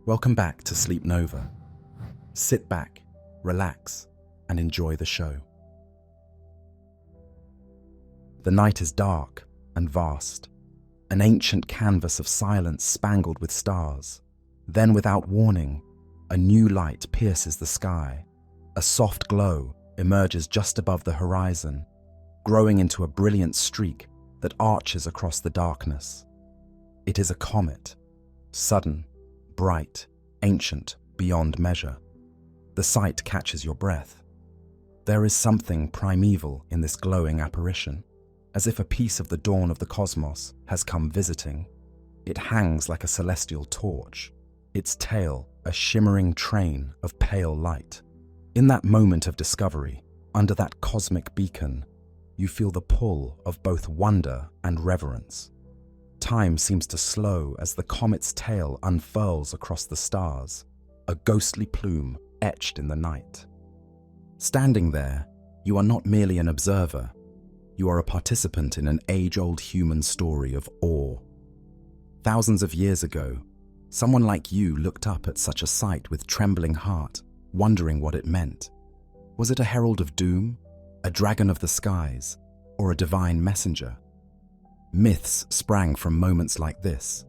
Welcome back to Sleep Nova. Sit back, relax, and enjoy the show. The night is dark and vast, an ancient canvas of silence spangled with stars. Then, without warning, a new light pierces the sky. A soft glow emerges just above the horizon, growing into a brilliant streak that arches across the darkness. It is a comet, sudden, bright, ancient, beyond measure. The sight catches your breath. There is something primeval in this glowing apparition, as if a piece of the dawn of the cosmos has come visiting. It hangs like a celestial torch, its tail a shimmering train of pale light. In that moment of discovery, under that cosmic beacon, you feel the pull of both wonder and reverence. Time seems to slow as the comet's tail unfurls across the stars, a ghostly plume etched in the night. Standing there, you are not merely an observer, you are a participant in an age-old human story of awe. Thousands of years ago, someone like you looked up at such a sight with trembling heart, wondering what it meant. Was it a herald of doom, a dragon of the skies, or a divine messenger? Myths sprang from moments like this.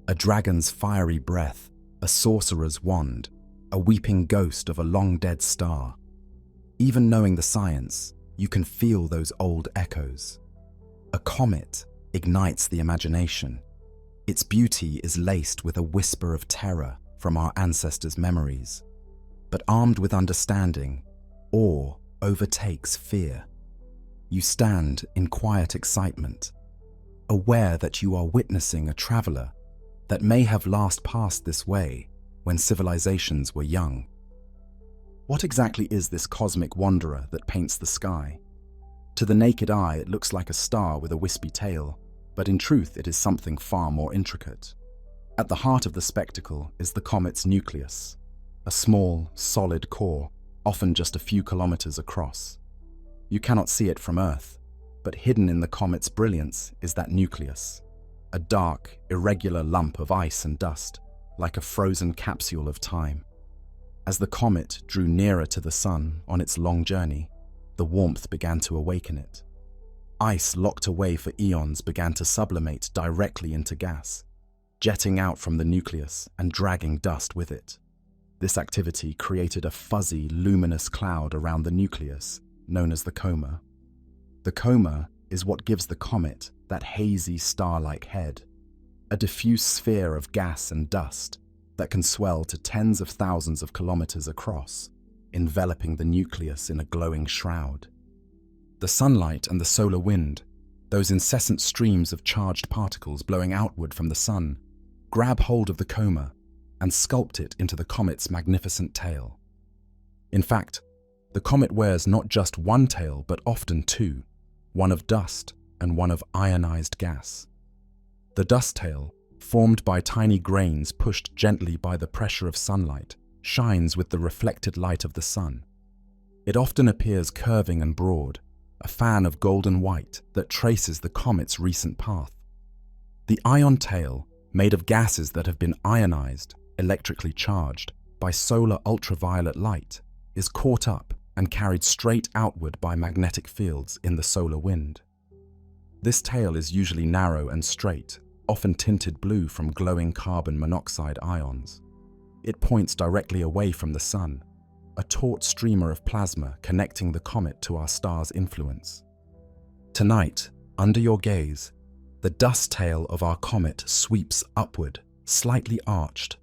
A dragon's fiery breath, a sorcerer's wand, a weeping ghost of a long-dead star. Even knowing the science, you can feel those old echoes. A comet ignites the imagination. Its beauty is laced with a whisper of terror from our ancestors' memories. But armed with understanding, awe overtakes fear. You stand in quiet excitement, aware that you are witnessing a traveler that may have last passed this way when civilizations were young. What exactly is this cosmic wanderer that paints the sky? To the naked eye, it looks like a star with a wispy tail, but in truth it is something far more intricate. At the heart of the spectacle is the comet's nucleus, a small, solid core, often just a few kilometers across. You cannot see it from Earth, but hidden in the comet's brilliance is that nucleus, a dark, irregular lump of ice and dust, like a frozen capsule of time. As the comet drew nearer to the sun on its long journey, the warmth began to awaken it. Ice locked away for eons began to sublimate directly into gas, jetting out from the nucleus and dragging dust with it. This activity created a fuzzy, luminous cloud around the nucleus, known as the coma. The coma is what gives the comet that hazy star-like head, a diffuse sphere of gas and dust that can swell to tens of thousands of kilometers across, enveloping the nucleus in a glowing shroud. The sunlight and the solar wind, those incessant streams of charged particles blowing outward from the sun, grab hold of the coma and sculpt it into the comet's magnificent tail. In fact, the comet wears not just one tail but often two, one of dust and one of ionized gas. The dust tail, formed by tiny grains pushed gently by the pressure of sunlight, shines with the reflected light of the sun. It often appears curving and broad, a fan of golden white that traces the comet's recent path. The ion tail, made of gases that have been ionized, electrically charged, by solar ultraviolet light, is caught up and carried straight outward by magnetic fields in the solar wind. This tail is usually narrow and straight, often tinted blue from glowing carbon monoxide ions. It points directly away from the sun, a taut streamer of plasma connecting the comet to our star's influence. Tonight, under your gaze, the dust tail of our comet sweeps upward, slightly arched,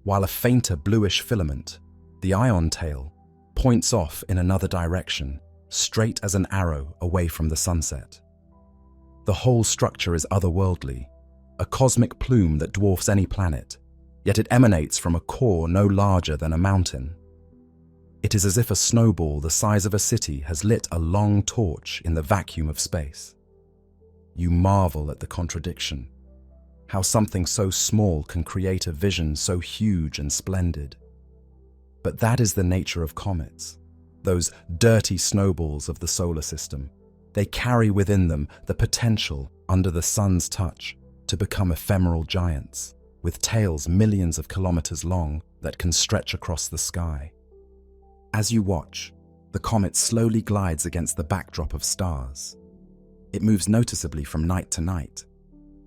while a fainter bluish filament, the ion tail, points off in another direction, straight as an arrow away from the sunset. The whole structure is otherworldly, a cosmic plume that dwarfs any planet, yet it emanates from a core no larger than a mountain. It is as if a snowball the size of a city has lit a long torch in the vacuum of space. You marvel at the contradiction, how something so small can create a vision so huge and splendid. But that is the nature of comets, those dirty snowballs of the solar system. They carry within them the potential, under the sun's touch, to become ephemeral giants, with tails millions of kilometers long that can stretch across the sky. As you watch, the comet slowly glides against the backdrop of stars. It moves noticeably from night to night,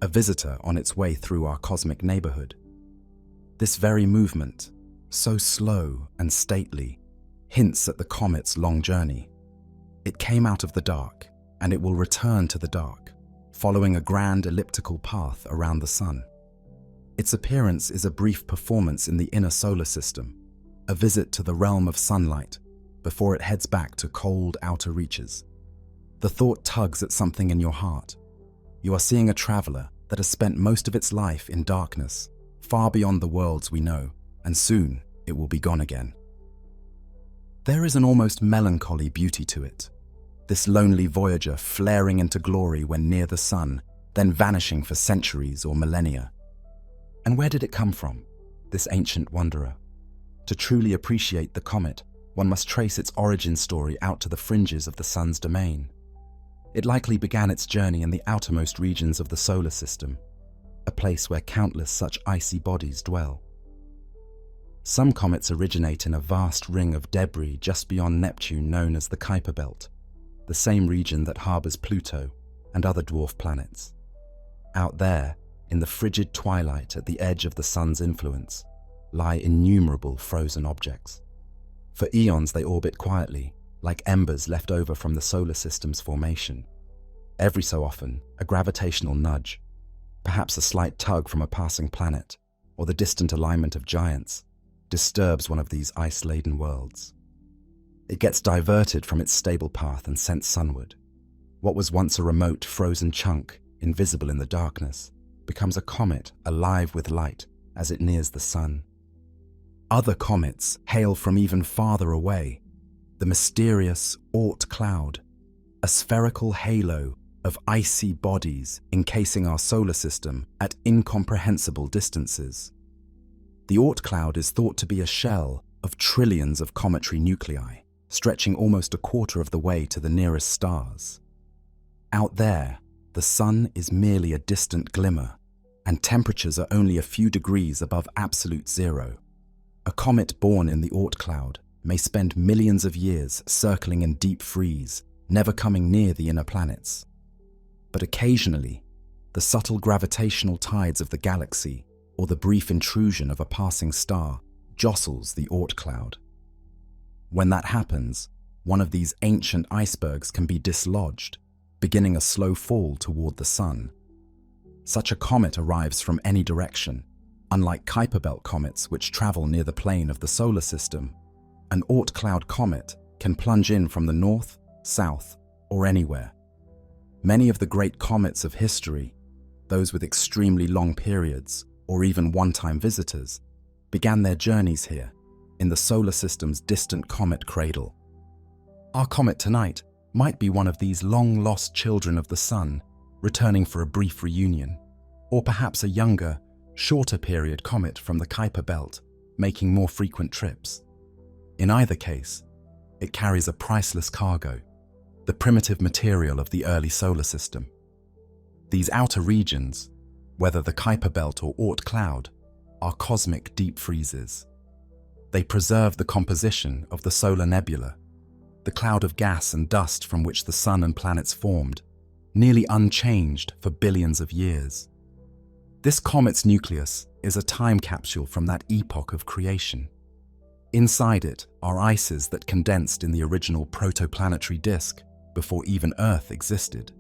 a visitor on its way through our cosmic neighborhood. This very movement, so slow and stately, hints at the comet's long journey. It came out of the dark, and it will return to the dark, following a grand elliptical path around the sun. Its appearance is a brief performance in the inner solar system, a visit to the realm of sunlight, before it heads back to cold outer reaches. The thought tugs at something in your heart. You are seeing a traveler that has spent most of its life in darkness, far beyond the worlds we know, and soon it will be gone again. There is an almost melancholy beauty to it. This lonely voyager flaring into glory when near the sun, then vanishing for centuries or millennia. And where did it come from, this ancient wanderer? To truly appreciate the comet, one must trace its origin story out to the fringes of the sun's domain. It likely began its journey in the outermost regions of the solar system, a place where countless such icy bodies dwell. Some comets originate in a vast ring of debris just beyond Neptune known as the Kuiper Belt, the same region that harbors Pluto and other dwarf planets. Out there, in the frigid twilight at the edge of the sun's influence, lie innumerable frozen objects. For eons they orbit quietly, like embers left over from the solar system's formation. Every so often, a gravitational nudge, perhaps a slight tug from a passing planet, or the distant alignment of giants, disturbs one of these ice-laden worlds. It gets diverted from its stable path and sent sunward. What was once a remote, frozen chunk, invisible in the darkness, becomes a comet alive with light as it nears the sun. Other comets hail from even farther away, the mysterious Oort cloud, a spherical halo of icy bodies encasing our solar system at incomprehensible distances. The Oort cloud is thought to be a shell of trillions of cometary nuclei, stretching almost a quarter of the way to the nearest stars. Out there, the sun is merely a distant glimmer, and temperatures are only a few degrees above absolute zero. A comet born in the Oort cloud may spend millions of years circling in deep freeze, never coming near the inner planets. But occasionally, the subtle gravitational tides of the galaxy or the brief intrusion of a passing star jostles the Oort cloud. When that happens, one of these ancient icebergs can be dislodged, beginning a slow fall toward the sun. Such a comet arrives from any direction. Unlike Kuiper Belt comets, which travel near the plane of the solar system, an Oort cloud comet can plunge in from the north, south, or anywhere. Many of the great comets of history, those with extremely long periods or even one-time visitors, began their journeys here, in the solar system's distant comet cradle. Our comet tonight might be one of these long-lost children of the sun, returning for a brief reunion, or perhaps a younger, shorter period comet from the Kuiper Belt, making more frequent trips. In either case, it carries a priceless cargo, the primitive material of the early solar system. These outer regions, whether the Kuiper Belt or Oort cloud, are cosmic deep freezes. They preserve the composition of the solar nebula, the cloud of gas and dust from which the sun and planets formed, nearly unchanged for billions of years. This comet's nucleus is a time capsule from that epoch of creation. Inside it are ices that condensed in the original protoplanetary disk before even Earth existed.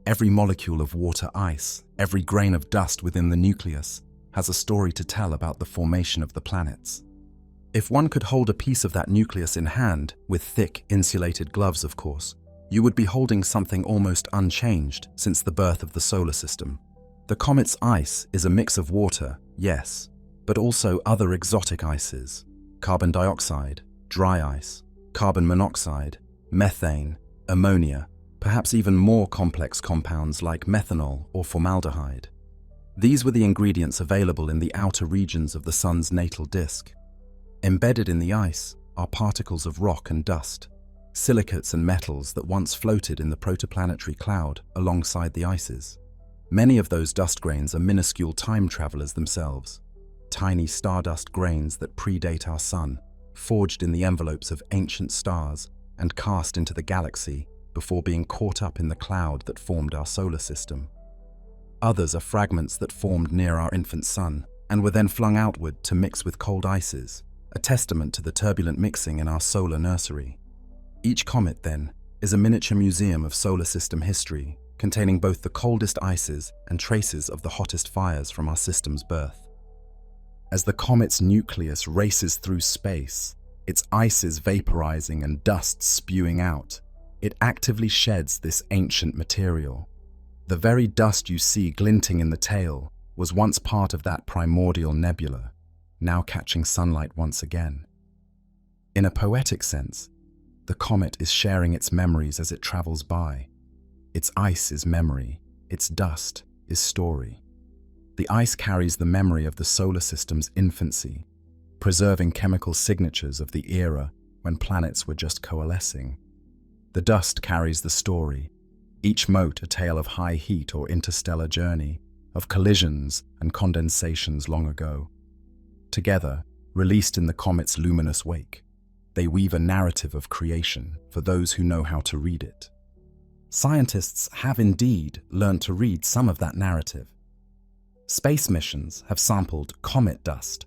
Every molecule of water ice, every grain of dust within the nucleus, has a story to tell about the formation of the planets. If one could hold a piece of that nucleus in hand, with thick, insulated gloves of course, you would be holding something almost unchanged since the birth of the solar system. The comet's ice is a mix of water, yes, but also other exotic ices: carbon dioxide, dry ice, carbon monoxide, methane, ammonia, perhaps even more complex compounds like methanol or formaldehyde. These were the ingredients available in the outer regions of the sun's natal disk. Embedded in the ice are particles of rock and dust, silicates and metals that once floated in the protoplanetary cloud alongside the ices. Many of those dust grains are minuscule time travelers themselves, tiny stardust grains that predate our sun, forged in the envelopes of ancient stars and cast into the galaxy before being caught up in the cloud that formed our solar system. Others are fragments that formed near our infant sun and were then flung outward to mix with cold ices, a testament to the turbulent mixing in our solar nursery. Each comet, then, is a miniature museum of solar system history, containing both the coldest ices and traces of the hottest fires from our system's birth. As the comet's nucleus races through space, its ices vaporizing and dust spewing out, it actively sheds this ancient material. The very dust you see glinting in the tail was once part of that primordial nebula, now catching sunlight once again. In a poetic sense, the comet is sharing its memories as it travels by. Its ice is memory, its dust is story. The ice carries the memory of the solar system's infancy, preserving chemical signatures of the era when planets were just coalescing. The dust carries the story, each mote a tale of high heat or interstellar journey, of collisions and condensations long ago. Together, released in the comet's luminous wake, they weave a narrative of creation for those who know how to read it. Scientists have indeed learned to read some of that narrative. Space missions have sampled comet dust,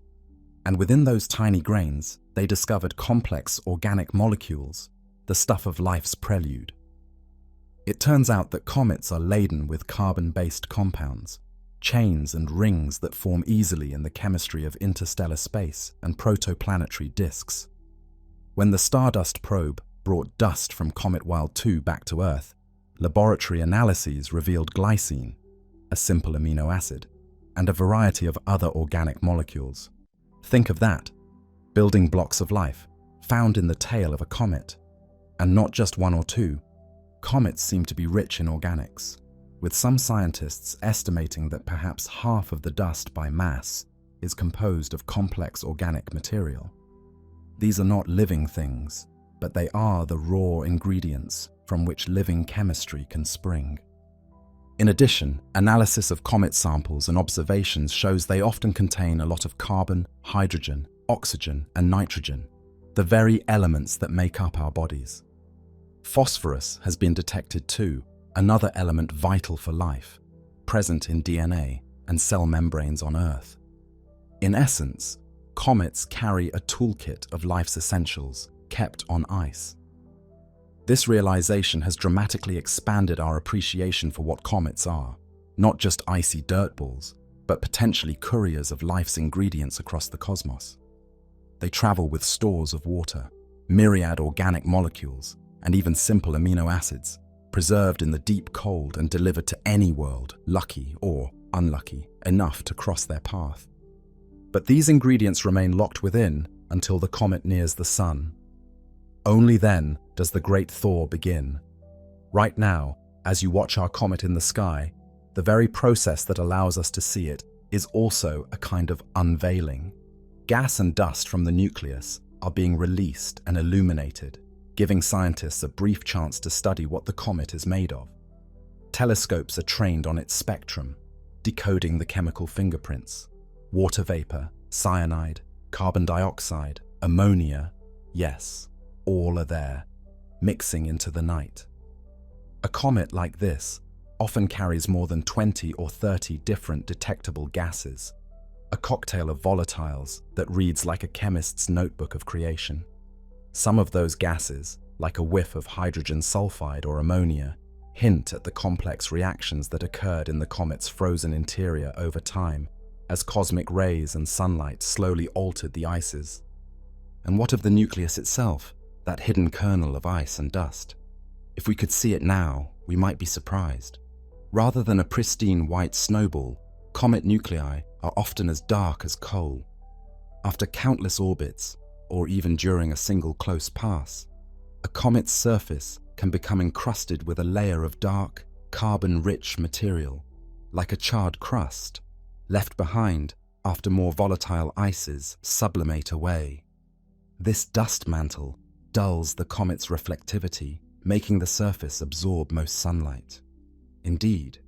and within those tiny grains, they discovered complex organic molecules, the stuff of life's prelude. It turns out that comets are laden with carbon-based compounds, chains and rings that form easily in the chemistry of interstellar space and protoplanetary disks. When the Stardust probe brought dust from Comet Wild 2 back to Earth, laboratory analyses revealed glycine, a simple amino acid, and a variety of other organic molecules. Think of that, building blocks of life, found in the tail of a comet. And not just one or two. Comets seem to be rich in organics, with some scientists estimating that perhaps half of the dust by mass is composed of complex organic material. These are not living things, but they are the raw ingredients from which living chemistry can spring. In addition, analysis of comet samples and observations shows they often contain a lot of carbon, hydrogen, oxygen, and nitrogen, the very elements that make up our bodies. Phosphorus has been detected too, another element vital for life, present in DNA and cell membranes on Earth. In essence, comets carry a toolkit of life's essentials kept on ice. This realization has dramatically expanded our appreciation for what comets are, not just icy dirt balls, but potentially couriers of life's ingredients across the cosmos. They travel with stores of water, myriad organic molecules, and even simple amino acids, preserved in the deep cold and delivered to any world, lucky or unlucky, enough to cross their path. But these ingredients remain locked within until the comet nears the sun. Only then does the great thaw begin. Right now, as you watch our comet in the sky, the very process that allows us to see it is also a kind of unveiling. Gas and dust from the nucleus are being released and illuminated, giving scientists a brief chance to study what the comet is made of. Telescopes are trained on its spectrum, decoding the chemical fingerprints. Water vapor, cyanide, carbon dioxide, ammonia, yes, all are there, mixing into the night. A comet like this often carries more than 20 or 30 different detectable gases, a cocktail of volatiles that reads like a chemist's notebook of creation. Some of those gases, like a whiff of hydrogen sulfide or ammonia, hint at the complex reactions that occurred in the comet's frozen interior over time, as cosmic rays and sunlight slowly altered the ices. And what of the nucleus itself, that hidden kernel of ice and dust? If we could see it now, we might be surprised. Rather than a pristine white snowball, comet nuclei are often as dark as coal. After countless orbits, or even during a single close pass, a comet's surface can become encrusted with a layer of dark, carbon-rich material, like a charred crust, left behind after more volatile ices sublimate away. This dust mantle dulls the comet's reflectivity, making the surface absorb most sunlight. Indeed,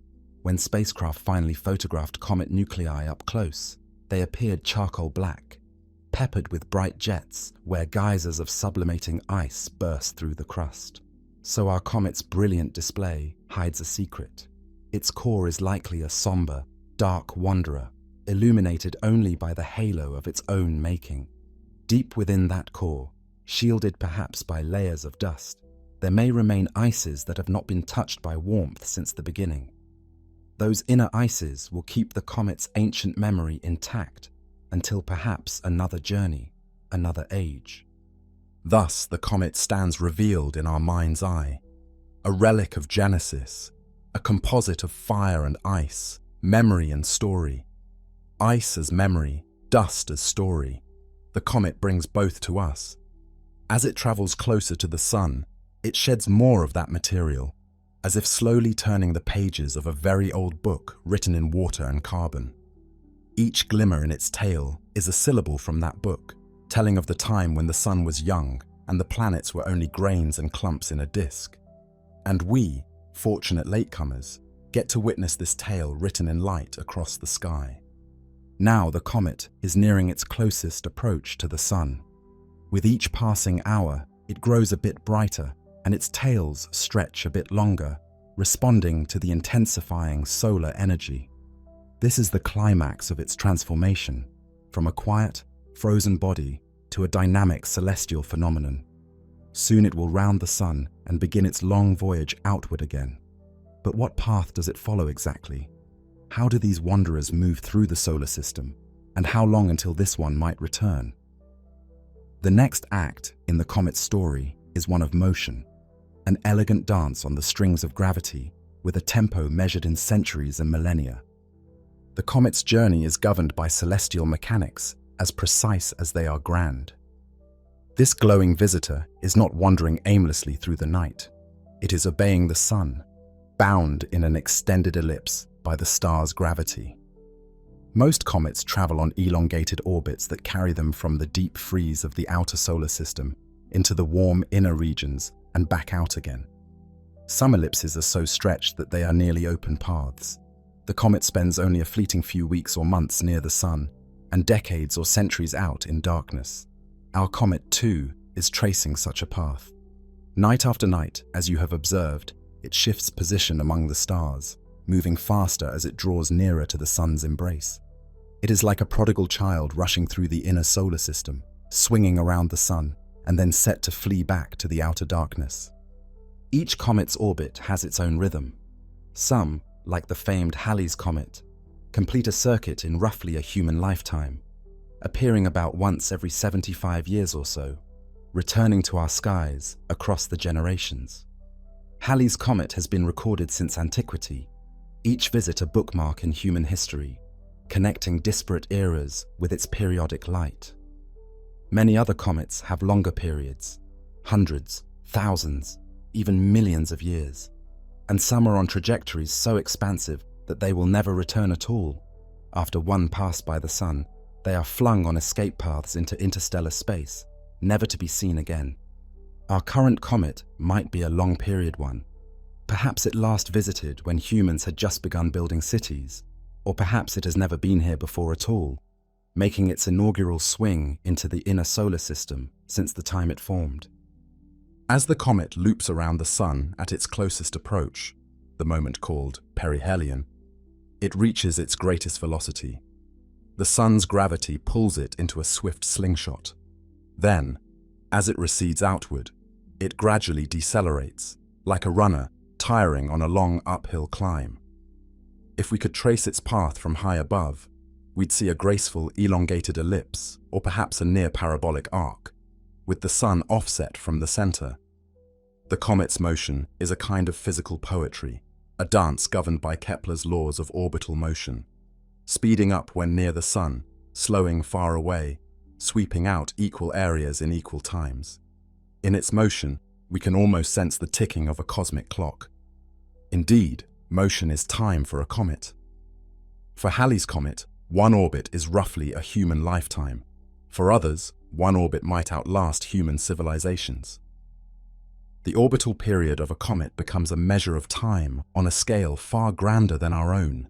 When spacecraft finally photographed comet nuclei up close, they appeared charcoal black, peppered with bright jets where geysers of sublimating ice burst through the crust. So our comet's brilliant display hides a secret. Its core is likely a somber, dark wanderer, illuminated only by the halo of its own making. Deep within that core, shielded perhaps by layers of dust, there may remain ices that have not been touched by warmth since the beginning. Those inner ices will keep the comet's ancient memory intact until perhaps another journey, another age. Thus, the comet stands revealed in our mind's eye, a relic of Genesis, a composite of fire and ice, memory and story. Ice as memory, dust as story. The comet brings both to us. As it travels closer to the sun, it sheds more of that material, as if slowly turning the pages of a very old book written in water and carbon. Each glimmer in its tail is a syllable from that book, telling of the time when the sun was young and the planets were only grains and clumps in a disk. And we, fortunate latecomers, get to witness this tale written in light across the sky. Now the comet is nearing its closest approach to the sun. With each passing hour, it grows a bit brighter and its tails stretch a bit longer, responding to the intensifying solar energy. This is the climax of its transformation, from a quiet, frozen body to a dynamic celestial phenomenon. Soon it will round the sun and begin its long voyage outward again. But what path does it follow exactly? How do these wanderers move through the solar system, and how long until this one might return? The next act in the comet's story is one of motion, an elegant dance on the strings of gravity with a tempo measured in centuries and millennia. The comet's journey is governed by celestial mechanics as precise as they are grand. This glowing visitor is not wandering aimlessly through the night. It is obeying the sun, bound in an extended ellipse by the star's gravity. Most comets travel on elongated orbits that carry them from the deep freeze of the outer solar system into the warm inner regions and back out again. Some ellipses are so stretched that they are nearly open paths. The comet spends only a fleeting few weeks or months near the sun, and decades or centuries out in darkness. Our comet, too, is tracing such a path. Night after night, as you have observed, it shifts position among the stars, moving faster as it draws nearer to the sun's embrace. It is like a prodigal child rushing through the inner solar system, swinging around the sun, and then set to flee back to the outer darkness. Each comet's orbit has its own rhythm. Some, like the famed Halley's Comet, complete a circuit in roughly a human lifetime, appearing about once every 75 years or so, returning to our skies across the generations. Halley's Comet has been recorded since antiquity, each visit a bookmark in human history, connecting disparate eras with its periodic light. Many other comets have longer periods, hundreds, thousands, even millions of years, and some are on trajectories so expansive that they will never return at all. After one pass by the sun, they are flung on escape paths into interstellar space, never to be seen again. Our current comet might be a long-period one. Perhaps it last visited when humans had just begun building cities, or perhaps it has never been here before at all, making its inaugural swing into the inner solar system since the time it formed. As the comet loops around the sun at its closest approach, the moment called perihelion, it reaches its greatest velocity. The sun's gravity pulls it into a swift slingshot. Then, as it recedes outward, it gradually decelerates, like a runner tiring on a long uphill climb. If we could trace its path from high above, we'd see a graceful elongated ellipse, or perhaps a near parabolic arc, with the sun offset from the center. The comet's motion is a kind of physical poetry, a dance governed by Kepler's laws of orbital motion, speeding up when near the sun, slowing far away, sweeping out equal areas in equal times. In its motion, we can almost sense the ticking of a cosmic clock. Indeed, motion is time for a comet. For Halley's Comet, one orbit is roughly a human lifetime. For others, one orbit might outlast human civilizations. The orbital period of a comet becomes a measure of time on a scale far grander than our own.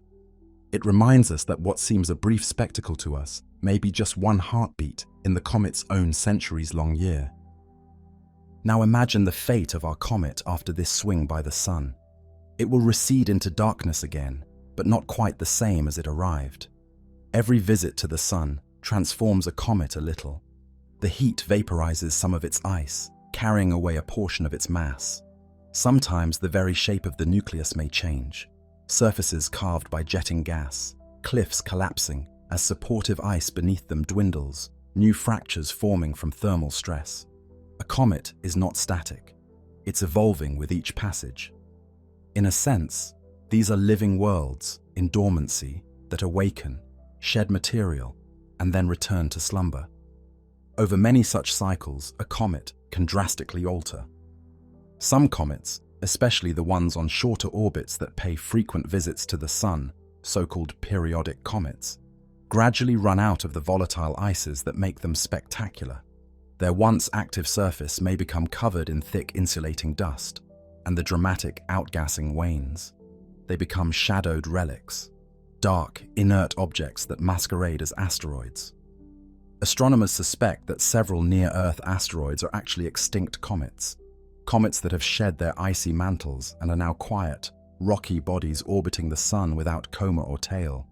It reminds us that what seems a brief spectacle to us may be just one heartbeat in the comet's own centuries-long year. Now imagine the fate of our comet after this swing by the sun. It will recede into darkness again, but not quite the same as it arrived. Every visit to the sun transforms a comet a little. The heat vaporizes some of its ice, carrying away a portion of its mass. Sometimes the very shape of the nucleus may change. Surfaces carved by jetting gas, cliffs collapsing as supportive ice beneath them dwindles, new fractures forming from thermal stress. A comet is not static. It's evolving with each passage. In a sense, these are living worlds in dormancy that awaken, shed material, and then return to slumber. Over many such cycles, a comet can drastically alter. Some comets, especially the ones on shorter orbits that pay frequent visits to the sun, so-called periodic comets, gradually run out of the volatile ices that make them spectacular. Their once active surface may become covered in thick insulating dust, and the dramatic outgassing wanes. They become shadowed relics, dark, inert objects that masquerade as asteroids. Astronomers suspect that several near-Earth asteroids are actually extinct comets, comets that have shed their icy mantles and are now quiet, rocky bodies orbiting the sun without coma or tail.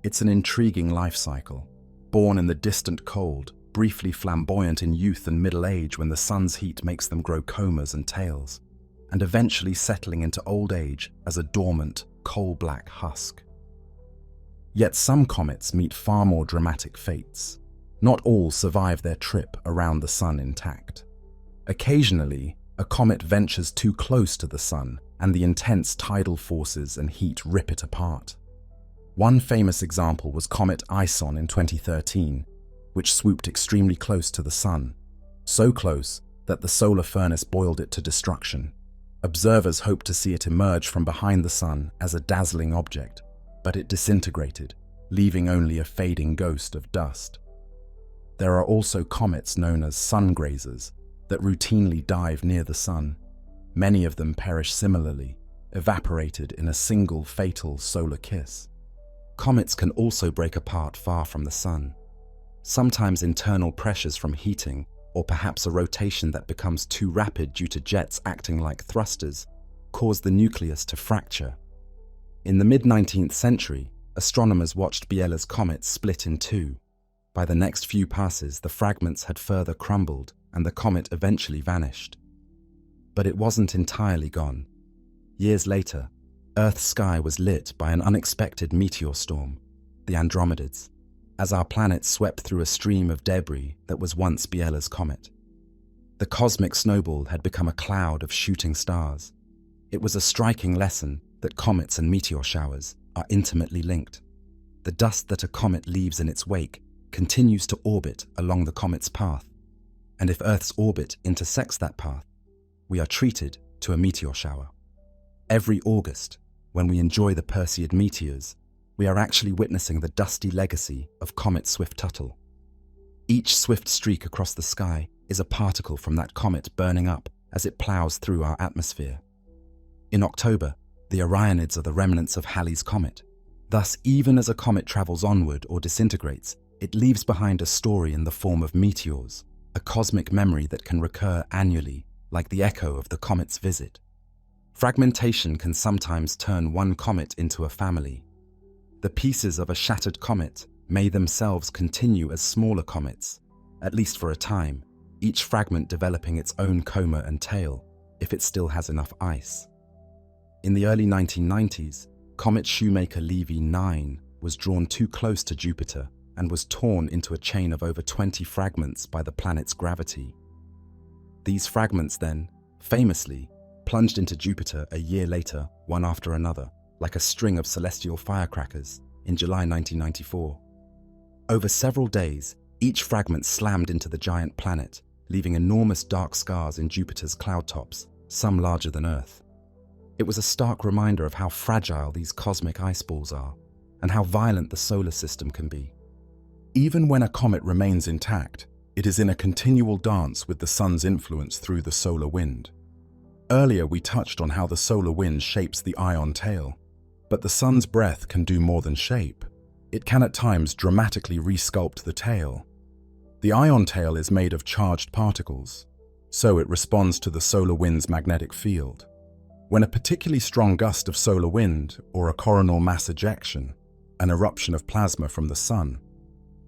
It's an intriguing life cycle, born in the distant cold, briefly flamboyant in youth and middle age when the sun's heat makes them grow comas and tails, and eventually settling into old age as a dormant, coal-black husk. Yet some comets meet far more dramatic fates. Not all survive their trip around the sun intact. Occasionally, a comet ventures too close to the sun, and the intense tidal forces and heat rip it apart. One famous example was Comet Ison in 2013, which swooped extremely close to the sun, so close that the solar furnace boiled it to destruction. Observers hoped to see it emerge from behind the sun as a dazzling object, but it disintegrated, leaving only a fading ghost of dust. There are also comets known as sun grazers that routinely dive near the sun. Many of them perish similarly, evaporated in a single fatal solar kiss. Comets can also break apart far from the sun. Sometimes internal pressures from heating, or perhaps a rotation that becomes too rapid due to jets acting like thrusters, cause the nucleus to fracture. In the mid-19th century, astronomers watched Biela's comet split in two. By the next few passes, the fragments had further crumbled, and the comet eventually vanished. But it wasn't entirely gone. Years later, Earth's sky was lit by an unexpected meteor storm, the Andromedids, as our planet swept through a stream of debris that was once Biela's comet. The cosmic snowball had become a cloud of shooting stars. It was a striking lesson that comets and meteor showers are intimately linked. The dust that a comet leaves in its wake continues to orbit along the comet's path, and if Earth's orbit intersects that path, we are treated to a meteor shower. Every August, when we enjoy the Perseid meteors, we are actually witnessing the dusty legacy of Comet Swift-Tuttle. Each swift streak across the sky is a particle from that comet burning up as it plows through our atmosphere. In October, the Orionids are the remnants of Halley's comet. Thus, even as a comet travels onward or disintegrates, it leaves behind a story in the form of meteors, a cosmic memory that can recur annually, like the echo of the comet's visit. Fragmentation can sometimes turn one comet into a family. The pieces of a shattered comet may themselves continue as smaller comets, at least for a time, each fragment developing its own coma and tail, if it still has enough ice. In the early 1990s, Comet Shoemaker-Levy 9 was drawn too close to Jupiter and was torn into a chain of over 20 fragments by the planet's gravity. These fragments then, famously, plunged into Jupiter a year later, one after another, like a string of celestial firecrackers, in July 1994. Over several days, each fragment slammed into the giant planet, leaving enormous dark scars in Jupiter's cloud tops, some larger than Earth. It was a stark reminder of how fragile these cosmic ice balls are, and how violent the solar system can be. Even when a comet remains intact, it is in a continual dance with the sun's influence through the solar wind. Earlier we touched on how the solar wind shapes the ion tail, but the sun's breath can do more than shape. It can at times dramatically resculpt the tail. The ion tail is made of charged particles, so it responds to the solar wind's magnetic field. When a particularly strong gust of solar wind, or a coronal mass ejection, an eruption of plasma from the sun,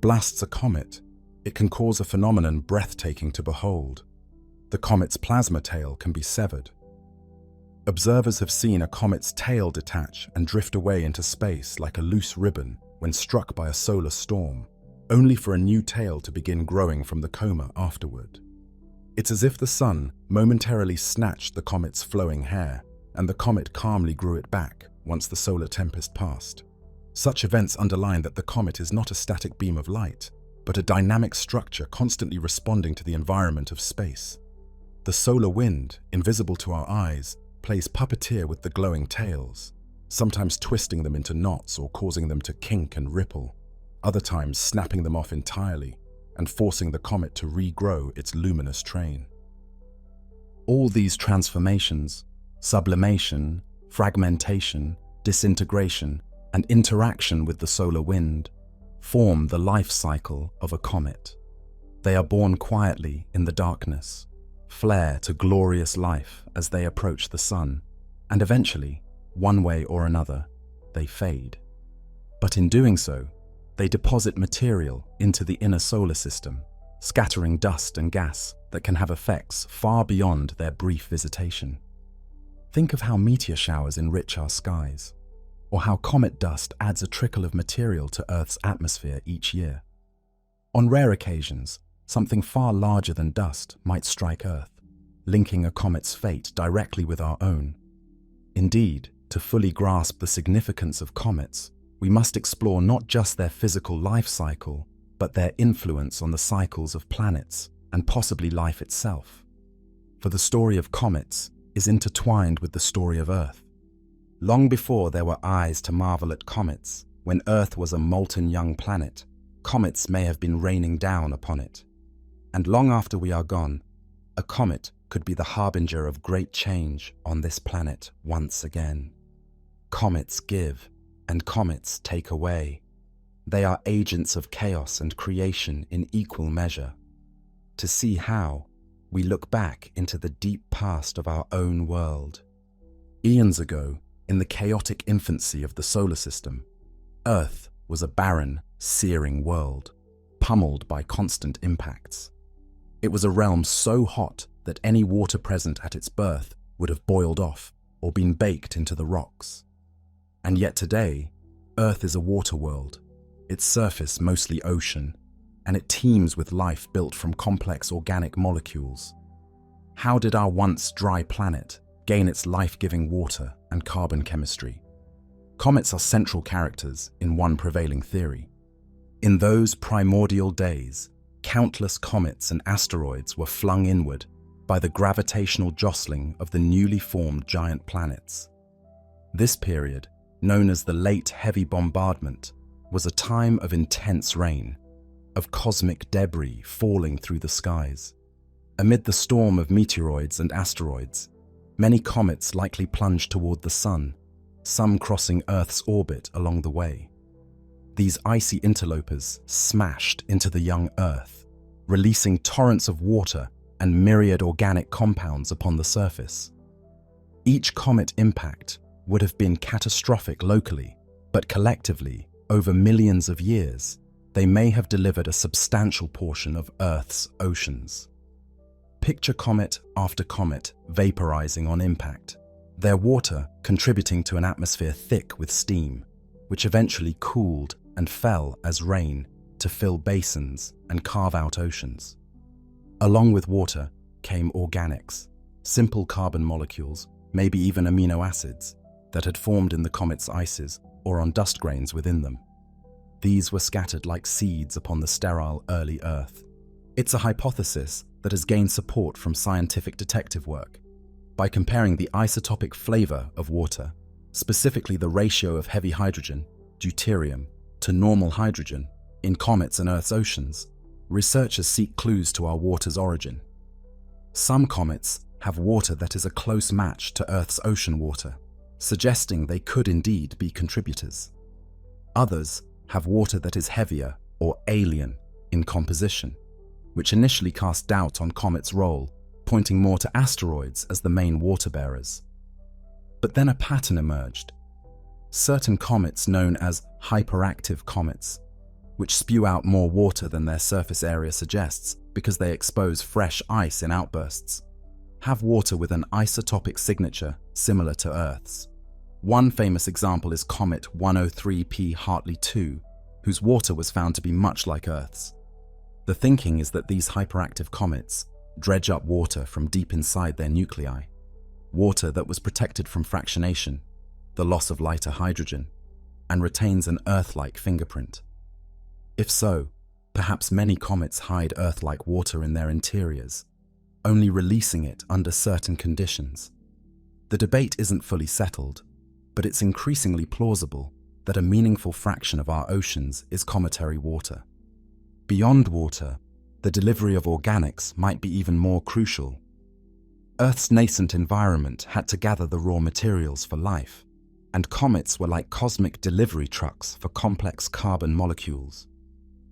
blasts a comet, it can cause a phenomenon breathtaking to behold. The comet's plasma tail can be severed. Observers have seen a comet's tail detach and drift away into space like a loose ribbon when struck by a solar storm, only for a new tail to begin growing from the coma afterward. It's as if the sun momentarily snatched the comet's flowing hair, and the comet calmly grew it back once the solar tempest passed. Such events underline that the comet is not a static beam of light, but a dynamic structure constantly responding to the environment of space. The solar wind, invisible to our eyes, plays puppeteer with the glowing tails, sometimes twisting them into knots or causing them to kink and ripple, other times snapping them off entirely and forcing the comet to regrow its luminous train. All these transformations, sublimation, fragmentation, disintegration, and interaction with the solar wind, form the life cycle of a comet. They are born quietly in the darkness, flare to glorious life as they approach the sun, and eventually, one way or another, they fade. But in doing so, they deposit material into the inner solar system, scattering dust and gas that can have effects far beyond their brief visitation. Think of how meteor showers enrich our skies, or how comet dust adds a trickle of material to Earth's atmosphere each year. On rare occasions, something far larger than dust might strike Earth, linking a comet's fate directly with our own. Indeed, to fully grasp the significance of comets, we must explore not just their physical life cycle, but their influence on the cycles of planets and possibly life itself. For the story of comets is intertwined with the story of Earth. Long before there were eyes to marvel at comets, when Earth was a molten young planet, comets may have been raining down upon it. And long after we are gone, a comet could be the harbinger of great change on this planet once again. Comets give, and comets take away. They are agents of chaos and creation in equal measure. To see how, we look back into the deep past of our own world. Eons ago, in the chaotic infancy of the solar system, Earth was a barren, searing world, pummeled by constant impacts. It was a realm so hot that any water present at its birth would have boiled off or been baked into the rocks. And yet today, Earth is a water world, its surface mostly ocean, and it teems with life built from complex organic molecules. How did our once dry planet gain its life-giving water and carbon chemistry? Comets are central characters in one prevailing theory. In those primordial days, countless comets and asteroids were flung inward by the gravitational jostling of the newly formed giant planets. This period, known as the Late Heavy Bombardment, was a time of intense rain, of cosmic debris falling through the skies. Amid the storm of meteoroids and asteroids, many comets likely plunged toward the sun, some crossing Earth's orbit along the way. These icy interlopers smashed into the young Earth, releasing torrents of water and myriad organic compounds upon the surface. Each comet impact would have been catastrophic locally, but collectively, over millions of years, they may have delivered a substantial portion of Earth's oceans. Picture comet after comet vaporizing on impact, their water contributing to an atmosphere thick with steam, which eventually cooled and fell as rain to fill basins and carve out oceans. Along with water came organics, simple carbon molecules, maybe even amino acids, that had formed in the comet's ices or on dust grains within them. These were scattered like seeds upon the sterile early Earth. It's a hypothesis that has gained support from scientific detective work. By comparing the isotopic flavor of water, specifically the ratio of heavy hydrogen, deuterium, to normal hydrogen in comets and Earth's oceans, researchers seek clues to our water's origin. Some comets have water that is a close match to Earth's ocean water, suggesting they could indeed be contributors. Others have water that is heavier or alien in composition, which initially cast doubt on comets' role, pointing more to asteroids as the main water bearers. But then a pattern emerged. Certain comets known as hyperactive comets, which spew out more water than their surface area suggests because they expose fresh ice in outbursts, have water with an isotopic signature similar to Earth's. One famous example is Comet 103P Hartley 2, whose water was found to be much like Earth's. The thinking is that these hyperactive comets dredge up water from deep inside their nuclei, water that was protected from fractionation, the loss of lighter hydrogen, and retains an Earth-like fingerprint. If so, perhaps many comets hide Earth-like water in their interiors, only releasing it under certain conditions. The debate isn't fully settled, but it's increasingly plausible that a meaningful fraction of our oceans is cometary water. Beyond water, the delivery of organics might be even more crucial. Earth's nascent environment had to gather the raw materials for life, and comets were like cosmic delivery trucks for complex carbon molecules.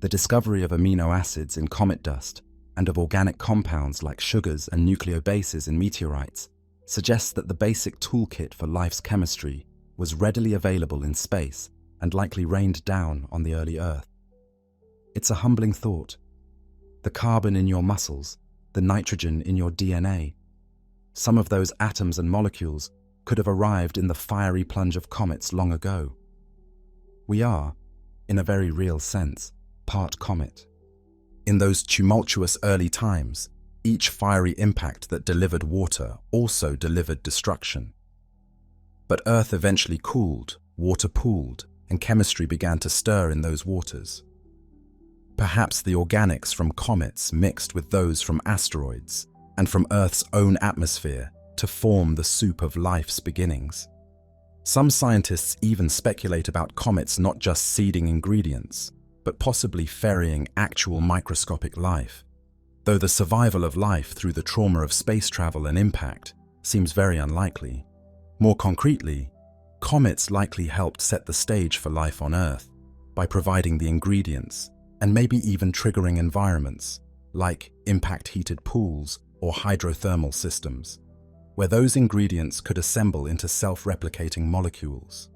The discovery of amino acids in comet dust and of organic compounds like sugars and nucleobases in meteorites suggests that the basic toolkit for life's chemistry was readily available in space and likely rained down on the early Earth. It's a humbling thought. The carbon in your muscles, the nitrogen in your DNA, some of those atoms and molecules could have arrived in the fiery plunge of comets long ago. We are, in a very real sense, part comet. In those tumultuous early times, each fiery impact that delivered water also delivered destruction. But Earth eventually cooled, water pooled, and chemistry began to stir in those waters. Perhaps the organics from comets mixed with those from asteroids and from Earth's own atmosphere to form the soup of life's beginnings. Some scientists even speculate about comets not just seeding ingredients, but possibly ferrying actual microscopic life, though the survival of life through the trauma of space travel and impact seems very unlikely. More concretely, comets likely helped set the stage for life on Earth by providing the ingredients and maybe even triggering environments like impact-heated pools or hydrothermal systems, where those ingredients could assemble into self-replicating molecules.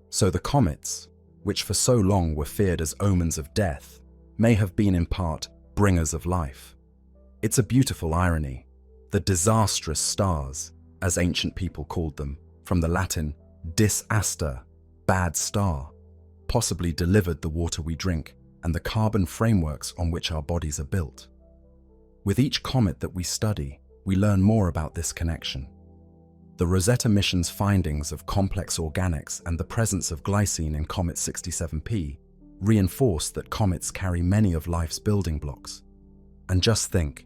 So the comets, which for so long were feared as omens of death, may have been in part bringers of life. It's a beautiful irony. The disastrous stars, as ancient people called them, from the Latin dis aster, bad star, possibly delivered the water we drink and the carbon frameworks on which our bodies are built. With each comet that we study, we learn more about this connection. The Rosetta mission's findings of complex organics and the presence of glycine in Comet 67P reinforce that comets carry many of life's building blocks. And just think,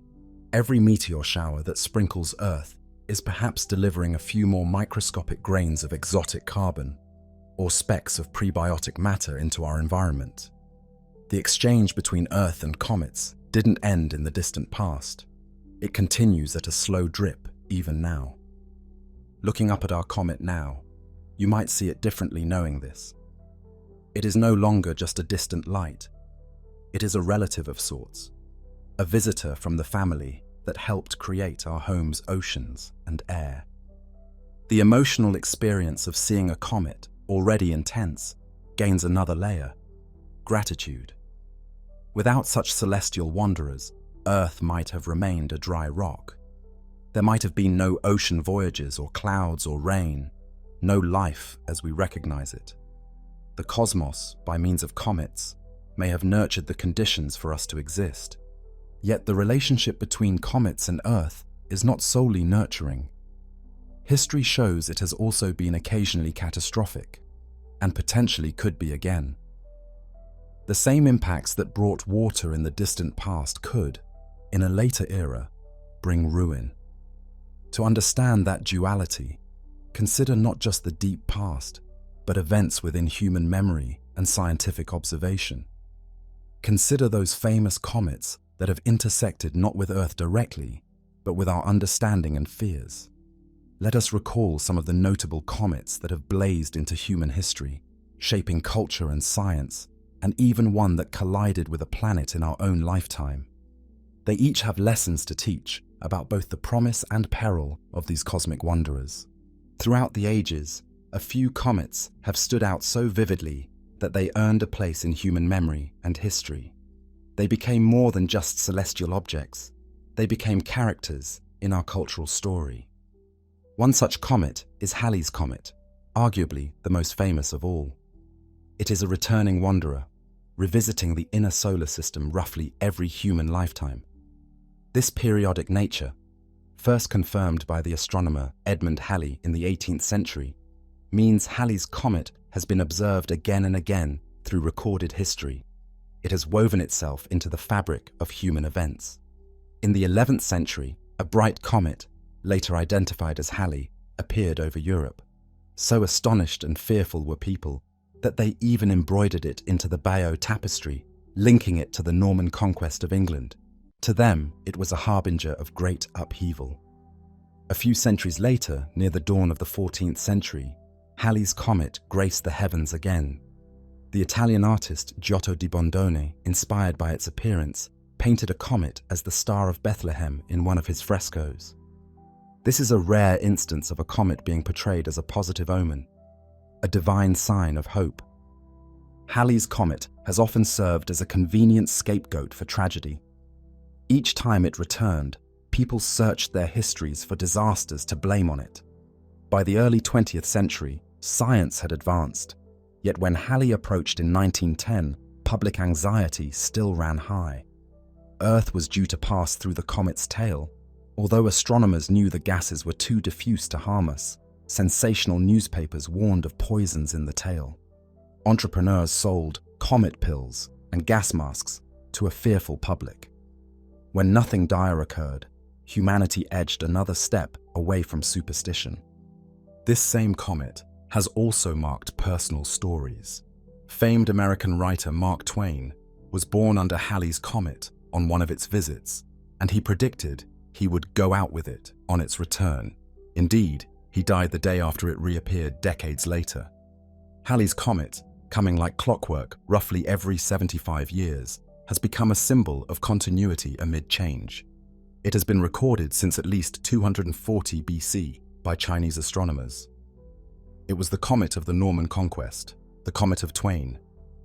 every meteor shower that sprinkles Earth is perhaps delivering a few more microscopic grains of exotic carbon or specks of prebiotic matter into our environment. The exchange between Earth and comets didn't end in the distant past. It continues at a slow drip even now. Looking up at our comet now, you might see it differently knowing this. It is no longer just a distant light. It is a relative of sorts, a visitor from the family that helped create our home's oceans and air. The emotional experience of seeing a comet, already intense, gains another layer: gratitude. Without such celestial wanderers, Earth might have remained a dry rock. There might have been no ocean voyages or clouds or rain, no life as we recognize it. The cosmos, by means of comets, may have nurtured the conditions for us to exist. Yet the relationship between comets and Earth is not solely nurturing. History shows it has also been occasionally catastrophic, and potentially could be again. The same impacts that brought water in the distant past could, in a later era, bring ruin. To understand that duality, consider not just the deep past, but events within human memory and scientific observation. Consider those famous comets that have intersected not with Earth directly, but with our understanding and fears. Let us recall some of the notable comets that have blazed into human history, shaping culture and science, and even one that collided with a planet in our own lifetime. They each have lessons to teach about both the promise and peril of these cosmic wanderers. Throughout the ages, a few comets have stood out so vividly that they earned a place in human memory and history. They became more than just celestial objects. They became characters in our cultural story. One such comet is Halley's Comet, arguably the most famous of all. It is a returning wanderer, revisiting the inner solar system roughly every human lifetime. This periodic nature, first confirmed by the astronomer Edmund Halley in the 18th century, means Halley's Comet has been observed again and again through recorded history. It has woven itself into the fabric of human events. In the 11th century, a bright comet, later identified as Halley, appeared over Europe. So astonished and fearful were people that they even embroidered it into the Bayeux tapestry, linking it to the Norman conquest of England. To them, it was a harbinger of great upheaval. A few centuries later, near the dawn of the 14th century, Halley's Comet graced the heavens again. The Italian artist Giotto di Bondone, inspired by its appearance, painted a comet as the Star of Bethlehem in one of his frescoes. This is a rare instance of a comet being portrayed as a positive omen, a divine sign of hope. Halley's Comet has often served as a convenient scapegoat for tragedy. Each time it returned, people searched their histories for disasters to blame on it. By the early 20th century, science had advanced, yet when Halley approached in 1910, public anxiety still ran high. Earth was due to pass through the comet's tail. Although astronomers knew the gases were too diffuse to harm us, sensational newspapers warned of poisons in the tail. Entrepreneurs sold comet pills and gas masks to a fearful public. When nothing dire occurred, humanity edged another step away from superstition. This same comet has also marked personal stories. Famed American writer Mark Twain was born under Halley's Comet on one of its visits, and he predicted he would go out with it on its return. Indeed, he died the day after it reappeared decades later. Halley's Comet, coming like clockwork roughly every 75 years, has become a symbol of continuity amid change. It has been recorded since at least 240 BC by Chinese astronomers. It was the comet of the Norman conquest, the comet of Twain,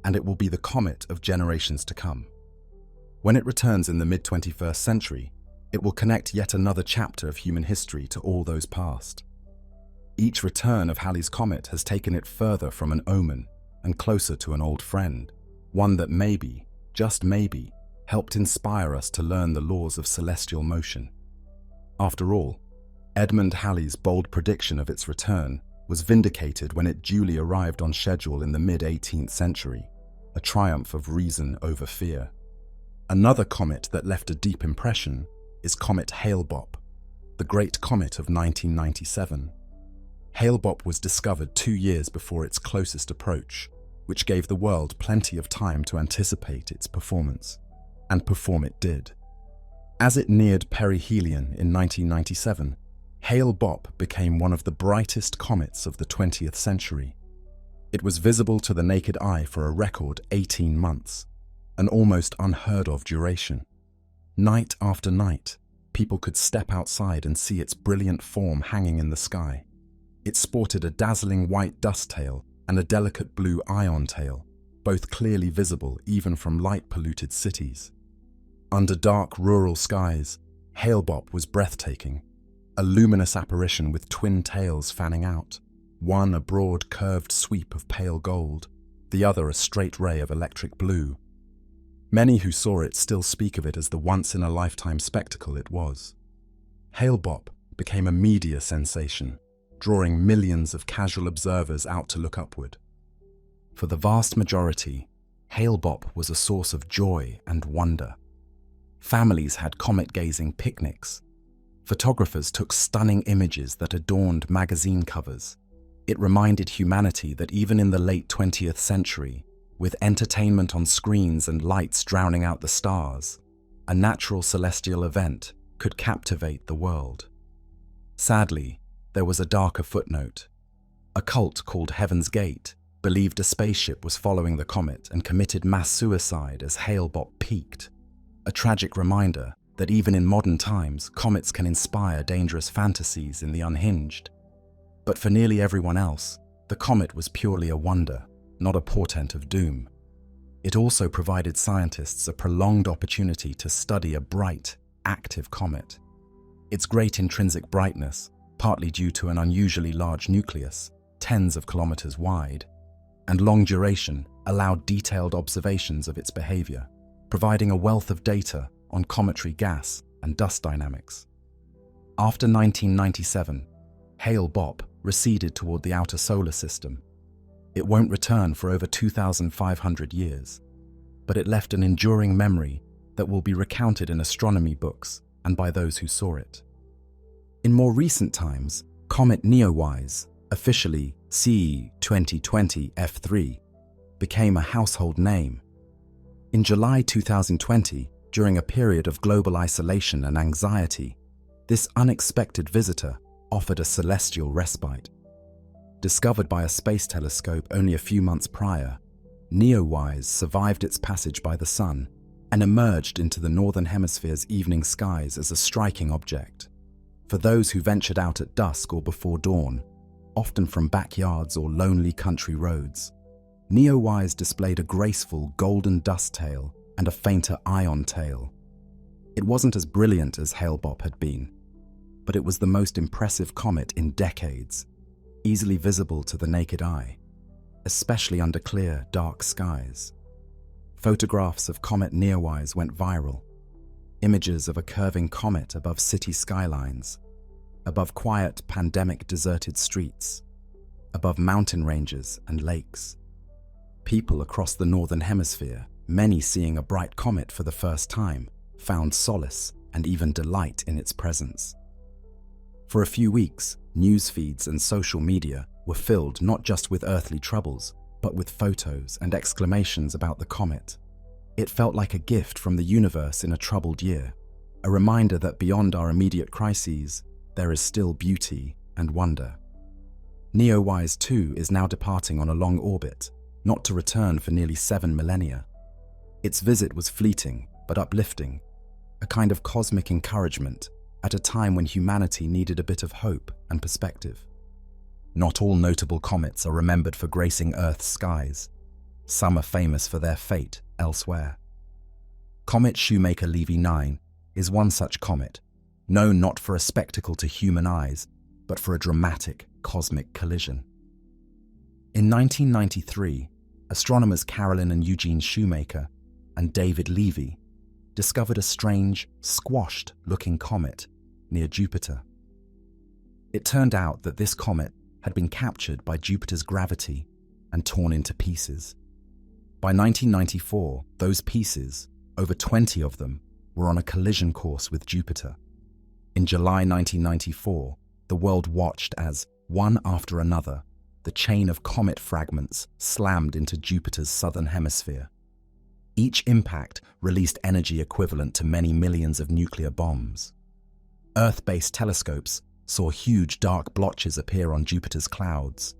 and it will be the comet of generations to come. When it returns in the mid-21st century, it will connect yet another chapter of human history to all those past. Each return of Halley's Comet has taken it further from an omen and closer to an old friend, one that maybe, just maybe, helped inspire us to learn the laws of celestial motion. After all, Edmund Halley's bold prediction of its return was vindicated when it duly arrived on schedule in the mid-18th century, a triumph of reason over fear. Another comet that left a deep impression is Comet Hale-Bopp, the great comet of 1997. Hale-Bopp was discovered 2 years before its closest approach, which gave the world plenty of time to anticipate its performance. And perform it did. As it neared perihelion in 1997, Hale-Bopp became one of the brightest comets of the 20th century. It was visible to the naked eye for a record 18 months, an almost unheard of duration. Night after night, people could step outside and see its brilliant form hanging in the sky. It sported a dazzling white dust tail and a delicate blue ion tail, both clearly visible even from light-polluted cities. Under dark rural skies, Hale-Bopp was breathtaking, a luminous apparition with twin tails fanning out, one a broad curved sweep of pale gold, the other a straight ray of electric blue. Many who saw it still speak of it as the once-in-a-lifetime spectacle it was. Hale-Bopp became a media sensation, drawing millions of casual observers out to look upward. For the vast majority, Hale-Bopp was a source of joy and wonder. Families had comet-gazing picnics. Photographers took stunning images that adorned magazine covers. It reminded humanity that even in the late 20th century, with entertainment on screens and lights drowning out the stars, a natural celestial event could captivate the world. Sadly, there was a darker footnote. A cult called Heaven's Gate believed a spaceship was following the comet and committed mass suicide as Hale-Bopp peaked. A tragic reminder that even in modern times, comets can inspire dangerous fantasies in the unhinged. But for nearly everyone else, the comet was purely a wonder, not a portent of doom. It also provided scientists a prolonged opportunity to study a bright, active comet. Its great intrinsic brightness, partly due to an unusually large nucleus, tens of kilometers wide, and long duration, allowed detailed observations of its behavior, providing a wealth of data on cometary gas and dust dynamics. After 1997, Hale-Bopp receded toward the outer solar system. It won't return for over 2,500 years, but it left an enduring memory that will be recounted in astronomy books and by those who saw it. In more recent times, comet Neowise, officially CE 2020 F3, became a household name. In July 2020, during a period of global isolation and anxiety, this unexpected visitor offered a celestial respite. Discovered by a space telescope only a few months prior, Neowise survived its passage by the Sun and emerged into the Northern Hemisphere's evening skies as a striking object. For those who ventured out at dusk or before dawn, often from backyards or lonely country roads, Neowise displayed a graceful golden dust tail and a fainter ion tail. It wasn't as brilliant as Hale-Bopp had been, but it was the most impressive comet in decades, easily visible to the naked eye, especially under clear, dark skies. Photographs of comet Neowise went viral. Images of a curving comet above city skylines, above quiet, pandemic-deserted streets, above mountain ranges and lakes. People across the Northern Hemisphere, many seeing a bright comet for the first time, found solace and even delight in its presence. For a few weeks, news feeds and social media were filled not just with earthly troubles, but with photos and exclamations about the comet. It felt like a gift from the universe in a troubled year, a reminder that beyond our immediate crises, there is still beauty and wonder. Neowise 2 is now departing on a long orbit, not to return for nearly 7 millennia. Its visit was fleeting but uplifting, a kind of cosmic encouragement at a time when humanity needed a bit of hope and perspective. Not all notable comets are remembered for gracing Earth's skies. Some are famous for their fate elsewhere. Comet Shoemaker-Levy 9 is one such comet, known not for a spectacle to human eyes, but for a dramatic cosmic collision. In 1993, astronomers Carolyn and Eugene Shoemaker and David Levy discovered a strange, squashed-looking comet near Jupiter. It turned out that this comet had been captured by Jupiter's gravity and torn into pieces. By 1994, those pieces, over 20 of them, were on a collision course with Jupiter. In July 1994, the world watched as, one after another, the chain of comet fragments slammed into Jupiter's southern hemisphere. Each impact released energy equivalent to many millions of nuclear bombs. Earth-based telescopes saw huge dark blotches appear on Jupiter's clouds,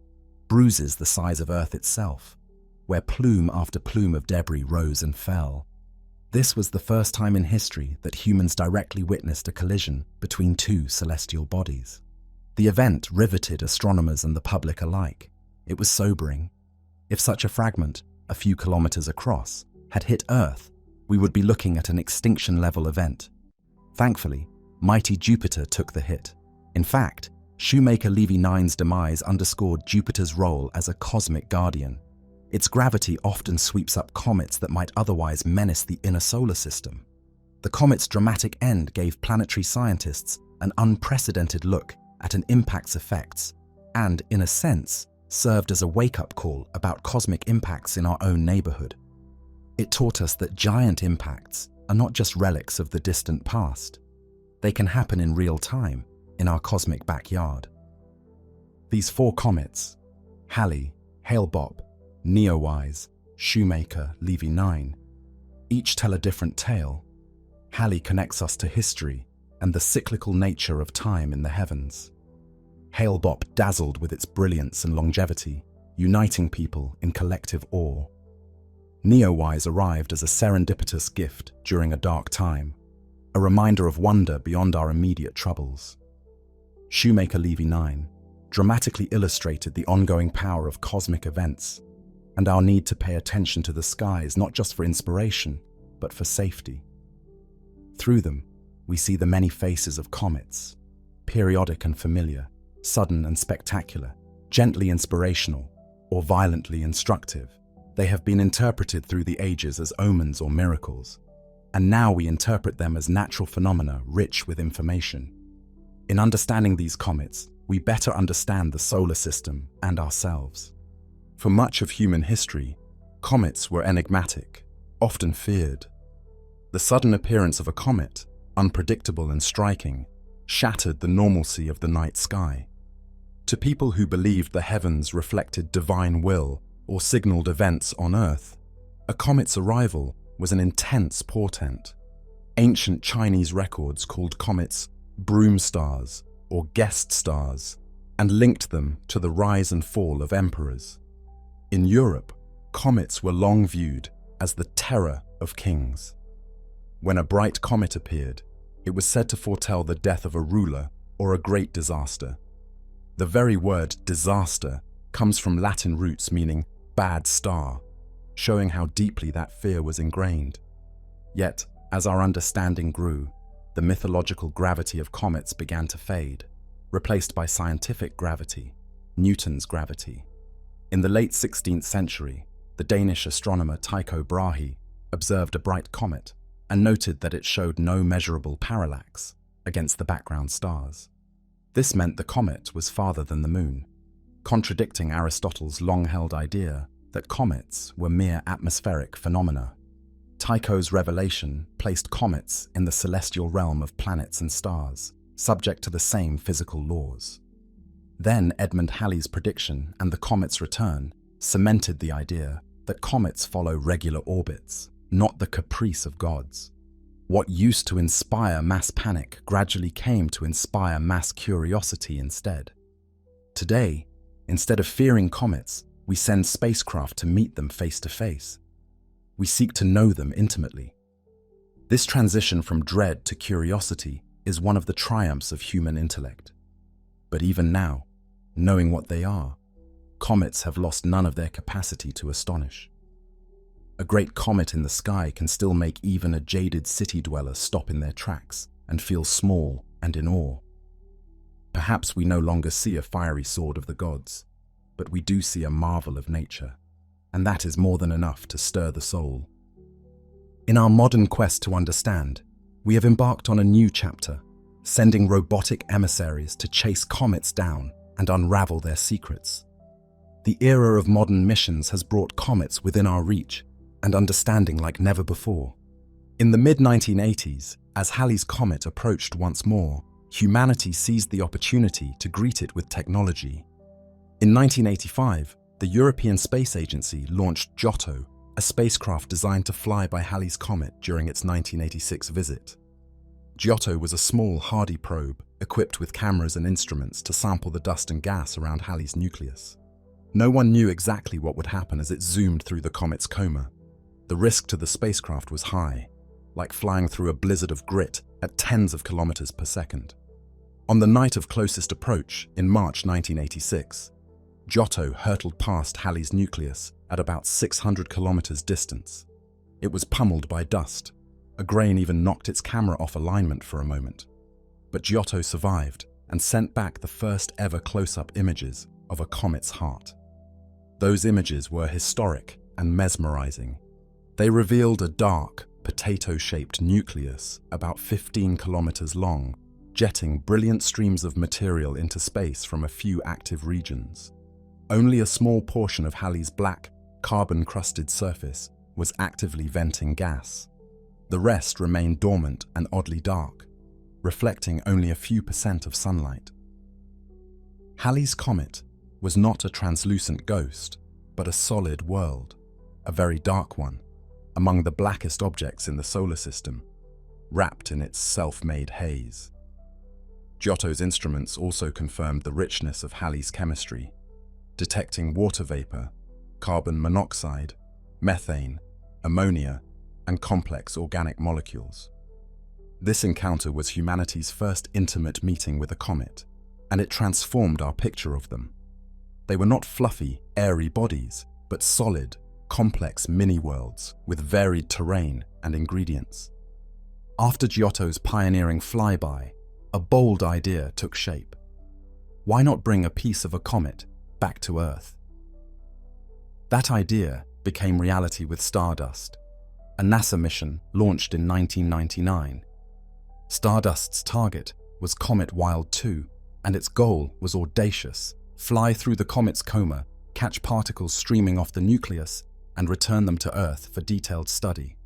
bruises the size of Earth itself, where plume after plume of debris rose and fell. This was the first time in history that humans directly witnessed a collision between two celestial bodies. The event riveted astronomers and the public alike. It was sobering. If such a fragment, a few kilometers across, had hit Earth, we would be looking at an extinction-level event. Thankfully, mighty Jupiter took the hit. In fact, Shoemaker-Levy 9's demise underscored Jupiter's role as a cosmic guardian. Its gravity often sweeps up comets that might otherwise menace the inner solar system. The comet's dramatic end gave planetary scientists an unprecedented look at an impact's effects and, in a sense, served as a wake-up call about cosmic impacts in our own neighborhood. It taught us that giant impacts are not just relics of the distant past. They can happen in real time, in our cosmic backyard. These four comets, Halley, Hale-Bopp, Neowise, Shoemaker-Levy 9, each tell a different tale. Halley connects us to history, and the cyclical nature of time in the heavens. Hale-Bopp dazzled with its brilliance and longevity, uniting people in collective awe. Neowise arrived as a serendipitous gift during a dark time, a reminder of wonder beyond our immediate troubles. Shoemaker Levy 9 dramatically illustrated the ongoing power of cosmic events and our need to pay attention to the skies not just for inspiration, but for safety. Through them, we see the many faces of comets, periodic and familiar, sudden and spectacular, gently inspirational, or violently instructive. They have been interpreted through the ages as omens or miracles, and now we interpret them as natural phenomena rich with information. In understanding these comets, we better understand the solar system and ourselves. For much of human history, comets were enigmatic, often feared. The sudden appearance of a comet, unpredictable and striking, shattered the normalcy of the night sky. To people who believed the heavens reflected divine will or signaled events on Earth, a comet's arrival was an intense portent. Ancient Chinese records called comets broom stars or guest stars and linked them to the rise and fall of emperors. In Europe, comets were long viewed as the terror of kings. When a bright comet appeared, it was said to foretell the death of a ruler or a great disaster. The very word disaster comes from Latin roots meaning bad star, showing how deeply that fear was ingrained. Yet, as our understanding grew, the mythological gravity of comets began to fade, replaced by scientific gravity, Newton's gravity. In the late 16th century, the Danish astronomer Tycho Brahe observed a bright comet and noted that it showed no measurable parallax against the background stars. This meant the comet was farther than the moon, contradicting Aristotle's long-held idea that comets were mere atmospheric phenomena. Tycho's revelation placed comets in the celestial realm of planets and stars, subject to the same physical laws. Then Edmund Halley's prediction and the comet's return cemented the idea that comets follow regular orbits, not the caprice of gods. What used to inspire mass panic gradually came to inspire mass curiosity instead. Today, instead of fearing comets, we send spacecraft to meet them face to face. We seek to know them intimately. This transition from dread to curiosity is one of the triumphs of human intellect. But even now, knowing what they are, comets have lost none of their capacity to astonish. A great comet in the sky can still make even a jaded city dweller stop in their tracks and feel small and in awe. Perhaps we no longer see a fiery sword of the gods, but we do see a marvel of nature, and that is more than enough to stir the soul. In our modern quest to understand, we have embarked on a new chapter, sending robotic emissaries to chase comets down and unravel their secrets. The era of modern missions has brought comets within our reach and understanding like never before. In the mid-1980s, as Halley's Comet approached once more, humanity seized the opportunity to greet it with technology. In 1985, the European Space Agency launched Giotto, a spacecraft designed to fly by Halley's Comet during its 1986 visit. Giotto was a small, hardy probe equipped with cameras and instruments to sample the dust and gas around Halley's nucleus. No one knew exactly what would happen as it zoomed through the comet's coma. The risk to the spacecraft was high, like flying through a blizzard of grit at tens of kilometers per second. On the night of closest approach, in March 1986, Giotto hurtled past Halley's nucleus at about 600 kilometers distance. It was pummeled by dust. A grain even knocked its camera off alignment for a moment. But Giotto survived and sent back the first ever close-up images of a comet's heart. Those images were historic and mesmerizing. They revealed a dark, potato-shaped nucleus about 15 kilometers long, jetting brilliant streams of material into space from a few active regions. Only a small portion of Halley's black, carbon-crusted surface was actively venting gas. The rest remained dormant and oddly dark, reflecting only a few % of sunlight. Halley's Comet was not a translucent ghost, but a solid world, a very dark one, among the blackest objects in the solar system. wrapped in its self-made haze. Giotto's instruments also confirmed the richness of Halley's chemistry, detecting water vapor, carbon monoxide, methane, ammonia, and complex organic molecules. This encounter was humanity's first intimate meeting with a comet, and it transformed our picture of them. They were not fluffy, airy bodies, but solid, complex mini-worlds with varied terrain and ingredients. After Giotto's pioneering flyby, a bold idea took shape. Why not bring a piece of a comet back to Earth? That idea became reality with Stardust, a NASA mission launched in 1999. Stardust's target was Comet Wild 2, and its goal was audacious: fly through the comet's coma, catch particles streaming off the nucleus, and return them to Earth for detailed study.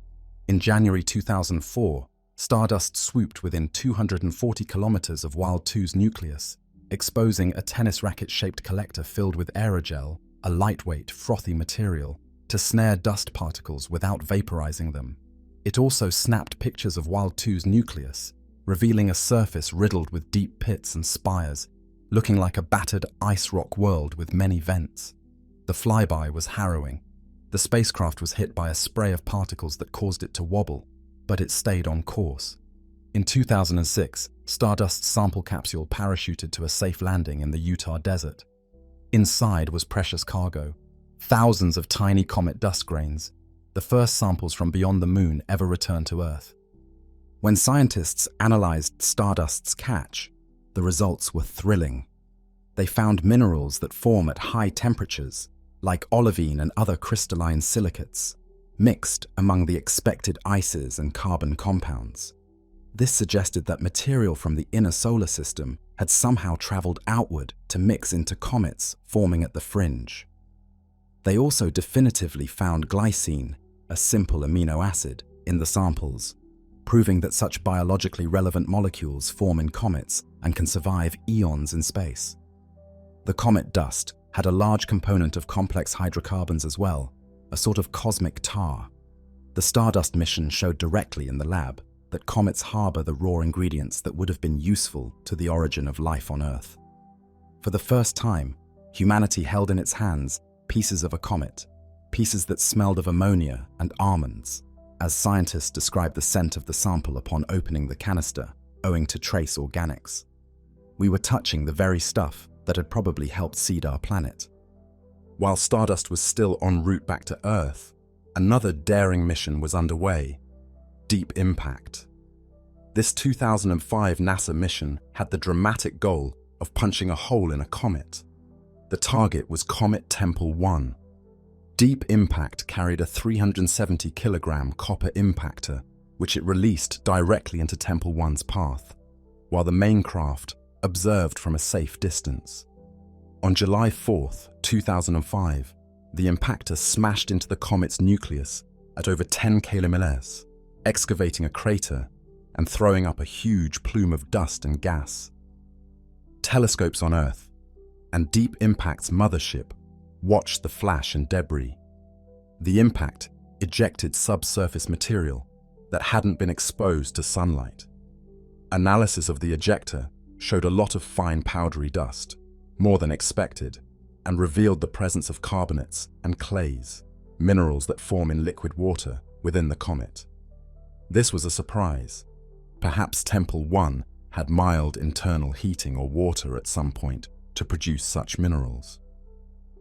In January 2004, Stardust swooped within 240 kilometers of Wild 2's nucleus, exposing a tennis racket-shaped collector filled with aerogel, a lightweight, frothy material, to snare dust particles without vaporizing them. It also snapped pictures of Wild 2's nucleus, revealing a surface riddled with deep pits and spires, looking like a battered ice rock world with many vents. The flyby was harrowing. The spacecraft was hit by a spray of particles that caused it to wobble, but it stayed on course. In 2006, Stardust's sample capsule parachuted to a safe landing in the Utah desert. Inside was precious cargo, thousands of tiny comet dust grains, the first samples from beyond the moon ever returned to Earth. When scientists analyzed Stardust's catch, the results were thrilling. They found minerals that form at high temperatures, like olivine and other crystalline silicates, mixed among the expected ices and carbon compounds. This suggested that material from the inner solar system had somehow traveled outward to mix into comets forming at the fringe. They also definitively found glycine, a simple amino acid, in the samples, proving that such biologically relevant molecules form in comets and can survive eons in space. The comet dust had a large component of complex hydrocarbons as well, a sort of cosmic tar. The Stardust mission showed directly in the lab that comets harbor the raw ingredients that would have been useful to the origin of life on Earth. For the first time, humanity held in its hands pieces of a comet, pieces that smelled of ammonia and almonds, as scientists described the scent of the sample upon opening the canister, owing to trace organics. We were touching the very stuff that had probably helped seed our planet. While Stardust was still en route back to Earth, another daring mission was underway: Deep Impact. This 2005 NASA mission had the dramatic goal of punching a hole in a comet. The target was Comet Tempel 1. Deep Impact carried a 370-kilogram copper impactor, which it released directly into Tempel 1's path, while the main craft observed from a safe distance. On July 4, 2005, the impactor smashed into the comet's nucleus at over 10 km, excavating a crater and throwing up a huge plume of dust and gas. Telescopes on Earth and Deep Impact's mothership watched the flash and debris. The impact ejected subsurface material that hadn't been exposed to sunlight. Analysis of the ejector showed a lot of fine powdery dust, more than expected, and revealed the presence of carbonates and clays, minerals that form in liquid water within the comet. This was a surprise. Perhaps Tempel 1 had mild internal heating or water at some point to produce such minerals.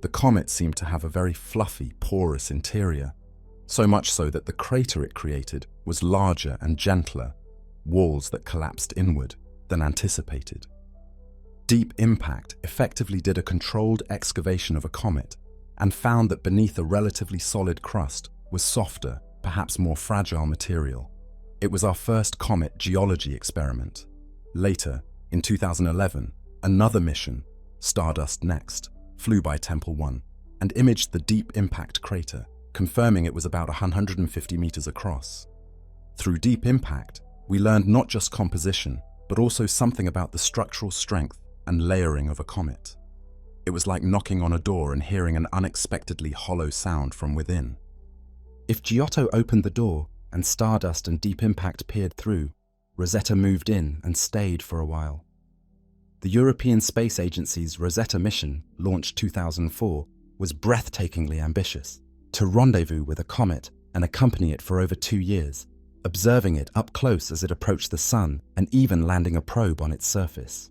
The comet seemed to have a very fluffy, porous interior, so much so that the crater it created was larger and gentler, walls that collapsed inward, than anticipated. Deep Impact effectively did a controlled excavation of a comet and found that beneath a relatively solid crust was softer, perhaps more fragile material. It was our first comet geology experiment. Later, in 2011, another mission, Stardust Next, flew by Tempel 1 and imaged the Deep Impact crater, confirming it was about 150 meters across. Through Deep Impact, we learned not just composition, but also something about the structural strength and layering of a comet. It was like knocking on a door and hearing an unexpectedly hollow sound from within. If Giotto opened the door, and stardust and deep impact peered through, Rosetta moved in and stayed for a while. The European Space Agency's Rosetta mission, launched 2004, was breathtakingly ambitious: to rendezvous with a comet and accompany it for over 2 years, observing it up close as it approached the Sun and even landing a probe on its surface.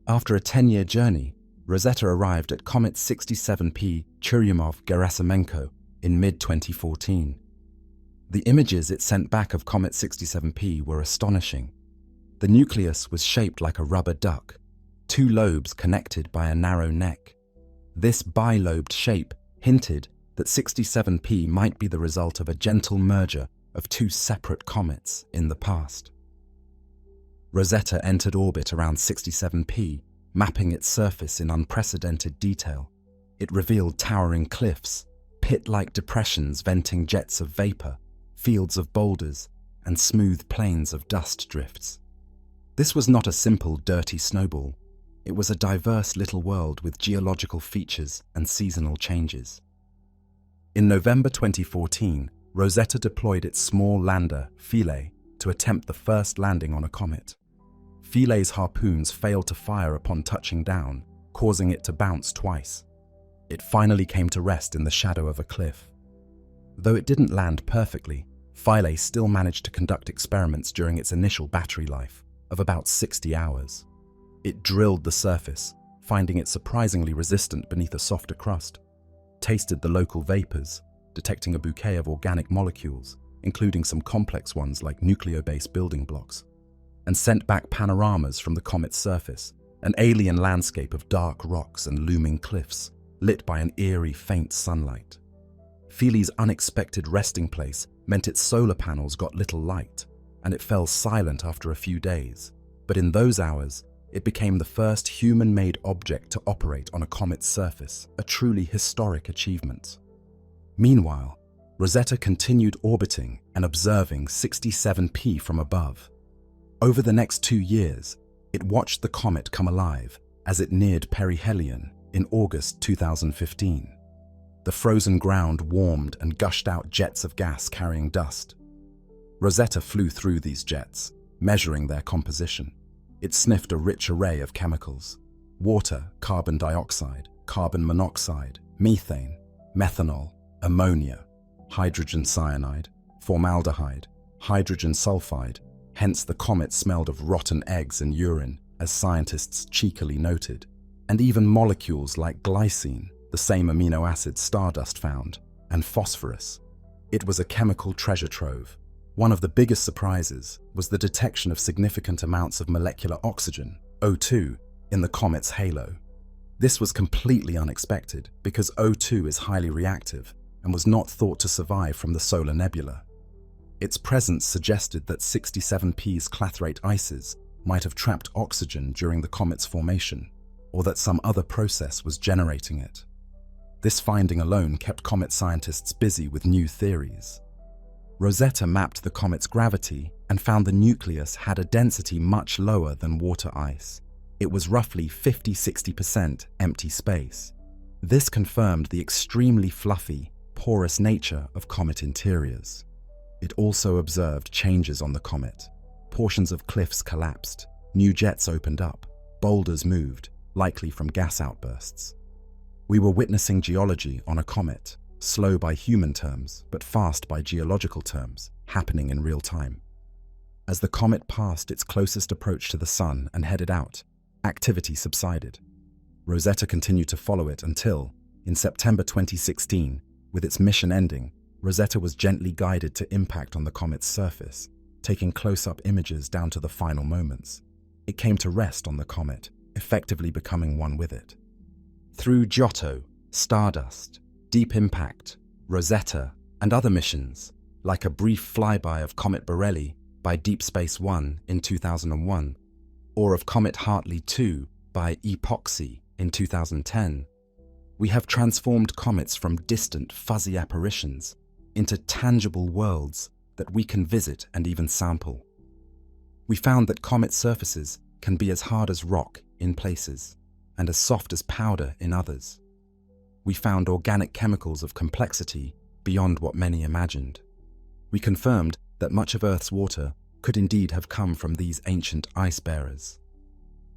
After a 10-year journey, Rosetta arrived at Comet 67P Churyumov-Gerasimenko in mid-2014. The images it sent back of Comet 67P were astonishing. The nucleus was shaped like a rubber duck, 2 lobes connected by a narrow neck. This bilobed shape hinted that 67P might be the result of a gentle merger of 2 separate comets in the past. Rosetta entered orbit around 67P, mapping its surface in unprecedented detail. It revealed towering cliffs, pit-like depressions venting jets of vapor, fields of boulders, and smooth plains of dust drifts. This was not a simple, dirty snowball. It was a diverse little world with geological features and seasonal changes. In November 2014, Rosetta deployed its small lander, Philae, to attempt the first landing on a comet. Philae's harpoons failed to fire upon touching down, causing it to bounce twice. It finally came to rest in the shadow of a cliff. Though it didn't land perfectly, Philae still managed to conduct experiments during its initial battery life of about 60 hours. It drilled the surface, finding it surprisingly resistant beneath a softer crust, tasted the local vapors, detecting a bouquet of organic molecules, including some complex ones like nucleobase building blocks, and sent back panoramas from the comet's surface, an alien landscape of dark rocks and looming cliffs, lit by an eerie, faint sunlight. Philae's unexpected resting place meant its solar panels got little light, and it fell silent after a few days. But in those hours, it became the first human-made object to operate on a comet's surface, a truly historic achievement. Meanwhile, Rosetta continued orbiting and observing 67P from above. Over the next 2 years, it watched the comet come alive as it neared perihelion in August 2015. The frozen ground warmed and gushed out jets of gas carrying dust. Rosetta flew through these jets, measuring their composition. It sniffed a rich array of chemicals: water, carbon dioxide, carbon monoxide, methane, methanol, ammonia, hydrogen cyanide, formaldehyde, hydrogen sulfide. Hence the comet smelled of rotten eggs and urine, as scientists cheekily noted, and even molecules like glycine, the same amino acid stardust found, and phosphorus. It was a chemical treasure trove. One of the biggest surprises was the detection of significant amounts of molecular oxygen, O2, in the comet's halo. This was completely unexpected because O2 is highly reactive and was not thought to survive from the solar nebula. Its presence suggested that 67P's clathrate ices might have trapped oxygen during the comet's formation, or that some other process was generating it. This finding alone kept comet scientists busy with new theories. Rosetta mapped the comet's gravity and found the nucleus had a density much lower than water ice. It was roughly 50–60% empty space. This confirmed the extremely fluffy, porous nature of comet interiors. It also observed changes on the comet. Portions of cliffs collapsed, new jets opened up, boulders moved, likely from gas outbursts. We were witnessing geology on a comet, slow by human terms, but fast by geological terms, happening in real time. As the comet passed its closest approach to the Sun and headed out, activity subsided. Rosetta continued to follow it until, in September 2016, with its mission ending, Rosetta was gently guided to impact on the comet's surface, taking close-up images down to the final moments. It came to rest on the comet, effectively becoming one with it. Through Giotto, Stardust, Deep Impact, Rosetta, and other missions, like a brief flyby of Comet Borrelly by Deep Space One in 2001, or of Comet Hartley 2 by Epoxy in 2010, we have transformed comets from distant, fuzzy apparitions into tangible worlds that we can visit and even sample. We found that comet surfaces can be as hard as rock in places and as soft as powder in others. We found organic chemicals of complexity beyond what many imagined. We confirmed that much of Earth's water could indeed have come from these ancient ice bearers.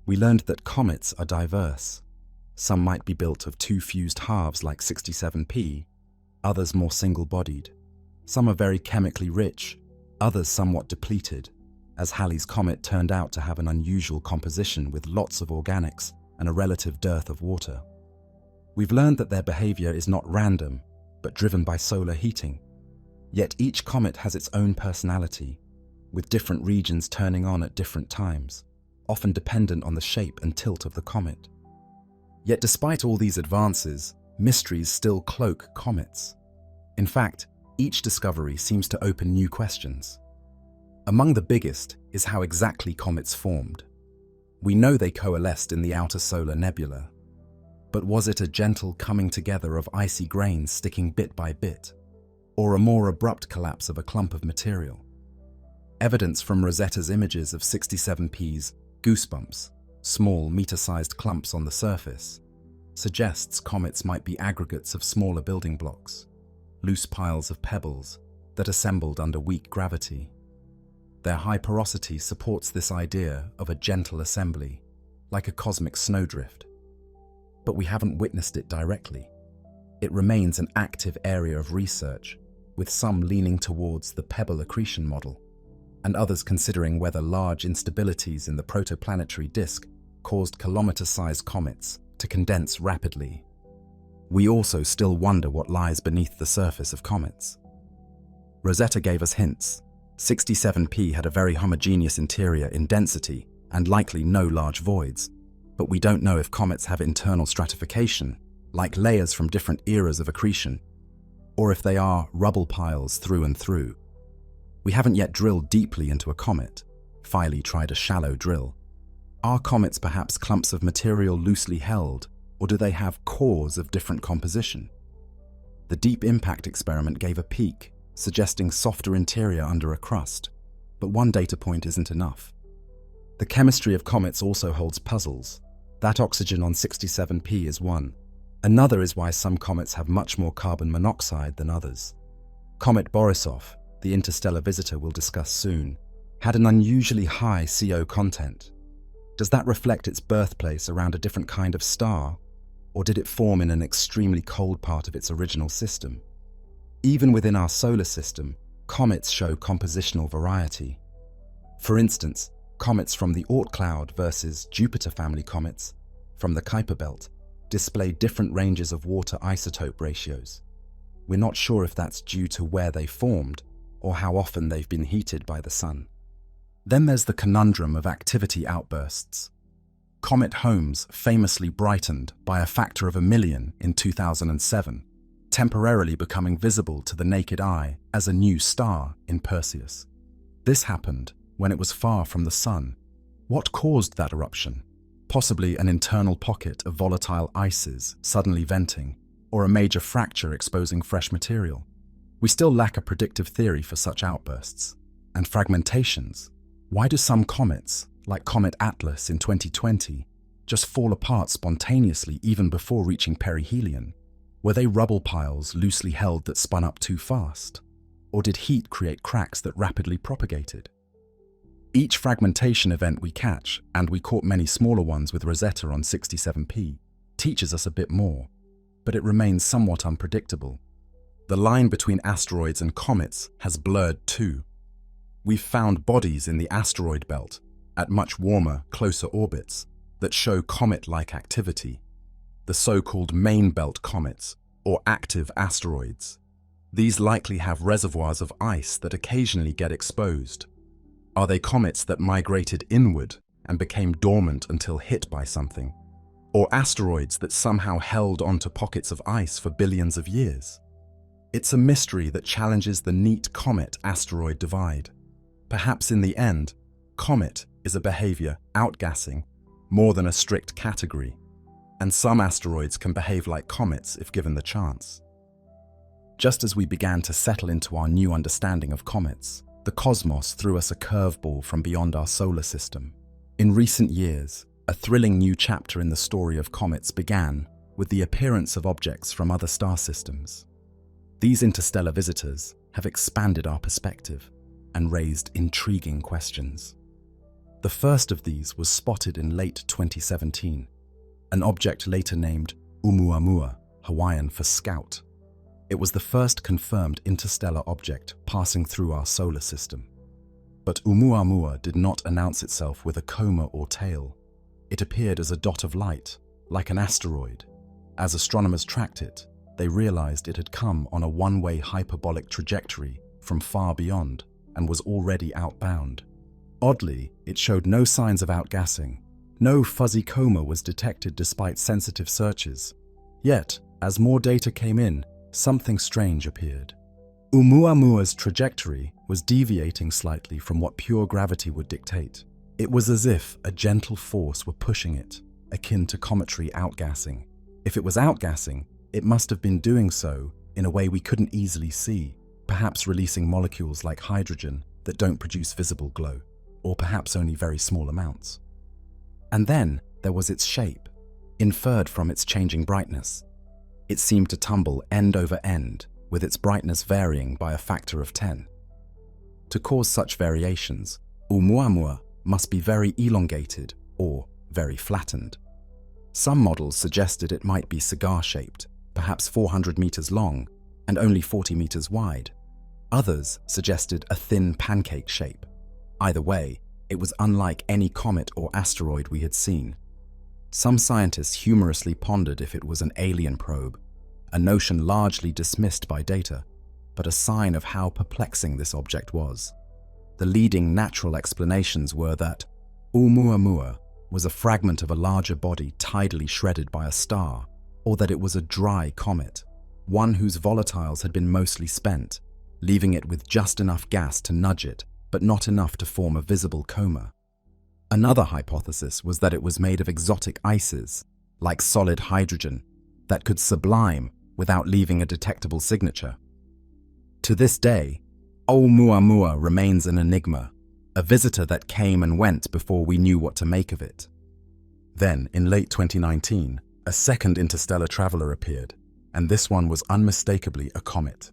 We learned that comets are diverse. Some might be built of two fused halves like 67P, others more single-bodied. Some are very chemically rich, others somewhat depleted, as Halley's comet turned out to have an unusual composition with lots of organics and a relative dearth of water. We've learned that their behavior is not random, but driven by solar heating. Yet each comet has its own personality, with different regions turning on at different times, often dependent on the shape and tilt of the comet. Yet despite all these advances, mysteries still cloak comets. In fact, each discovery seems to open new questions. Among the biggest is how exactly comets formed. We know they coalesced in the outer solar nebula. But was it a gentle coming together of icy grains sticking bit by bit, or a more abrupt collapse of a clump of material? Evidence from Rosetta's images of 67P's goosebumps, small meter-sized clumps on the surface, suggests comets might be aggregates of smaller building blocks, loose piles of pebbles that assembled under weak gravity. Their high porosity supports this idea of a gentle assembly, like a cosmic snowdrift. But we haven't witnessed it directly. It remains an active area of research, with some leaning towards the pebble accretion model, and others considering whether large instabilities in the protoplanetary disk caused kilometer-sized comets to condense rapidly. We also still wonder what lies beneath the surface of comets. Rosetta gave us hints. 67P had a very homogeneous interior in density and likely no large voids, but we don't know if comets have internal stratification, like layers from different eras of accretion, or if they are rubble piles through and through. We haven't yet drilled deeply into a comet. Filey tried a shallow drill. Are comets perhaps clumps of material loosely held, or do they have cores of different composition? The Deep Impact experiment gave a peek, suggesting softer interior under a crust, but one data point isn't enough. The chemistry of comets also holds puzzles. That oxygen on 67P is one. Another is why some comets have much more carbon monoxide than others. Comet Borisov, the interstellar visitor we'll discuss soon, had an unusually high CO content. Does that reflect its birthplace around a different kind of star, or did it form in an extremely cold part of its original system? Even within our solar system, comets show compositional variety. For instance, comets from the Oort cloud versus Jupiter family comets from the Kuiper belt display different ranges of water isotope ratios. We're not sure if that's due to where they formed or how often they've been heated by the sun. Then there's the conundrum of activity outbursts. Comet Holmes famously brightened by a factor of 1,000,000 in 2007, temporarily becoming visible to the naked eye as a new star in Perseus. This happened when it was far from the sun. What caused that eruption? Possibly an internal pocket of volatile ices suddenly venting, or a major fracture exposing fresh material. We still lack a predictive theory for such outbursts. And fragmentations. Why do some comets, like Comet Atlas in 2020, just fall apart spontaneously even before reaching perihelion? Were they rubble piles loosely held that spun up too fast? Or did heat create cracks that rapidly propagated? Each fragmentation event we catch, and we caught many smaller ones with Rosetta on 67P, teaches us a bit more, but it remains somewhat unpredictable. The line between asteroids and comets has blurred too. We've found bodies in the asteroid belt, at much warmer, closer orbits, that show comet-like activity, the so-called main belt comets, or active asteroids. These likely have reservoirs of ice that occasionally get exposed. Are they comets that migrated inward and became dormant until hit by something? Or asteroids that somehow held onto pockets of ice for billions of years? It's a mystery that challenges the neat comet-asteroid divide. Perhaps in the end, comet is a behavior outgassing more than a strict category, and some asteroids can behave like comets if given the chance. Just as we began to settle into our new understanding of comets, the cosmos threw us a curveball from beyond our solar system. In recent years, a thrilling new chapter in the story of comets began with the appearance of objects from other star systems. These interstellar visitors have expanded our perspective and raised intriguing questions. The first of these was spotted in late 2017, an object later named Oumuamua, Hawaiian for Scout. It was the first confirmed interstellar object passing through our solar system. But Oumuamua did not announce itself with a coma or tail. It appeared as a dot of light, like an asteroid. As astronomers tracked it, they realized it had come on a one-way hyperbolic trajectory from far beyond and was already outbound. Oddly, it showed no signs of outgassing. No fuzzy coma was detected despite sensitive searches. Yet, as more data came in, something strange appeared. Oumuamua's trajectory was deviating slightly from what pure gravity would dictate. It was as if a gentle force were pushing it, akin to cometary outgassing. If it was outgassing, it must have been doing so in a way we couldn't easily see, perhaps releasing molecules like hydrogen that don't produce visible glow, or perhaps only very small amounts. And then there was its shape, inferred from its changing brightness. It seemed to tumble end over end, with its brightness varying by a factor of 10. To cause such variations, Oumuamua must be very elongated or very flattened. Some models suggested it might be cigar-shaped, perhaps 400 meters long and only 40 meters wide. Others suggested a thin pancake shape. Either way, it was unlike any comet or asteroid we had seen. Some scientists humorously pondered if it was an alien probe, a notion largely dismissed by data, but a sign of how perplexing this object was. The leading natural explanations were that Oumuamua was a fragment of a larger body tidally shredded by a star, or that it was a dry comet, one whose volatiles had been mostly spent, leaving it with just enough gas to nudge it, but not enough to form a visible coma. Another hypothesis was that it was made of exotic ices, like solid hydrogen, that could sublime without leaving a detectable signature. To this day, Oumuamua remains an enigma, a visitor that came and went before we knew what to make of it. Then, in late 2019, a second interstellar traveler appeared, and this one was unmistakably a comet.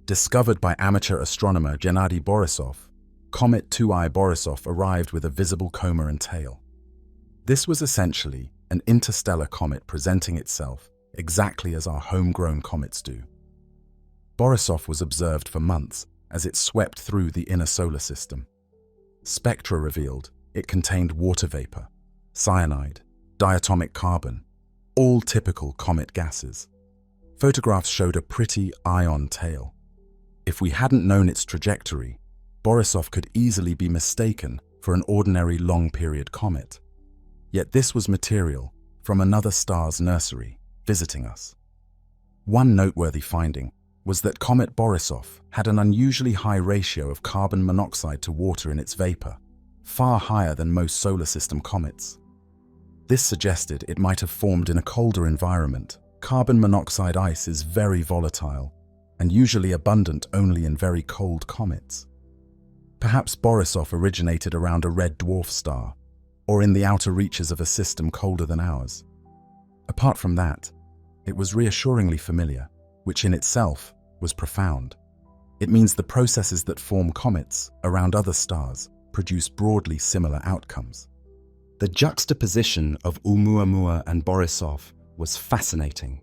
Discovered by amateur astronomer Gennady Borisov, Comet 2I Borisov arrived with a visible coma and tail. This was essentially an interstellar comet presenting itself exactly as our homegrown comets do. Borisov was observed for months as it swept through the inner solar system. Spectra revealed it contained water vapor, cyanide, diatomic carbon, all typical comet gases. Photographs showed a pretty ion tail. If we hadn't known its trajectory, Borisov could easily be mistaken for an ordinary long-period comet. Yet this was material from another star's nursery visiting us. One noteworthy finding was that Comet Borisov had an unusually high ratio of carbon monoxide to water in its vapor, far higher than most solar system comets. This suggested it might have formed in a colder environment. Carbon monoxide ice is very volatile and usually abundant only in very cold comets. Perhaps Borisov originated around a red dwarf star, or in the outer reaches of a system colder than ours. Apart from that, it was reassuringly familiar, which in itself was profound. It means the processes that form comets around other stars produce broadly similar outcomes. The juxtaposition of Oumuamua and Borisov was fascinating.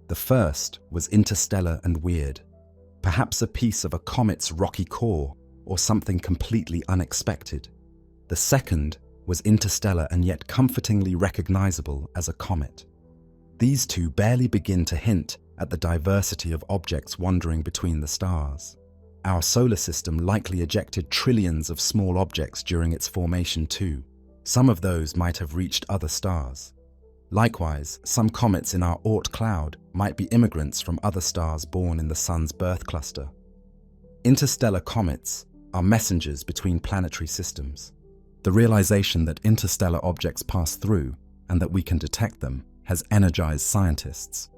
The first was interstellar and weird, perhaps a piece of a comet's rocky core or something completely unexpected. The second was interstellar and yet comfortingly recognizable as a comet. These two barely begin to hint at the diversity of objects wandering between the stars. Our solar system likely ejected trillions of small objects during its formation too. Some of those might have reached other stars. Likewise, some comets in our Oort cloud might be immigrants from other stars born in the Sun's birth cluster. Interstellar comets are messengers between planetary systems. The realization that interstellar objects pass through and that we can detect them has energized scientists.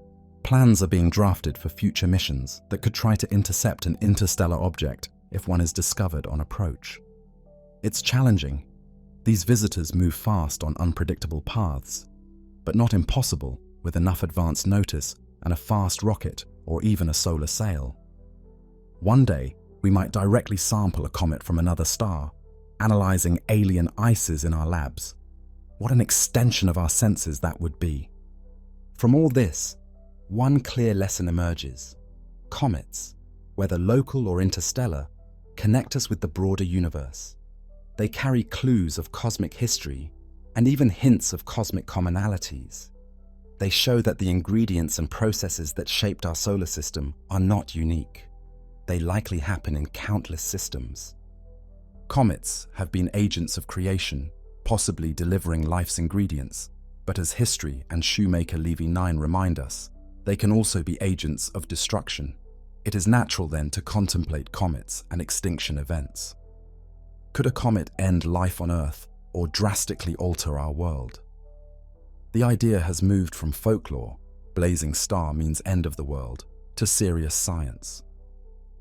Plans are being drafted for future missions that could try to intercept an interstellar object if one is discovered on approach. It's challenging. These visitors move fast on unpredictable paths, but not impossible with enough advance notice and a fast rocket or even a solar sail. One day, we might directly sample a comet from another star, analyzing alien ices in our labs. What an extension of our senses that would be. From all this, one clear lesson emerges. Comets, whether local or interstellar, connect us with the broader universe. They carry clues of cosmic history and even hints of cosmic commonalities. They show that the ingredients and processes that shaped our solar system are not unique. They likely happen in countless systems. Comets have been agents of creation, possibly delivering life's ingredients, but as history and shoemaker Levy 9 remind us, they can also be agents of destruction. It is natural then to contemplate comets and extinction events. Could a comet end life on Earth or drastically alter our world? The idea has moved from folklore, blazing star means end of the world, to serious science.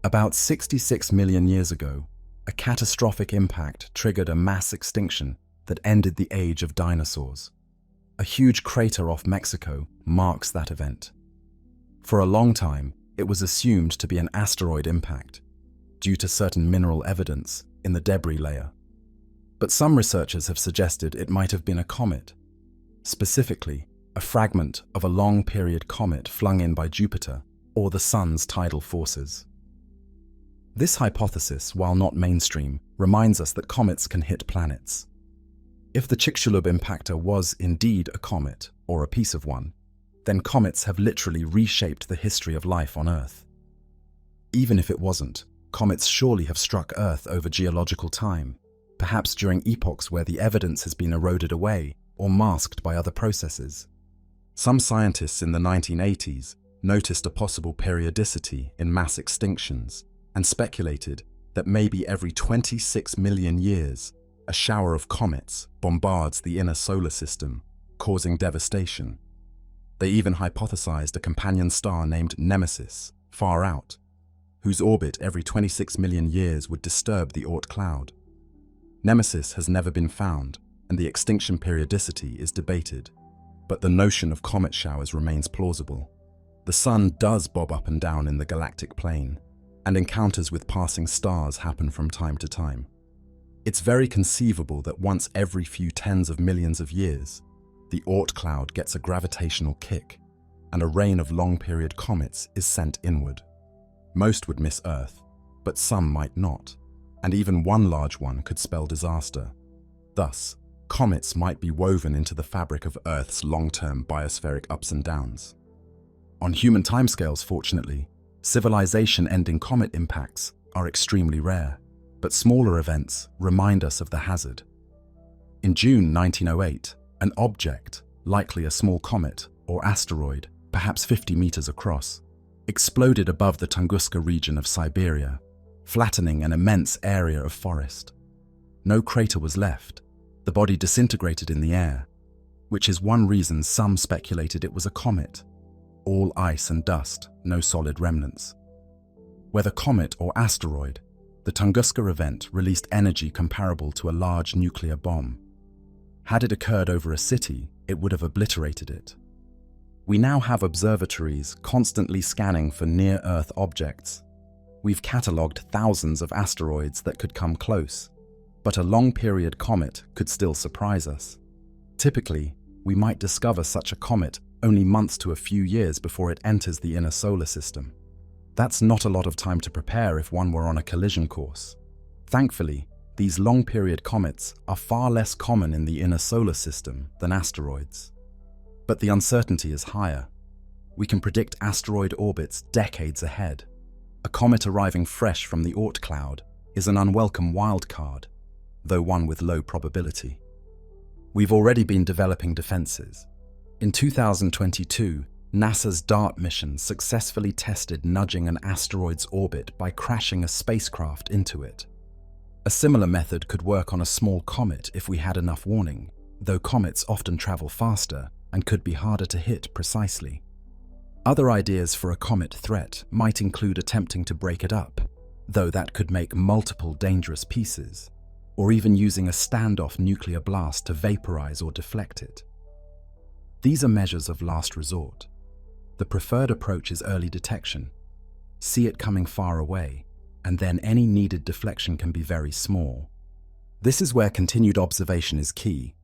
About 66 million years ago, a catastrophic impact triggered a mass extinction that ended the age of dinosaurs. A huge crater off Mexico marks that event. For a long time, it was assumed to be an asteroid impact, due to certain mineral evidence in the debris layer. But some researchers have suggested it might have been a comet, specifically a fragment of a long-period comet flung in by Jupiter or the Sun's tidal forces. This hypothesis, while not mainstream, reminds us that comets can hit planets. If the Chicxulub impactor was indeed a comet, or a piece of one, then comets have literally reshaped the history of life on Earth. Even if it wasn't, comets surely have struck Earth over geological time, perhaps during epochs where the evidence has been eroded away or masked by other processes. Some scientists in the 1980s noticed a possible periodicity in mass extinctions and speculated that maybe every 26 million years, a shower of comets bombards the inner solar system, causing devastation. They even hypothesized a companion star named Nemesis, far out, whose orbit every 26 million years would disturb the Oort cloud. Nemesis has never been found, and the extinction periodicity is debated, but the notion of comet showers remains plausible. The Sun does bob up and down in the galactic plane, and encounters with passing stars happen from time to time. It's very conceivable that once every few tens of millions of years, the Oort cloud gets a gravitational kick, and a rain of long-period comets is sent inward. Most would miss Earth, but some might not, and even one large one could spell disaster. Thus, comets might be woven into the fabric of Earth's long-term biospheric ups and downs. On human timescales, fortunately, civilization-ending comet impacts are extremely rare, but smaller events remind us of the hazard. In June 1908, an object, likely a small comet or asteroid, perhaps 50 meters across, exploded above the Tunguska region of Siberia, flattening an immense area of forest. No crater was left. The body disintegrated in the air, which is one reason some speculated it was a comet. All ice and dust, no solid remnants. Whether comet or asteroid, the Tunguska event released energy comparable to a large nuclear bomb. Had it occurred over a city, it would have obliterated it. We now have observatories constantly scanning for near-Earth objects. We've catalogued thousands of asteroids that could come close, but a long-period comet could still surprise us. Typically, we might discover such a comet only months to a few years before it enters the inner solar system. That's not a lot of time to prepare if one were on a collision course. Thankfully, these long-period comets are far less common in the inner solar system than asteroids. But the uncertainty is higher. We can predict asteroid orbits decades ahead. A comet arriving fresh from the Oort cloud is an unwelcome wildcard, though one with low probability. We've already been developing defenses. In 2022, NASA's DART mission successfully tested nudging an asteroid's orbit by crashing a spacecraft into it. A similar method could work on a small comet if we had enough warning, though comets often travel faster and could be harder to hit precisely. Other ideas for a comet threat might include attempting to break it up, though that could make multiple dangerous pieces, or even using a standoff nuclear blast to vaporize or deflect it. These are measures of last resort. The preferred approach is early detection. See it coming far away, and then any needed deflection can be very small. This is where continued observation is key.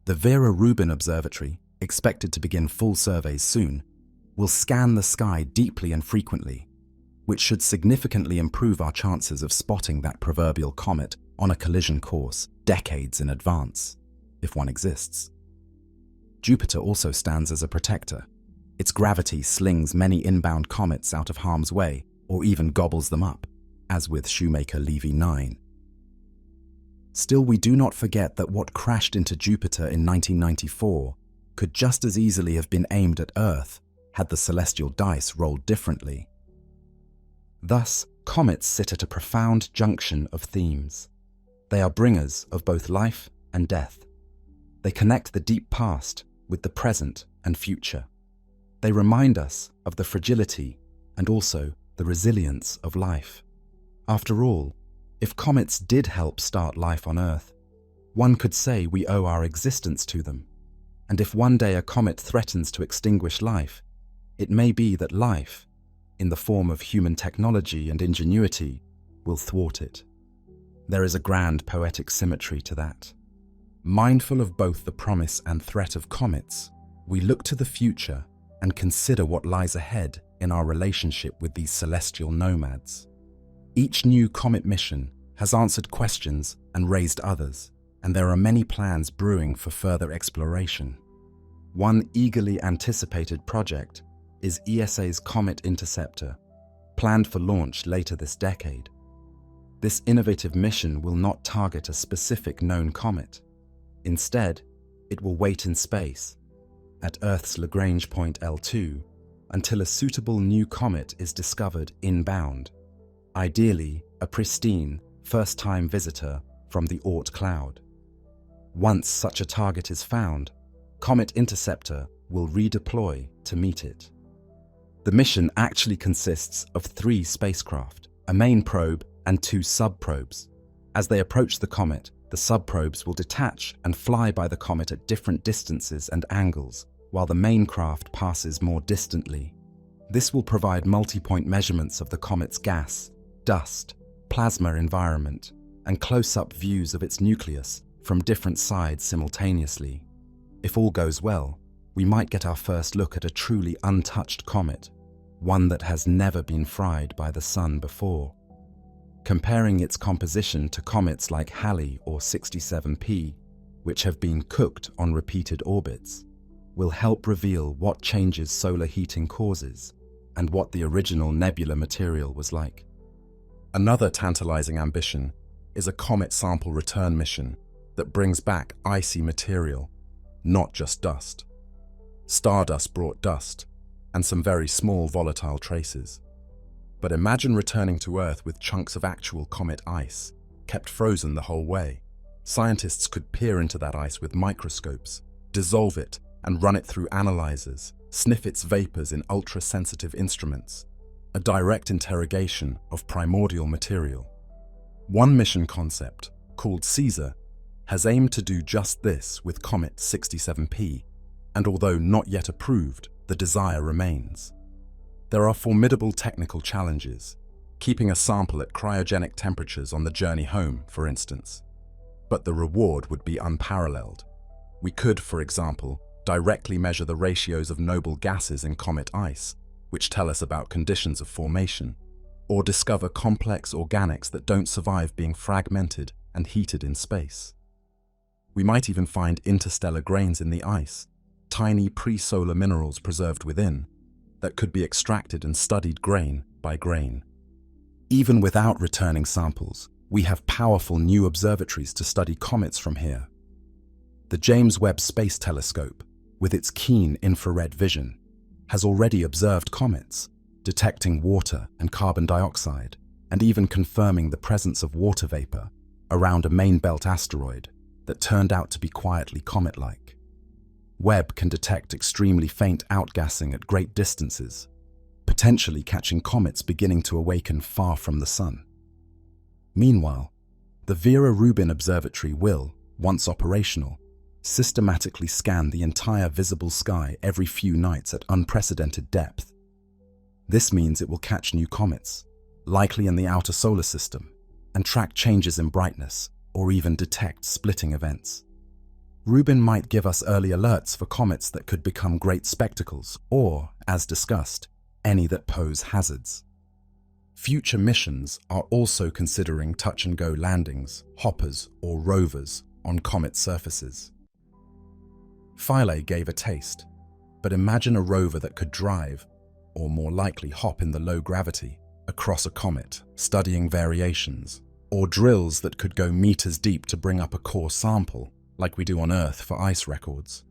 The Vera Rubin Observatory, expected to begin full surveys soon, will scan the sky deeply and frequently, which should significantly improve our chances of spotting that proverbial comet on a collision course decades in advance, if one exists. Jupiter also stands as a protector. Its gravity slings many inbound comets out of harm's way, or even gobbles them up, as with Shoemaker-Levy 9. Still, we do not forget that what crashed into Jupiter in 1994 could just as easily have been aimed at Earth had the celestial dice rolled differently. Thus, comets sit at a profound junction of themes. They are bringers of both life and death. They connect the deep past with the present and future. They remind us of the fragility and also the resilience of life. After all, if comets did help start life on Earth, one could say we owe our existence to them. And if one day a comet threatens to extinguish life, it may be that life, in the form of human technology and ingenuity, will thwart it. There is a grand poetic symmetry to that. Mindful of both the promise and threat of comets, we look to the future and consider what lies ahead in our relationship with these celestial nomads. Each new comet mission has answered questions and raised others, and there are many plans brewing for further exploration. One eagerly anticipated project is ESA's Comet Interceptor, planned for launch later this decade. This innovative mission will not target a specific known comet. Instead, it will wait in space, at Earth's Lagrange point L2, until a suitable new comet is discovered inbound. Ideally, a pristine, first-time visitor from the Oort cloud. Once such a target is found, Comet Interceptor will redeploy to meet it. The mission actually consists of 3 spacecraft, a main probe and 2 sub-probes. As they approach the comet, the sub-probes will detach and fly by the comet at different distances and angles, while the main craft passes more distantly. This will provide multi-point measurements of the comet's gas, dust, plasma environment, and close-up views of its nucleus from different sides simultaneously. If all goes well, we might get our first look at a truly untouched comet, one that has never been fried by the sun before. Comparing its composition to comets like Halley or 67P, which have been cooked on repeated orbits, will help reveal what changes solar heating causes and what the original nebula material was like. Another tantalizing ambition is a comet sample return mission that brings back icy material, not just dust. Stardust brought dust and some very small volatile traces. But imagine returning to Earth with chunks of actual comet ice, kept frozen the whole way. Scientists could peer into that ice with microscopes, dissolve it and run it through analyzers, sniff its vapors in ultra-sensitive instruments. A direct interrogation of primordial material. One mission concept, called Caesar, has aimed to do just this with Comet 67P, and although not yet approved, the desire remains. There are formidable technical challenges, keeping a sample at cryogenic temperatures on the journey home, for instance. But the reward would be unparalleled. We could, for example, directly measure the ratios of noble gases in comet ice, which tell us about conditions of formation, or discover complex organics that don't survive being fragmented and heated in space. We might even find interstellar grains in the ice, tiny pre-solar minerals preserved within, that could be extracted and studied grain by grain. Even without returning samples, we have powerful new observatories to study comets from here. The James Webb Space Telescope, with its keen infrared vision, has already observed comets, detecting water and carbon dioxide, and even confirming the presence of water vapor around a main belt asteroid that turned out to be quietly comet-like. Webb can detect extremely faint outgassing at great distances, potentially catching comets beginning to awaken far from the sun. Meanwhile, the Vera Rubin Observatory will, once operational, systematically scan the entire visible sky every few nights at unprecedented depth. This means it will catch new comets, likely in the outer solar system, and track changes in brightness or even detect splitting events. Rubin might give us early alerts for comets that could become great spectacles or, as discussed, any that pose hazards. Future missions are also considering touch-and-go landings, hoppers or rovers on comet surfaces. Philae gave a taste, but imagine a rover that could drive, or more likely hop in the low gravity, across a comet, studying variations, or drills that could go meters deep to bring up a core sample, like we do on Earth for ice records.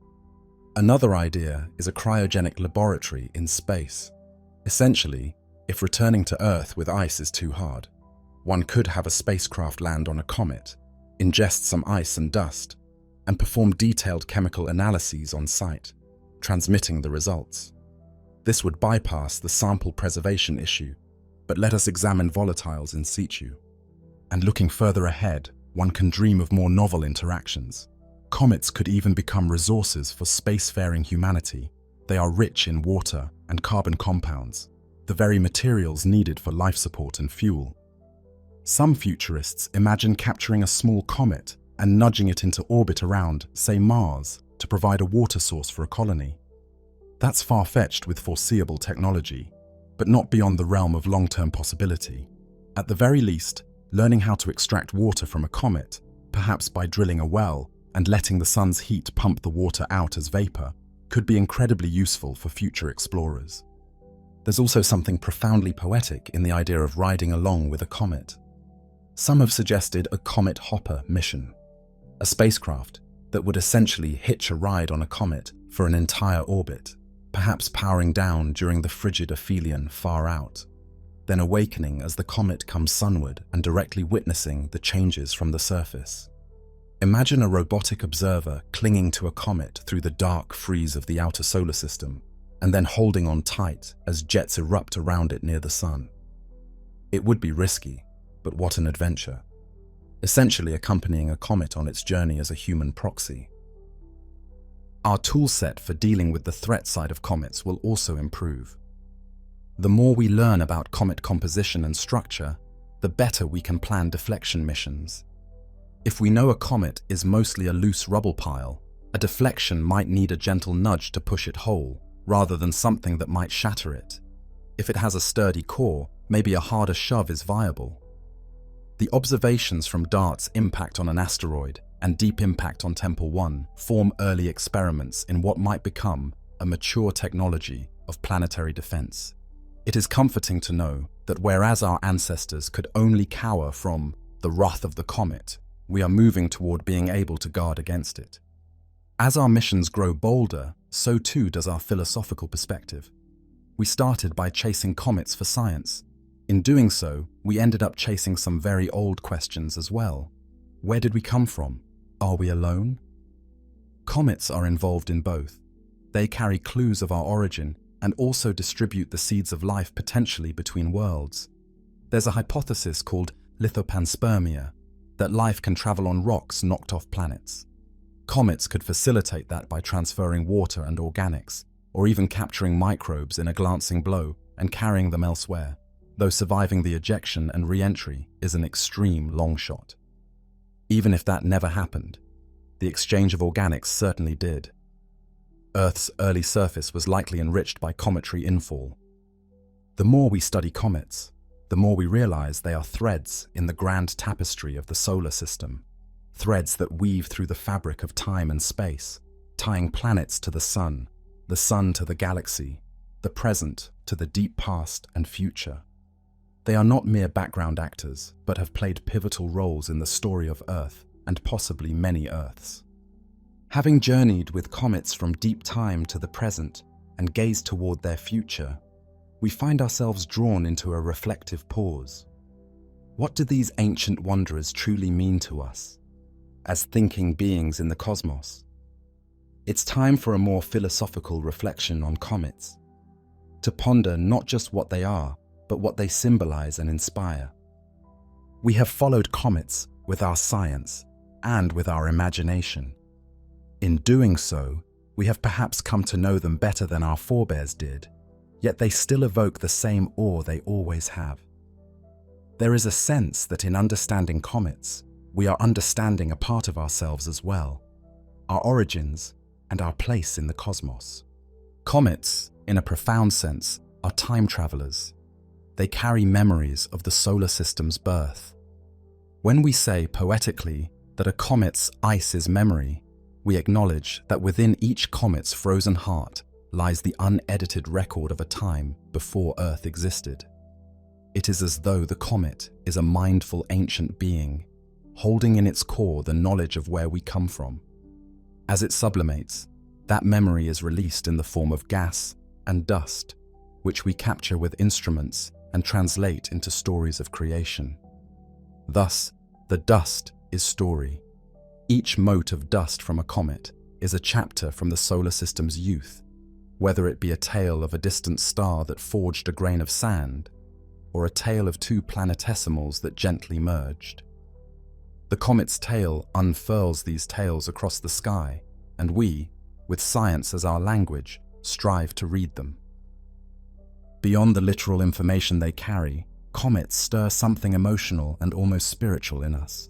Another idea is a cryogenic laboratory in space. Essentially, if returning to Earth with ice is too hard, one could have a spacecraft land on a comet, ingest some ice and dust, and perform detailed chemical analyses on site, transmitting the results. This would bypass the sample preservation issue, but let us examine volatiles in situ. And looking further ahead, one can dream of more novel interactions. Comets could even become resources for spacefaring humanity. They are rich in water and carbon compounds, the very materials needed for life support and fuel. Some futurists imagine capturing a small comet and nudging it into orbit around, say, Mars, to provide a water source for a colony. That's far-fetched with foreseeable technology, but not beyond the realm of long-term possibility. At the very least, learning how to extract water from a comet, perhaps by drilling a well and letting the sun's heat pump the water out as vapor, could be incredibly useful for future explorers. There's also something profoundly poetic in the idea of riding along with a comet. Some have suggested a comet hopper mission, a spacecraft that would essentially hitch a ride on a comet for an entire orbit, perhaps powering down during the frigid aphelion far out, then awakening as the comet comes sunward and directly witnessing the changes from the surface. Imagine a robotic observer clinging to a comet through the dark freeze of the outer solar system, and then holding on tight as jets erupt around it near the sun. It would be risky, but what an adventure. Essentially accompanying a comet on its journey as a human proxy. Our toolset for dealing with the threat side of comets will also improve. The more we learn about comet composition and structure, the better we can plan deflection missions. If we know a comet is mostly a loose rubble pile, a deflection might need a gentle nudge to push it whole, rather than something that might shatter it. If it has a sturdy core, maybe a harder shove is viable. The observations from DART's impact on an asteroid and Deep Impact on Temple 1 form early experiments in what might become a mature technology of planetary defense. It is comforting to know that whereas our ancestors could only cower from the wrath of the comet, we are moving toward being able to guard against it. As our missions grow bolder, so too does our philosophical perspective. We started by chasing comets for science. In doing so, we ended up chasing some very old questions as well. Where did we come from? Are we alone? Comets are involved in both. They carry clues of our origin and also distribute the seeds of life potentially between worlds. There's a hypothesis called lithopanspermia, that life can travel on rocks knocked off planets. Comets could facilitate that by transferring water and organics, or even capturing microbes in a glancing blow and carrying them elsewhere, though surviving the ejection and re-entry is an extreme long shot. Even if that never happened, the exchange of organics certainly did. Earth's early surface was likely enriched by cometary infall. The more we study comets, the more we realize they are threads in the grand tapestry of the solar system, threads that weave through the fabric of time and space, tying planets to the sun to the galaxy, the present to the deep past and future. They are not mere background actors, but have played pivotal roles in the story of Earth and possibly many Earths. Having journeyed with comets from deep time to the present and gazed toward their future, we find ourselves drawn into a reflective pause. What do these ancient wanderers truly mean to us, as thinking beings in the cosmos? It's time for a more philosophical reflection on comets, to ponder not just what they are, but what they symbolize and inspire. We have followed comets with our science and with our imagination. In doing so, we have perhaps come to know them better than our forebears did, yet they still evoke the same awe they always have. There is a sense that in understanding comets, we are understanding a part of ourselves as well, our origins and our place in the cosmos. Comets, in a profound sense, are time travelers. They carry memories of the solar system's birth. When we say poetically that a comet's ice is memory, we acknowledge that within each comet's frozen heart lies the unedited record of a time before Earth existed. It is as though the comet is a mindful ancient being, holding in its core the knowledge of where we come from. As it sublimates, that memory is released in the form of gas and dust, which we capture with instruments and translate into stories of creation. Thus, the dust is story. Each mote of dust from a comet is a chapter from the solar system's youth, whether it be a tale of a distant star that forged a grain of sand, or a tale of two planetesimals that gently merged. The comet's tail unfurls these tales across the sky, and we, with science as our language, strive to read them. Beyond the literal information they carry, comets stir something emotional and almost spiritual in us.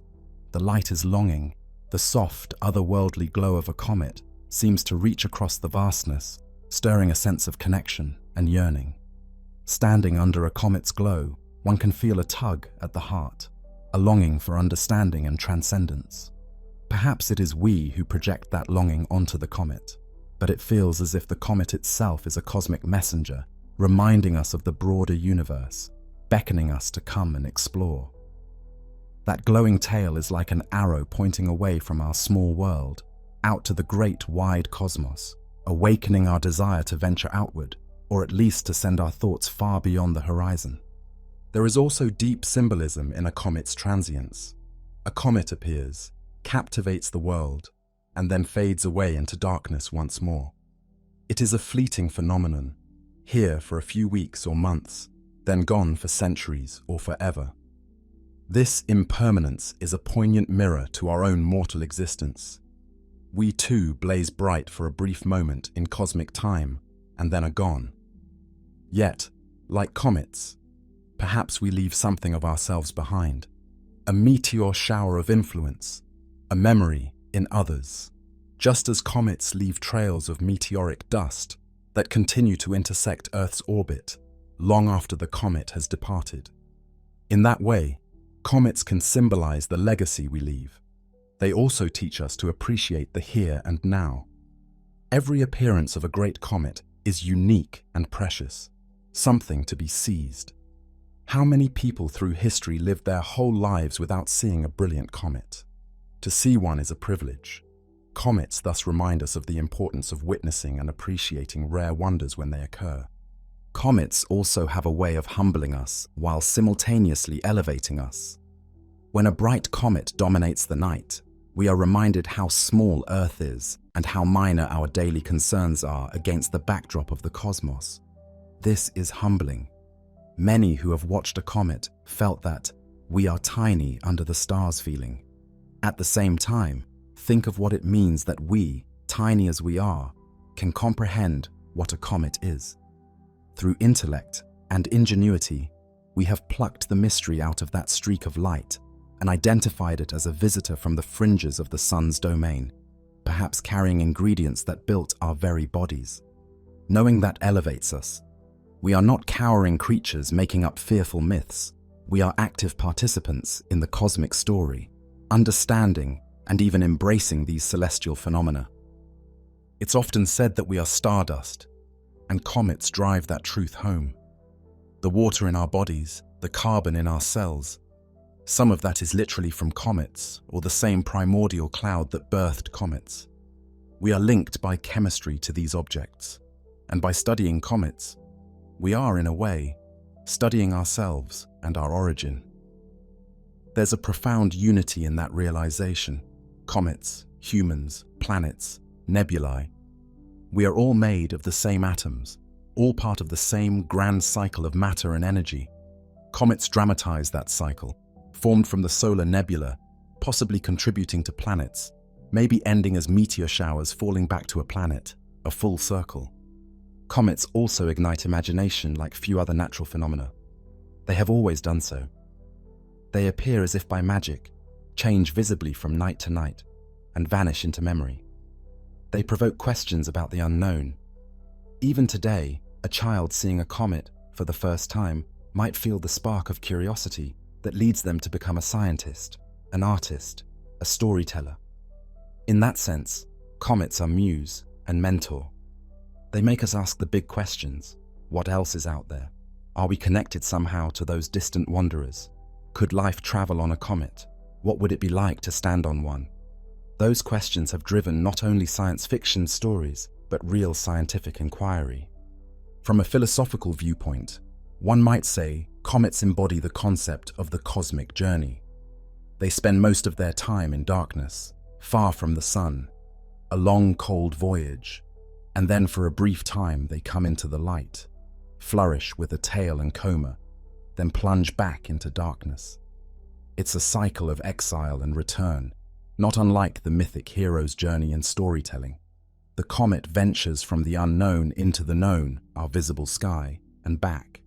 The light is longing. The soft, otherworldly glow of a comet seems to reach across the vastness, stirring a sense of connection and yearning. Standing under a comet's glow, one can feel a tug at the heart, a longing for understanding and transcendence. Perhaps it is we who project that longing onto the comet, but it feels as if the comet itself is a cosmic messenger, reminding us of the broader universe, beckoning us to come and explore. That glowing tail is like an arrow pointing away from our small world, out to the great wide cosmos, awakening our desire to venture outward, or at least to send our thoughts far beyond the horizon. There is also deep symbolism in a comet's transience. A comet appears, captivates the world, and then fades away into darkness once more. It is a fleeting phenomenon, here for a few weeks or months, then gone for centuries or forever. This impermanence is a poignant mirror to our own mortal existence. We too blaze bright for a brief moment in cosmic time and then are gone. Yet, like comets, perhaps we leave something of ourselves behind, a meteor shower of influence, a memory in others, just as comets leave trails of meteoric dust that continue to intersect Earth's orbit long after the comet has departed. In that way, comets can symbolize the legacy we leave. They also teach us to appreciate the here and now. Every appearance of a great comet is unique and precious, something to be seized. How many people through history lived their whole lives without seeing a brilliant comet? To see one is a privilege. Comets thus remind us of the importance of witnessing and appreciating rare wonders when they occur. Comets also have a way of humbling us while simultaneously elevating us. When a bright comet dominates the night, we are reminded how small Earth is and how minor our daily concerns are against the backdrop of the cosmos. This is humbling. Many who have watched a comet felt that we are tiny under the stars feeling. At the same time, think of what it means that we, tiny as we are, can comprehend what a comet is. Through intellect and ingenuity, we have plucked the mystery out of that streak of light and identified it as a visitor from the fringes of the sun's domain, perhaps carrying ingredients that built our very bodies. Knowing that elevates us. We are not cowering creatures making up fearful myths. We are active participants in the cosmic story, understanding and even embracing these celestial phenomena. It's often said that we are stardust, and comets drive that truth home. The water in our bodies, the carbon in our cells, some of that is literally from comets or the same primordial cloud that birthed comets. We are linked by chemistry to these objects, and by studying comets, we are, in a way, studying ourselves and our origin. There's a profound unity in that realization. Comets, humans, planets, nebulae. We are all made of the same atoms, all part of the same grand cycle of matter and energy. Comets dramatize that cycle, formed from the solar nebula, possibly contributing to planets, maybe ending as meteor showers falling back to a planet, a full circle. Comets also ignite imagination like few other natural phenomena. They have always done so. They appear as if by magic, change visibly from night to night, and vanish into memory. They provoke questions about the unknown. Even today, a child seeing a comet for the first time might feel the spark of curiosity that leads them to become a scientist, an artist, a storyteller. In that sense, comets are muse and mentor. They make us ask the big questions. What else is out there? Are we connected somehow to those distant wanderers? Could life travel on a comet? What would it be like to stand on one? Those questions have driven not only science fiction stories, but real scientific inquiry. From a philosophical viewpoint, one might say comets embody the concept of the cosmic journey. They spend most of their time in darkness, far from the sun, a long, cold voyage, and then for a brief time they come into the light, flourish with a tail and coma, then plunge back into darkness. It's a cycle of exile and return, not unlike the mythic hero's journey in storytelling. The comet ventures from the unknown into the known, our visible sky, and back.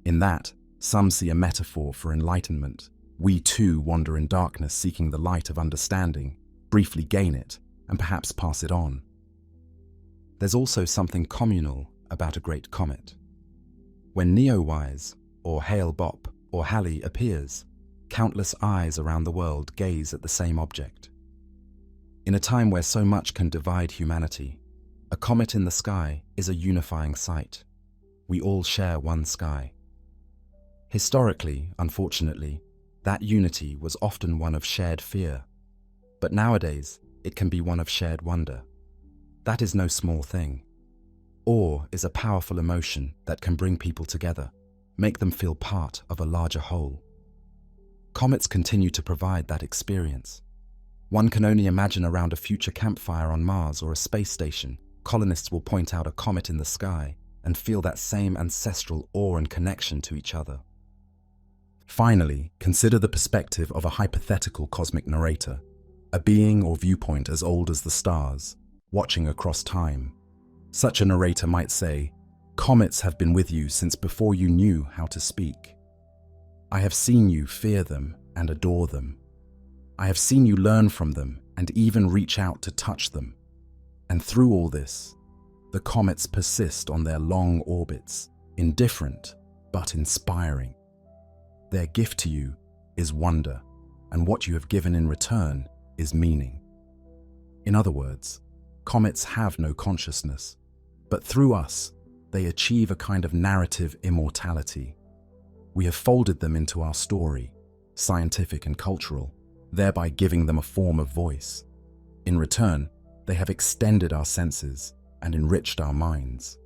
In that, some see a metaphor for enlightenment. We too wander in darkness seeking the light of understanding, briefly gain it, and perhaps pass it on. There's also something communal about a great comet. When Neowise, or Hale-Bopp, or Halley appears, countless eyes around the world gaze at the same object. In a time where so much can divide humanity, a comet in the sky is a unifying sight. We all share one sky. Historically, unfortunately, that unity was often one of shared fear, but nowadays it can be one of shared wonder. That is no small thing. Awe is a powerful emotion that can bring people together, make them feel part of a larger whole. Comets continue to provide that experience. One can only imagine around a future campfire on Mars or a space station, colonists will point out a comet in the sky and feel that same ancestral awe and connection to each other. Finally, consider the perspective of a hypothetical cosmic narrator, a being or viewpoint as old as the stars, watching across time. Such a narrator might say, "Comets have been with you since before you knew how to speak. I have seen you fear them and adore them. I have seen you learn from them and even reach out to touch them. And through all this, the comets persist on their long orbits, indifferent but inspiring. Their gift to you is wonder, and what you have given in return is meaning." In other words, comets have no consciousness, but through us, they achieve a kind of narrative immortality. We have folded them into our story, scientific and cultural, thereby giving them a form of voice. In return, they have extended our senses and enriched our minds.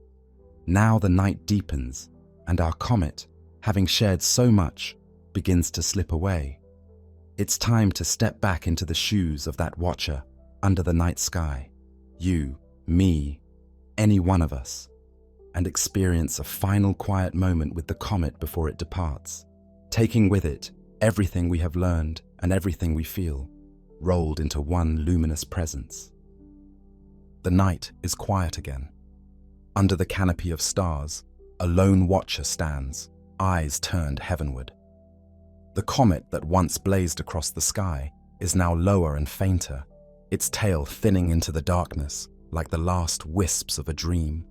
Now the night deepens, and our comet, having shared so much, begins to slip away. It's time to step back into the shoes of that watcher under the night sky, you, me, any one of us, and experience a final quiet moment with the comet before it departs, taking with it everything we have learned and everything we feel, rolled into one luminous presence. The night is quiet again. Under the canopy of stars, a lone watcher stands, eyes turned heavenward. The comet that once blazed across the sky is now lower and fainter, its tail thinning into the darkness like the last wisps of a dream.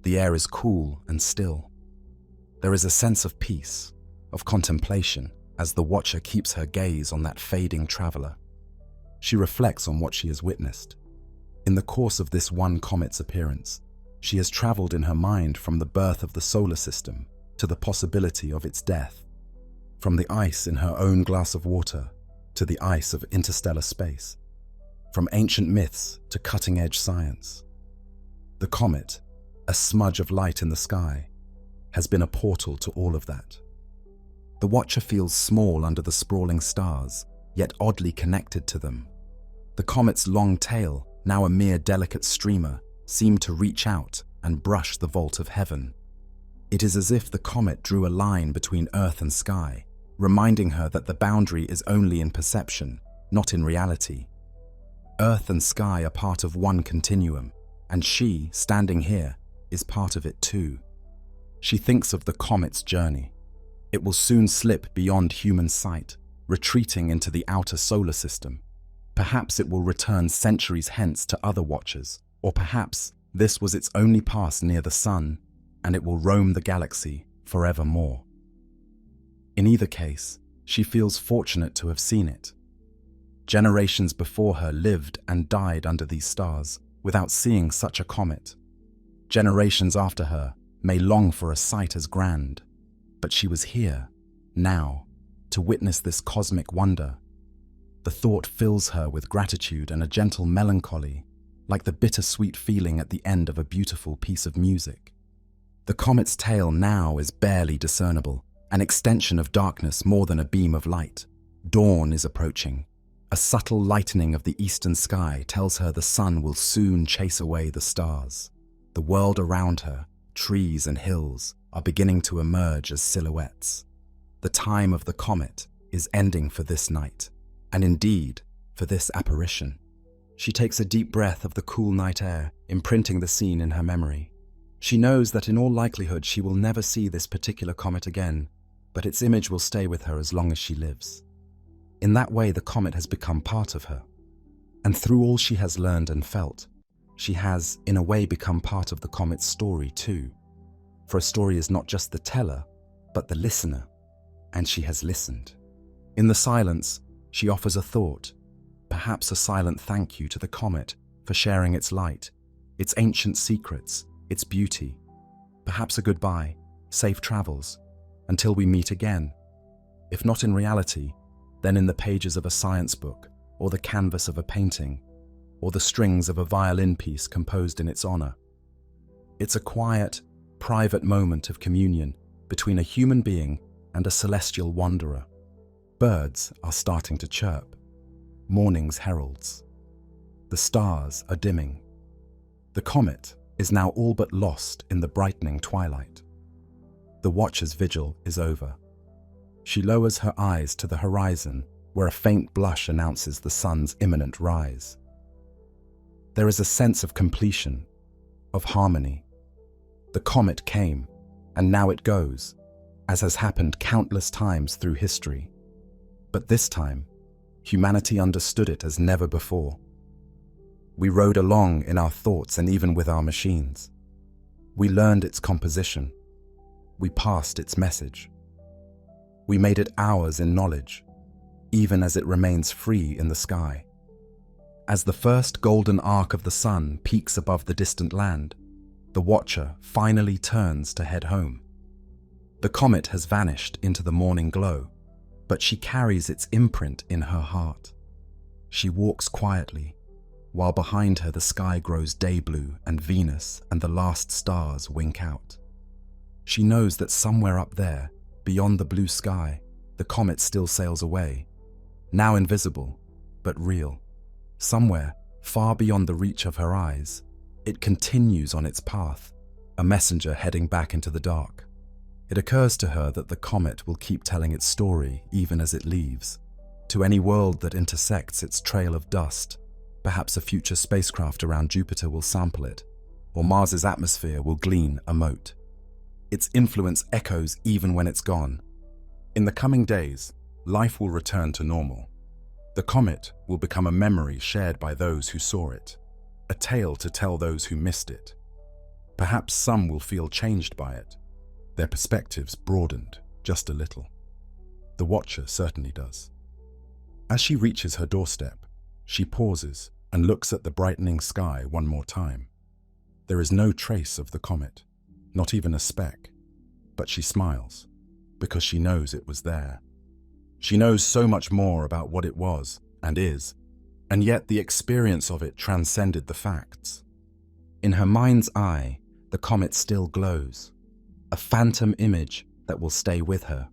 The air is cool and still. There is a sense of peace, of contemplation, as the watcher keeps her gaze on that fading traveler. She reflects on what she has witnessed. In the course of this one comet's appearance, she has traveled in her mind from the birth of the solar system to the possibility of its death, from the ice in her own glass of water to the ice of interstellar space, from ancient myths to cutting-edge science. The comet, a smudge of light in the sky, has been a portal to all of that. The watcher feels small under the sprawling stars, yet oddly connected to them. The comet's long tail, now a mere delicate streamer, seemed to reach out and brush the vault of heaven. It is as if the comet drew a line between earth and sky, reminding her that the boundary is only in perception, not in reality. Earth and sky are part of one continuum, and she, standing here, is part of it too. She thinks of the comet's journey. It will soon slip beyond human sight, retreating into the outer solar system. Perhaps it will return centuries hence to other watchers, or perhaps this was its only pass near the sun, and it will roam the galaxy forevermore. In either case, she feels fortunate to have seen it. Generations before her lived and died under these stars without seeing such a comet. Generations after her may long for a sight as grand, but she was here, now, to witness this cosmic wonder. The thought fills her with gratitude and a gentle melancholy, like the bittersweet feeling at the end of a beautiful piece of music. The comet's tail now is barely discernible, an extension of darkness more than a beam of light. Dawn is approaching. A subtle lightening of the eastern sky tells her the sun will soon chase away the stars. The world around her, trees and hills, are beginning to emerge as silhouettes. The time of the comet is ending for this night, and indeed, for this apparition. She takes a deep breath of the cool night air, imprinting the scene in her memory. She knows that in all likelihood she will never see this particular comet again, but its image will stay with her as long as she lives. In that way, the comet has become part of her. And through all she has learned and felt, she has, in a way, become part of the comet's story too. For a story is not just the teller, but the listener, and she has listened. In the silence, she offers a thought, perhaps a silent thank you to the comet for sharing its light, its ancient secrets, its beauty. Perhaps a goodbye, safe travels, until we meet again. If not in reality, then in the pages of a science book, or the canvas of a painting, or the strings of a violin piece composed in its honor. It's a quiet, private moment of communion between a human being and a celestial wanderer. Birds are starting to chirp. Morning's heralds. The stars are dimming. The comet is now all but lost in the brightening twilight. The watcher's vigil is over. She lowers her eyes to the horizon, where a faint blush announces the sun's imminent rise. There is a sense of completion, of harmony. The comet came, and now it goes, as has happened countless times through history. But this time, humanity understood it as never before. We rode along in our thoughts and even with our machines. We learned its composition. We passed its message. We made it ours in knowledge, even as it remains free in the sky. As the first golden arc of the sun peaks above the distant land, the watcher finally turns to head home. The comet has vanished into the morning glow, but she carries its imprint in her heart. She walks quietly, while behind her the sky grows day blue and Venus and the last stars wink out. She knows that somewhere up there, beyond the blue sky, the comet still sails away, now invisible, but real. Somewhere, far beyond the reach of her eyes, it continues on its path, a messenger heading back into the dark. It occurs to her that the comet will keep telling its story even as it leaves. To any world that intersects its trail of dust, perhaps a future spacecraft around Jupiter will sample it, or Mars's atmosphere will glean a mote. Its influence echoes even when it's gone. In the coming days, life will return to normal. The comet will become a memory shared by those who saw it, a tale to tell those who missed it. Perhaps some will feel changed by it, their perspectives broadened just a little. The watcher certainly does. As she reaches her doorstep, she pauses and looks at the brightening sky one more time. There is no trace of the comet, not even a speck, but she smiles, because she knows it was there. She knows so much more about what it was and is, and yet the experience of it transcended the facts. In her mind's eye, the comet still glows, a phantom image that will stay with her.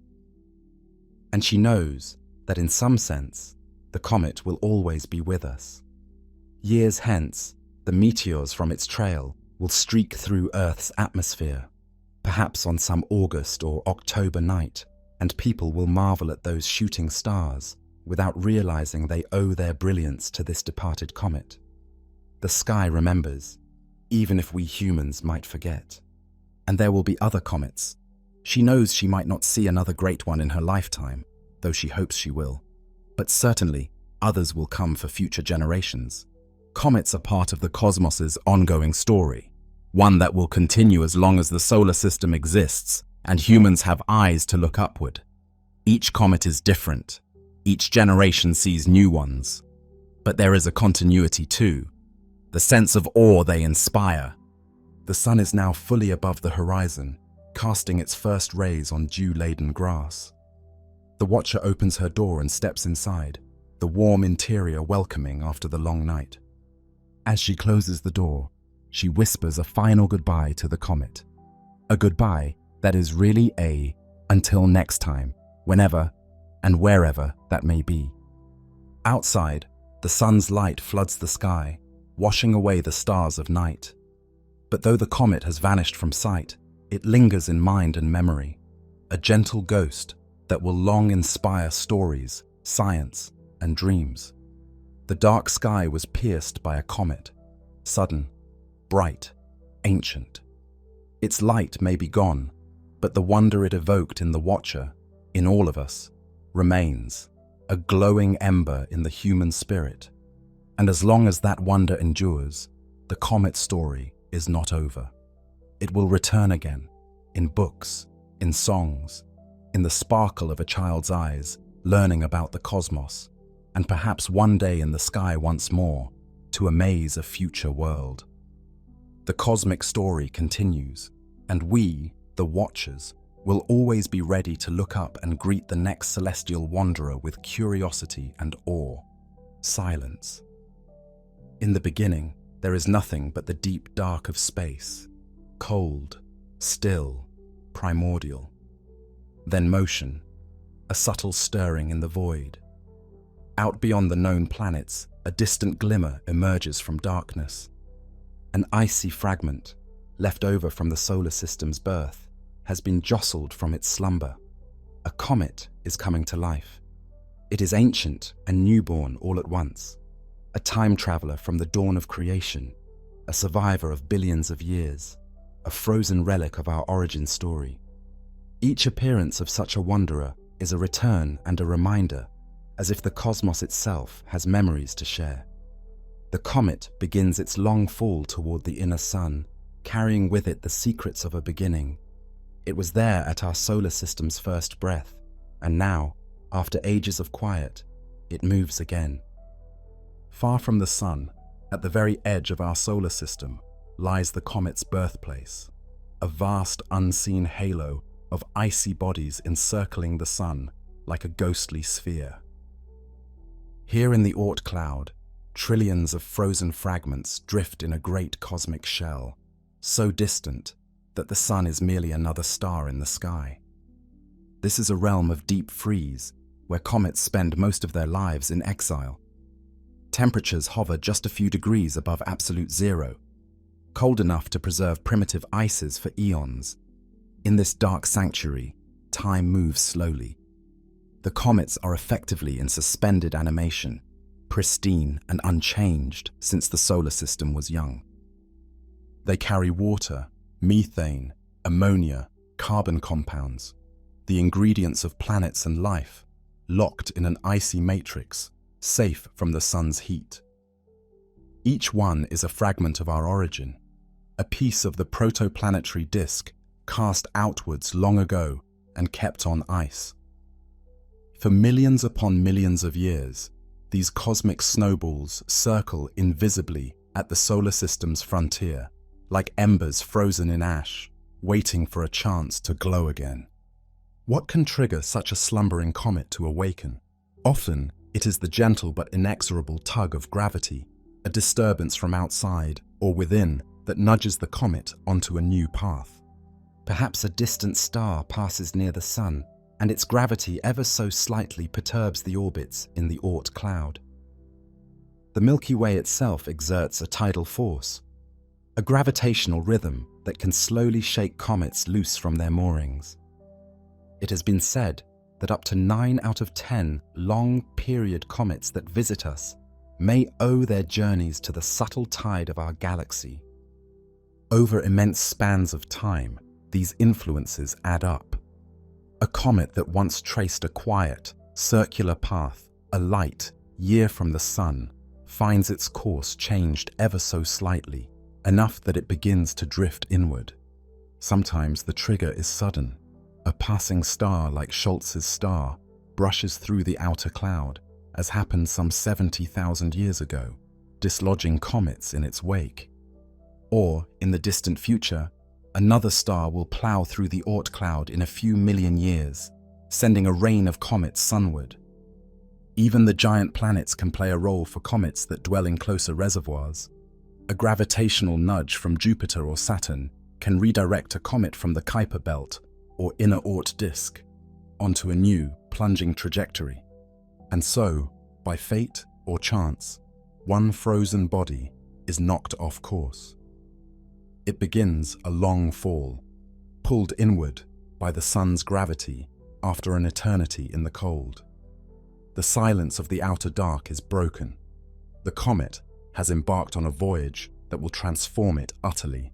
And she knows that in some sense, the comet will always be with us. Years hence, the meteors from its trail will streak through Earth's atmosphere, perhaps on some August or October night, and people will marvel at those shooting stars without realizing they owe their brilliance to this departed comet. The sky remembers, even if we humans might forget. And there will be other comets, She knows she might not see another great one in her lifetime, though she hopes she will. But certainly, others will come for future generations. Comets are part of the cosmos's ongoing story, one that will continue as long as the solar system exists and humans have eyes to look upward. Each comet is different. Each generation sees new ones. But there is a continuity too, the sense of awe they inspire. The sun is now fully above the horizon, casting its first rays on dew-laden grass. The watcher opens her door and steps inside, the warm interior welcoming after the long night. As she closes the door, she whispers a final goodbye to the comet. A goodbye that is really a until next time, whenever and wherever that may be. Outside, the sun's light floods the sky, washing away the stars of night. But though the comet has vanished from sight, it lingers in mind and memory, a gentle ghost that will long inspire stories, science, and dreams. The dark sky was pierced by a comet, sudden, bright, ancient. Its light may be gone, but the wonder it evoked in the watcher, in all of us, remains, a glowing ember in the human spirit. And as long as that wonder endures, the comet story is not over. It will return again, in books, in songs, in the sparkle of a child's eyes, learning about the cosmos, and perhaps one day in the sky once more, to amaze a future world. The cosmic story continues, and we, the watchers, will always be ready to look up and greet the next celestial wanderer with curiosity and awe. Silence. In the beginning, there is nothing but the deep dark of space, cold, still, primordial. Then motion, a subtle stirring in the void. Out beyond the known planets, a distant glimmer emerges from darkness. An icy fragment, left over from the solar system's birth, has been jostled from its slumber. A comet is coming to life. It is ancient and newborn all at once. A time traveler from the dawn of creation, a survivor of billions of years, a frozen relic of our origin story. Each appearance of such a wanderer is a return and a reminder, as if the cosmos itself has memories to share. The comet begins its long fall toward the inner sun, carrying with it the secrets of a beginning. It was there at our solar system's first breath, and now, after ages of quiet, it moves again. Far from the sun, at the very edge of our solar system, lies the comet's birthplace, a vast unseen halo of icy bodies encircling the sun like a ghostly sphere. Here in the Oort cloud, trillions of frozen fragments drift in a great cosmic shell, so distant that the sun is merely another star in the sky. This is a realm of deep freeze, where comets spend most of their lives in exile. Temperatures hover just a few degrees above absolute zero, cold enough to preserve primitive ices for eons. In this dark sanctuary, time moves slowly. The comets are effectively in suspended animation, pristine and unchanged since the solar system was young. They carry water, methane, ammonia, carbon compounds, the ingredients of planets and life, locked in an icy matrix, safe from the sun's heat. Each one is a fragment of our origin, a piece of the protoplanetary disk cast outwards long ago and kept on ice. For millions upon millions of years, these cosmic snowballs circle invisibly at the solar system's frontier, like embers frozen in ash, waiting for a chance to glow again. What can trigger such a slumbering comet to awaken? Often, it is the gentle but inexorable tug of gravity, a disturbance from outside or within that nudges the comet onto a new path. Perhaps a distant star passes near the sun, and its gravity ever so slightly perturbs the orbits in the Oort cloud. The Milky Way itself exerts a tidal force, a gravitational rhythm that can slowly shake comets loose from their moorings. It has been said that up to 9 out of 10 long-period comets that visit us may owe their journeys to the subtle tide of our galaxy. Over immense spans of time, these influences add up, A comet that once traced a quiet, circular path, a light year from the sun, finds its course changed ever so slightly, enough that it begins to drift inward. Sometimes the trigger is sudden. A passing star like Schultz's star brushes through the outer cloud, as happened some 70,000 years ago, dislodging comets in its wake. Or, in the distant future, another star will plow through the Oort cloud in a few million years, sending a rain of comets sunward. Even the giant planets can play a role for comets that dwell in closer reservoirs. A gravitational nudge from Jupiter or Saturn can redirect a comet from the Kuiper belt or inner Oort disk onto a new, plunging trajectory. And so, by fate or chance, one frozen body is knocked off course. It begins a long fall, pulled inward by the sun's gravity after an eternity in the cold. The silence of the outer dark is broken. The comet has embarked on a voyage that will transform it utterly.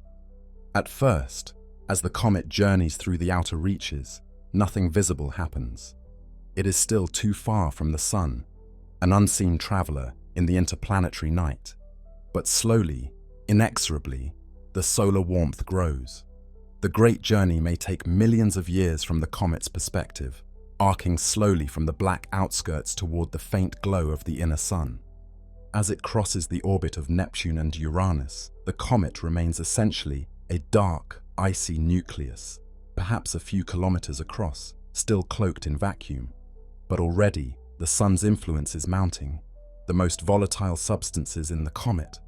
At first, as the comet journeys through the outer reaches, nothing visible happens. It is still too far from the sun, an unseen traveler in the interplanetary night. But slowly, inexorably, the solar warmth grows. The great journey may take millions of years from the comet's perspective, arcing slowly from the black outskirts toward the faint glow of the inner sun. As it crosses the orbit of Neptune and Uranus, the comet remains essentially a dark, icy nucleus, perhaps a few kilometers across, still cloaked in vacuum. But already, the sun's influence is mounting. The most volatile substances in the comet,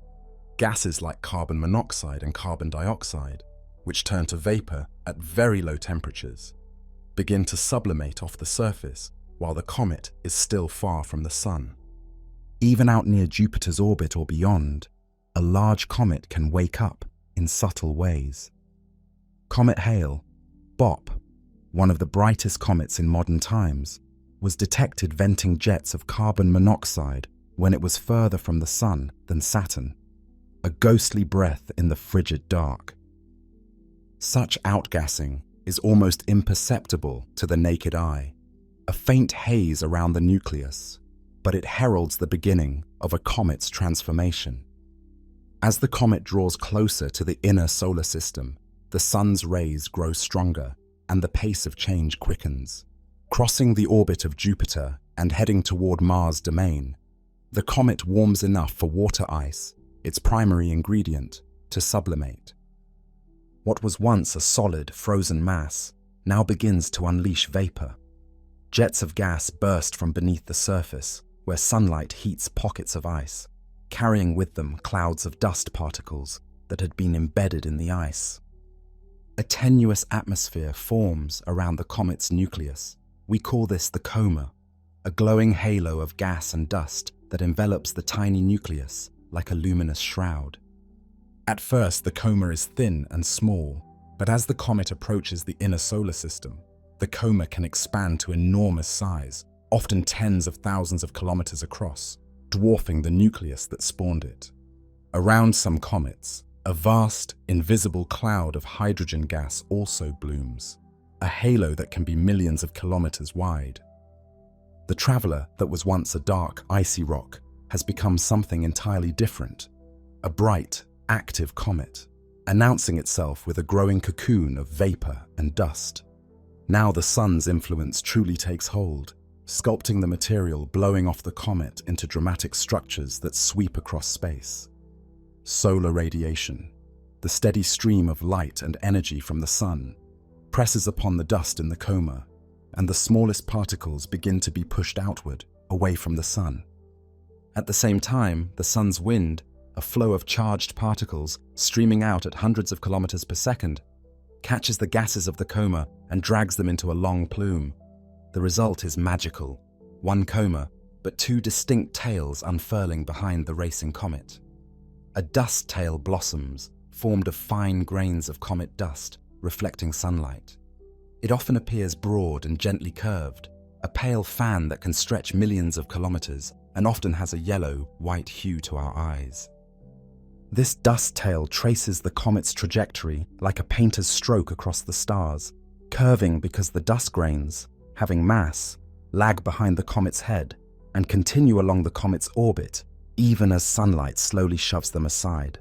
gases like carbon monoxide and carbon dioxide, which turn to vapor at very low temperatures, begin to sublimate off the surface while the comet is still far from the sun. Even out near Jupiter's orbit or beyond, a large comet can wake up in subtle ways. Comet Hale, BOP, one of the brightest comets in modern times, was detected venting jets of carbon monoxide when it was further from the sun than Saturn, a ghostly breath in the frigid dark. Such outgassing is almost imperceptible to the naked eye, a faint haze around the nucleus, but it heralds the beginning of a comet's transformation. As the comet draws closer to the inner solar system, the sun's rays grow stronger and the pace of change quickens. Crossing the orbit of Jupiter and heading toward Mars' domain, the comet warms enough for water ice, its primary ingredient, to sublimate. What was once a solid, frozen mass now begins to unleash vapor. Jets of gas burst from beneath the surface, where sunlight heats pockets of ice, carrying with them clouds of dust particles that had been embedded in the ice. A tenuous atmosphere forms around the comet's nucleus. We call this the coma, a glowing halo of gas and dust that envelops the tiny nucleus like a luminous shroud. At first, the coma is thin and small, but as the comet approaches the inner solar system, the coma can expand to enormous size, often tens of thousands of kilometers across, dwarfing the nucleus that spawned it. Around some comets, a vast, invisible cloud of hydrogen gas also blooms, a halo that can be millions of kilometers wide. The traveler that was once a dark, icy rock has become something entirely different, a bright, active comet, announcing itself with a growing cocoon of vapor and dust. Now the sun's influence truly takes hold, sculpting the material blowing off the comet into dramatic structures that sweep across space. Solar radiation, the steady stream of light and energy from the sun, presses upon the dust in the coma, and the smallest particles begin to be pushed outward, away from the sun. At the same time, the sun's wind, a flow of charged particles streaming out at hundreds of kilometers per second, catches the gases of the coma and drags them into a long plume. The result is magical. One coma, but two distinct tails unfurling behind the racing comet. A dust tail blossoms, formed of fine grains of comet dust, reflecting sunlight. It often appears broad and gently curved, a pale fan that can stretch millions of kilometers and often has a yellow-white hue to our eyes. This dust tail traces the comet's trajectory like a painter's stroke across the stars, curving because the dust grains, having mass, lag behind the comet's head and continue along the comet's orbit even as sunlight slowly shoves them aside.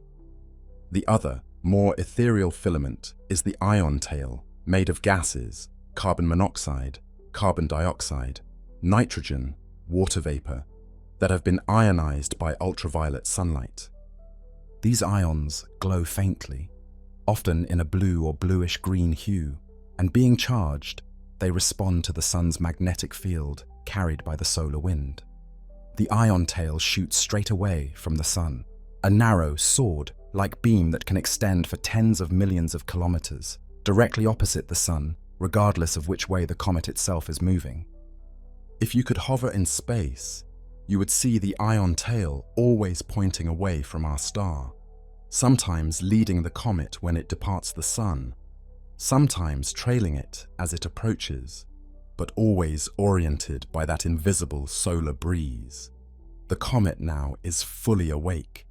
The other, more ethereal filament is the ion tail, made of gases, carbon monoxide, carbon dioxide, nitrogen, water vapor, that have been ionized by ultraviolet sunlight. These ions glow faintly, often in a blue or bluish-green hue, and being charged, they respond to the sun's magnetic field carried by the solar wind. The ion tail shoots straight away from the sun, a narrow, sword-like beam that can extend for tens of millions of kilometers, directly opposite the sun, regardless of which way the comet itself is moving. If you could hover in space, you would see the ion tail always pointing away from our star, sometimes leading the comet when it departs the sun, sometimes trailing it as it approaches, but always oriented by that invisible solar breeze. The comet now is fully awake,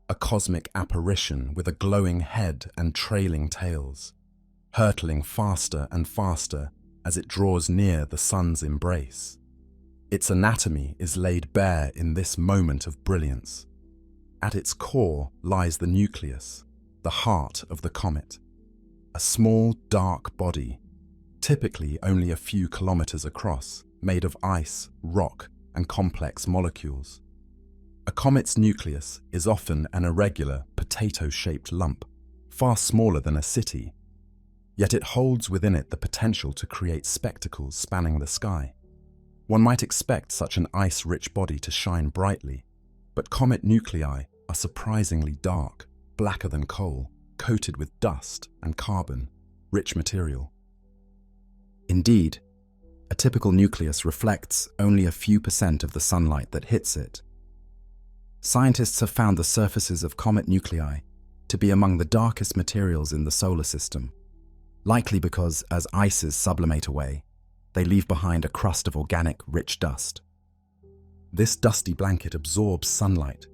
a cosmic apparition with a glowing head and trailing tails, hurtling faster and faster as it draws near the sun's embrace. Its anatomy is laid bare in this moment of brilliance. At its core lies the nucleus, the heart of the comet, a small, dark body, typically only a few kilometers across, made of ice, rock, and complex molecules. A comet's nucleus is often an irregular, potato-shaped lump, far smaller than a city, yet it holds within it the potential to create spectacles spanning the sky. One might expect such an ice-rich body to shine brightly, but comet nuclei are surprisingly dark, blacker than coal, coated with dust and carbon, rich material. Indeed, a typical nucleus reflects only a few % of the sunlight that hits it. Scientists have found the surfaces of comet nuclei to be among the darkest materials in the solar system, likely because as ices sublimate away, they leave behind a crust of organic, rich dust. This dusty blanket absorbs sunlight,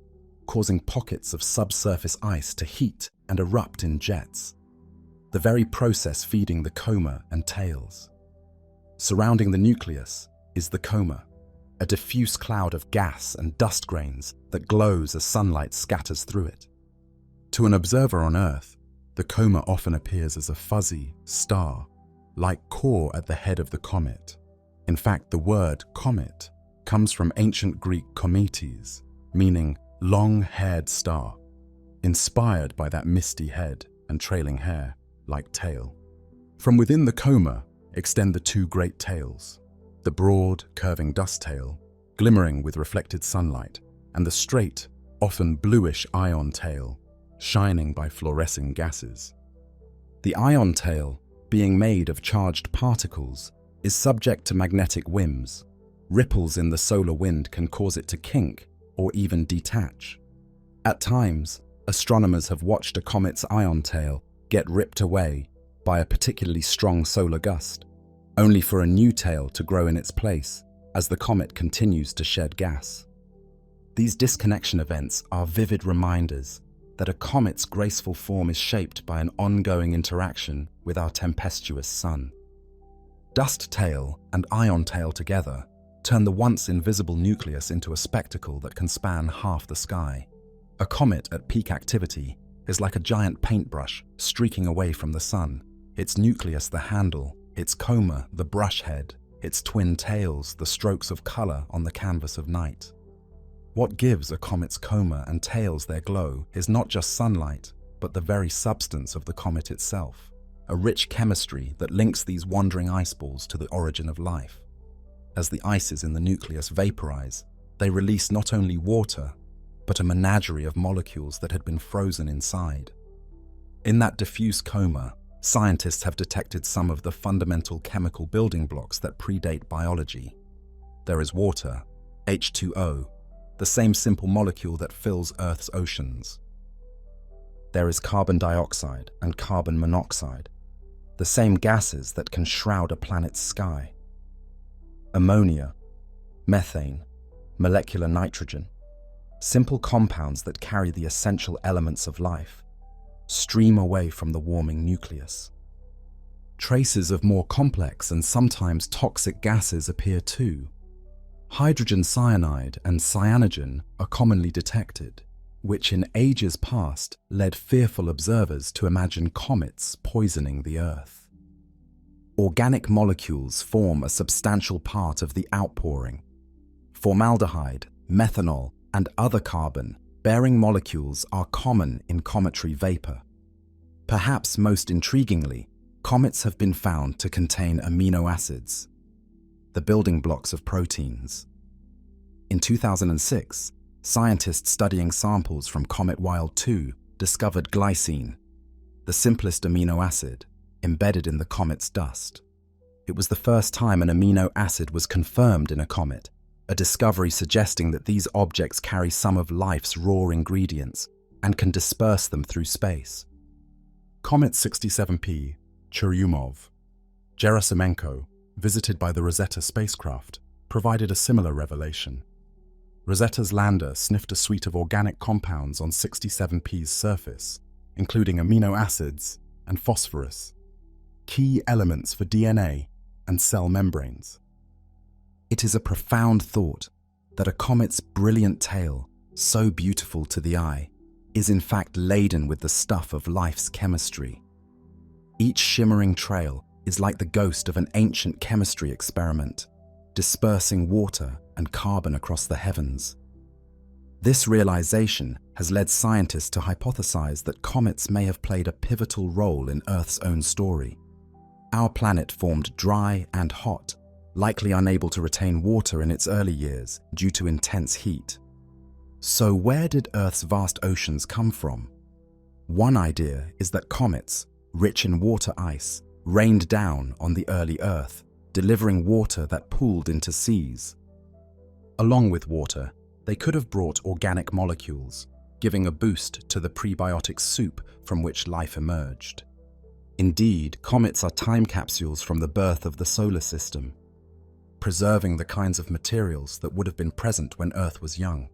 causing pockets of subsurface ice to heat and erupt in jets, the very process feeding the coma and tails. Surrounding the nucleus is the coma, a diffuse cloud of gas and dust grains that glows as sunlight scatters through it. To an observer on Earth, the coma often appears as a fuzzy, star-like core at the head of the comet. In fact, the word comet comes from ancient Greek kometes, meaning long-haired star, inspired by that misty head and trailing hair, like tail. From within the coma extend the two great tails, the broad, curving dust tail, glimmering with reflected sunlight, and the straight, often bluish ion tail, shining by fluorescing gases. The ion tail, being made of charged particles, is subject to magnetic whims. Ripples in the solar wind can cause it to kink or even detach. At times, astronomers have watched a comet's ion tail get ripped away by a particularly strong solar gust, only for a new tail to grow in its place as the comet continues to shed gas. These disconnection events are vivid reminders that a comet's graceful form is shaped by an ongoing interaction with our tempestuous sun. Dust tail and ion tail together turn the once invisible nucleus into a spectacle that can span half the sky. A comet at peak activity is like a giant paintbrush streaking away from the sun, its nucleus the handle, its coma the brush head, its twin tails the strokes of color on the canvas of night. What gives a comet's coma and tails their glow is not just sunlight, but the very substance of the comet itself, a rich chemistry that links these wandering ice balls to the origin of life. As the ices in the nucleus vaporize, they release not only water, but a menagerie of molecules that had been frozen inside. In that diffuse coma, scientists have detected some of the fundamental chemical building blocks that predate biology. There is water, H2O, the same simple molecule that fills Earth's oceans. There is carbon dioxide and carbon monoxide, the same gases that can shroud a planet's sky. Ammonia, methane, molecular nitrogen, simple compounds that carry the essential elements of life, stream away from the warming nucleus. traces of more complex and sometimes toxic gases appear too. Hydrogen cyanide and cyanogen are commonly detected, which in ages past led fearful observers to imagine comets poisoning the Earth. Organic molecules form a substantial part of the outpouring. Formaldehyde, methanol, and other carbon-bearing molecules are common in cometary vapor. Perhaps most intriguingly, comets have been found to contain amino acids, the building blocks of proteins. In 2006, scientists studying samples from Comet Wild 2 discovered glycine, the simplest amino acid, embedded in the comet's dust. It was the first time an amino acid was confirmed in a comet, a discovery suggesting that these objects carry some of life's raw ingredients and can disperse them through space. Comet 67P, Churyumov-Gerasimenko, visited by the Rosetta spacecraft, provided a similar revelation. Rosetta's lander sniffed a suite of organic compounds on 67P's surface, including amino acids and phosphorus, key elements for DNA and cell membranes. It is a profound thought that a comet's brilliant tail, so beautiful to the eye, is in fact laden with the stuff of life's chemistry. Each shimmering trail is like the ghost of an ancient chemistry experiment, dispersing water and carbon across the heavens. This realization has led scientists to hypothesize that comets may have played a pivotal role in Earth's own story. Our planet formed dry and hot, likely unable to retain water in its early years due to intense heat. So where did Earth's vast oceans come from? One idea is that comets, rich in water ice, rained down on the early Earth, delivering water that pooled into seas. Along with water, they could have brought organic molecules, giving a boost to the prebiotic soup from which life emerged. Indeed, comets are time capsules from the birth of the solar system, preserving the kinds of materials that would have been present when Earth was young.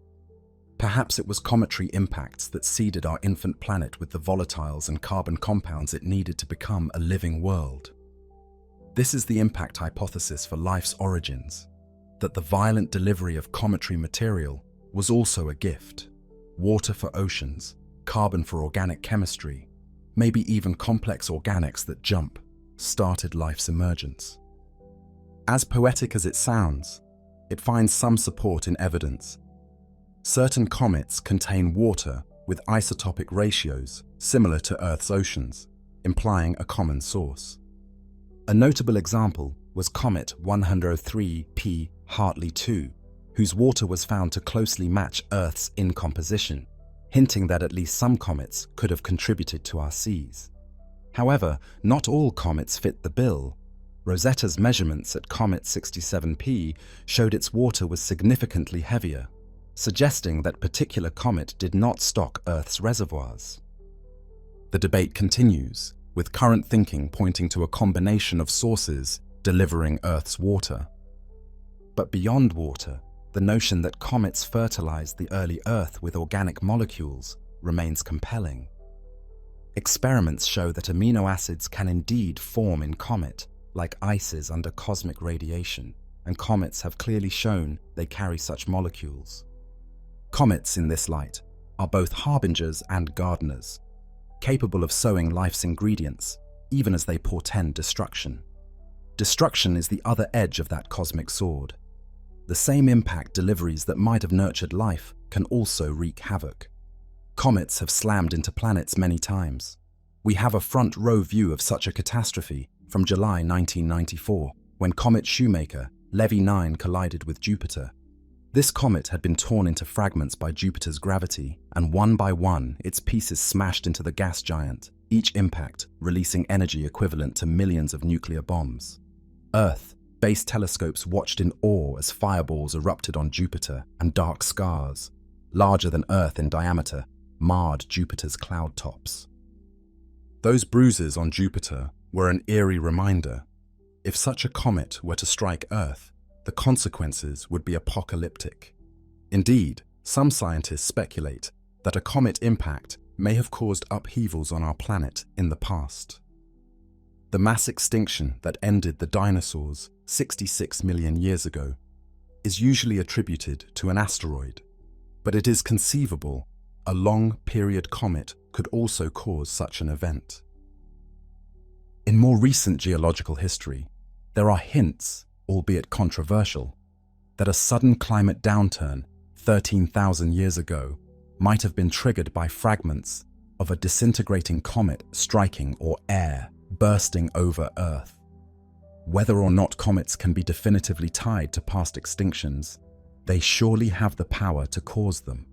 Perhaps it was cometary impacts that seeded our infant planet with the volatiles and carbon compounds it needed to become a living world. This is the impact hypothesis for life's origins, that the violent delivery of cometary material was also a gift. Water for oceans, carbon for organic chemistry, maybe even complex organics that jump, started life's emergence. As poetic as it sounds, it finds some support in evidence. Certain comets contain water with isotopic ratios similar to Earth's oceans, implying a common source. A notable example was Comet 103P Hartley 2, whose water was found to closely match Earth's in composition, hinting that at least some comets could have contributed to our seas. However, not all comets fit the bill. Rosetta's measurements at Comet 67P showed its water was significantly heavier, suggesting that particular comet did not stock Earth's reservoirs. The debate continues, with current thinking pointing to a combination of sources delivering Earth's water. But beyond water, the notion that comets fertilized the early Earth with organic molecules remains compelling. Experiments show that amino acids can indeed form in comet, like ices under cosmic radiation, and comets have clearly shown they carry such molecules. Comets, in this light, are both harbingers and gardeners, capable of sowing life's ingredients, even as they portend destruction. Destruction is the other edge of that cosmic sword. The same impact deliveries that might have nurtured life can also wreak havoc. Comets have slammed into planets many times. We have a front-row view of such a catastrophe from July 1994, when Comet Shoemaker, Levy 9, collided with Jupiter. This comet had been torn into fragments by Jupiter's gravity, and one by one, its pieces smashed into the gas giant, each impact releasing energy equivalent to millions of nuclear bombs. Earth-based telescopes watched in awe as fireballs erupted on Jupiter, and dark scars, larger than Earth in diameter, marred Jupiter's cloud tops. Those bruises on Jupiter were an eerie reminder. If such a comet were to strike Earth, the consequences would be apocalyptic. Indeed, some scientists speculate that a comet impact may have caused upheavals on our planet in the past. The mass extinction that ended the dinosaurs 66 million years ago is usually attributed to an asteroid, but it is conceivable a long-period comet could also cause such an event. In more recent geological history, there are hints, albeit controversial, that a sudden climate downturn 13,000 years ago might have been triggered by fragments of a disintegrating comet striking or air bursting over Earth. Whether or not comets can be definitively tied to past extinctions, they surely have the power to cause them.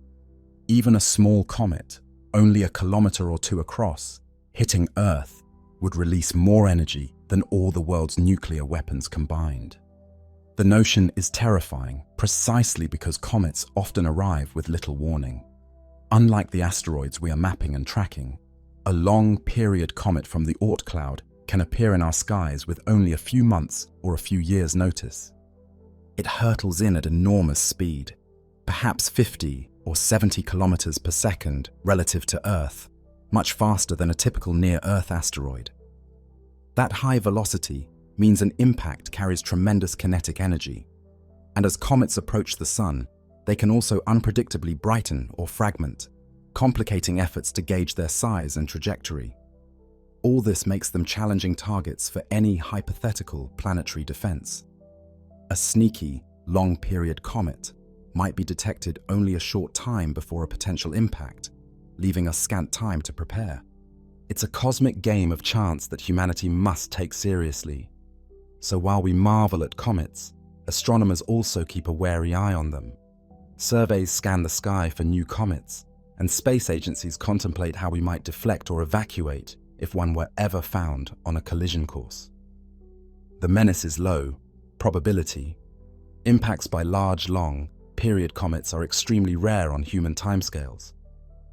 Even a small comet, only a kilometer or two across, hitting Earth would release more energy than all the world's nuclear weapons combined. The notion is terrifying precisely because comets often arrive with little warning. Unlike the asteroids we are mapping and tracking, a long-period comet from the Oort cloud can appear in our skies with only a few months or a few years' notice. It hurtles in at enormous speed, perhaps 50 or 70 kilometers per second relative to Earth, much faster than a typical near-Earth asteroid. That high velocity means an impact carries tremendous kinetic energy, and as comets approach the Sun, they can also unpredictably brighten or fragment, complicating efforts to gauge their size and trajectory. All this makes them challenging targets for any hypothetical planetary defense. A sneaky, long-period comet might be detected only a short time before a potential impact, leaving us scant time to prepare. It's a cosmic game of chance that humanity must take seriously. So while we marvel at comets, astronomers also keep a wary eye on them. Surveys scan the sky for new comets, and space agencies contemplate how we might deflect or evacuate if one were ever found on a collision course. The menace is low, probability. Impacts by large, long-period comets are extremely rare on human timescales,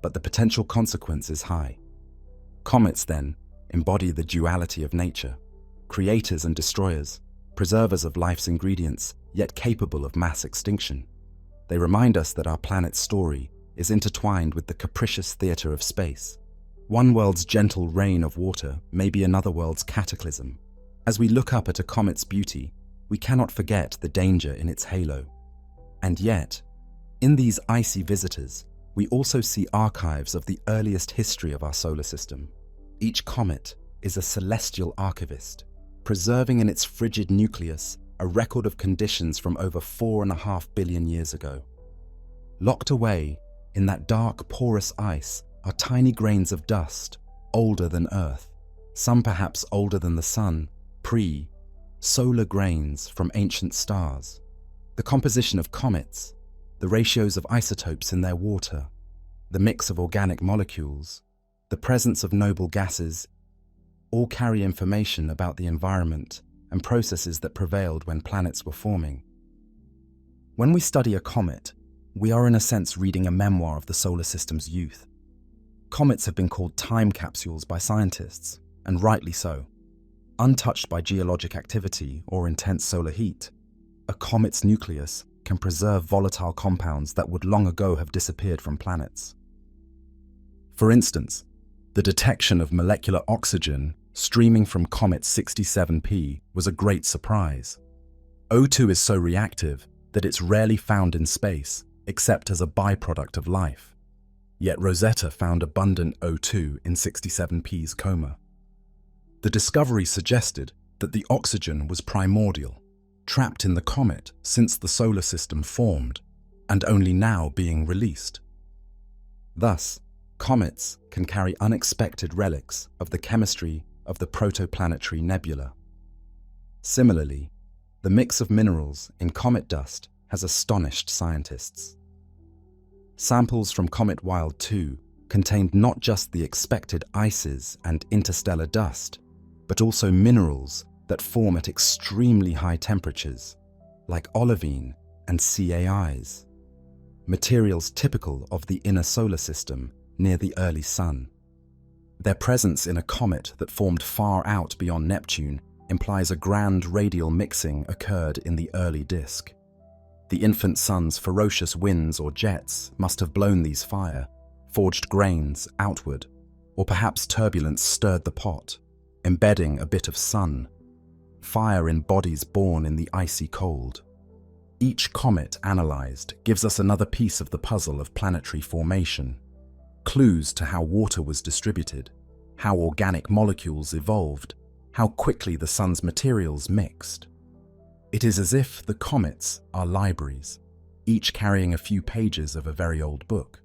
but the potential consequence is high. Comets, then, embody the duality of nature, creators and destroyers, preservers of life's ingredients, yet capable of mass extinction. They remind us that our planet's story is intertwined with the capricious theater of space. One world's gentle rain of water may be another world's cataclysm. As we look up at a comet's beauty, we cannot forget the danger in its halo. And yet, in these icy visitors, we also see archives of the earliest history of our solar system. Each comet is a celestial archivist, preserving in its frigid nucleus a record of conditions from over 4.5 billion years ago. Locked away in that dark, porous ice are tiny grains of dust, older than Earth, some perhaps older than the Sun, solar grains from ancient stars. The composition of comets, the ratios of isotopes in their water, the mix of organic molecules, the presence of noble gases, all carry information about the environment and processes that prevailed when planets were forming. When we study a comet, we are in a sense reading a memoir of the solar system's youth. Comets have been called time capsules by scientists, and rightly so. Untouched by geologic activity or intense solar heat, a comet's nucleus can preserve volatile compounds that would long ago have disappeared from planets. For instance, the detection of molecular oxygen streaming from Comet 67P was a great surprise. O2 is so reactive that it's rarely found in space except as a byproduct of life. Yet Rosetta found abundant O2 in 67P's coma. The discovery suggested that the oxygen was primordial, trapped in the comet since the solar system formed, and only now being released. Thus, comets can carry unexpected relics of the chemistry of the protoplanetary nebula. Similarly, the mix of minerals in comet dust has astonished scientists. Samples from Comet Wild 2 contained not just the expected ices and interstellar dust, but also minerals that form at extremely high temperatures, like olivine and CAIs, materials typical of the inner solar system near the early Sun. Their presence in a comet that formed far out beyond Neptune implies a grand radial mixing occurred in the early disk. The infant Sun's ferocious winds or jets must have blown these fire, forged grains outward, or perhaps turbulence stirred the pot. embedding a bit of sun, fire in bodies born in the icy cold. Each comet analyzed gives us another piece of the puzzle of planetary formation, clues to how water was distributed, how organic molecules evolved, how quickly the sun's materials mixed. It is as if the comets are libraries, each carrying a few pages of a very old book.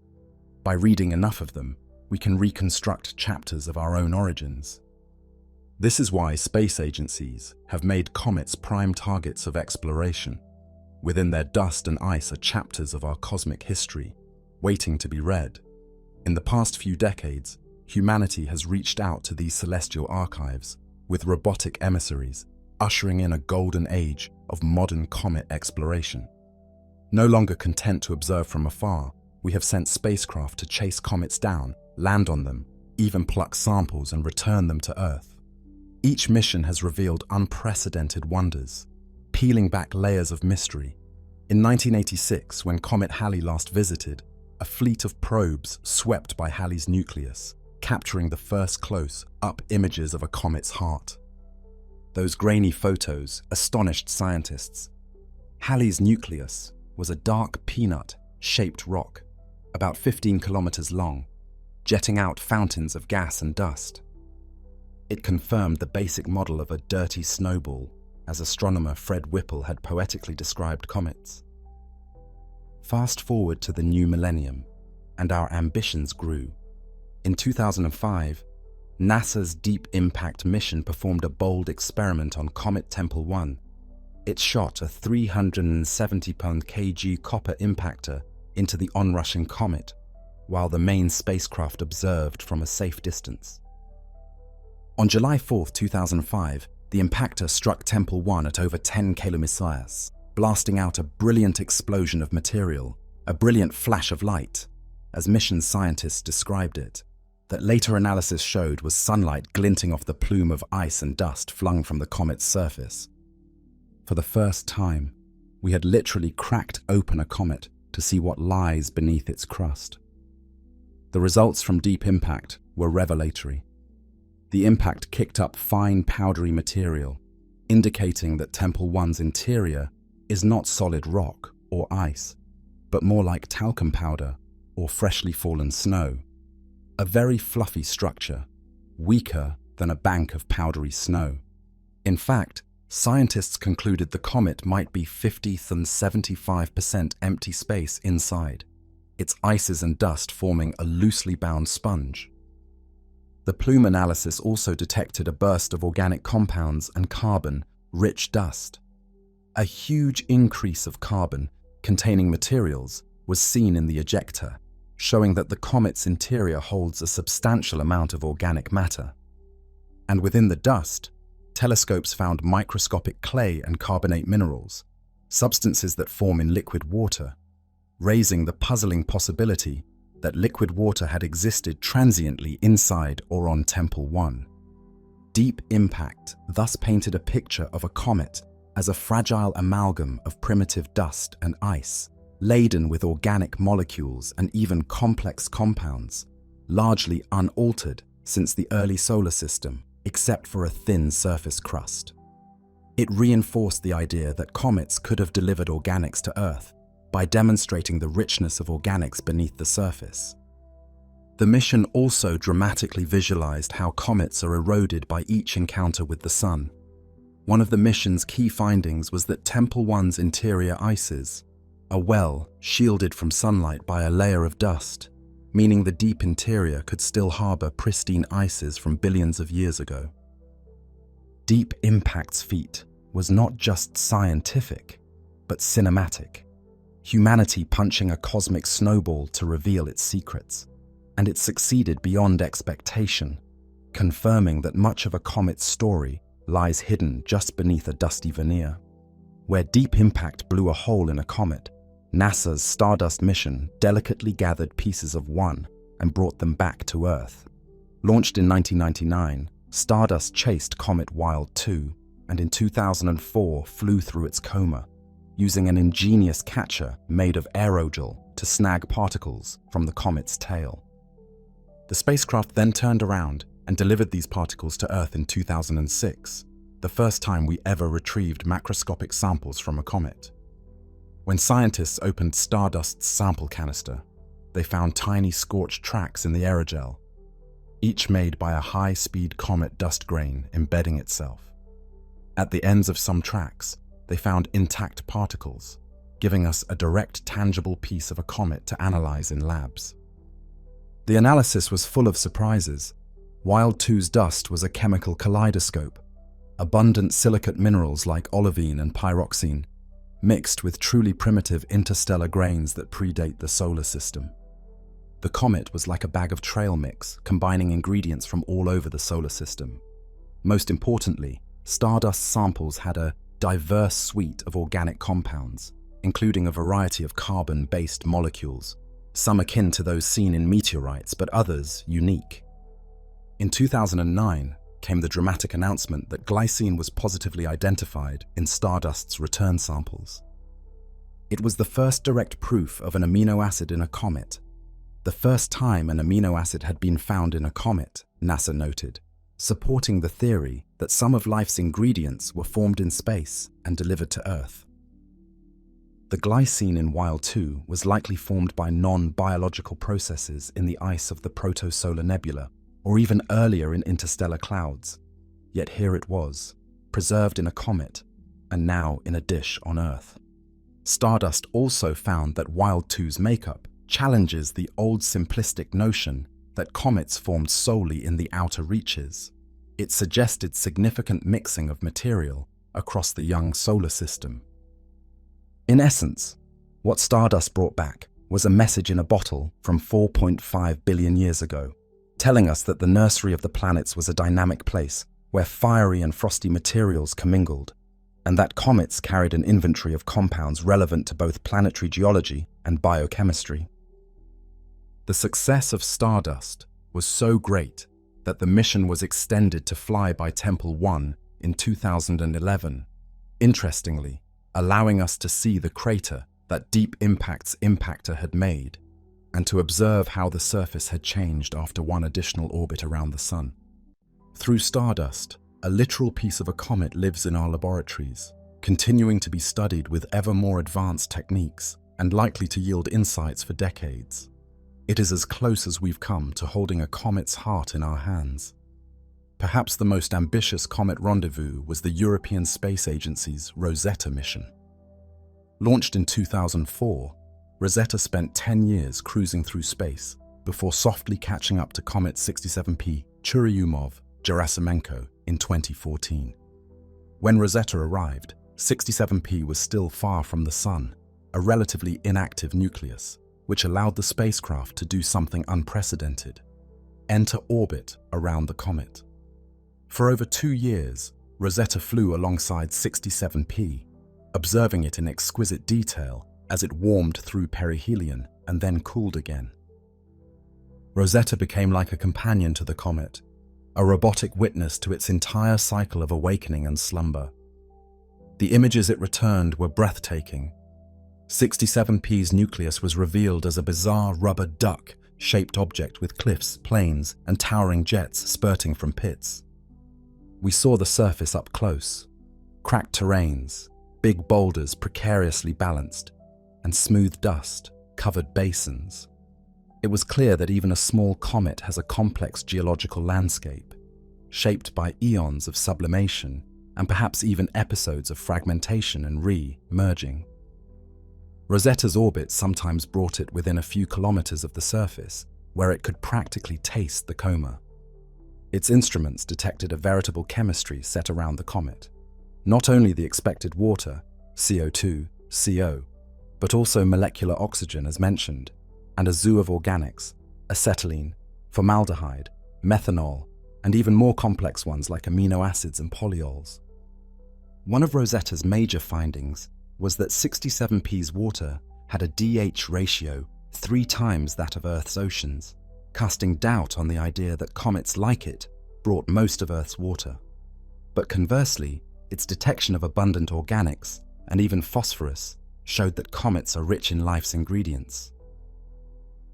By reading enough of them, we can reconstruct chapters of our own origins. This is why space agencies have made comets prime targets of exploration. Within their dust and ice are chapters of our cosmic history, waiting to be read. In the past few decades, humanity has reached out to these celestial archives with robotic emissaries, ushering in a golden age of modern comet exploration. No longer content to observe from afar, we have sent spacecraft to chase comets down, land on them, even pluck samples and return them to Earth. Each mission has revealed unprecedented wonders, peeling back layers of mystery. In 1986, when Comet Halley last visited, a fleet of probes swept by Halley's nucleus, capturing the first close-up images of a comet's heart. Those grainy photos astonished scientists. Halley's nucleus was a dark peanut-shaped rock, about 15 kilometers long, jetting out fountains of gas and dust. It confirmed the basic model of a dirty snowball, as astronomer Fred Whipple had poetically described comets. Fast forward to the new millennium, and our ambitions grew. In 2005, NASA's Deep Impact mission performed a bold experiment on Comet Tempel 1. It shot a 370-pound kg copper impactor into the onrushing comet, while the main spacecraft observed from a safe distance. On July 4, 2005, the impactor struck Tempel 1 at over 10 km, blasting out a brilliant explosion of material, a brilliant flash of light, as mission scientists described it, that later analysis showed was sunlight glinting off the plume of ice and dust flung from the comet's surface. For the first time, we had literally cracked open a comet to see what lies beneath its crust. The results from Deep Impact were revelatory. The impact kicked up fine powdery material, indicating that Tempel 1's interior is not solid rock or ice, but more like talcum powder or freshly fallen snow. A very fluffy structure, weaker than a bank of powdery snow. In fact, scientists concluded the comet might be 50th and 75% empty space inside, its ices and dust forming a loosely bound sponge. The plume analysis also detected a burst of organic compounds and carbon-rich dust. A huge increase of carbon containing materials was seen in the ejecta, showing that the comet's interior holds a substantial amount of organic matter. And within the dust, telescopes found microscopic clay and carbonate minerals, substances that form in liquid water, raising the puzzling possibility that liquid water had existed transiently inside or on Tempel 1. Deep Impact thus painted a picture of a comet as a fragile amalgam of primitive dust and ice, laden with organic molecules and even complex compounds, largely unaltered since the early solar system, except for a thin surface crust. It reinforced the idea that comets could have delivered organics to Earth by demonstrating the richness of organics beneath the surface. The mission also dramatically visualized how comets are eroded by each encounter with the Sun. One of the mission's key findings was that Tempel 1's interior ices are well shielded from sunlight by a layer of dust, meaning the deep interior could still harbor pristine ices from billions of years ago. Deep Impact's feat was not just scientific, but cinematic. Humanity punching a cosmic snowball to reveal its secrets, and it succeeded beyond expectation, confirming that much of a comet's story lies hidden just beneath a dusty veneer. Where Deep Impact blew a hole in a comet, NASA's Stardust mission delicately gathered pieces of one and brought them back to Earth. Launched in 1999, Stardust chased Comet Wild 2 and in 2004 flew through its coma, using an ingenious catcher made of aerogel to snag particles from the comet's tail. The spacecraft then turned around and delivered these particles to Earth in 2006, the first time we ever retrieved macroscopic samples from a comet. When scientists opened Stardust's sample canister, they found tiny scorched tracks in the aerogel, each made by a high-speed comet dust grain embedding itself. At the ends of some tracks, they found intact particles, giving us a direct, tangible piece of a comet to analyze in labs. The analysis was full of surprises. Wild 2's dust was a chemical kaleidoscope, abundant silicate minerals like olivine and pyroxene, mixed with truly primitive interstellar grains that predate the solar system. The comet was like a bag of trail mix, combining ingredients from all over the solar system. Most importantly, Stardust samples had a diverse suite of organic compounds, including a variety of carbon-based molecules, some akin to those seen in meteorites, but others unique. In 2009 came the dramatic announcement that glycine was positively identified in Stardust's return samples. It was the first direct proof of an amino acid in a comet, the first time an amino acid had been found in a comet, NASA noted, supporting the theory that some of life's ingredients were formed in space and delivered to Earth. The glycine in Wild 2 was likely formed by non-biological processes in the ice of the protosolar nebula, or even earlier in interstellar clouds. Yet here it was, preserved in a comet, and now in a dish on Earth. Stardust also found that Wild 2's makeup challenges the old simplistic notion that comets formed solely in the outer reaches. It suggested significant mixing of material across the young solar system. In essence, what Stardust brought back was a message in a bottle from 4.5 billion years ago, telling us that the nursery of the planets was a dynamic place where fiery and frosty materials commingled, and that comets carried an inventory of compounds relevant to both planetary geology and biochemistry. The success of Stardust was so great that the mission was extended to fly by Temple 1 in 2011, interestingly, allowing us to see the crater that Deep Impact's impactor had made, and to observe how the surface had changed after one additional orbit around the Sun. Through Stardust, a literal piece of a comet lives in our laboratories, continuing to be studied with ever more advanced techniques and likely to yield insights for decades. It is as close as we've come to holding a comet's heart in our hands. Perhaps the most ambitious comet rendezvous was the European Space Agency's Rosetta mission. Launched in 2004, Rosetta spent 10 years cruising through space before softly catching up to Comet 67P Churyumov-Gerasimenko in 2014. When Rosetta arrived, 67P was still far from the Sun, a relatively inactive nucleus, which allowed the spacecraft to do something unprecedented: enter orbit around the comet. For over 2 years, Rosetta flew alongside 67P, observing it in exquisite detail as it warmed through perihelion and then cooled again. Rosetta became like a companion to the comet, a robotic witness to its entire cycle of awakening and slumber. The images it returned were breathtaking. 67P's nucleus was revealed as a bizarre rubber duck-shaped object with cliffs, plains, and towering jets spurting from pits. We saw the surface up close: cracked terrains, big boulders precariously balanced, and smooth dust covered basins. It was clear that even a small comet has a complex geological landscape, shaped by eons of sublimation and perhaps even episodes of fragmentation and re-merging. Rosetta's orbit sometimes brought it within a few kilometers of the surface, where it could practically taste the coma. Its instruments detected a veritable chemistry set around the comet. Not only the expected water, CO2, CO, but also molecular oxygen as mentioned, and a zoo of organics, acetylene, formaldehyde, methanol, and even more complex ones like amino acids and polyols. One of Rosetta's major findings was that 67P's water had a DH ratio 3 times that of Earth's oceans, casting doubt on the idea that comets like it brought most of Earth's water. But conversely, its detection of abundant organics and even phosphorus showed that comets are rich in life's ingredients.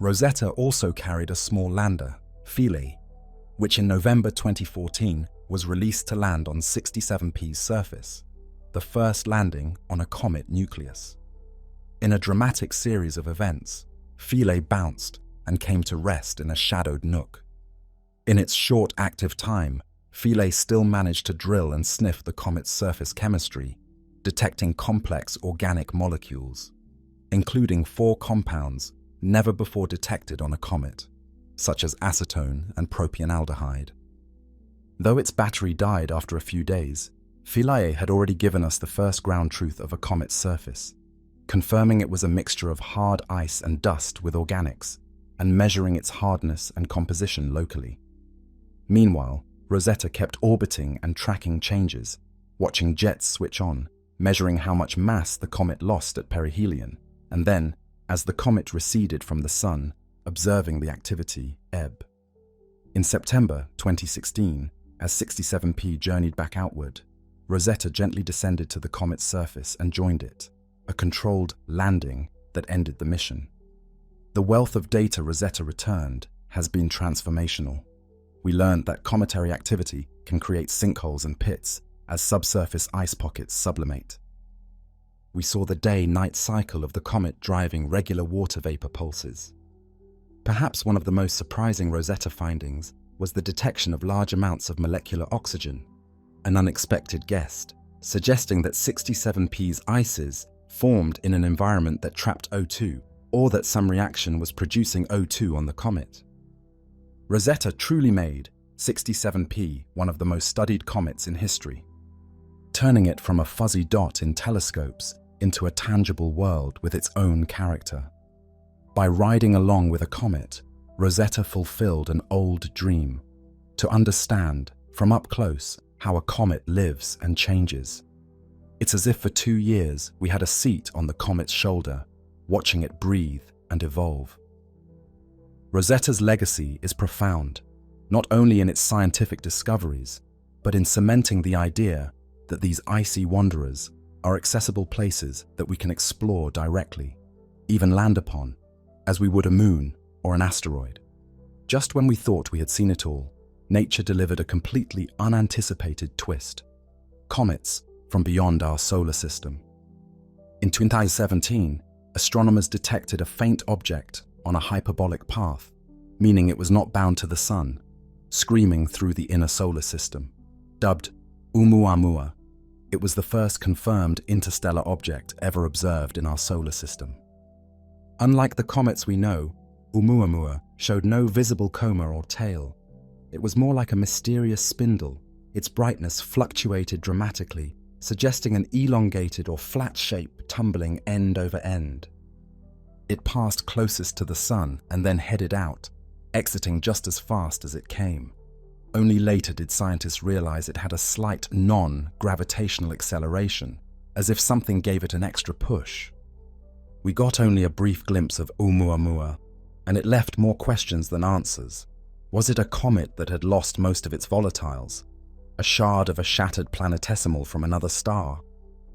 Rosetta also carried a small lander, Philae, which in November 2014 was released to land on 67P's surface, the first landing on a comet nucleus. In a dramatic series of events, Philae bounced and came to rest in a shadowed nook. In its short active time, Philae still managed to drill and sniff the comet's surface chemistry, detecting complex organic molecules, including 4 compounds never before detected on a comet, such as acetone and propionaldehyde. Though its battery died after a few days, Philae had already given us the first ground truth of a comet's surface, confirming it was a mixture of hard ice and dust with organics, and measuring its hardness and composition locally. Meanwhile, Rosetta kept orbiting and tracking changes, watching jets switch on, measuring how much mass the comet lost at perihelion, and then, as the comet receded from the Sun, observing the activity ebb. In September 2016, as 67P journeyed back outward, Rosetta gently descended to the comet's surface and joined it, a controlled landing that ended the mission. The wealth of data Rosetta returned has been transformational. We learned that cometary activity can create sinkholes and pits as subsurface ice pockets sublimate. We saw the day-night cycle of the comet driving regular water vapor pulses. Perhaps one of the most surprising Rosetta findings was the detection of large amounts of molecular oxygen, an unexpected guest, suggesting that 67P's ices formed in an environment that trapped O2, or that some reaction was producing O2 on the comet. Rosetta truly made 67P one of the most studied comets in history, turning it from a fuzzy dot in telescopes into a tangible world with its own character. By riding along with a comet, Rosetta fulfilled an old dream, to understand, from up close, how a comet lives and changes. It's as if for 2 years we had a seat on the comet's shoulder, watching it breathe and evolve. Rosetta's legacy is profound, not only in its scientific discoveries, but in cementing the idea that these icy wanderers are accessible places that we can explore directly, even land upon, as we would a moon or an asteroid. Just when we thought we had seen it all, nature delivered a completely unanticipated twist. Comets from beyond our solar system. In 2017, astronomers detected a faint object on a hyperbolic path, meaning it was not bound to the Sun, screaming through the inner solar system. Dubbed Oumuamua, it was the first confirmed interstellar object ever observed in our solar system. Unlike the comets we know, Oumuamua showed no visible coma or tail. It was more like a mysterious spindle. Its brightness fluctuated dramatically, suggesting an elongated or flat shape tumbling end over end. It passed closest to the Sun and then headed out, exiting just as fast as it came. Only later did scientists realize it had a slight non-gravitational acceleration, as if something gave it an extra push. We got only a brief glimpse of Oumuamua, and it left more questions than answers. Was it a comet that had lost most of its volatiles? A shard of a shattered planetesimal from another star?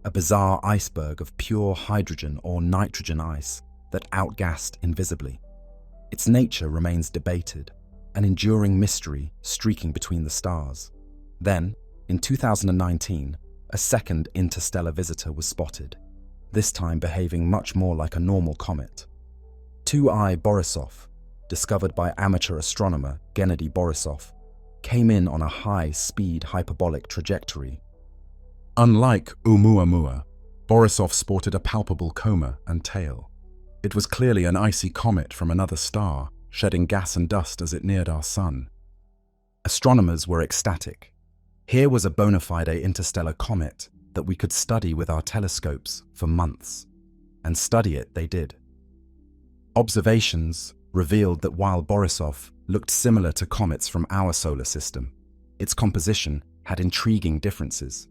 A bizarre iceberg of pure hydrogen or nitrogen ice that outgassed invisibly? Its nature remains debated, an enduring mystery streaking between the stars. Then, in 2019, a second interstellar visitor was spotted, this time behaving much more like a normal comet. 2I Borisov, discovered by amateur astronomer Gennady Borisov, came in on a high-speed hyperbolic trajectory. Unlike Oumuamua, Borisov sported a palpable coma and tail. It was clearly an icy comet from another star, shedding gas and dust as it neared our Sun. Astronomers were ecstatic. Here was a bona fide interstellar comet that we could study with our telescopes for months. And study it they did. Observations revealed that while Borisov looked similar to comets from our solar system, its composition had intriguing differences.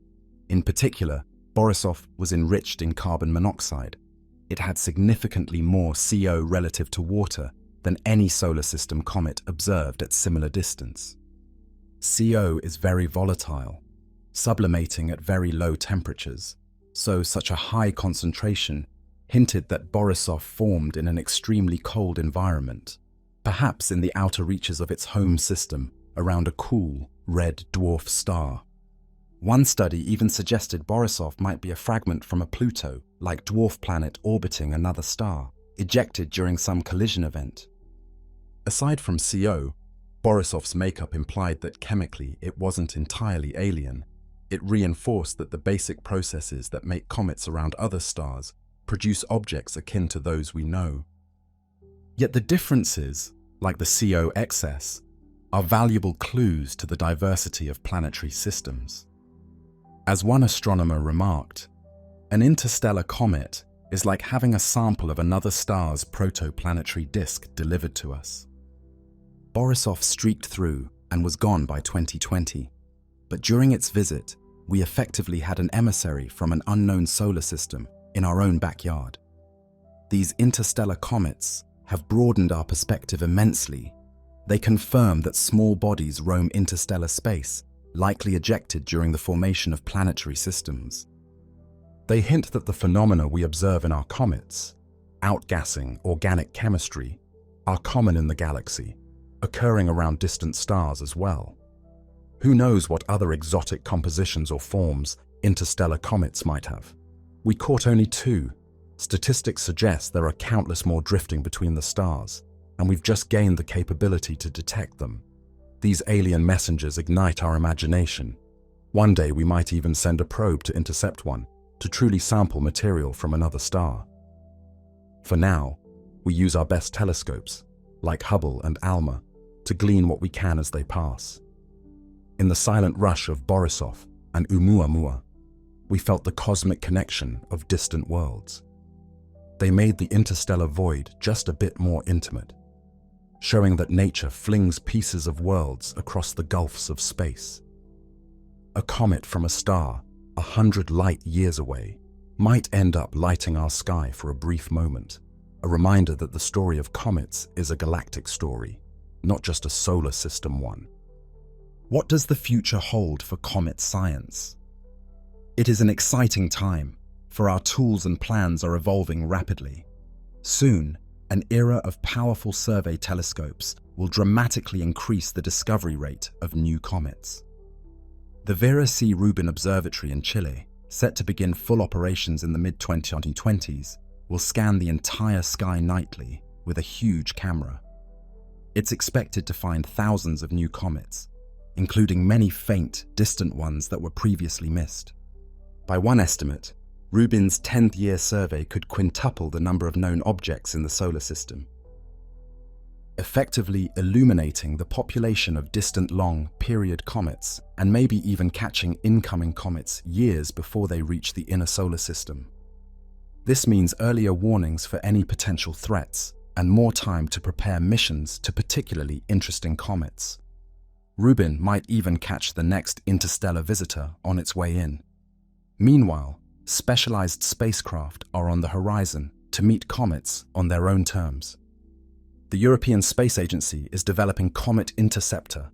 In particular, Borisov was enriched in carbon monoxide. It had significantly more CO relative to water than any solar system comet observed at similar distance. CO is very volatile, sublimating at very low temperatures, so such a high concentration hinted that Borisov formed in an extremely cold environment, perhaps in the outer reaches of its home system around a cool, red dwarf star. One study even suggested Borisov might be a fragment from a Pluto-like dwarf planet orbiting another star, ejected during some collision event. Aside from CO, Borisov's makeup implied that chemically it wasn't entirely alien. It reinforced that the basic processes that make comets around other stars produce objects akin to those we know. Yet the differences, like the CO excess, are valuable clues to the diversity of planetary systems. As one astronomer remarked, an interstellar comet is like having a sample of another star's protoplanetary disk delivered to us. Borisov streaked through and was gone by 2020, but during its visit, we effectively had an emissary from an unknown solar system in our own backyard. These interstellar comets have broadened our perspective immensely. They confirm that small bodies roam interstellar space, likely ejected during the formation of planetary systems. They hint that the phenomena we observe in our comets, outgassing organic chemistry, are common in the galaxy, occurring around distant stars as well. Who knows what other exotic compositions or forms interstellar comets might have? We caught only 2. Statistics suggest there are countless more drifting between the stars, and we've just gained the capability to detect them. These alien messengers ignite our imagination. One day we might even send a probe to intercept one, to truly sample material from another star. For now, we use our best telescopes, like Hubble and ALMA, to glean what we can as they pass. In the silent rush of Borisov and Oumuamua, we felt the cosmic connection of distant worlds. They made the interstellar void just a bit more intimate, showing that nature flings pieces of worlds across the gulfs of space. A comet from a star 100 light years away might end up lighting our sky for a brief moment, a reminder that the story of comets is a galactic story, not just a solar system one. What does the future hold for comet science? It is an exciting time, for our tools and plans are evolving rapidly. Soon, an era of powerful survey telescopes will dramatically increase the discovery rate of new comets. The Vera C. Rubin Observatory in Chile, set to begin full operations in the mid-2020s, will scan the entire sky nightly with a huge camera. It's expected to find thousands of new comets, including many faint, distant ones that were previously missed. By one estimate, Rubin's 10th-year survey could quintuple the number of known objects in the solar system, effectively illuminating the population of distant long-period comets and maybe even catching incoming comets years before they reach the inner solar system. This means earlier warnings for any potential threats and more time to prepare missions to particularly interesting comets. Rubin might even catch the next interstellar visitor on its way in. Meanwhile, specialized spacecraft are on the horizon to meet comets on their own terms. The European Space Agency is developing Comet Interceptor,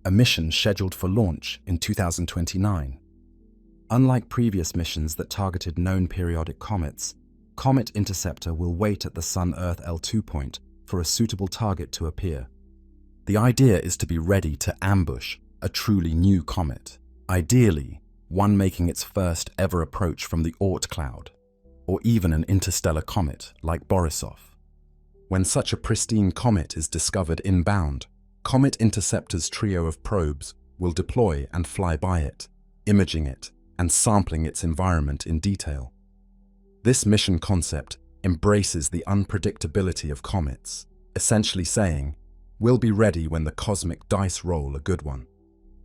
a mission scheduled for launch in 2029. Unlike previous missions that targeted known periodic comets, Comet Interceptor will wait at the Sun-Earth L2 point for a suitable target to appear. The idea is to be ready to ambush a truly new comet, ideally one making its first ever approach from the Oort cloud, or even an interstellar comet like Borisov. When such a pristine comet is discovered inbound, Comet Interceptor's trio of probes will deploy and fly by it, imaging it and sampling its environment in detail. This mission concept embraces the unpredictability of comets, essentially saying, we'll be ready when the cosmic dice roll a good one.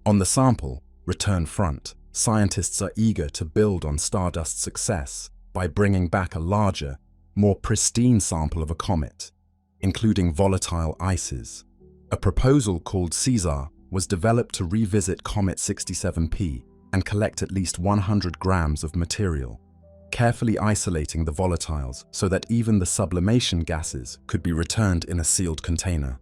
On the sample, return front, scientists are eager to build on Stardust's success by bringing back a larger, more pristine sample of a comet, including volatile ices. A proposal called CESAR was developed to revisit Comet 67P and collect at least 100 grams of material, carefully isolating the volatiles so that even the sublimation gases could be returned in a sealed container.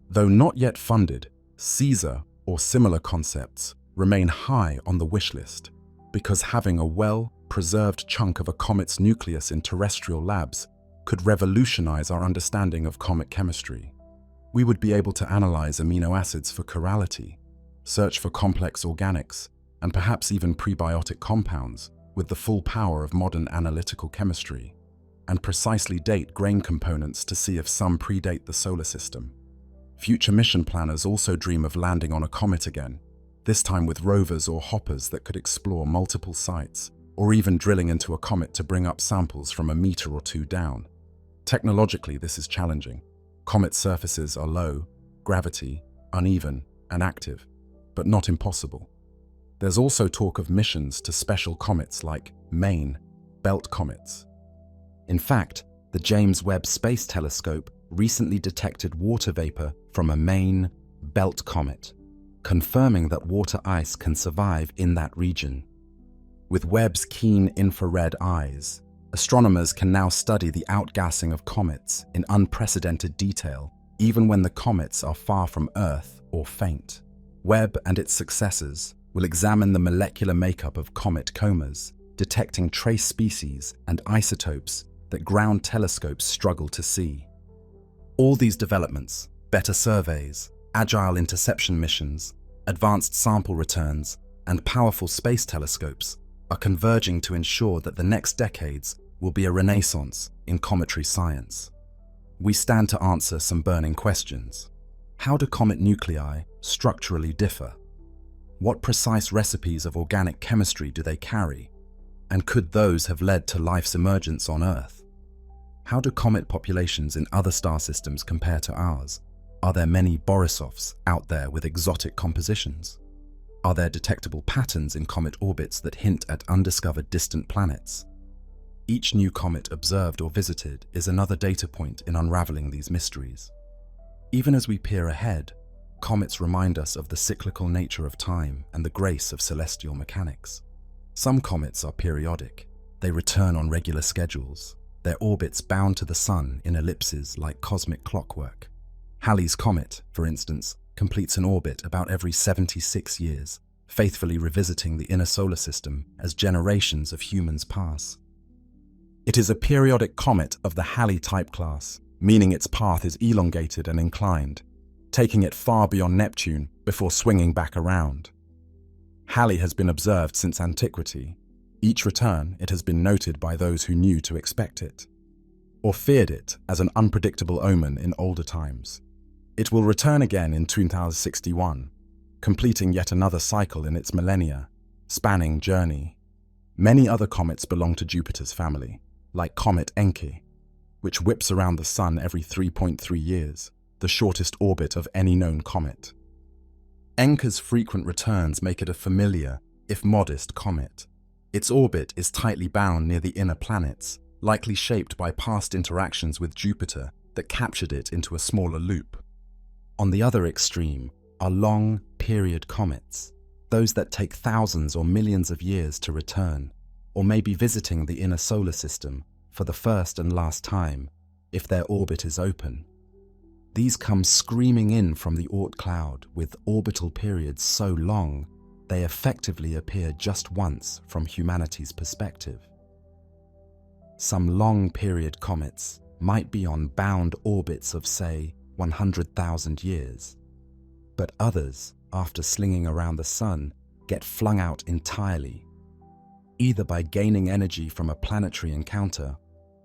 Though not yet funded, CESAR or similar concepts remain high on the wish list, because having a well-preserved chunk of a comet's nucleus in terrestrial labs could revolutionize our understanding of comet chemistry. We would be able to analyze amino acids for chirality, search for complex organics, and perhaps even prebiotic compounds with the full power of modern analytical chemistry, and precisely date grain components to see if some predate the solar system. Future mission planners also dream of landing on a comet again, this time with rovers or hoppers that could explore multiple sites, or even drilling into a comet to bring up samples from a meter or two down. Technologically, this is challenging. Comet surfaces are low, gravity, uneven, and active, but not impossible. There's also talk of missions to special comets like main belt comets. In fact, the James Webb Space Telescope recently detected water vapor from a main belt comet, confirming that water ice can survive in that region. With Webb's keen infrared eyes, astronomers can now study the outgassing of comets in unprecedented detail, even when the comets are far from Earth or faint. Webb and its successors will examine the molecular makeup of comet comas, detecting trace species and isotopes that ground telescopes struggle to see. All these developments, better surveys, agile interception missions, advanced sample returns, and powerful space telescopes are converging to ensure that the next decades will be a renaissance in cometary science. We stand to answer some burning questions. How do comet nuclei structurally differ? What precise recipes of organic chemistry do they carry? And could those have led to life's emergence on Earth? How do comet populations in other star systems compare to ours? Are there many Borisovs out there with exotic compositions? Are there detectable patterns in comet orbits that hint at undiscovered distant planets? Each new comet observed or visited is another data point in unraveling these mysteries. Even as we peer ahead, comets remind us of the cyclical nature of time and the grace of celestial mechanics. Some comets are periodic. They return on regular schedules, their orbits bound to the sun in ellipses like cosmic clockwork. Halley's Comet, for instance, completes an orbit about every 76 years, faithfully revisiting the inner solar system as generations of humans pass. It is a periodic comet of the Halley type class, meaning its path is elongated and inclined, taking it far beyond Neptune before swinging back around. Halley has been observed since antiquity. Each return, it has been noted by those who knew to expect it, or feared it as an unpredictable omen in older times. It will return again in 2061, completing yet another cycle in its millennia, spanning journey. Many other comets belong to Jupiter's family, like Comet Encke, which whips around the Sun every 3.3 years, the shortest orbit of any known comet. Encke's frequent returns make it a familiar, if modest, comet. Its orbit is tightly bound near the inner planets, likely shaped by past interactions with Jupiter that captured it into a smaller loop. On the other extreme are long, period comets, those that take thousands or millions of years to return, or may be visiting the inner solar system for the first and last time, if their orbit is open. These come screaming in from the Oort cloud with orbital periods so long, they effectively appear just once from humanity's perspective. Some long-period comets might be on bound orbits of, say, 100,000 years, but others, after slinging around the Sun, get flung out entirely, either by gaining energy from a planetary encounter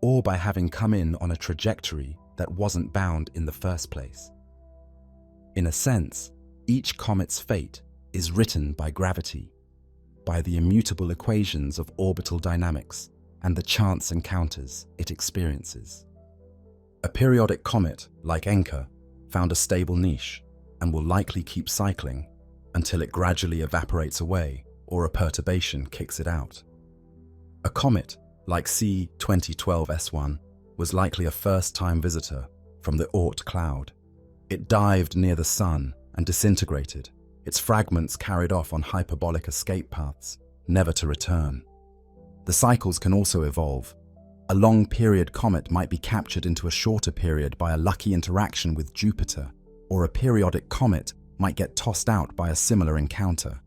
or by having come in on a trajectory that wasn't bound in the first place. In a sense, each comet's fate is written by gravity, by the immutable equations of orbital dynamics and the chance encounters it experiences. A periodic comet, like Encke, found a stable niche and will likely keep cycling until it gradually evaporates away or a perturbation kicks it out. A comet, like C2012S1, was likely a first-time visitor from the Oort cloud. It dived near the Sun and disintegrated, its fragments carried off on hyperbolic escape paths, never to return. The cycles can also evolve. A long-period comet might be captured into a shorter period by a lucky interaction with Jupiter, or a periodic comet might get tossed out by a similar encounter.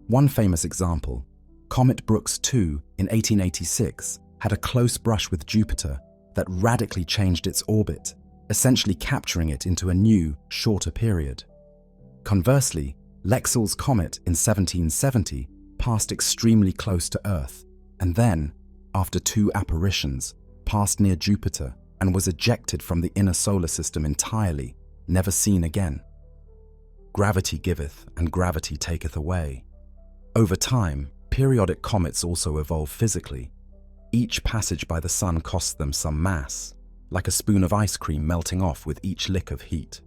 One famous example, Comet Brooks 2 in 1886, had a close brush with Jupiter that radically changed its orbit, essentially capturing it into a new, shorter period. Conversely, Lexell's comet in 1770 passed extremely close to Earth, and then, after 2 apparitions, passed near Jupiter and was ejected from the inner solar system entirely, never seen again. Gravity giveth and gravity taketh away. Over time, periodic comets also evolve physically. Each passage by the sun costs them some mass, like a spoon of ice cream melting off with each lick of heat.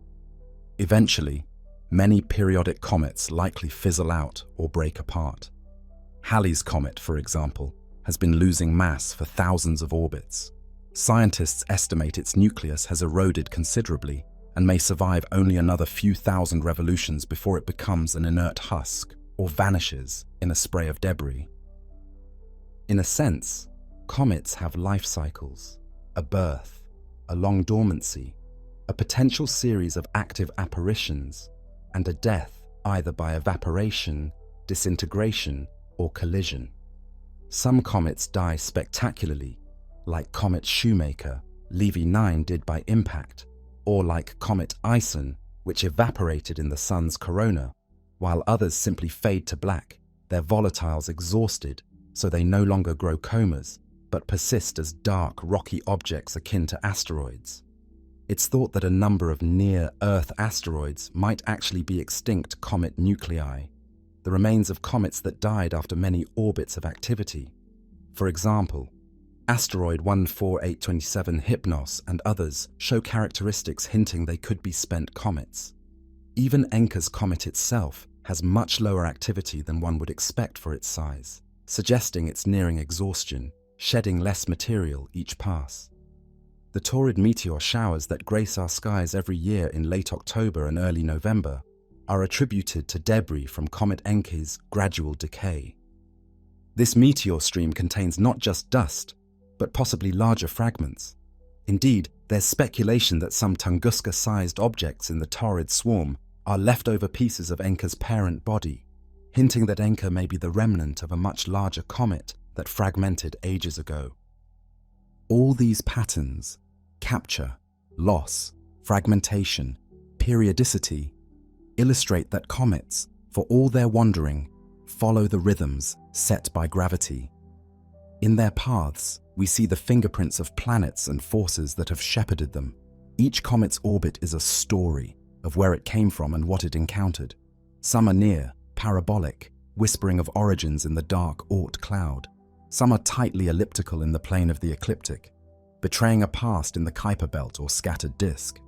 Eventually, many periodic comets likely fizzle out or break apart. Halley's comet, for example, has been losing mass for thousands of orbits. Scientists estimate its nucleus has eroded considerably and may survive only another few thousand revolutions before it becomes an inert husk or vanishes in a spray of debris. In a sense, comets have life cycles, a birth, a long dormancy, a potential series of active apparitions, and a death either by evaporation, disintegration, or collision. Some comets die spectacularly, like Comet Shoemaker, Levy 9 did by impact, or like Comet Ison, which evaporated in the sun's corona, while others simply fade to black, their volatiles exhausted, so they no longer grow comas, but persist as dark, rocky objects akin to asteroids. It's thought that a number of near-Earth asteroids might actually be extinct comet nuclei, the remains of comets that died after many orbits of activity. For example, asteroid 14827 Hypnos and others show characteristics hinting they could be spent comets. Even Encke's comet itself has much lower activity than one would expect for its size, suggesting it's nearing exhaustion, shedding less material each pass. The torrid meteor showers that grace our skies every year in late October and early November are attributed to debris from Comet Encke's gradual decay. This meteor stream contains not just dust, but possibly larger fragments. Indeed, there's speculation that some Tunguska-sized objects in the torrid swarm are leftover pieces of Encke's parent body, hinting that Encke may be the remnant of a much larger comet that fragmented ages ago. All these patterns, capture, loss, fragmentation, periodicity, illustrate that comets, for all their wandering, follow the rhythms set by gravity. In their paths, we see the fingerprints of planets and forces that have shepherded them. Each comet's orbit is a story of where it came from and what it encountered. Some are near, parabolic, whispering of origins in the dark Oort cloud. Some are tightly elliptical in the plane of the ecliptic, betraying a past in the Kuiper belt or scattered disk.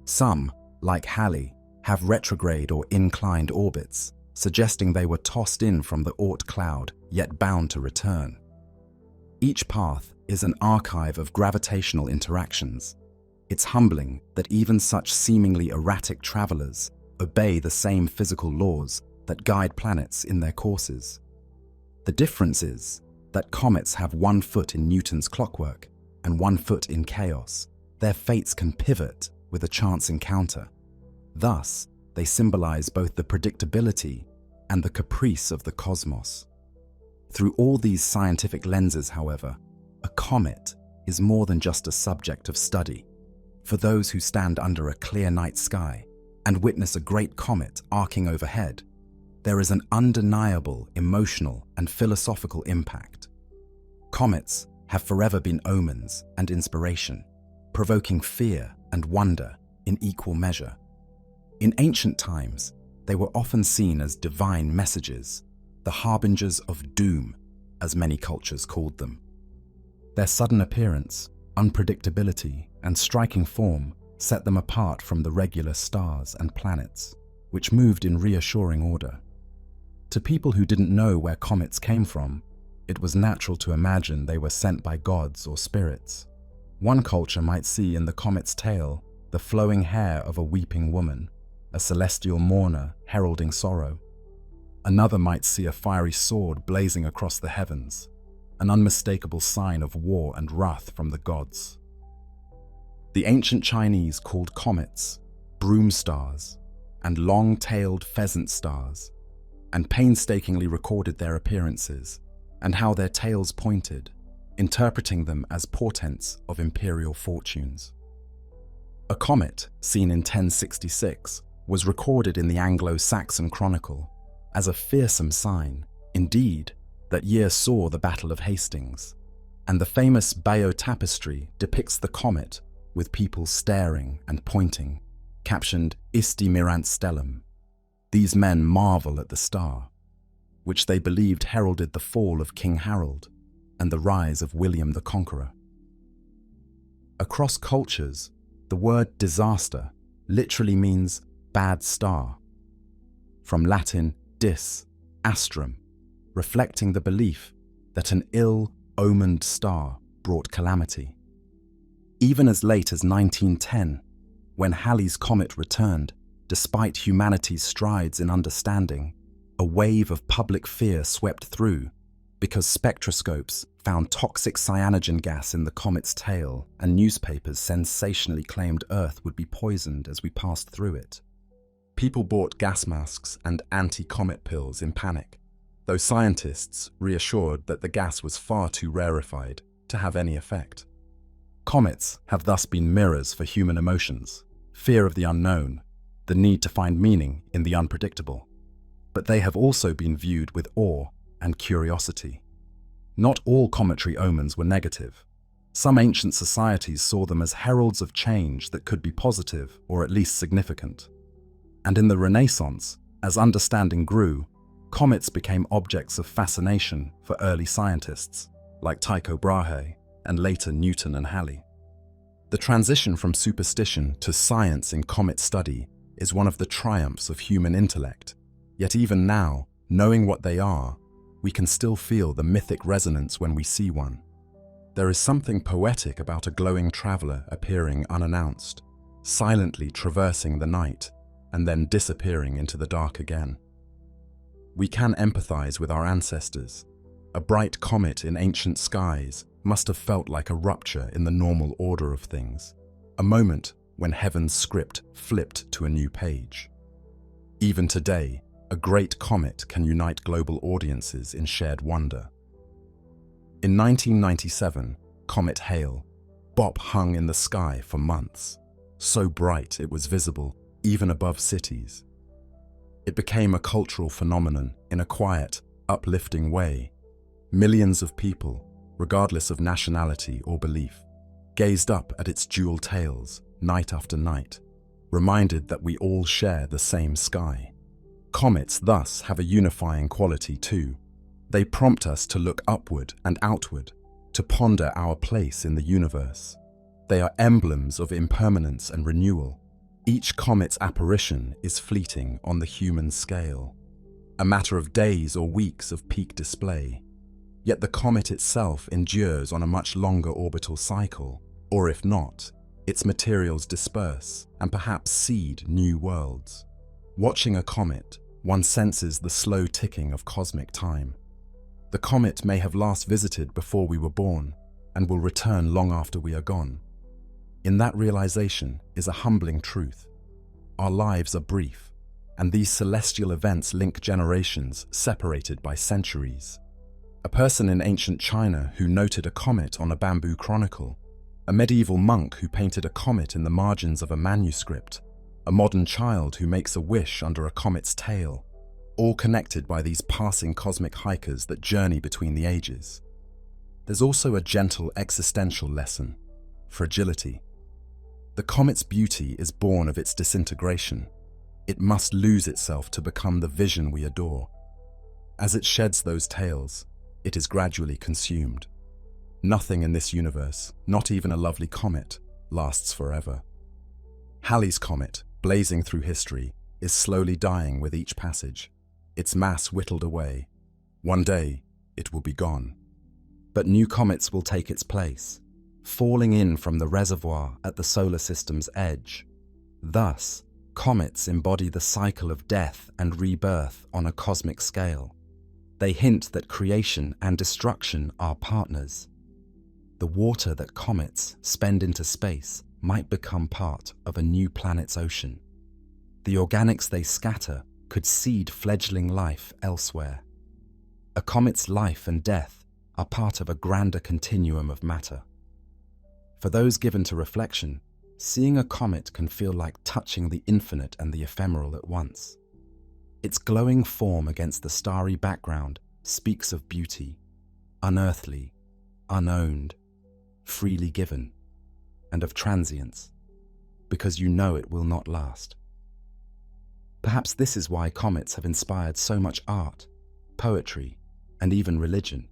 Some, like Halley, have retrograde or inclined orbits, suggesting they were tossed in from the Oort cloud, yet bound to return. Each path is an archive of gravitational interactions. It's humbling that even such seemingly erratic travelers obey the same physical laws that guide planets in their courses. The difference is that comets have 1 foot in Newton's clockwork and 1 foot in chaos. Their fates can pivot with a chance encounter. Thus, they symbolize both the predictability and the caprice of the cosmos. Through all these scientific lenses, however, a comet is more than just a subject of study. For those who stand under a clear night sky and witness a great comet arcing overhead, there is an undeniable emotional and philosophical impact. Comets have forever been omens and inspiration, provoking fear and wonder in equal measure. In ancient times, they were often seen as divine messages, the harbingers of doom, as many cultures called them. Their sudden appearance, unpredictability, and striking form set them apart from the regular stars and planets, which moved in reassuring order. To people who didn't know where comets came from, it was natural to imagine they were sent by gods or spirits. One culture might see in the comet's tail the flowing hair of a weeping woman, a celestial mourner heralding sorrow. Another might see a fiery sword blazing across the heavens, an unmistakable sign of war and wrath from the gods. The ancient Chinese called comets broom stars and long-tailed pheasant stars, and painstakingly recorded their appearances and how their tails pointed, interpreting them as portents of imperial fortunes. A comet, seen in 1066, was recorded in the Anglo-Saxon Chronicle as a fearsome sign, indeed, that year saw the Battle of Hastings, and the famous Bayeux tapestry depicts the comet with people staring and pointing, captioned Isti mirant stellum. These men marvel at the star, which they believed heralded the fall of King Harold and the rise of William the Conqueror. Across cultures, the word disaster literally means bad star, from Latin dis, astrum, reflecting the belief that an ill-omened star brought calamity. Even as late as 1910, when Halley's Comet returned, despite humanity's strides in understanding, a wave of public fear swept through because spectroscopes found toxic cyanogen gas in the comet's tail and newspapers sensationally claimed Earth would be poisoned as we passed through it. People bought gas masks and anti-comet pills in panic, though scientists reassured that the gas was far too rarefied to have any effect. Comets have thus been mirrors for human emotions, fear of the unknown, the need to find meaning in the unpredictable. But they have also been viewed with awe and curiosity. Not all cometary omens were negative. Some ancient societies saw them as heralds of change that could be positive or at least significant. And in the Renaissance, as understanding grew, comets became objects of fascination for early scientists, like Tycho Brahe and later Newton and Halley. The transition from superstition to science in comet study is one of the triumphs of human intellect, yet even now, knowing what they are, we can still feel the mythic resonance when we see one. There is something poetic about a glowing traveler appearing unannounced, silently traversing the night, and then disappearing into the dark again. We can empathize with our ancestors. A bright comet in ancient skies must have felt like a rupture in the normal order of things, a moment when heaven's script flipped to a new page. Even today, a great comet can unite global audiences in shared wonder. In 1997, Comet Hale, Bop hung in the sky for months, so bright it was visible even above cities. It became a cultural phenomenon in a quiet, uplifting way. Millions of people, regardless of nationality or belief, gazed up at its jewel tails night after night, reminded that we all share the same sky. Comets thus have a unifying quality too. They prompt us to look upward and outward, to ponder our place in the universe. They are emblems of impermanence and renewal. Each comet's apparition is fleeting on the human scale, a matter of days or weeks of peak display. Yet the comet itself endures on a much longer orbital cycle, or if not, its materials disperse and perhaps seed new worlds. Watching a comet, one senses the slow ticking of cosmic time. The comet may have last visited before we were born and will return long after we are gone. In that realization is a humbling truth. Our lives are brief, and these celestial events link generations separated by centuries. A person in ancient China who noted a comet on a bamboo chronicle, a medieval monk who painted a comet in the margins of a manuscript, a modern child who makes a wish under a comet's tail, all connected by these passing cosmic hikers that journey between the ages. There's also a gentle existential lesson: fragility. The comet's beauty is born of its disintegration. It must lose itself to become the vision we adore. As it sheds those tails, it is gradually consumed. Nothing in this universe, not even a lovely comet, lasts forever. Halley's Comet, blazing through history, is slowly dying with each passage, its mass whittled away. One day, it will be gone. But new comets will take its place, falling in from the reservoir at the solar system's edge. Thus, comets embody the cycle of death and rebirth on a cosmic scale. They hint that creation and destruction are partners. The water that comets spend into space might become part of a new planet's ocean. The organics they scatter could seed fledgling life elsewhere. A comet's life and death are part of a grander continuum of matter. For those given to reflection, Seeing a comet can feel like touching the infinite and the ephemeral at once. Its glowing form against the starry background speaks of beauty, unearthly, unowned, freely given, and of transience, because you know it will not last. Perhaps this is why comets have inspired so much art, poetry, and even religion.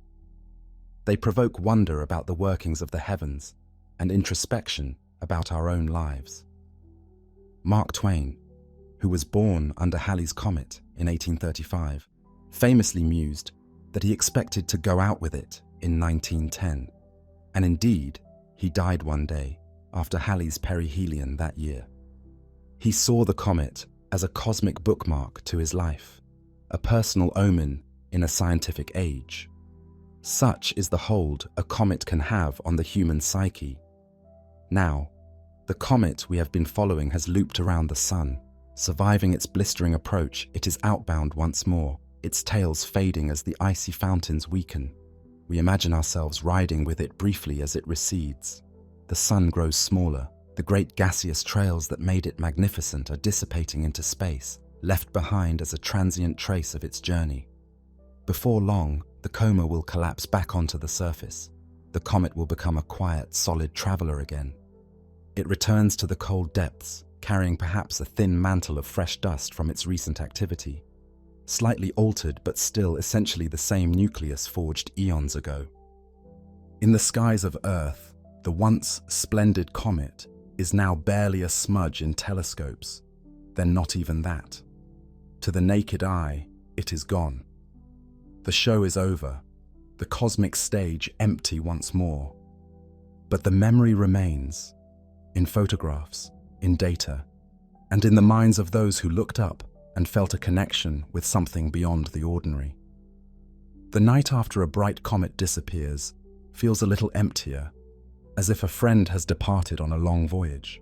They provoke wonder about the workings of the heavens and introspection about our own lives. Mark Twain, who was born under Halley's Comet in 1835, famously mused that he expected to go out with it in 1910, and indeed, he died one day after Halley's perihelion that year. He saw the comet as a cosmic bookmark to his life, a personal omen in a scientific age. Such is the hold a comet can have on the human psyche. Now, the comet we have been following has looped around the sun. Surviving its blistering approach, it is outbound once more, its tails fading as the icy fountains weaken. We imagine ourselves riding with it briefly as it recedes. The sun grows smaller. The great gaseous trails that made it magnificent are dissipating into space, left behind as a transient trace of its journey. Before long, the coma will collapse back onto the surface. The comet will become a quiet, solid traveler again. It returns to the cold depths, carrying perhaps a thin mantle of fresh dust from its recent activity. Slightly altered but still essentially the same nucleus forged eons ago. In the skies of Earth, the once splendid comet is now barely a smudge in telescopes, then not even that. To the naked eye, it is gone. The show is over, the cosmic stage empty once more. But the memory remains, in photographs, in data, and in the minds of those who looked up and felt a connection with something beyond the ordinary. The night after a bright comet disappears feels a little emptier, as if a friend has departed on a long voyage.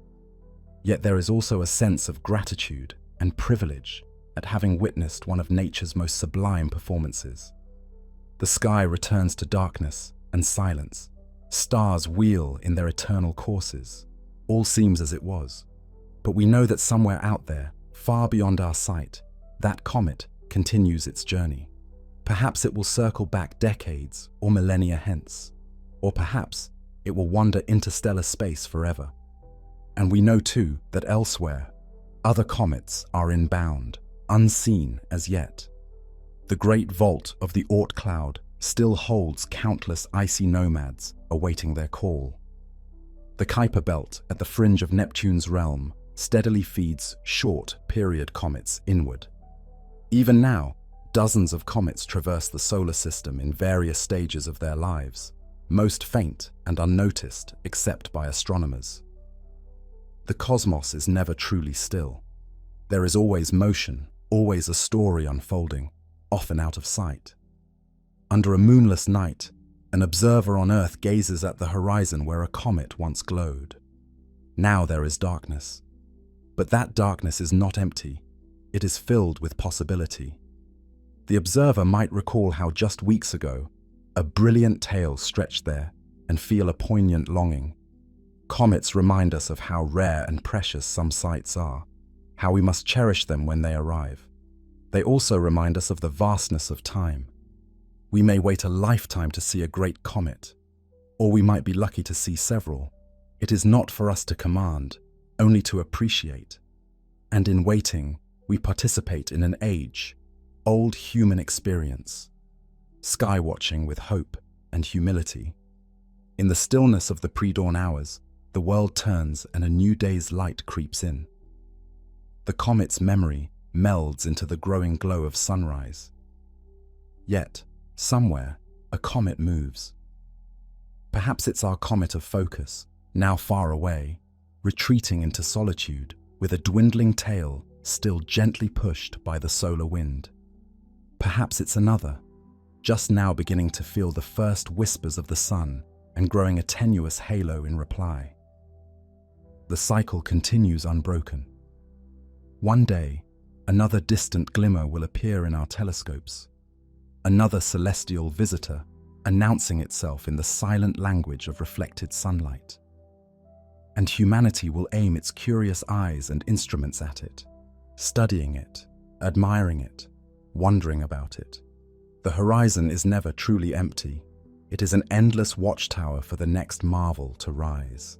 Yet there is also a sense of gratitude and privilege at having witnessed one of nature's most sublime performances. The sky returns to darkness and silence. Stars wheel in their eternal courses. All seems as it was. But we know that somewhere out there, far beyond our sight, that comet continues its journey. Perhaps it will circle back decades or millennia hence, or perhaps it will wander interstellar space forever. And we know too that elsewhere, other comets are inbound, unseen as yet. The great vault of the Oort cloud still holds countless icy nomads awaiting their call. The Kuiper belt at the fringe of Neptune's realm steadily feeds short-period comets inward. Even now, dozens of comets traverse the solar system in various stages of their lives, most faint and unnoticed except by astronomers. The cosmos is never truly still. There is always motion, always a story unfolding, often out of sight. Under a moonless night, an observer on Earth gazes at the horizon where a comet once glowed. Now there is darkness. But that darkness is not empty. It is filled with possibility. The observer might recall how just weeks ago, a brilliant tail stretched there and feel a poignant longing. Comets remind us of how rare and precious some sights are, how we must cherish them when they arrive. They also remind us of the vastness of time. We may wait a lifetime to see a great comet, or we might be lucky to see several. It is not for us to command, only to appreciate. And in waiting, we participate in an age, old human experience, sky watching with hope and humility. In the stillness of the pre-dawn hours, the world turns and a new day's light creeps in. The comet's memory melds into the growing glow of sunrise. Yet, somewhere, a comet moves. Perhaps it's our comet of focus, now far away, retreating into solitude with a dwindling tail still gently pushed by the solar wind. Perhaps it's another, just now beginning to feel the first whispers of the sun and growing a tenuous halo in reply. The cycle continues unbroken. One day, another distant glimmer will appear in our telescopes, another celestial visitor announcing itself in the silent language of reflected sunlight. and humanity will aim its curious eyes and instruments at it, studying it, admiring it, wondering about it. The horizon is never truly empty. It is an endless watchtower for the next marvel to rise.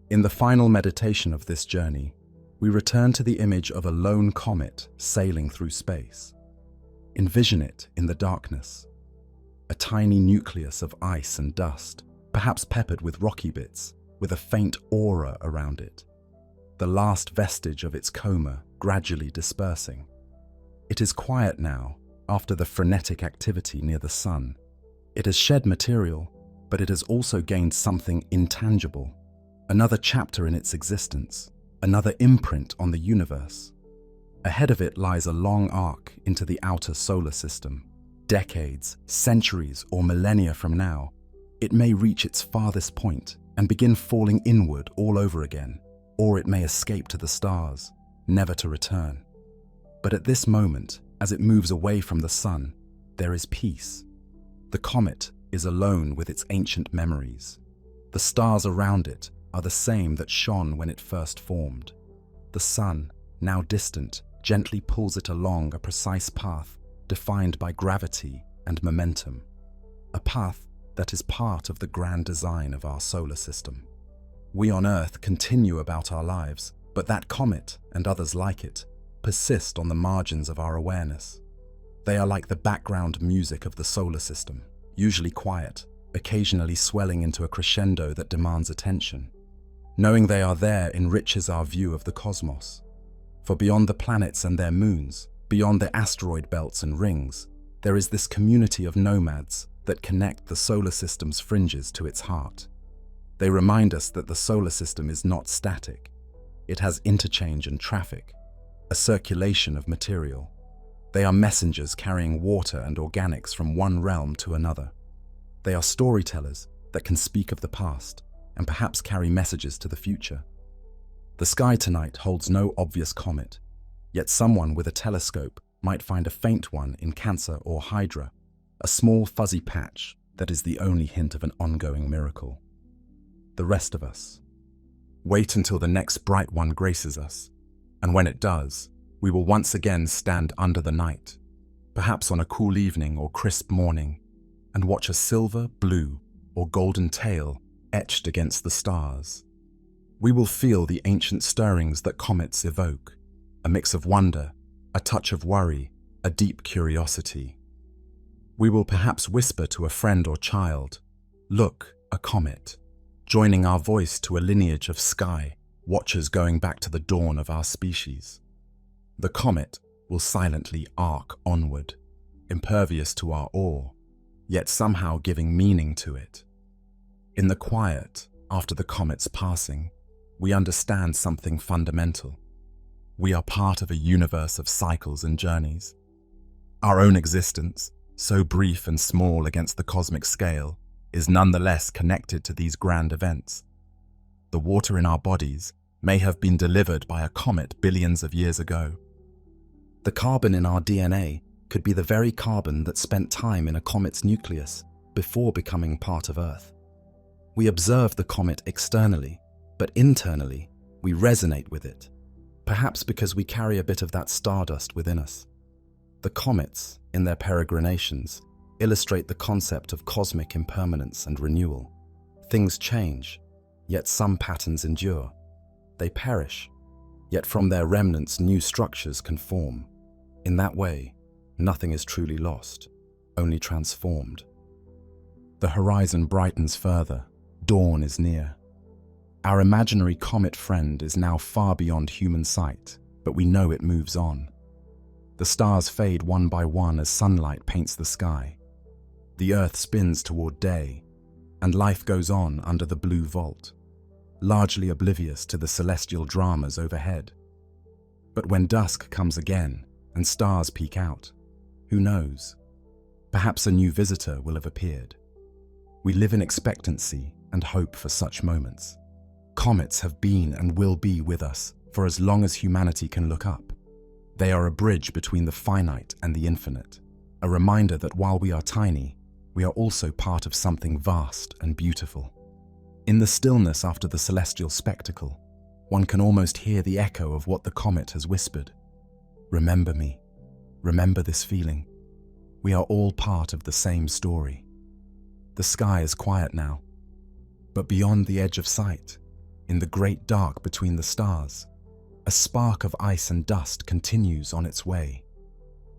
In the final meditation of this journey, we return to the image of a lone comet sailing through space. Envision it in the darkness. A tiny nucleus of ice and dust, perhaps peppered with rocky bits, with a faint aura around it. The last vestige of its coma gradually dispersing. It is quiet now, after the frenetic activity near the sun. It has shed material, but it has also gained something intangible. Another chapter in its existence, another imprint on the universe. Ahead of it lies a long arc into the outer solar system. Decades, centuries, or millennia from now, it may reach its farthest point and begin falling inward all over again, or it may escape to the stars, never to return. But at this moment, as it moves away from the sun, there is peace. The comet is alone with its ancient memories. The stars around it are the same that shone when it first formed. The sun, now distant, gently pulls it along a precise path defined by gravity and momentum. A path that is part of the grand design of our solar system. We on Earth continue about our lives, but that comet and others like it persist on the margins of our awareness. They are like the background music of the solar system, usually quiet, occasionally swelling into a crescendo that demands attention. Knowing they are there enriches our view of the cosmos. For beyond the planets and their moons, beyond the asteroid belts and rings, there is this community of nomads that connect the solar system's fringes to its heart. They remind us that the solar system is not static. It has interchange and traffic, a circulation of material. They are messengers carrying water and organics from one realm to another. They are storytellers that can speak of the past and perhaps carry messages to the future. The sky tonight holds no obvious comet, yet someone with a telescope might find a faint one in Cancer or Hydra, a small fuzzy patch that is the only hint of an ongoing miracle. The rest of us wait until the next bright one graces us, and when it does, we will once again stand under the night, perhaps on a cool evening or crisp morning, and watch a silver, blue, or golden tail etched against the stars. We will feel the ancient stirrings that comets evoke, a mix of wonder, a touch of worry, a deep curiosity. We will perhaps whisper to a friend or child, "Look, a comet," joining our voice to a lineage of sky watchers going back to the dawn of our species. The comet will silently arc onward, impervious to our awe, yet somehow giving meaning to it. In the quiet, after the comet's passing, we understand something fundamental. We are part of a universe of cycles and journeys. Our own existence, so brief and small against the cosmic scale, is nonetheless connected to these grand events. The water in our bodies may have been delivered by a comet billions of years ago. The carbon in our DNA could be the very carbon that spent time in a comet's nucleus before becoming part of Earth. We observe the comet externally, but internally, we resonate with it, perhaps because we carry a bit of that stardust within us. The comets, in their peregrinations, illustrate the concept of cosmic impermanence and renewal. Things change, yet some patterns endure. They perish, yet from their remnants new structures can form. In that way, nothing is truly lost, only transformed. The horizon brightens further. Dawn is near. Our imaginary comet friend is now far beyond human sight, but we know it moves on. The stars fade one by one as sunlight paints the sky. The Earth spins toward day, and life goes on under the blue vault, largely oblivious to the celestial dramas overhead. But when dusk comes again and stars peek out, who knows? Perhaps a new visitor will have appeared. We live in expectancy and hope for such moments. Comets have been and will be with us for as long as humanity can look up. They are a bridge between the finite and the infinite, a reminder that while we are tiny, we are also part of something vast and beautiful. In the stillness after the celestial spectacle, one can almost hear the echo of what the comet has whispered. Remember me. Remember this feeling. We are all part of the same story. The sky is quiet now, but beyond the edge of sight, in the great dark between the stars, a spark of ice and dust continues on its way,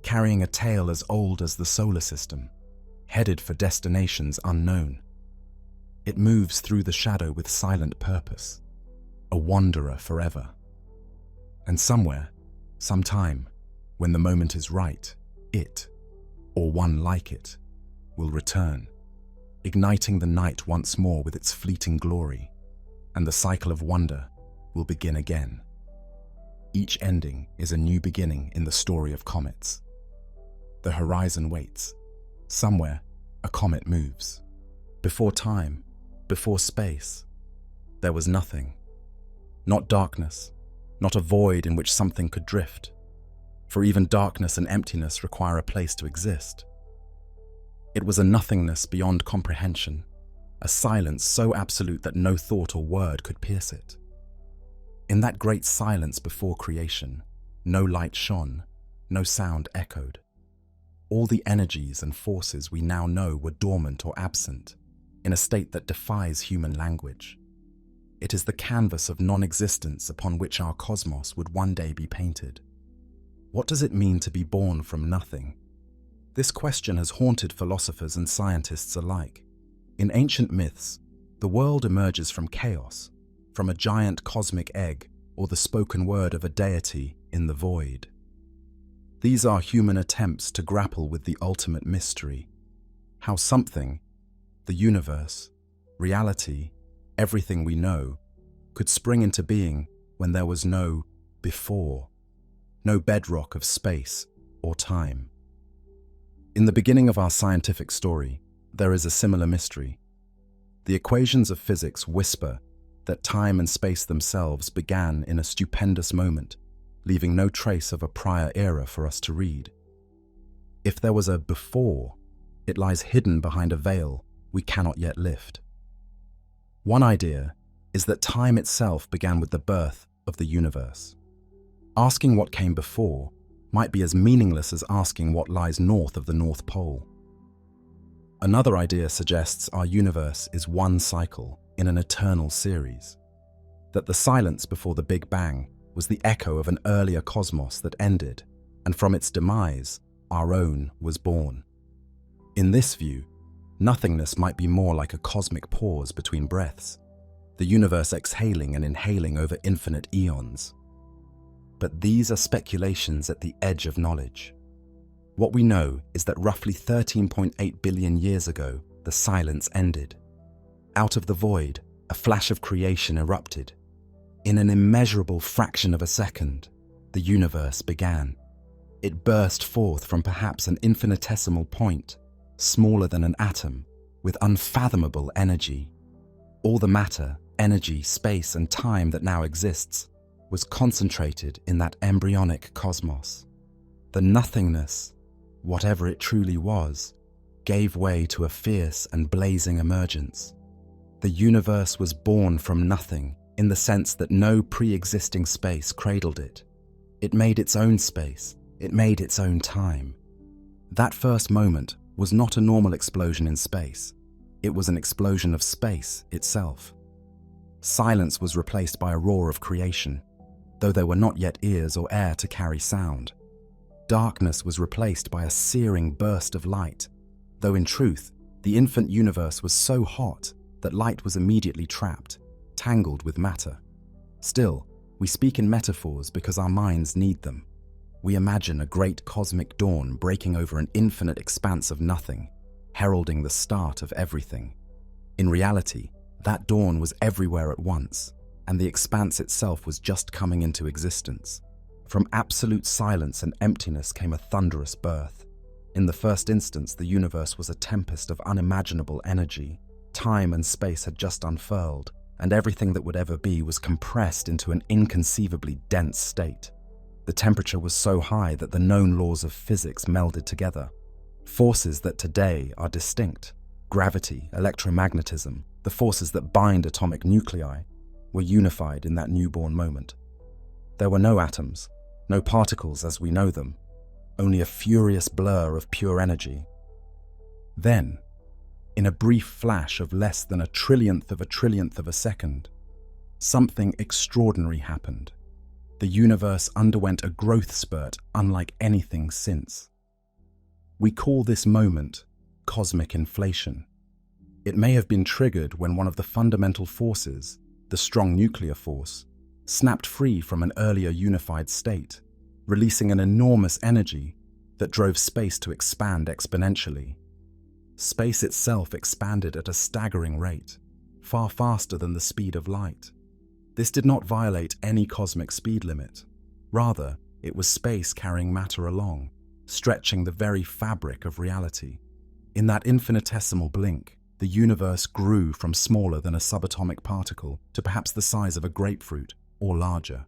carrying a tale as old as the solar system, headed for destinations unknown. It moves through the shadow with silent purpose, a wanderer forever. And somewhere, sometime, when the moment is right, it, or one like it, will return, igniting the night once more with its fleeting glory, and the cycle of wonder will begin again. Each ending is a new beginning in the story of comets. The horizon waits. Somewhere, a comet moves. Before time, before space, there was nothing. Not darkness, not a void in which something could drift, for even darkness and emptiness require a place to exist. It was a nothingness beyond comprehension, a silence so absolute that no thought or word could pierce it. In that great silence before creation, no light shone, no sound echoed. All the energies and forces we now know were dormant or absent, in a state that defies human language. It is the canvas of non-existence upon which our cosmos would one day be painted. What does it mean to be born from nothing? This question has haunted philosophers and scientists alike. In ancient myths, the world emerges from chaos, from a giant cosmic egg or the spoken word of a deity in the void. These are human attempts to grapple with the ultimate mystery, how something, the universe, reality, everything we know, could spring into being when there was no before, no bedrock of space or time. In the beginning of our scientific story, there is a similar mystery. The equations of physics whisper that time and space themselves began in a stupendous moment, leaving no trace of a prior era for us to read. If there was a before, it lies hidden behind a veil we cannot yet lift. One idea is that time itself began with the birth of the universe. Asking what came before might be as meaningless as asking what lies north of the North Pole. Another idea suggests our universe is one cycle in an eternal series, that the silence before the Big Bang was the echo of an earlier cosmos that ended, and from its demise, our own was born. In this view, nothingness might be more like a cosmic pause between breaths, the universe exhaling and inhaling over infinite eons. But these are speculations at the edge of knowledge. What we know is that roughly 13.8 billion years ago, the silence ended. Out of the void, a flash of creation erupted. In an immeasurable fraction of a second, the universe began. It burst forth from perhaps an infinitesimal point, smaller than an atom, with unfathomable energy. All the matter, energy, space, and time that now exists was concentrated in that embryonic cosmos. The nothingness, whatever it truly was, gave way to a fierce and blazing emergence. The universe was born from nothing in the sense that no pre-existing space cradled it. It made its own space, it made its own time. That first moment was not a normal explosion in space. It was an explosion of space itself. Silence was replaced by a roar of creation, though there were not yet ears or air to carry sound. Darkness was replaced by a searing burst of light, though in truth, the infant universe was so hot that light was immediately trapped, tangled with matter. Still, we speak in metaphors because our minds need them. We imagine a great cosmic dawn breaking over an infinite expanse of nothing, heralding the start of everything. In reality, that dawn was everywhere at once, and the expanse itself was just coming into existence. From absolute silence and emptiness came a thunderous birth. In the first instance, the universe was a tempest of unimaginable energy. Time and space had just unfurled, and everything that would ever be was compressed into an inconceivably dense state. The temperature was so high that the known laws of physics melded together. Forces that today are distinct, gravity, electromagnetism, The forces that bind atomic nuclei were unified in that newborn moment. There were no atoms, no particles as we know them, only a furious blur of pure energy. Then, in a brief flash of less than a trillionth of a second, something extraordinary happened. The universe underwent a growth spurt unlike anything since. We call this moment cosmic inflation. It may have been triggered when one of the fundamental forces, the strong nuclear force, snapped free from an earlier unified state, releasing an enormous energy that drove space to expand exponentially. Space itself expanded at a staggering rate, far faster than the speed of light. This did not violate any cosmic speed limit. Rather, it was space carrying matter along, stretching the very fabric of reality. In that infinitesimal blink, the universe grew from smaller than a subatomic particle to perhaps the size of a grapefruit or larger.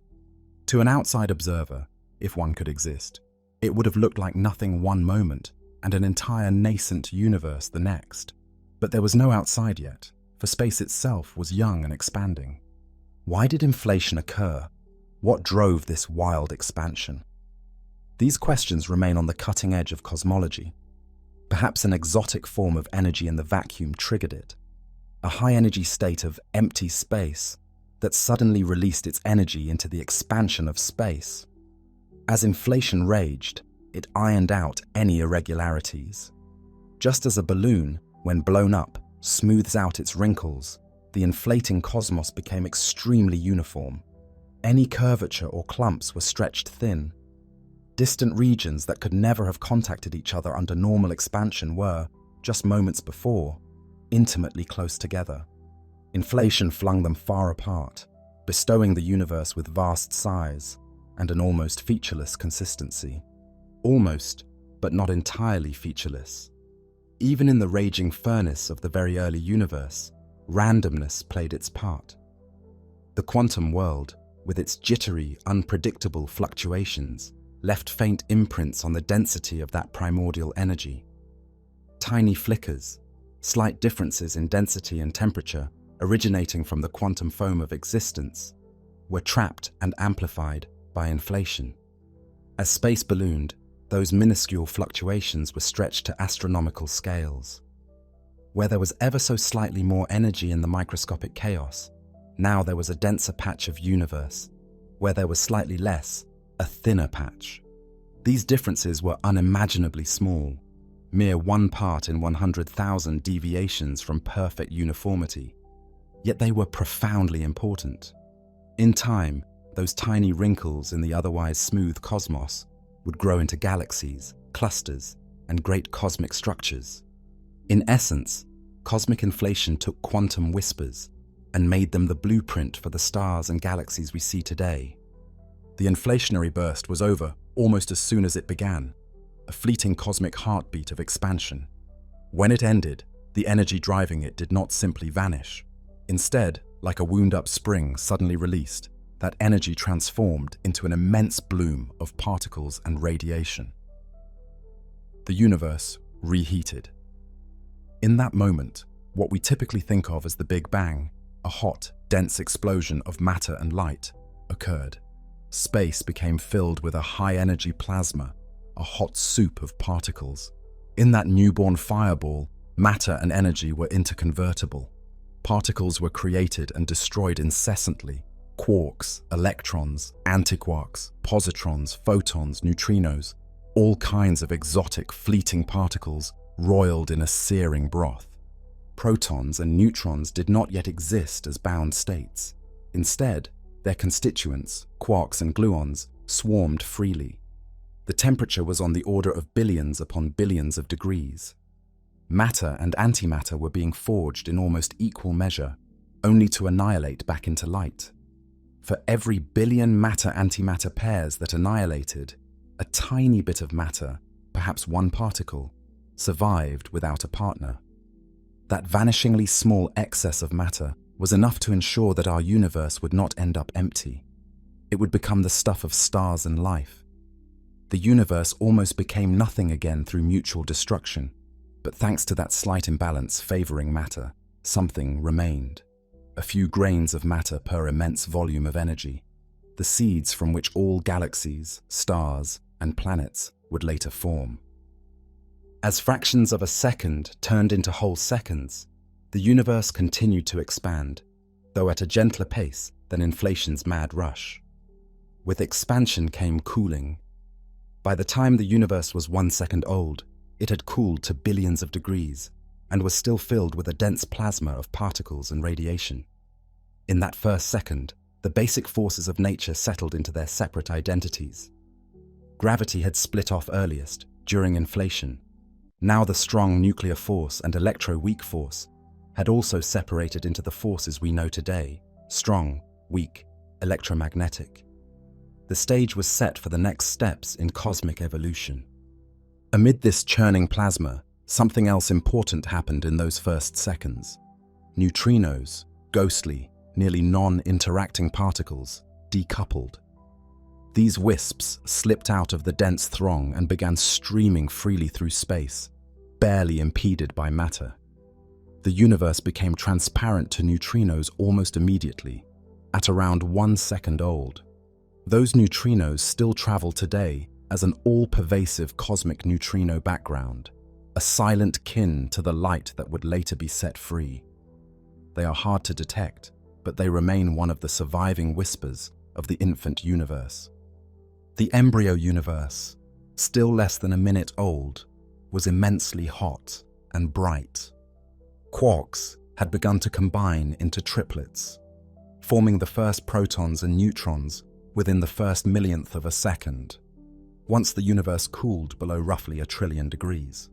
To an outside observer, if one could exist, it would have looked like nothing one moment and an entire nascent universe the next. But there was no outside yet, for space itself was young and expanding. Why did inflation occur? What drove this wild expansion? These questions remain on the cutting edge of cosmology. Perhaps an exotic form of energy in the vacuum triggered it, a high-energy state of empty space that suddenly released its energy into the expansion of space. As inflation raged, it ironed out any irregularities. Just as a balloon, when blown up, smooths out its wrinkles, the inflating cosmos became extremely uniform. Any curvature or clumps were stretched thin. Distant regions that could never have contacted each other under normal expansion were, just moments before, intimately close together. Inflation flung them far apart, bestowing the universe with vast size and an almost featureless consistency. Almost, but not entirely featureless. Even in the raging furnace of the very early universe, randomness played its part. The quantum world, with its jittery, unpredictable fluctuations, left faint imprints on the density of that primordial energy. Tiny flickers, slight differences in density and temperature originating from the quantum foam of existence, were trapped and amplified by inflation. As space ballooned, those minuscule fluctuations were stretched to astronomical scales. Where there was ever so slightly more energy in the microscopic chaos, now there was a denser patch of universe. Where there was slightly less, a thinner patch. These differences were unimaginably small, mere 1 part in 100,000 deviations from perfect uniformity. Yet they were profoundly important. In time, those tiny wrinkles in the otherwise smooth cosmos would grow into galaxies, clusters, and great cosmic structures. In essence, cosmic inflation took quantum whispers and made them the blueprint for the stars and galaxies we see today. The inflationary burst was over almost as soon as it began, a fleeting cosmic heartbeat of expansion. When it ended, the energy driving it did not simply vanish. Instead, like a wound-up spring suddenly released, that energy transformed into an immense bloom of particles and radiation. The universe reheated. In that moment, what we typically think of as the Big Bang, a hot, dense explosion of matter and light, occurred. Space became filled with a high-energy plasma, a hot soup of particles. In that newborn fireball, matter and energy were interconvertible. Particles were created and destroyed incessantly. Quarks, electrons, antiquarks, positrons, photons, neutrinos, all kinds of exotic, fleeting particles roiled in a searing broth. Protons and neutrons did not yet exist as bound states. Instead, their constituents, quarks and gluons, swarmed freely. The temperature was on the order of billions upon billions of degrees. Matter and antimatter were being forged in almost equal measure, only to annihilate back into light. For every billion matter-antimatter pairs that annihilated, a tiny bit of matter, perhaps one particle, survived without a partner. That vanishingly small excess of matter was enough to ensure that our universe would not end up empty. It would become the stuff of stars and life. The universe almost became nothing again through mutual destruction, but thanks to that slight imbalance favoring matter, something remained. A few grains of matter per immense volume of energy, the seeds from which all galaxies, stars, and planets would later form. As fractions of a second turned into whole seconds, the universe continued to expand, though at a gentler pace than inflation's mad rush. With expansion came cooling. By the time the universe was 1 second old, it had cooled to billions of degrees and was still filled with a dense plasma of particles and radiation. In that first second, the basic forces of nature settled into their separate identities. Gravity had split off earliest, during inflation. Now the strong nuclear force and electro-weak force had also separated into the forces we know today: strong, weak, electromagnetic. The stage was set for the next steps in cosmic evolution. Amid this churning plasma, something else important happened in those first seconds. Neutrinos, ghostly, nearly non-interacting particles, decoupled. These wisps slipped out of the dense throng and began streaming freely through space, barely impeded by matter. The universe became transparent to neutrinos almost immediately, at around 1 second old. Those neutrinos still travel today as an all-pervasive cosmic neutrino background, a silent kin to the light that would later be set free. They are hard to detect, but they remain one of the surviving whispers of the infant universe. The embryo universe, still less than a minute old, was immensely hot and bright. Quarks had begun to combine into triplets, forming the first protons and neutrons within the first millionth of a second, once the universe cooled below roughly 1 trillion degrees.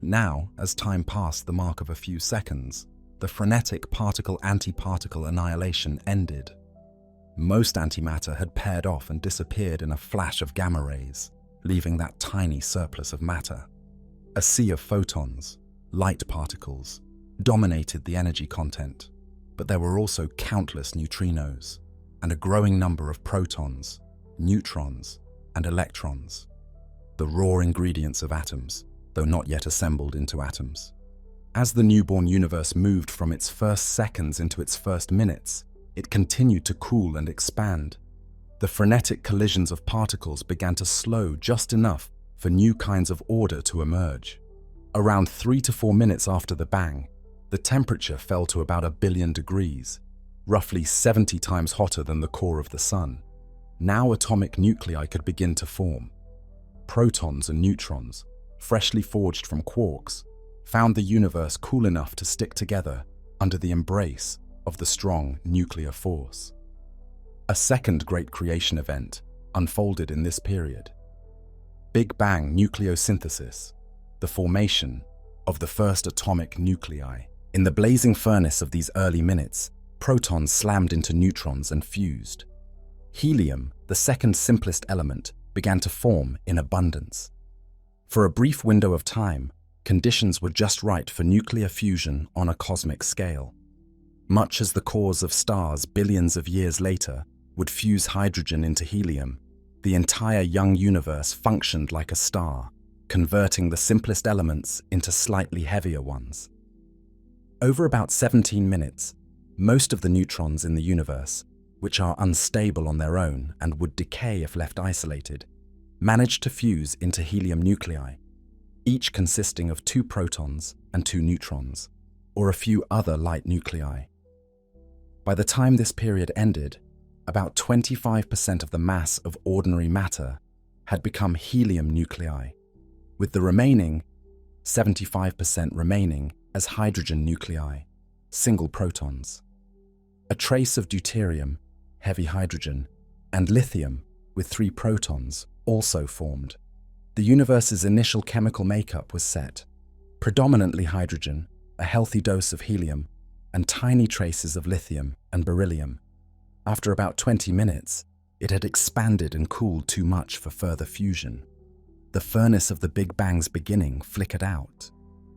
Now, as time passed the mark of a few seconds, the frenetic particle-antiparticle annihilation ended. Most antimatter had paired off and disappeared in a flash of gamma rays, leaving that tiny surplus of matter. A sea of photons, light particles, dominated the energy content, but there were also countless neutrinos, and a growing number of protons, neutrons, and electrons, the raw ingredients of atoms, though not yet assembled into atoms. As the newborn universe moved from its first seconds into its first minutes, it continued to cool and expand. The frenetic collisions of particles began to slow just enough for new kinds of order to emerge. Around 3 to 4 minutes after the bang, the temperature fell to about 1 billion degrees, roughly 70 times hotter than the core of the Sun. Now atomic nuclei could begin to form. Protons and neutrons, freshly forged from quarks, found the universe cool enough to stick together under the embrace of the strong nuclear force. A second great creation event unfolded in this period. Big Bang nucleosynthesis, the formation of the first atomic nuclei. In the blazing furnace of these early minutes, protons slammed into neutrons and fused. Helium, the second simplest element, began to form in abundance. For a brief window of time, conditions were just right for nuclear fusion on a cosmic scale. Much as the cores of stars billions of years later would fuse hydrogen into helium, the entire young universe functioned like a star, converting the simplest elements into slightly heavier ones. Over about 17 minutes, most of the neutrons in the universe, which are unstable on their own and would decay if left isolated, managed to fuse into helium nuclei, each consisting of 2 protons and 2 neutrons, or a few other light nuclei. By the time this period ended, about 25% of the mass of ordinary matter had become helium nuclei, with the remaining 75% remaining as hydrogen nuclei, single protons. A trace of deuterium, heavy hydrogen, and lithium, with 3 protons, also formed. The universe's initial chemical makeup was set: predominantly hydrogen, a healthy dose of helium, and tiny traces of lithium and beryllium. After about 20 minutes, it had expanded and cooled too much for further fusion. The furnace of the Big Bang's beginning flickered out.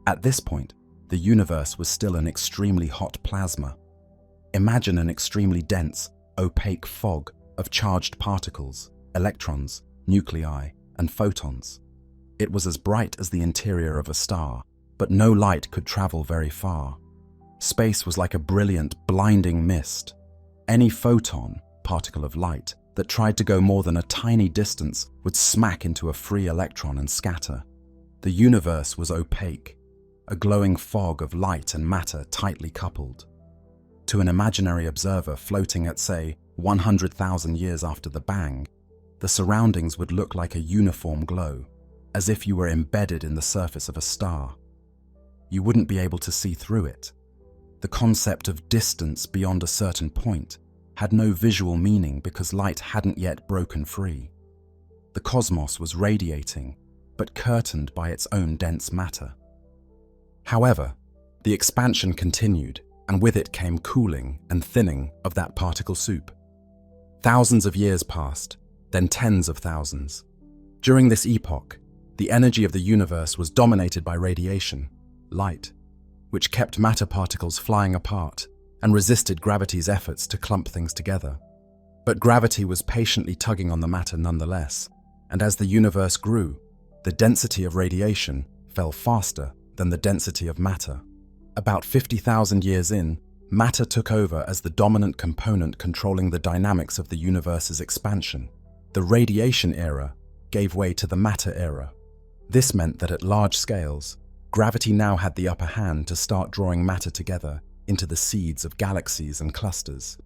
At this point, the universe was still an extremely hot plasma. Imagine an extremely dense, opaque fog of charged particles, electrons, nuclei, and photons. It was as bright as the interior of a star, but no light could travel very far. Space was like a brilliant, blinding mist. Any photon, particle of light, that tried to go more than a tiny distance would smack into a free electron and scatter. The universe was opaque, a glowing fog of light and matter tightly coupled. To an imaginary observer floating at, say, 100,000 years after the bang, the surroundings would look like a uniform glow, as if you were embedded in the surface of a star. You wouldn't be able to see through it. The concept of distance beyond a certain point had no visual meaning because light hadn't yet broken free. The cosmos was radiating, but curtained by its own dense matter. However, the expansion continued, and with it came cooling and thinning of that particle soup. Thousands of years passed, then tens of thousands. During this epoch, the energy of the universe was dominated by radiation, light, which kept matter particles flying apart and resisted gravity's efforts to clump things together. But gravity was patiently tugging on the matter nonetheless, and as the universe grew, the density of radiation fell faster than the density of matter. About 50,000 years in, matter took over as the dominant component controlling the dynamics of the universe's expansion. The radiation era gave way to the matter era. This meant that at large scales, gravity now had the upper hand to start drawing matter together into the seeds of galaxies and clusters,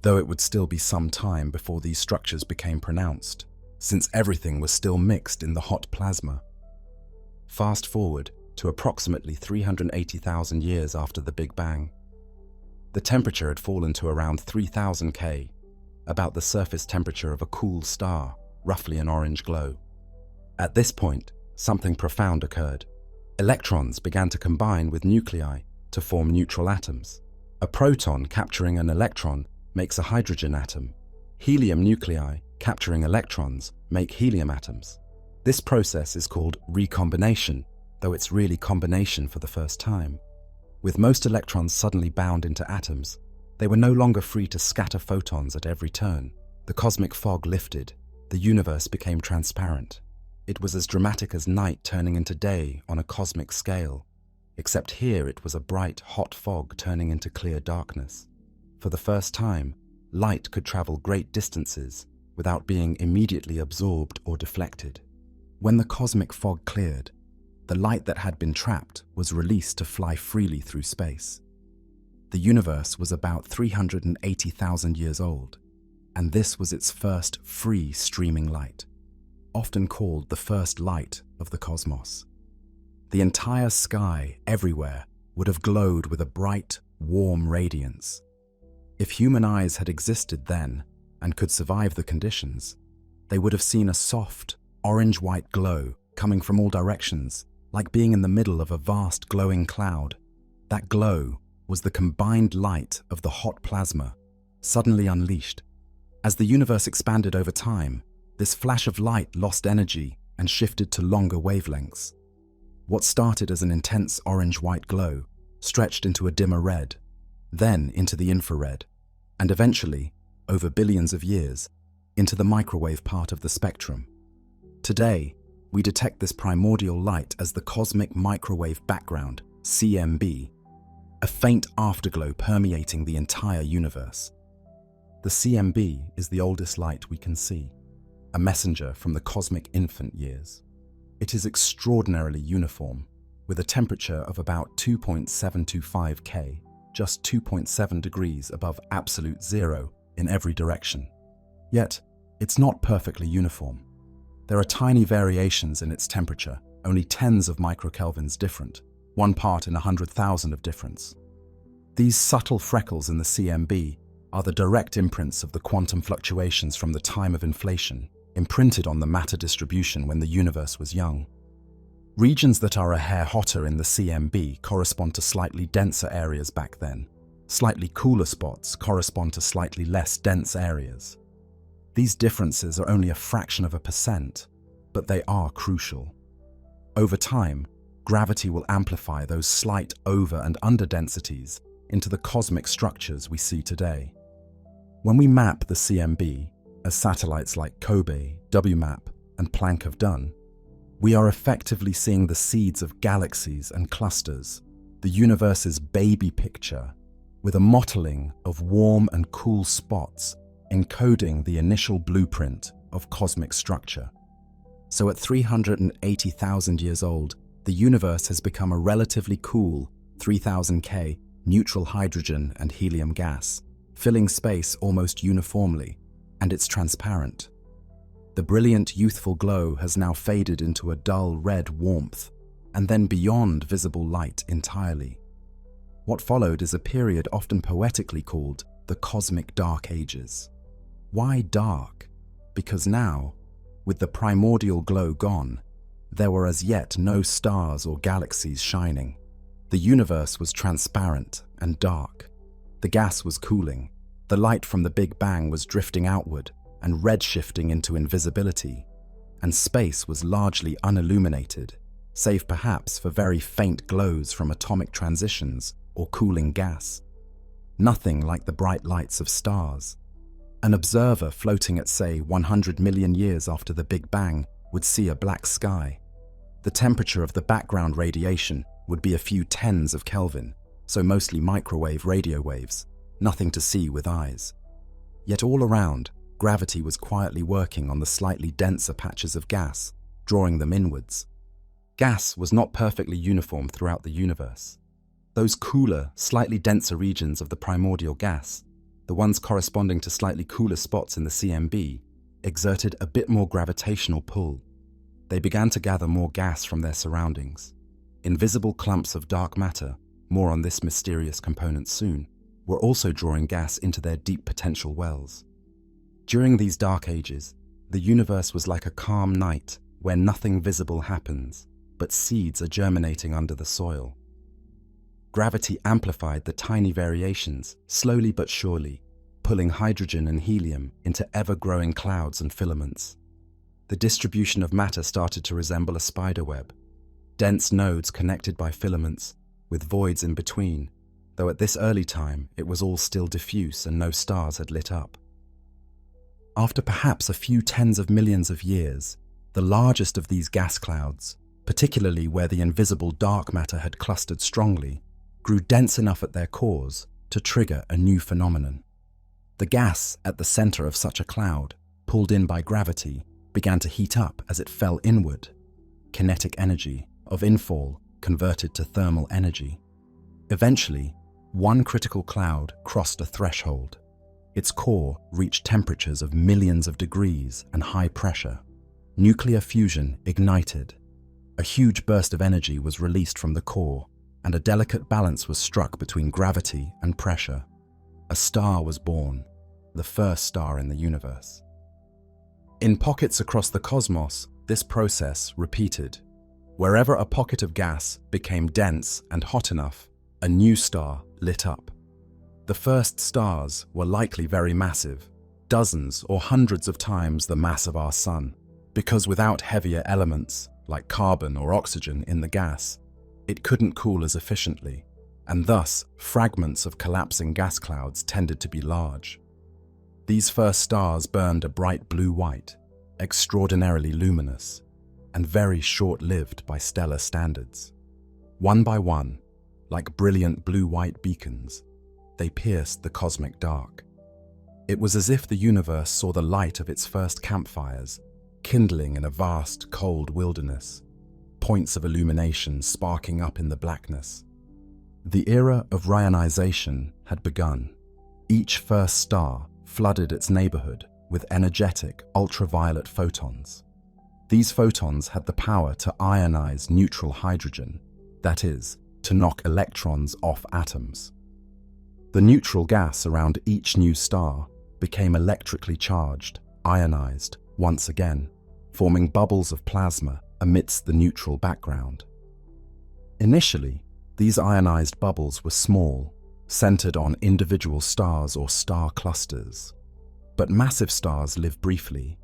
though it would still be some time before these structures became pronounced, since everything was still mixed in the hot plasma. Fast forward to approximately 380,000 years after the Big Bang. The temperature had fallen to around 3000 K, about the surface temperature of a cool star, roughly an orange glow. At this point, something profound occurred. Electrons began to combine with nuclei to form neutral atoms. A proton capturing an electron makes a hydrogen atom. Helium nuclei capturing electrons make helium atoms. This process is called recombination, though it's really combination for the first time. With most electrons suddenly bound into atoms, they were no longer free to scatter photons at every turn. The cosmic fog lifted. The universe became transparent. It was as dramatic as night turning into day on a cosmic scale, except here it was a bright, hot fog turning into clear darkness. For the first time, light could travel great distances without being immediately absorbed or deflected. When the cosmic fog cleared, the light that had been trapped was released to fly freely through space. The universe was about 380,000 years old, and this was its first free streaming light, often called the first light of the cosmos. The entire sky, everywhere, would have glowed with a bright, warm radiance. If human eyes had existed then and could survive the conditions, they would have seen a soft, orange-white glow coming from all directions, like being in the middle of a vast glowing cloud. That glow was the combined light of the hot plasma, suddenly unleashed. As the universe expanded over time, this flash of light lost energy and shifted to longer wavelengths. What started as an intense orange-white glow stretched into a dimmer red, then into the infrared, and eventually, over billions of years, into the microwave part of the spectrum. Today, we detect this primordial light as the cosmic microwave background, CMB, a faint afterglow permeating the entire universe. The CMB is the oldest light we can see, a messenger from the cosmic infant years. It is extraordinarily uniform, with a temperature of about 2.725 K, just 2.7 degrees above absolute zero in every direction. Yet, it's not perfectly uniform. There are tiny variations in its temperature, only tens of microkelvins different, 1 part in 100,000 of difference. These subtle freckles in the CMB are the direct imprints of the quantum fluctuations from the time of inflation, imprinted on the matter distribution when the universe was young. Regions that are a hair hotter in the CMB correspond to slightly denser areas back then. Slightly cooler spots correspond to slightly less dense areas. These differences are only a fraction of a percent, but they are crucial. Over time, gravity will amplify those slight over and under densities into the cosmic structures we see today. When we map the CMB, as satellites like COBE, WMAP, and Planck have done, we are effectively seeing the seeds of galaxies and clusters, the universe's baby picture, with a mottling of warm and cool spots encoding the initial blueprint of cosmic structure. So at 380,000 years old, the universe has become a relatively cool 3000 K neutral hydrogen and helium gas, filling space almost uniformly, and it's transparent. The brilliant youthful glow has now faded into a dull red warmth, and then beyond visible light entirely. What followed is a period often poetically called the Cosmic Dark Ages. Why dark? Because now, with the primordial glow gone, there were as yet no stars or galaxies shining. The universe was transparent and dark. The gas was cooling. The light from the Big Bang was drifting outward and redshifting into invisibility, and space was largely unilluminated, save perhaps for very faint glows from atomic transitions or cooling gas. Nothing like the bright lights of stars. An observer floating at, say, 100 million years after the Big Bang would see a black sky. The temperature of the background radiation would be a few tens of Kelvin, so mostly microwave radio waves, nothing to see with eyes. Yet all around, gravity was quietly working on the slightly denser patches of gas, drawing them inwards. Gas was not perfectly uniform throughout the universe. Those cooler, slightly denser regions of the primordial gas, the ones corresponding to slightly cooler spots in the CMB, exerted a bit more gravitational pull. They began to gather more gas from their surroundings. Invisible clumps of dark matter, more on this mysterious component soon, were also drawing gas into their deep potential wells. During these dark ages, the universe was like a calm night where nothing visible happens, but seeds are germinating under the soil. Gravity amplified the tiny variations, slowly but surely, pulling hydrogen and helium into ever-growing clouds and filaments. The distribution of matter started to resemble a spider web, dense nodes connected by filaments, with voids in between, though at this early time it was all still diffuse and no stars had lit up. After perhaps a few tens of millions of years, the largest of these gas clouds, particularly where the invisible dark matter had clustered strongly, grew dense enough at their cores to trigger a new phenomenon. The gas at the center of such a cloud, pulled in by gravity, began to heat up as it fell inward. Kinetic energy of infall converted to thermal energy. Eventually, one critical cloud crossed a threshold. Its core reached temperatures of millions of degrees and high pressure. Nuclear fusion ignited. A huge burst of energy was released from the core, and a delicate balance was struck between gravity and pressure. A star was born, the first star in the universe. In pockets across the cosmos, this process repeated. Wherever a pocket of gas became dense and hot enough, a new star lit up. The first stars were likely very massive, dozens or hundreds of times the mass of our Sun, because without heavier elements, like carbon or oxygen in the gas, it couldn't cool as efficiently, and thus fragments of collapsing gas clouds tended to be large. These first stars burned a bright blue-white, extraordinarily luminous, and very short-lived by stellar standards. One by one, like brilliant blue-white beacons, they pierced the cosmic dark. It was as if the universe saw the light of its first campfires, kindling in a vast, cold wilderness, points of illumination sparking up in the blackness. The era of rionization had begun. Each first star flooded its neighborhood with energetic ultraviolet photons. These photons had the power to ionize neutral hydrogen, that is, to knock electrons off atoms. The neutral gas around each new star became electrically charged, ionized, once again, forming bubbles of plasma amidst the neutral background. Initially, these ionized bubbles were small, centered on individual stars or star clusters. But massive stars live briefly.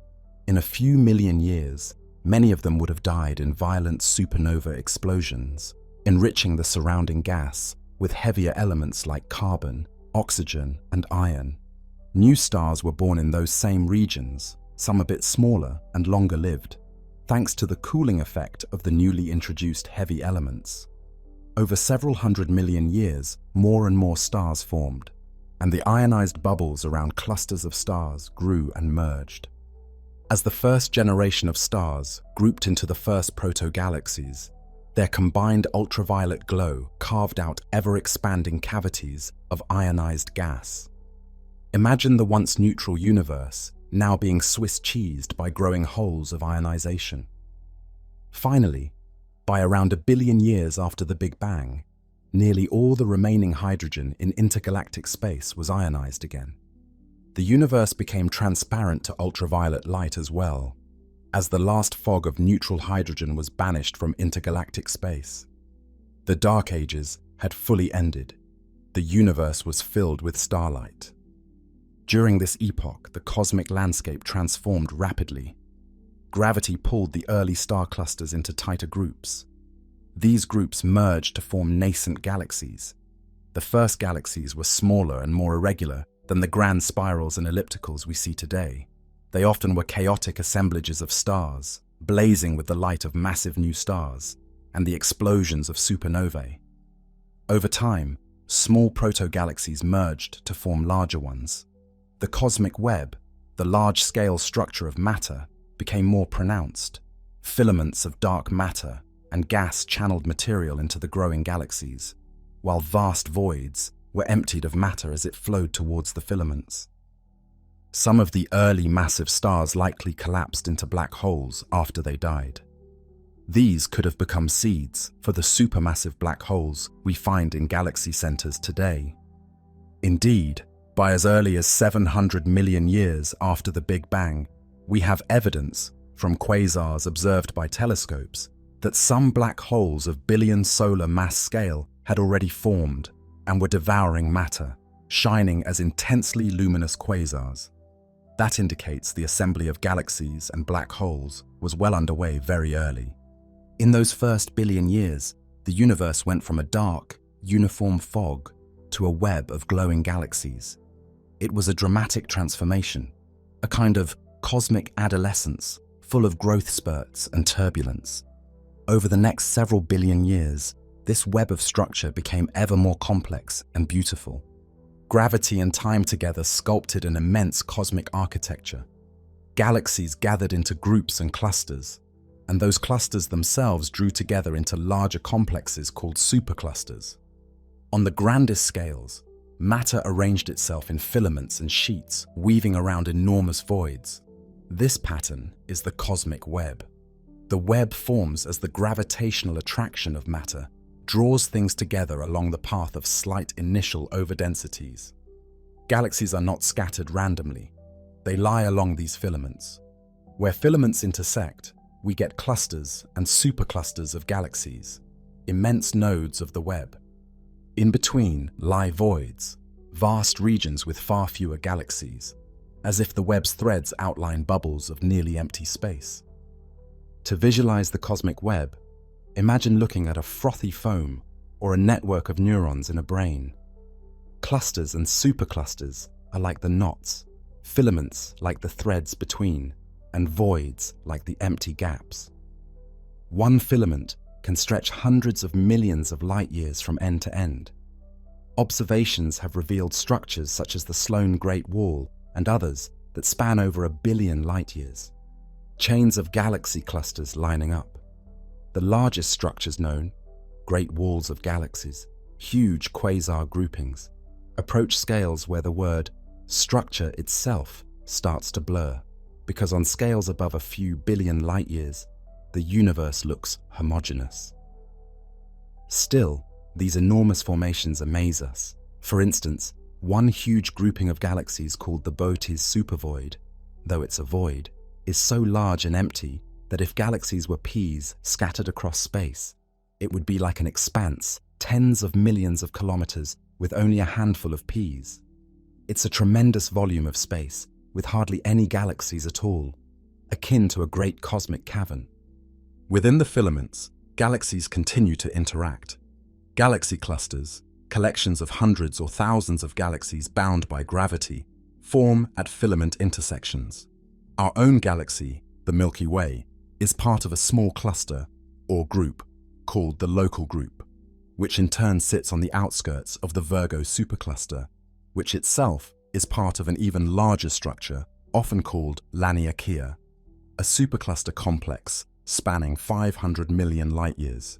In a few million years, many of them would have died in violent supernova explosions, enriching the surrounding gas with heavier elements like carbon, oxygen, and iron. New stars were born in those same regions, some a bit smaller and longer lived, thanks to the cooling effect of the newly introduced heavy elements. Over several hundred million years, more and more stars formed, and the ionized bubbles around clusters of stars grew and merged. As the first generation of stars grouped into the first proto-galaxies, their combined ultraviolet glow carved out ever-expanding cavities of ionized gas. Imagine the once neutral universe now being Swiss cheesed by growing holes of ionization. Finally, by around 1 billion years after the Big Bang, nearly all the remaining hydrogen in intergalactic space was ionized again. The universe became transparent to ultraviolet light as well, as the last fog of neutral hydrogen was banished from intergalactic space. The Dark Ages had fully ended. The universe was filled with starlight. During this epoch, the cosmic landscape transformed rapidly. Gravity pulled the early star clusters into tighter groups. These groups merged to form nascent galaxies. The first galaxies were smaller and more irregular than the grand spirals and ellipticals we see today. They often were chaotic assemblages of stars, blazing with the light of massive new stars and the explosions of supernovae. Over time, small proto-galaxies merged to form larger ones. The cosmic web, the large-scale structure of matter, became more pronounced. Filaments of dark matter and gas channeled material into the growing galaxies, while vast voids were emptied of matter as it flowed towards the filaments. Some of the early massive stars likely collapsed into black holes after they died. These could have become seeds for the supermassive black holes we find in galaxy centers today. Indeed, by as early as 700 million years after the Big Bang, we have evidence from quasars observed by telescopes that some black holes of billion solar mass scale had already formed and were devouring matter, shining as intensely luminous quasars. That indicates the assembly of galaxies and black holes was well underway very early. In those first billion years, the universe went from a dark, uniform fog to a web of glowing galaxies. It was a dramatic transformation, a kind of cosmic adolescence full of growth spurts and turbulence. Over the next several billion years, this web of structure became ever more complex and beautiful. Gravity and time together sculpted an immense cosmic architecture. Galaxies gathered into groups and clusters, and those clusters themselves drew together into larger complexes called superclusters. On the grandest scales, matter arranged itself in filaments and sheets, weaving around enormous voids. This pattern is the cosmic web. The web forms as the gravitational attraction of matter draws things together along the path of slight initial overdensities. Galaxies are not scattered randomly. They lie along these filaments. Where filaments intersect, we get clusters and superclusters of galaxies, immense nodes of the web. In between lie voids, vast regions with far fewer galaxies, as if the web's threads outline bubbles of nearly empty space. To visualize the cosmic web, imagine looking at a frothy foam or a network of neurons in a brain. Clusters and superclusters are like the knots, filaments like the threads between, and voids like the empty gaps. One filament can stretch hundreds of millions of light years from end to end. Observations have revealed structures such as the Sloan Great Wall and others that span over 1 billion light years. Chains of galaxy clusters lining up. The largest structures known, great walls of galaxies, huge quasar groupings, approach scales where the word structure itself starts to blur, because on scales above a few billion light years, the universe looks homogeneous. Still, these enormous formations amaze us. For instance, one huge grouping of galaxies called the Bootes supervoid, though it's a void, is so large and empty that if galaxies were peas scattered across space, it would be like an expanse, tens of millions of kilometers with only a handful of peas. It's a tremendous volume of space with hardly any galaxies at all, akin to a great cosmic cavern. Within the filaments, galaxies continue to interact. Galaxy clusters, collections of hundreds or thousands of galaxies bound by gravity, form at filament intersections. Our own galaxy, the Milky Way, is part of a small cluster or group called the local group. which in turn sits on the outskirts of the Virgo supercluster, which itself is part of an even larger structure, often called Laniakea, a supercluster complex spanning 500 million light-years.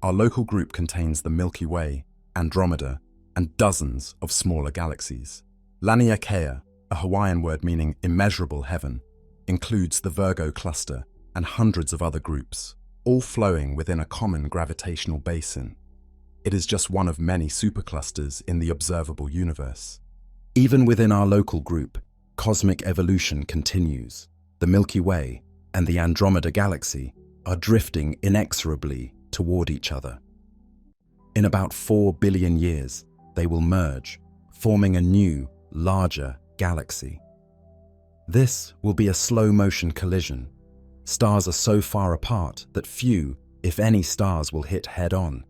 Our local group contains the Milky Way, Andromeda, and dozens of smaller galaxies. Laniakea, a Hawaiian word meaning immeasurable heaven, includes the Virgo cluster and hundreds of other groups, all flowing within a common gravitational basin. It is just one of many superclusters in the observable universe. Even within our local group, cosmic evolution continues. The Milky Way and the Andromeda galaxy are drifting inexorably toward each other. In about 4 billion years, they will merge, forming a new, larger galaxy. This will be a slow-motion collision. Stars are so far apart that few, if any, stars will hit head-on.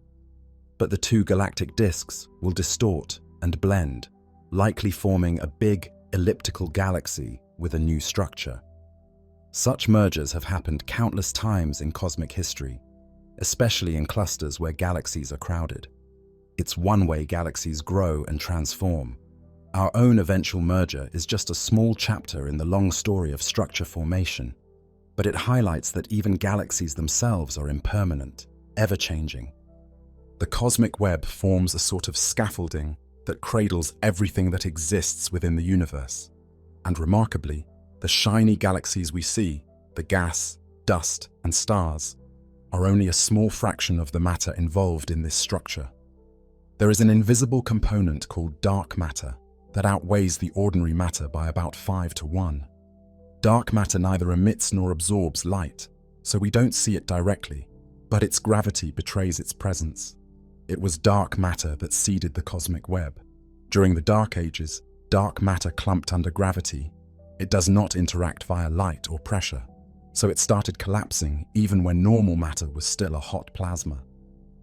But the two galactic disks will distort and blend, likely forming a big, elliptical galaxy with a new structure. Such mergers have happened countless times in cosmic history, especially in clusters where galaxies are crowded. It's one way galaxies grow and transform. Our own eventual merger is just a small chapter in the long story of structure formation, but it highlights that even galaxies themselves are impermanent, ever-changing. The cosmic web forms a sort of scaffolding that cradles everything that exists within the universe. And remarkably, the shiny galaxies we see, the gas, dust, and stars, are only a small fraction of the matter involved in this structure. There is an invisible component called dark matter that outweighs the ordinary matter by about 5 to 1. Dark matter neither emits nor absorbs light, so we don't see it directly, but its gravity betrays its presence. It was dark matter that seeded the cosmic web. During the Dark Ages, dark matter clumped under gravity. It does not interact via light or pressure, so it started collapsing even when normal matter was still a hot plasma.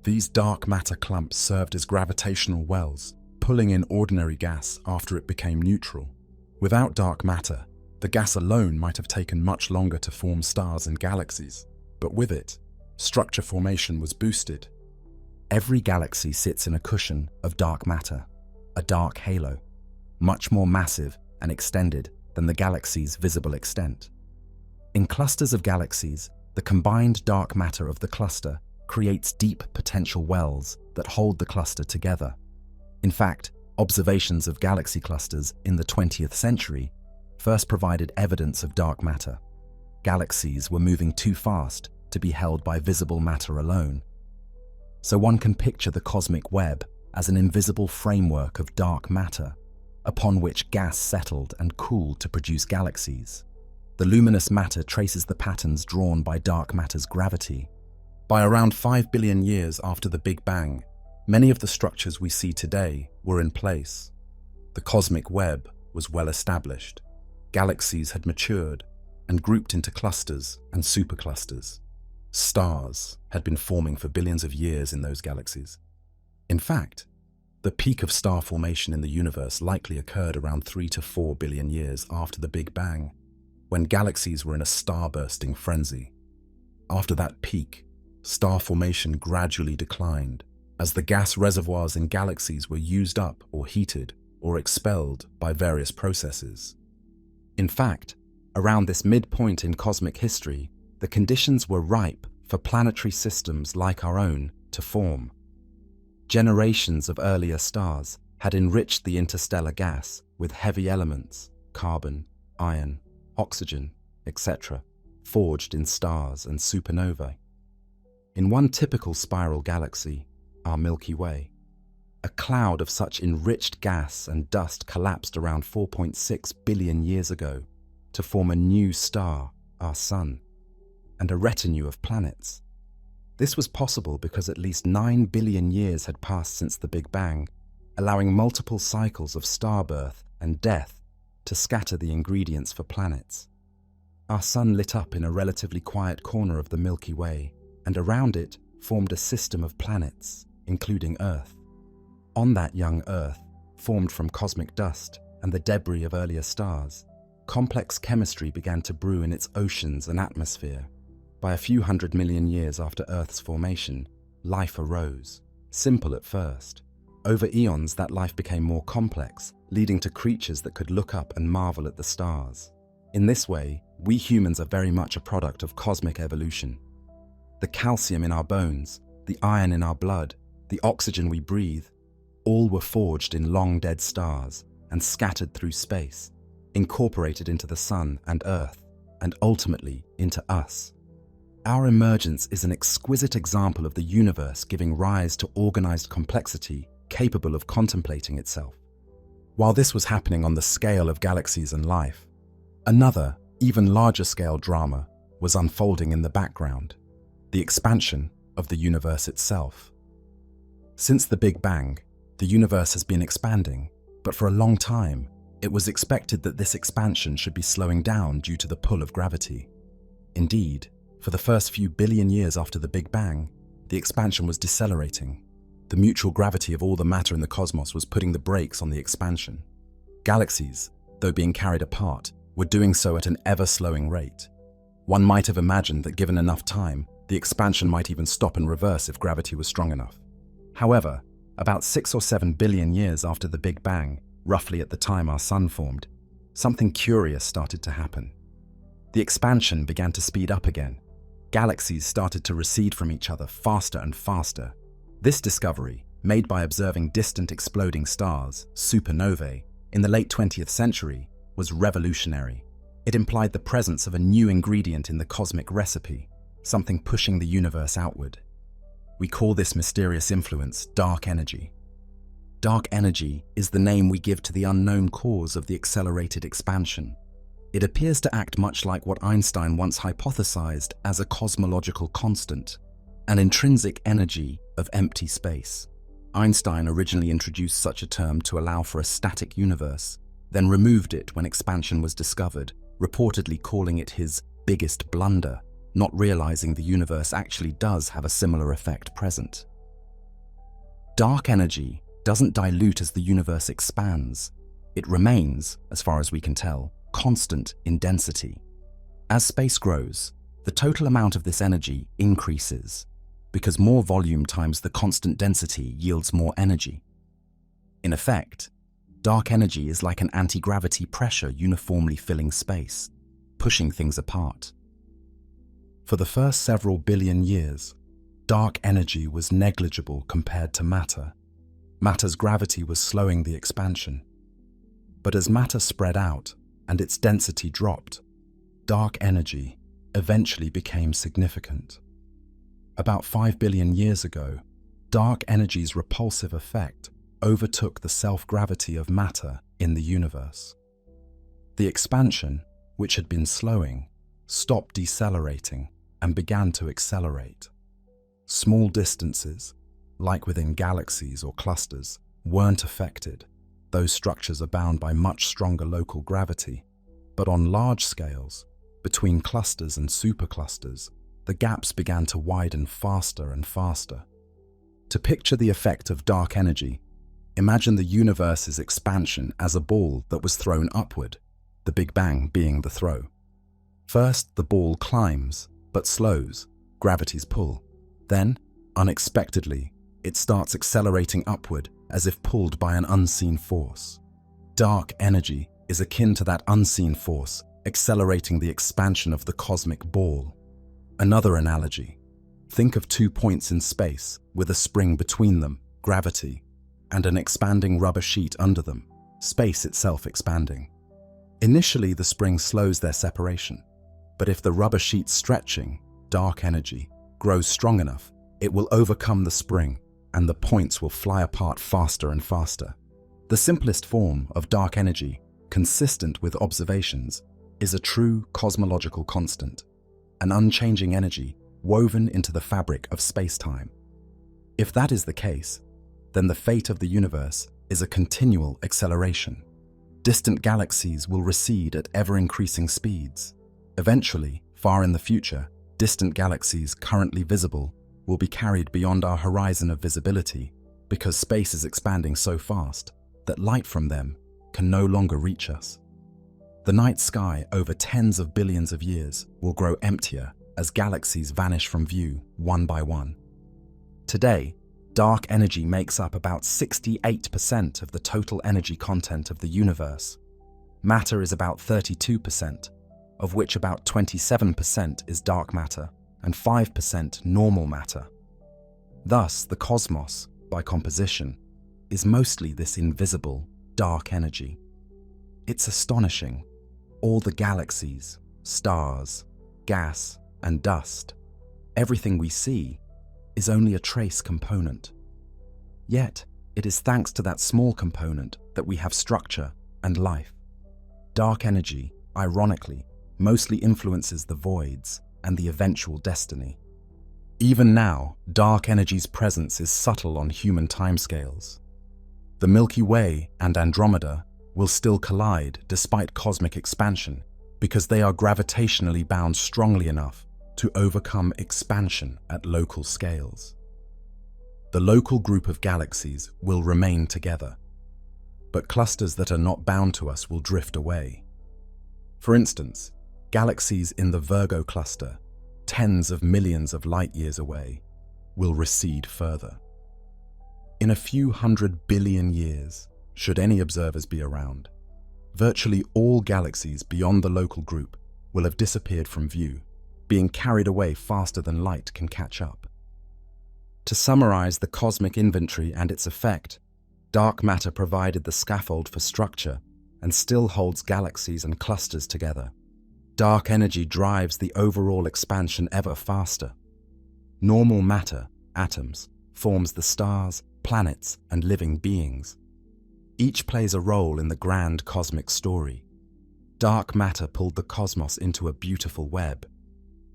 These dark matter clumps served as gravitational wells, pulling in ordinary gas after it became neutral. Without dark matter, the gas alone might have taken much longer to form stars and galaxies, but with it, structure formation was boosted. Every galaxy sits in a cushion of dark matter, a dark halo, much more massive and extended than the galaxy's visible extent. In clusters of galaxies, the combined dark matter of the cluster creates deep potential wells that hold the cluster together. In fact, observations of galaxy clusters in the 20th century first provided evidence of dark matter. Galaxies were moving too fast to be held by visible matter alone. So one can picture the cosmic web as an invisible framework of dark matter, upon which gas settled and cooled to produce galaxies. The luminous matter traces the patterns drawn by dark matter's gravity. By around 5 billion years after the Big Bang, many of the structures we see today were in place. The cosmic web was well established. Galaxies had matured and grouped into clusters and superclusters. Stars had been forming for billions of years in those galaxies. In fact, the peak of star formation in the universe likely occurred around 3 to 4 billion years after the Big Bang, when galaxies were in a star-bursting frenzy. After that peak, star formation gradually declined as the gas reservoirs in galaxies were used up or heated or expelled by various processes. In fact, around this midpoint in cosmic history, the conditions were ripe for planetary systems like our own to form. Generations of earlier stars had enriched the interstellar gas with heavy elements, carbon, iron, oxygen, etc., forged in stars and supernovae. In one typical spiral galaxy, our Milky Way, a cloud of such enriched gas and dust collapsed around 4.6 billion years ago to form a new star, our Sun, and a retinue of planets. This was possible because at least 9 billion years had passed since the Big Bang, allowing multiple cycles of star birth and death to scatter the ingredients for planets. Our Sun lit up in a relatively quiet corner of the Milky Way, and around it formed a system of planets, including Earth. On that young Earth, formed from cosmic dust and the debris of earlier stars, complex chemistry began to brew in its oceans and atmosphere. By a few 100 million years after Earth's formation, life arose. Simple at first. Over eons, that life became more complex, leading to creatures that could look up and marvel at the stars. In this way, we humans are very much a product of cosmic evolution. The calcium in our bones, the iron in our blood, the oxygen we breathe, all were forged in long-dead stars and scattered through space, incorporated into the sun and earth, and ultimately into us. Our emergence is an exquisite example of the universe giving rise to organized complexity capable of contemplating itself. While this was happening on the scale of galaxies and life, another, even larger scale drama was unfolding in the background: the expansion of the universe itself. Since the Big Bang, the universe has been expanding, but for a long time, it was expected that this expansion should be slowing down due to the pull of gravity. Indeed, for the first few billion years after the Big Bang, the expansion was decelerating. The mutual gravity of all the matter in the cosmos was putting the brakes on the expansion. Galaxies, though being carried apart, were doing so at an ever-slowing rate. One might have imagined that given enough time, the expansion might even stop and reverse if gravity was strong enough. However, about 6 or 7 billion years after the Big Bang, roughly at the time our sun formed, something curious started to happen. The expansion began to speed up again. Galaxies started to recede from each other faster and faster. This discovery, made by observing distant exploding stars, supernovae, in the late 20th century, was revolutionary. It implied the presence of a new ingredient in the cosmic recipe, something pushing the universe outward. We call this mysterious influence dark energy. Dark energy is the name we give to the unknown cause of the accelerated expansion. It appears to act much like what Einstein once hypothesized as a cosmological constant, an intrinsic energy of empty space. Einstein originally introduced such a term to allow for a static universe, then removed it when expansion was discovered, reportedly calling it his biggest blunder, not realizing the universe actually does have a similar effect present. Dark energy doesn't dilute as the universe expands. It remains, as far as we can tell, constant in density. As space grows, the total amount of this energy increases, because more volume times the constant density yields more energy. In effect, dark energy is like an anti-gravity pressure uniformly filling space, pushing things apart. For the first several billion years, dark energy was negligible compared to matter. Matter's gravity was slowing the expansion. But as matter spread out and its density dropped, dark energy eventually became significant. About 5 billion years ago, dark energy's repulsive effect overtook the self-gravity of matter in the universe. The expansion, which had been slowing, stopped decelerating and began to accelerate. Small distances, like within galaxies or clusters, weren't affected. Those structures are bound by much stronger local gravity. But on large scales, between clusters and superclusters, the gaps began to widen faster and faster. To picture the effect of dark energy, imagine the universe's expansion as a ball that was thrown upward, the Big Bang being the throw. First, the ball climbs, but slows, gravity's pull. Then, unexpectedly, it starts accelerating upward as if pulled by an unseen force. Dark energy is akin to that unseen force, accelerating the expansion of the cosmic ball. Another analogy: think of 2 points in space with a spring between them, gravity, and an expanding rubber sheet under them, space itself expanding. Initially, the spring slows their separation, but if the rubber sheet stretching, dark energy, grows strong enough, it will overcome the spring, and the points will fly apart faster and faster. The simplest form of dark energy, consistent with observations, is a true cosmological constant, an unchanging energy woven into the fabric of space-time. If that is the case, then the fate of the universe is a continual acceleration. Distant galaxies will recede at ever-increasing speeds. Eventually, far in the future, distant galaxies currently visible will be carried beyond our horizon of visibility because space is expanding so fast that light from them can no longer reach us. The night sky over tens of billions of years will grow emptier as galaxies vanish from view one by one. Today, Dark energy makes up about 68% of the total energy content of the universe. Matter is about 32%, of which about 27% is dark matter and 5% normal matter. Thus, the cosmos, by composition, is mostly this invisible, dark energy. It's astonishing. All the galaxies, stars, gas, and dust, everything we see, is only a trace component. Yet, it is thanks to that small component that we have structure and life. Dark energy, ironically, mostly influences the voids and the eventual destiny. Even now, dark energy's presence is subtle on human timescales. The Milky Way and Andromeda will still collide despite cosmic expansion because they are gravitationally bound strongly enough to overcome expansion at local scales. The local group of galaxies will remain together, but clusters that are not bound to us will drift away. For instance, galaxies in the Virgo cluster, tens of millions of light-years away, will recede further. In a few 100 billion years, should any observers be around, virtually all galaxies beyond the local group will have disappeared from view, being carried away faster than light can catch up. To summarize the cosmic inventory and its effect, dark matter provided the scaffold for structure and still holds galaxies and clusters together. Dark energy drives the overall expansion ever faster. Normal matter, atoms, forms the stars, planets, and living beings. Each plays a role in the grand cosmic story. Dark matter pulled the cosmos into a beautiful web.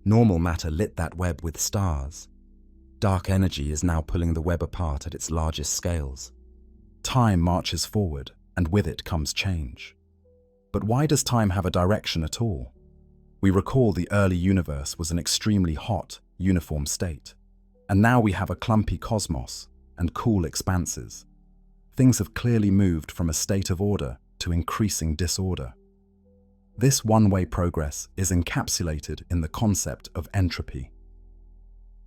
Normal matter lit that web with stars. Dark energy is now pulling the web apart at its largest scales. Time marches forward, and with it comes change. But why does time have a direction at all? We recall the early universe was an extremely hot, uniform state. And now we have a clumpy cosmos and cool expanses. Things have clearly moved from a state of order to increasing disorder. This one-way progress is encapsulated in the concept of entropy.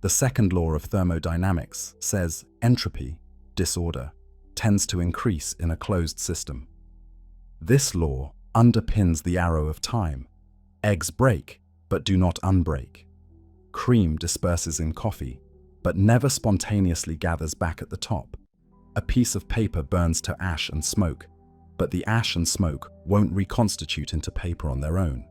The second law of thermodynamics says entropy, disorder, tends to increase in a closed system. This law underpins the arrow of time. Eggs break, but do not unbreak. Cream disperses in coffee, but never spontaneously gathers back at the top. A piece of paper burns to ash and smoke, but the ash and smoke won't reconstitute into paper on their own.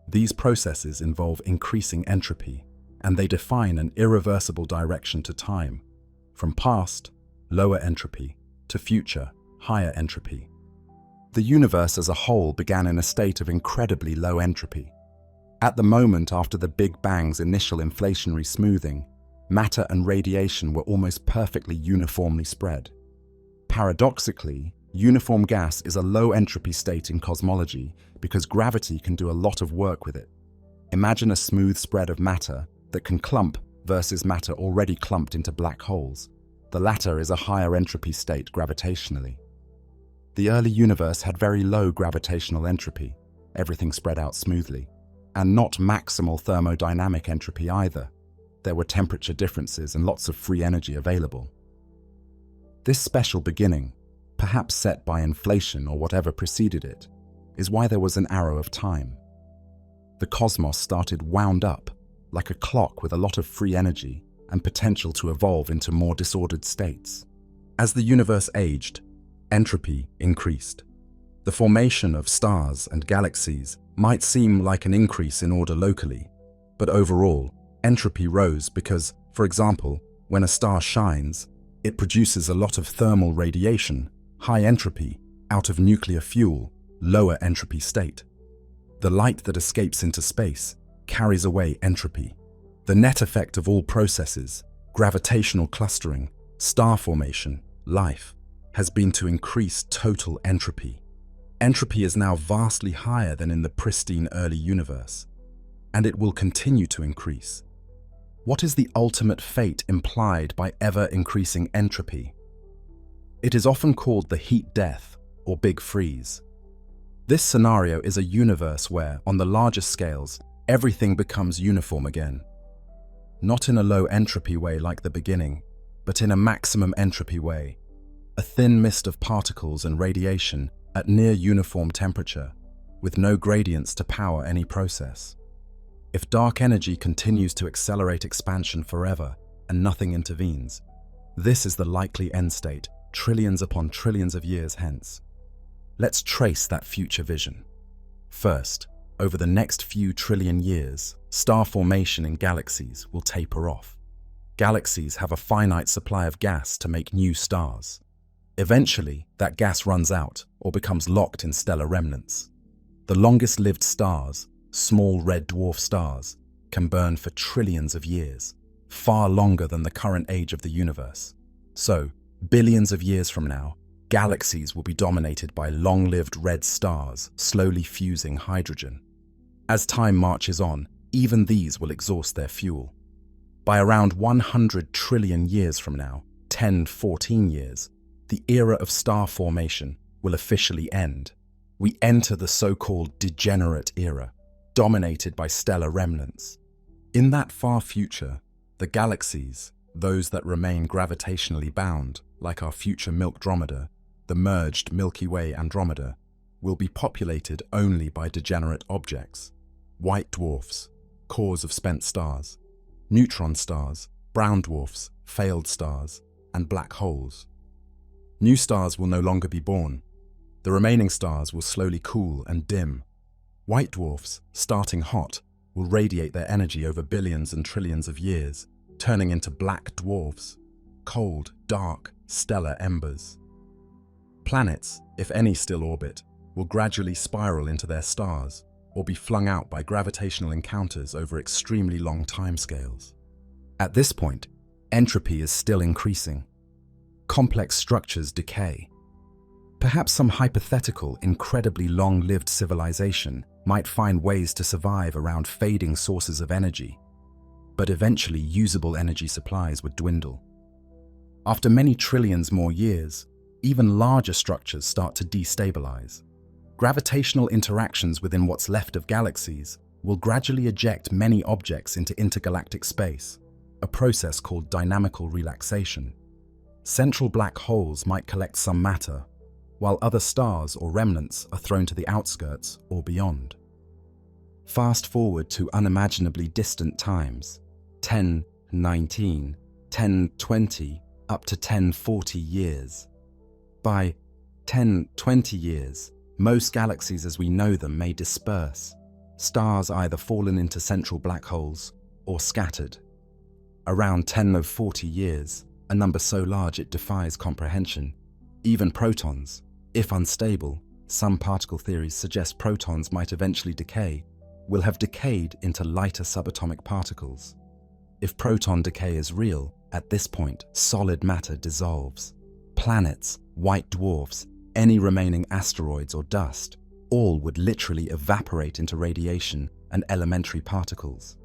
These processes involve increasing entropy, and they define an irreversible direction to time, from past, lower entropy, to future, higher entropy. The universe as a whole began in a state of incredibly low entropy. At the moment after the Big Bang's initial inflationary smoothing, matter and radiation were almost perfectly uniformly spread. Paradoxically, uniform gas is a low entropy state in cosmology because gravity can do a lot of work with it. Imagine a smooth spread of matter that can clump versus matter already clumped into black holes. The latter is a higher entropy state gravitationally. The early universe had very low gravitational entropy, everything spread out smoothly, and not maximal thermodynamic entropy either. There were temperature differences and lots of free energy available. This special beginning, perhaps set by inflation or whatever preceded it, is why there was an arrow of time. The cosmos started wound up, like a clock with a lot of free energy and potential to evolve into more disordered states. As the universe aged, entropy increased. The formation of stars and galaxies might seem like an increase in order locally, but overall, entropy rose because, for example, when a star shines, it produces a lot of thermal radiation, high entropy, out of nuclear fuel, lower entropy state. The light that escapes into space carries away entropy. The net effect of all processes, gravitational clustering, star formation, life, has been to increase total entropy. Entropy is now vastly higher than in the pristine early universe, and it will continue to increase. What is the ultimate fate implied by ever-increasing entropy? It is often called the heat death or big freeze. This scenario is a universe where, on the largest scales, everything becomes uniform again. Not in a low entropy way like the beginning, but in a maximum entropy way, a thin mist of particles and radiation at near uniform temperature, with no gradients to power any process. If dark energy continues to accelerate expansion forever and nothing intervenes, this is the likely end state trillions upon trillions of years hence. Let's trace that future vision. First, over the next few trillion years, star formation in galaxies will taper off. Galaxies have a finite supply of gas to make new stars. Eventually, that gas runs out or becomes locked in stellar remnants. The longest-lived stars, small red dwarf stars, can burn for trillions of years, far longer than the current age of the universe. So, billions of years from now, galaxies will be dominated by long-lived red stars slowly fusing hydrogen. As time marches on, even these will exhaust their fuel. By around 100 trillion years from now, 10-14 years, the era of star formation will officially end. We enter the so-called degenerate era, dominated by stellar remnants. In that far future, the galaxies, those that remain gravitationally bound, like our future Milkdromeda, the merged Milky Way Andromeda, will be populated only by degenerate objects: white dwarfs, cores of spent stars, neutron stars, brown dwarfs, failed stars, and black holes. New stars will no longer be born. The remaining stars will slowly cool and dim. White dwarfs, starting hot, will radiate their energy over billions and trillions of years, turning into black dwarfs, cold, dark, stellar embers. Planets, if any still orbit, will gradually spiral into their stars or be flung out by gravitational encounters over extremely long timescales. At this point, entropy is still increasing. Complex structures decay. Perhaps some hypothetical, incredibly long-lived civilization might find ways to survive around fading sources of energy, but eventually usable energy supplies would dwindle. After many trillions more years, even larger structures start to destabilize. Gravitational interactions within what's left of galaxies will gradually eject many objects into intergalactic space, a process called dynamical relaxation. Central black holes might collect some matter, while other stars or remnants are thrown to the outskirts or beyond. Fast forward to unimaginably distant times, 1019, 1020, up to 1040 years. By 1020 years, most galaxies as we know them may disperse, stars either fallen into central black holes or scattered. Around 1040 years, a number so large it defies comprehension, even protons, if unstable, some particle theories suggest protons might eventually decay, will have decayed into lighter subatomic particles. If proton decay is real, at this point, solid matter dissolves. Planets, white dwarfs, any remaining asteroids or dust, all would literally evaporate into radiation and elementary particles.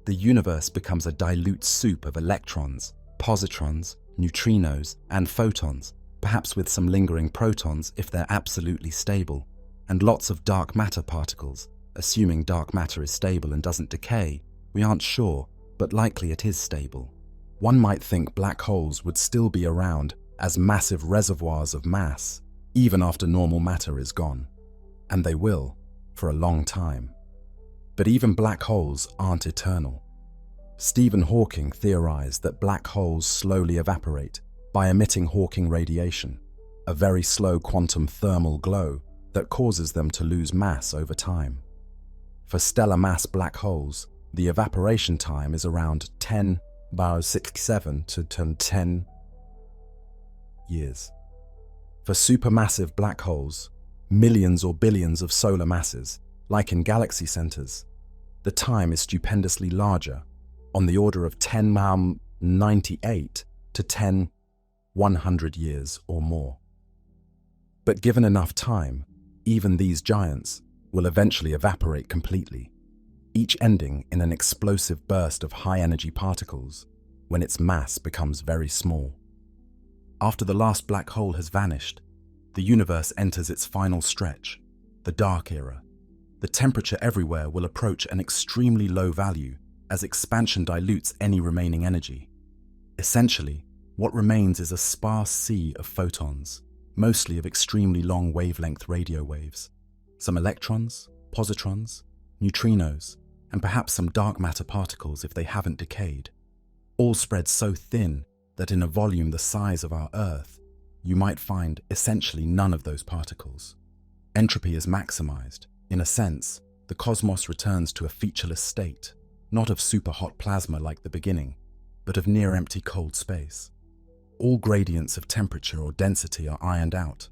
The universe becomes a dilute soup of electrons, positrons, neutrinos, and photons, perhaps with some lingering protons if they're absolutely stable, and lots of dark matter particles, assuming dark matter is stable and doesn't decay. We aren't sure, but likely it is stable. One might think black holes would still be around as massive reservoirs of mass, even after normal matter is gone. And they will, for a long time. But even black holes aren't eternal. Stephen Hawking theorized that black holes slowly evaporate by emitting Hawking radiation, a very slow quantum thermal glow that causes them to lose mass over time. For stellar mass black holes, the evaporation time is around 10^67 to 10 years. For supermassive black holes, millions or billions of solar masses, like in galaxy centers, the time is stupendously larger, on the order of 10^98 to 10^100 years or more. But given enough time, even these giants will eventually evaporate completely, each ending in an explosive burst of high-energy particles when its mass becomes very small. After the last black hole has vanished, the universe enters its final stretch, the dark era. The temperature everywhere will approach an extremely low value as expansion dilutes any remaining energy. Essentially, What remains is a sparse sea of photons, mostly of extremely long wavelength radio waves. Some electrons, positrons, neutrinos, and perhaps some dark matter particles if they haven't decayed, all spread so thin that in a volume the size of our Earth, you might find essentially none of those particles. Entropy is maximized. In a sense, the cosmos returns to a featureless state, not of super-hot plasma like the beginning, but of near-empty cold space. All gradients of temperature or density are ironed out.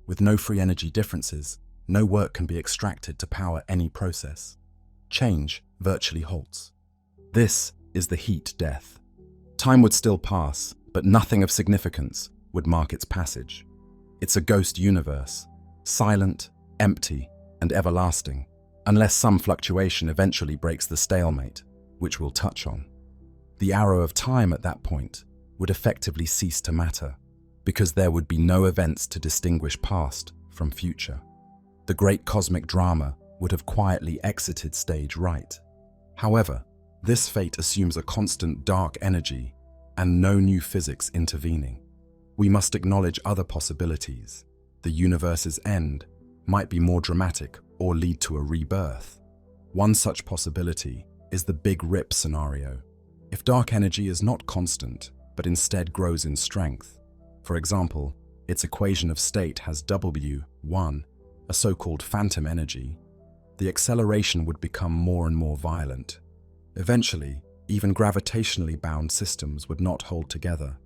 With no free energy differences, no work can be extracted to power any process. Change virtually halts. This is the heat death. Time would still pass, but nothing of significance would mark its passage. It's a ghost universe, silent, empty, and everlasting, unless some fluctuation eventually breaks the stalemate, which we'll touch on. The arrow of time at that point would effectively cease to matter, because there would be no events to distinguish past from future. The great cosmic drama would have quietly exited stage right. However, this fate assumes a constant dark energy and no new physics intervening. We must acknowledge other possibilities. The universe's end might be more dramatic or lead to a rebirth. One such possibility is the Big Rip scenario. If dark energy is not constant, but instead grows in strength, for example, its equation of state has W1, a so-called phantom energy, the acceleration would become more and more violent. Eventually, even gravitationally bound systems would not hold together.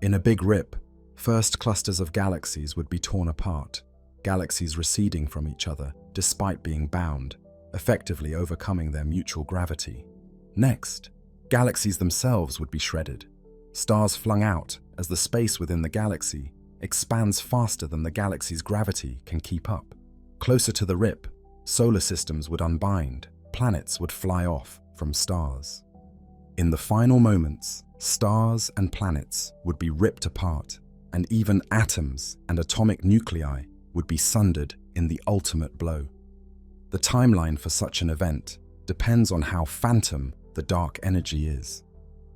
In a Big Rip, first clusters of galaxies would be torn apart, galaxies receding from each other despite being bound, effectively overcoming their mutual gravity. Next, galaxies themselves would be shredded, stars flung out as the space within the galaxy expands faster than the galaxy's gravity can keep up. Closer to the rip, solar systems would unbind, planets would fly off from stars. In the final moments, stars and planets would be ripped apart, and even atoms and atomic nuclei would be sundered in the ultimate blow. The timeline for such an event depends on how phantom the dark energy is.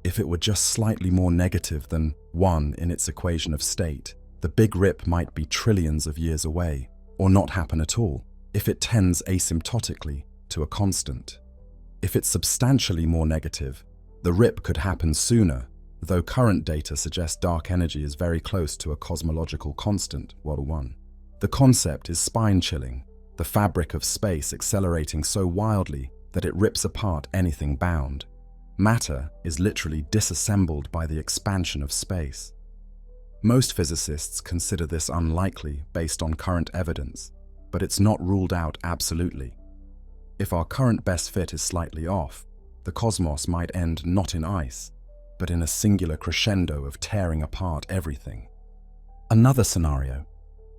If it were just slightly more negative than 1 in its equation of state, the Big Rip might be trillions of years away, or not happen at all, if it tends asymptotically to a constant. If it's substantially more negative, the rip could happen sooner, though current data suggest dark energy is very close to a cosmological constant, W1. The concept is spine-chilling, the fabric of space accelerating so wildly that it rips apart anything bound. Matter is literally disassembled by the expansion of space. Most physicists consider this unlikely based on current evidence, but it's not ruled out absolutely. If our current best fit is slightly off, the cosmos might end not in ice, but in a singular crescendo of tearing apart everything. Another scenario,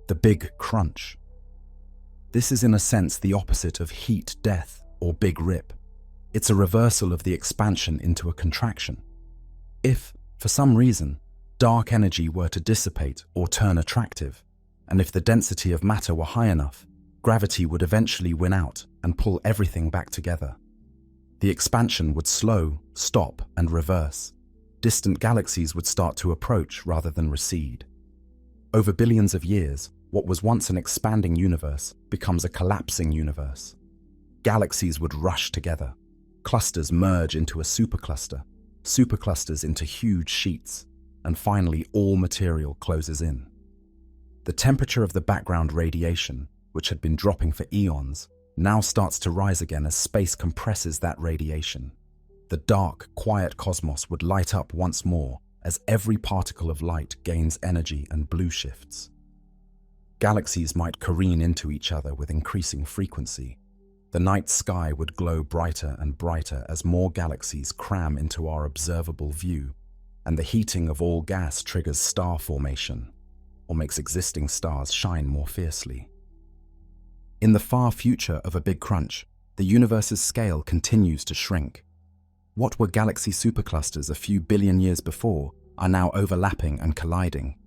the Big Crunch. This is in a sense the opposite of heat death or Big Rip. It's a reversal of the expansion into a contraction. If, for some reason, dark energy were to dissipate or turn attractive, and if the density of matter were high enough, gravity would eventually win out and pull everything back together. The expansion would slow, stop, and reverse. Distant galaxies would start to approach rather than recede. Over billions of years, what was once an expanding universe becomes a collapsing universe. Galaxies would rush together. Clusters merge into a supercluster, superclusters into huge sheets, and finally all material closes in. The temperature of the background radiation, which had been dropping for eons, now starts to rise again as space compresses that radiation. The dark, quiet cosmos would light up once more as every particle of light gains energy and blue shifts. Galaxies might careen into each other with increasing frequency. The night sky would glow brighter and brighter as more galaxies cram into our observable view, and the heating of all gas triggers star formation, or makes existing stars shine more fiercely. In the far future of a Big Crunch, the universe's scale continues to shrink. What were galaxy superclusters a few billion years before are now overlapping and colliding.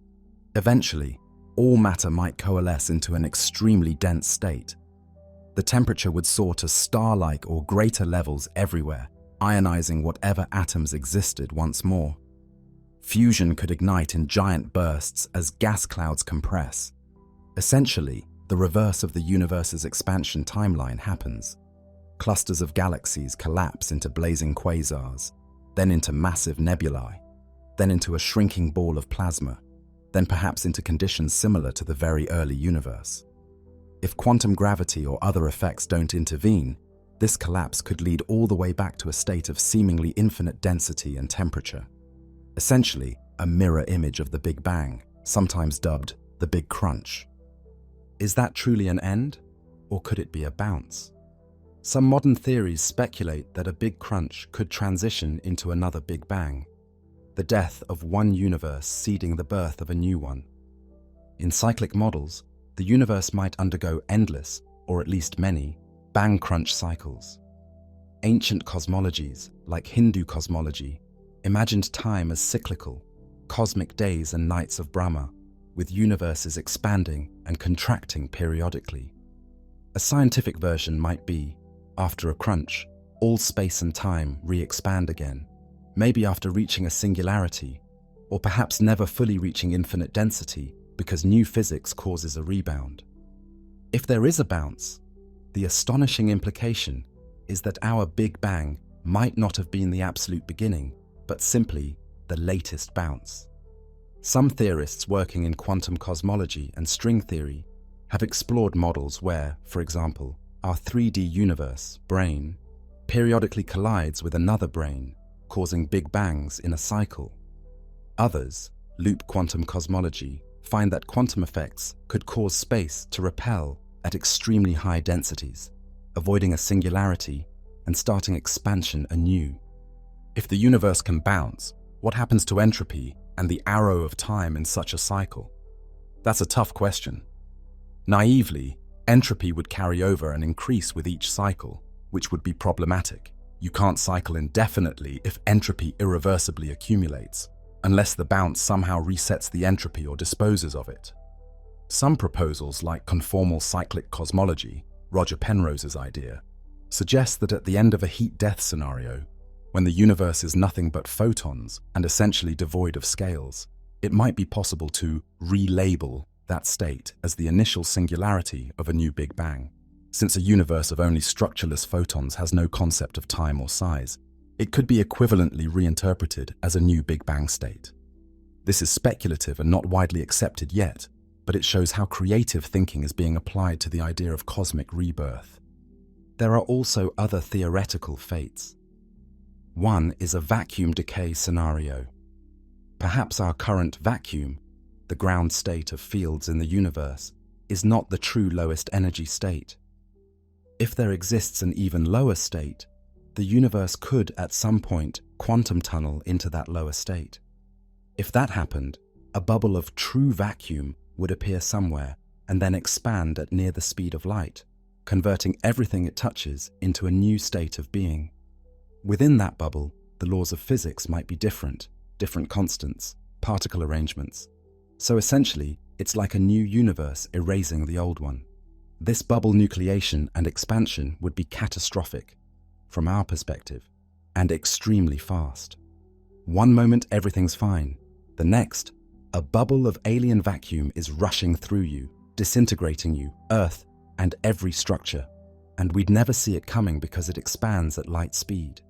Eventually, all matter might coalesce into an extremely dense state. The temperature would soar to star-like or greater levels everywhere, ionizing whatever atoms existed once more. Fusion could ignite in giant bursts as gas clouds compress. Essentially, the reverse of the universe's expansion timeline happens. Clusters of galaxies collapse into blazing quasars, then into massive nebulae, then into a shrinking ball of plasma, then perhaps into conditions similar to the very early universe. If quantum gravity or other effects don't intervene, this collapse could lead all the way back to a state of seemingly infinite density and temperature. Essentially, a mirror image of the Big Bang, sometimes dubbed the Big Crunch. Is that truly an end, or could it be a bounce? Some modern theories speculate that a Big Crunch could transition into another Big Bang, the death of one universe seeding the birth of a new one. In cyclic models, the universe might undergo endless, or at least many, Bang Crunch cycles. Ancient cosmologies, like Hindu cosmology, imagined time as cyclical, cosmic days and nights of Brahma, with universes expanding and contracting periodically. A scientific version might be, after a crunch, all space and time re-expand again, maybe after reaching a singularity, or perhaps never fully reaching infinite density because new physics causes a rebound. If there is a bounce, the astonishing implication is that our Big Bang might not have been the absolute beginning, but simply the latest bounce. Some theorists working in quantum cosmology and string theory have explored models where, for example, our 3D universe, brain, periodically collides with another brain, causing Big Bangs in a cycle. Others, loop quantum cosmology, find that quantum effects could cause space to repel at extremely high densities, avoiding a singularity and starting expansion anew. If the universe can bounce, what happens to entropy and the arrow of time in such a cycle? That's a tough question. Naively, entropy would carry over and increase with each cycle, which would be problematic. You can't cycle indefinitely if entropy irreversibly accumulates, unless the bounce somehow resets the entropy or disposes of it. Some proposals, like conformal cyclic cosmology, Roger Penrose's idea, suggest that at the end of a heat-death scenario, when the universe is nothing but photons and essentially devoid of scales, it might be possible to relabel that state as the initial singularity of a new Big Bang. Since a universe of only structureless photons has no concept of time or size, it could be equivalently reinterpreted as a new Big Bang state. This is speculative and not widely accepted yet, but it shows how creative thinking is being applied to the idea of cosmic rebirth. There are also other theoretical fates. One is a vacuum decay scenario. Perhaps our current vacuum, the ground state of fields in the universe, is not the true lowest energy state. If there exists an even lower state, the universe could at some point quantum tunnel into that lower state. If that happened, a bubble of true vacuum would appear somewhere and then expand at near the speed of light, converting everything it touches into a new state of being. Within that bubble, the laws of physics might be different constants, particle arrangements. So essentially, it's like a new universe erasing the old one. This bubble nucleation and expansion would be catastrophic, from our perspective, and extremely fast. One moment everything's fine. The next, a bubble of alien vacuum is rushing through you, disintegrating you, Earth, and every structure. And we'd never see it coming because it expands at light speed.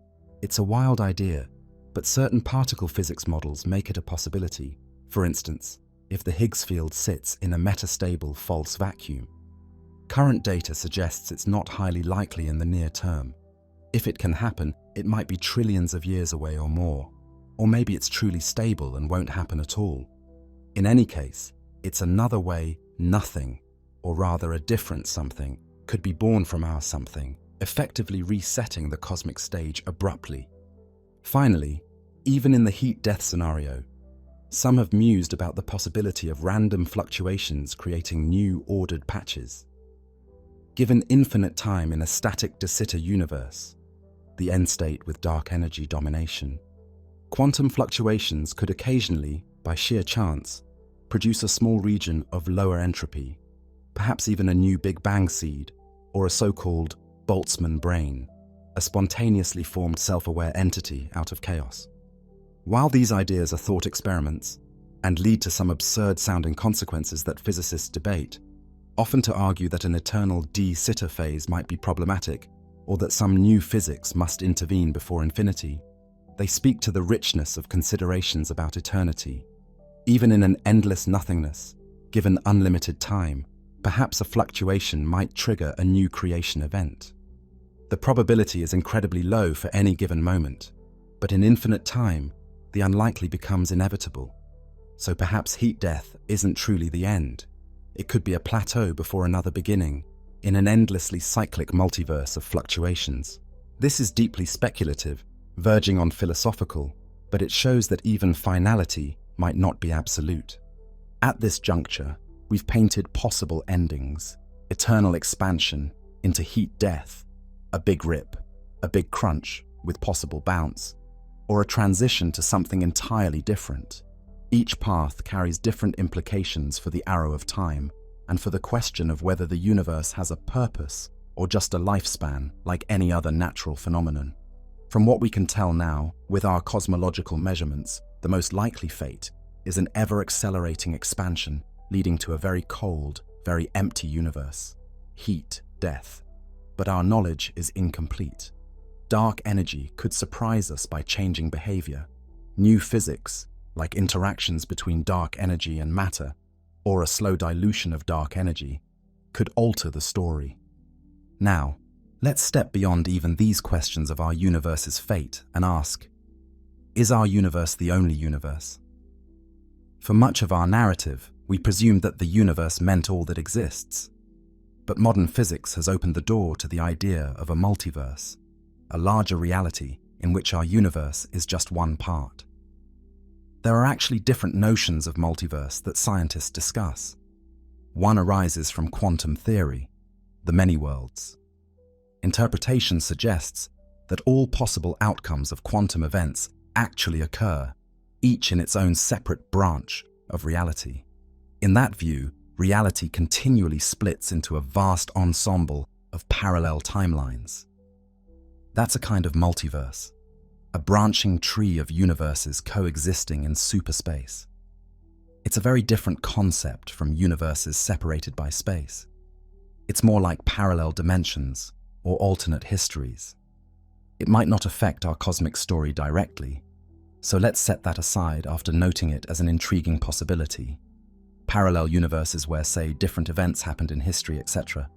It's a wild idea, but certain particle physics models make it a possibility. For instance, if the Higgs field sits in a metastable false vacuum. Current data suggests it's not highly likely in the near term. If it can happen, it might be trillions of years away or more. Or maybe it's truly stable and won't happen at all. In any case, it's another way nothing, or rather a different something, could be born from our something, effectively resetting the cosmic stage abruptly. Finally, even in the heat-death scenario, some have mused about the possibility of random fluctuations creating new ordered patches. Given infinite time in a static de Sitter universe, the end state with dark energy domination, quantum fluctuations could occasionally, by sheer chance, produce a small region of lower entropy, perhaps even a new Big Bang seed, or a so-called Boltzmann brain, a spontaneously formed self-aware entity out of chaos. While these ideas are thought experiments and lead to some absurd-sounding consequences that physicists debate, often to argue that an eternal de sitter phase might be problematic or that some new physics must intervene before infinity, they speak to the richness of considerations about eternity. Even in an endless nothingness, given unlimited time, perhaps a fluctuation might trigger a new creation event. The probability is incredibly low for any given moment, but in infinite time, the unlikely becomes inevitable. So perhaps heat death isn't truly the end. It could be a plateau before another beginning, in an endlessly cyclic multiverse of fluctuations. This is deeply speculative, verging on philosophical, but it shows that even finality might not be absolute. At this juncture, we've painted possible endings: eternal expansion into heat death, a big rip, a big crunch with possible bounce, or a transition to something entirely different. Each path carries different implications for the arrow of time and for the question of whether the universe has a purpose or just a lifespan like any other natural phenomenon. From what we can tell now, with our cosmological measurements, the most likely fate is an ever-accelerating expansion leading to a very cold, very empty universe. Heat, death. But our knowledge is incomplete. Dark energy could surprise us by changing behavior. New physics, like interactions between dark energy and matter, or a slow dilution of dark energy, could alter the story. Now, let's step beyond even these questions of our universe's fate and ask, is our universe the only universe? For much of our narrative, we presumed that the universe meant all that exists. But modern physics has opened the door to the idea of a multiverse, a larger reality in which our universe is just one part. There are actually different notions of multiverse that scientists discuss. One arises from quantum theory, the many worlds. Interpretation suggests that all possible outcomes of quantum events actually occur, each in its own separate branch of reality. In that view, reality continually splits into a vast ensemble of parallel timelines. That's a kind of multiverse, a branching tree of universes coexisting in superspace. It's a very different concept from universes separated by space. It's more like parallel dimensions or alternate histories. It might not affect our cosmic story directly, so let's set that aside after noting it as an intriguing possibility. Parallel universes where, say, different events happened in history, etc.,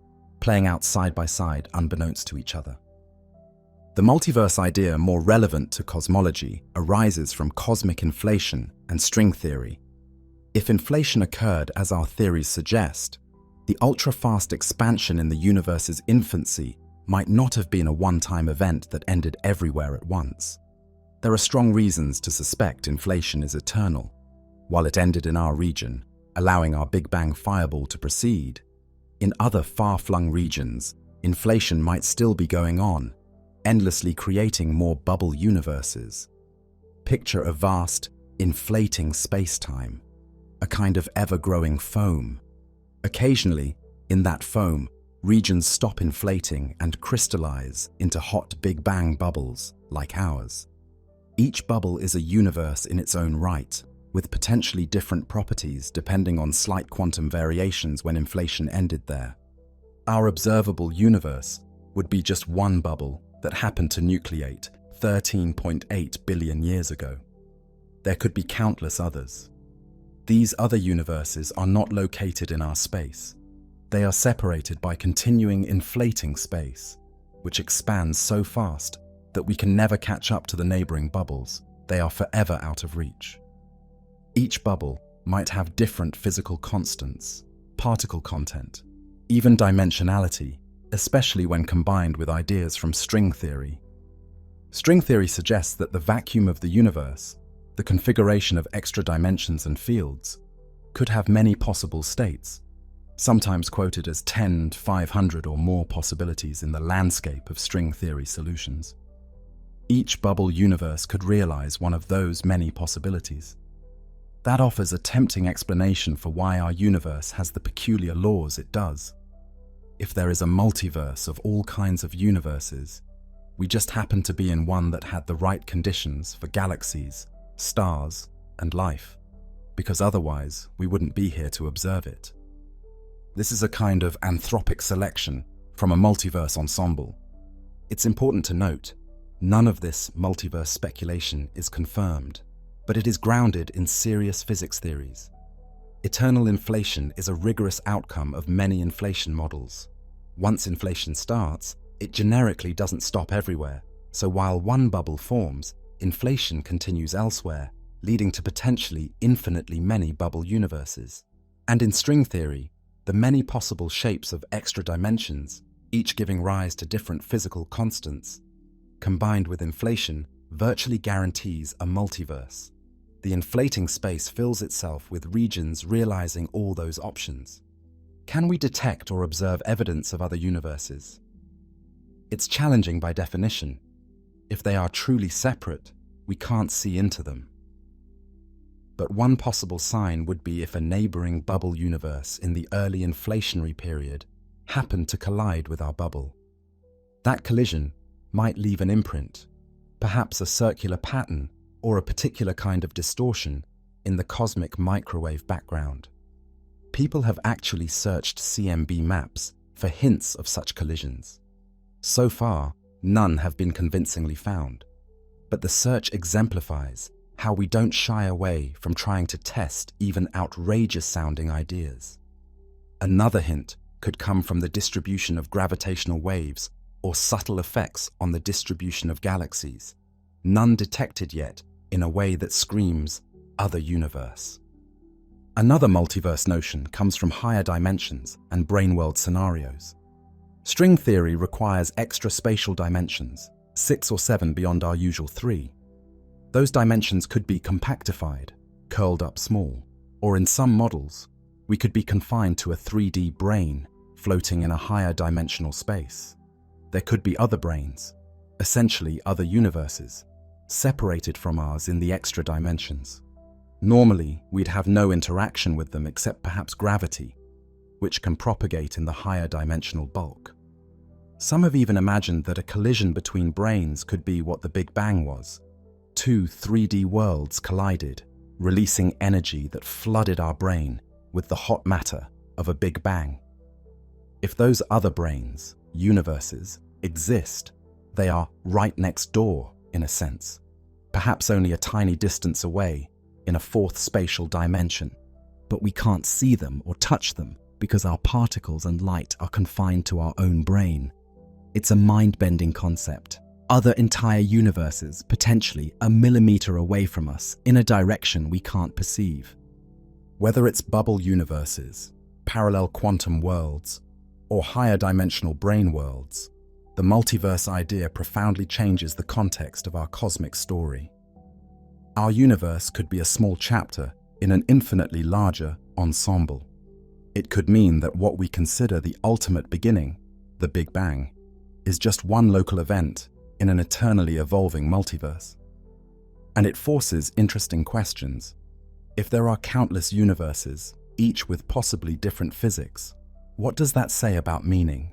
playing out side by side unbeknownst to each other. The multiverse idea, more relevant to cosmology, arises from cosmic inflation and string theory. If inflation occurred as our theories suggest, the ultra-fast expansion in the universe's infancy might not have been a one-time event that ended everywhere at once. There are strong reasons to suspect inflation is eternal. While it ended in our region, allowing our Big Bang fireball to proceed, in other far-flung regions, inflation might still be going on, endlessly creating more bubble universes. Picture a vast, inflating space-time, a kind of ever-growing foam. Occasionally, in that foam, regions stop inflating and crystallize into hot Big Bang bubbles like ours. Each bubble is a universe in its own right, with potentially different properties depending on slight quantum variations when inflation ended there. Our observable universe would be just one bubble that happened to nucleate 13.8 billion years ago. There could be countless others. These other universes are not located in our space. They are separated by continuing inflating space, which expands so fast that we can never catch up to the neighboring bubbles. They are forever out of reach. Each bubble might have different physical constants, particle content, even dimensionality, especially when combined with ideas from string theory. String theory suggests that the vacuum of the universe, the configuration of extra dimensions and fields, could have many possible states, sometimes quoted as 10 to 500 or more possibilities in the landscape of string theory solutions. Each bubble universe could realize one of those many possibilities. That offers a tempting explanation for why our universe has the peculiar laws it does. If there is a multiverse of all kinds of universes, we just happen to be in one that had the right conditions for galaxies, stars, and life, because otherwise we wouldn't be here to observe it. This is a kind of anthropic selection from a multiverse ensemble. It's important to note, none of this multiverse speculation is confirmed, but it is grounded in serious physics theories. Eternal inflation is a rigorous outcome of many inflation models. Once inflation starts, it generically doesn't stop everywhere, so while one bubble forms, inflation continues elsewhere, leading to potentially infinitely many bubble universes. And in string theory, the many possible shapes of extra dimensions, each giving rise to different physical constants, combined with inflation, virtually guarantees a multiverse. The inflating space fills itself with regions realizing all those options. Can we detect or observe evidence of other universes? It's challenging by definition. If they are truly separate, we can't see into them. But one possible sign would be if a neighboring bubble universe in the early inflationary period happened to collide with our bubble. That collision might leave an imprint, perhaps a circular pattern or a particular kind of distortion in the cosmic microwave background. People have actually searched CMB maps for hints of such collisions. So far, none have been convincingly found, but the search exemplifies how we don't shy away from trying to test even outrageous-sounding ideas. Another hint could come from the distribution of gravitational waves or subtle effects on the distribution of galaxies, none detected yet in a way that screams other universe. Another multiverse notion comes from higher dimensions and brane world scenarios. String theory requires extra spatial dimensions, 6 or 7 beyond our usual 3. Those dimensions could be compactified, curled up small, or in some models, we could be confined to a 3D brane floating in a higher dimensional space. There could be other branes, essentially other universes, separated from ours in the extra dimensions. Normally, we'd have no interaction with them except perhaps gravity, which can propagate in the higher dimensional bulk. Some have even imagined that a collision between branes could be what the Big Bang was. 2 3D worlds collided, releasing energy that flooded our brain with the hot matter of a Big Bang. If those other branes, universes, exist, they are right next door, in a sense, perhaps only a tiny distance away in a 4th spatial dimension. But we can't see them or touch them because our particles and light are confined to our own brain. It's a mind-bending concept. Other entire universes, potentially a millimeter away from us, in a direction we can't perceive. Whether it's bubble universes, parallel quantum worlds, or higher dimensional brane worlds, the multiverse idea profoundly changes the context of our cosmic story. Our universe could be a small chapter in an infinitely larger ensemble. It could mean that what we consider the ultimate beginning, the Big Bang, is just one local event in an eternally evolving multiverse. And it forces interesting questions. If there are countless universes, each with possibly different physics, what does that say about meaning?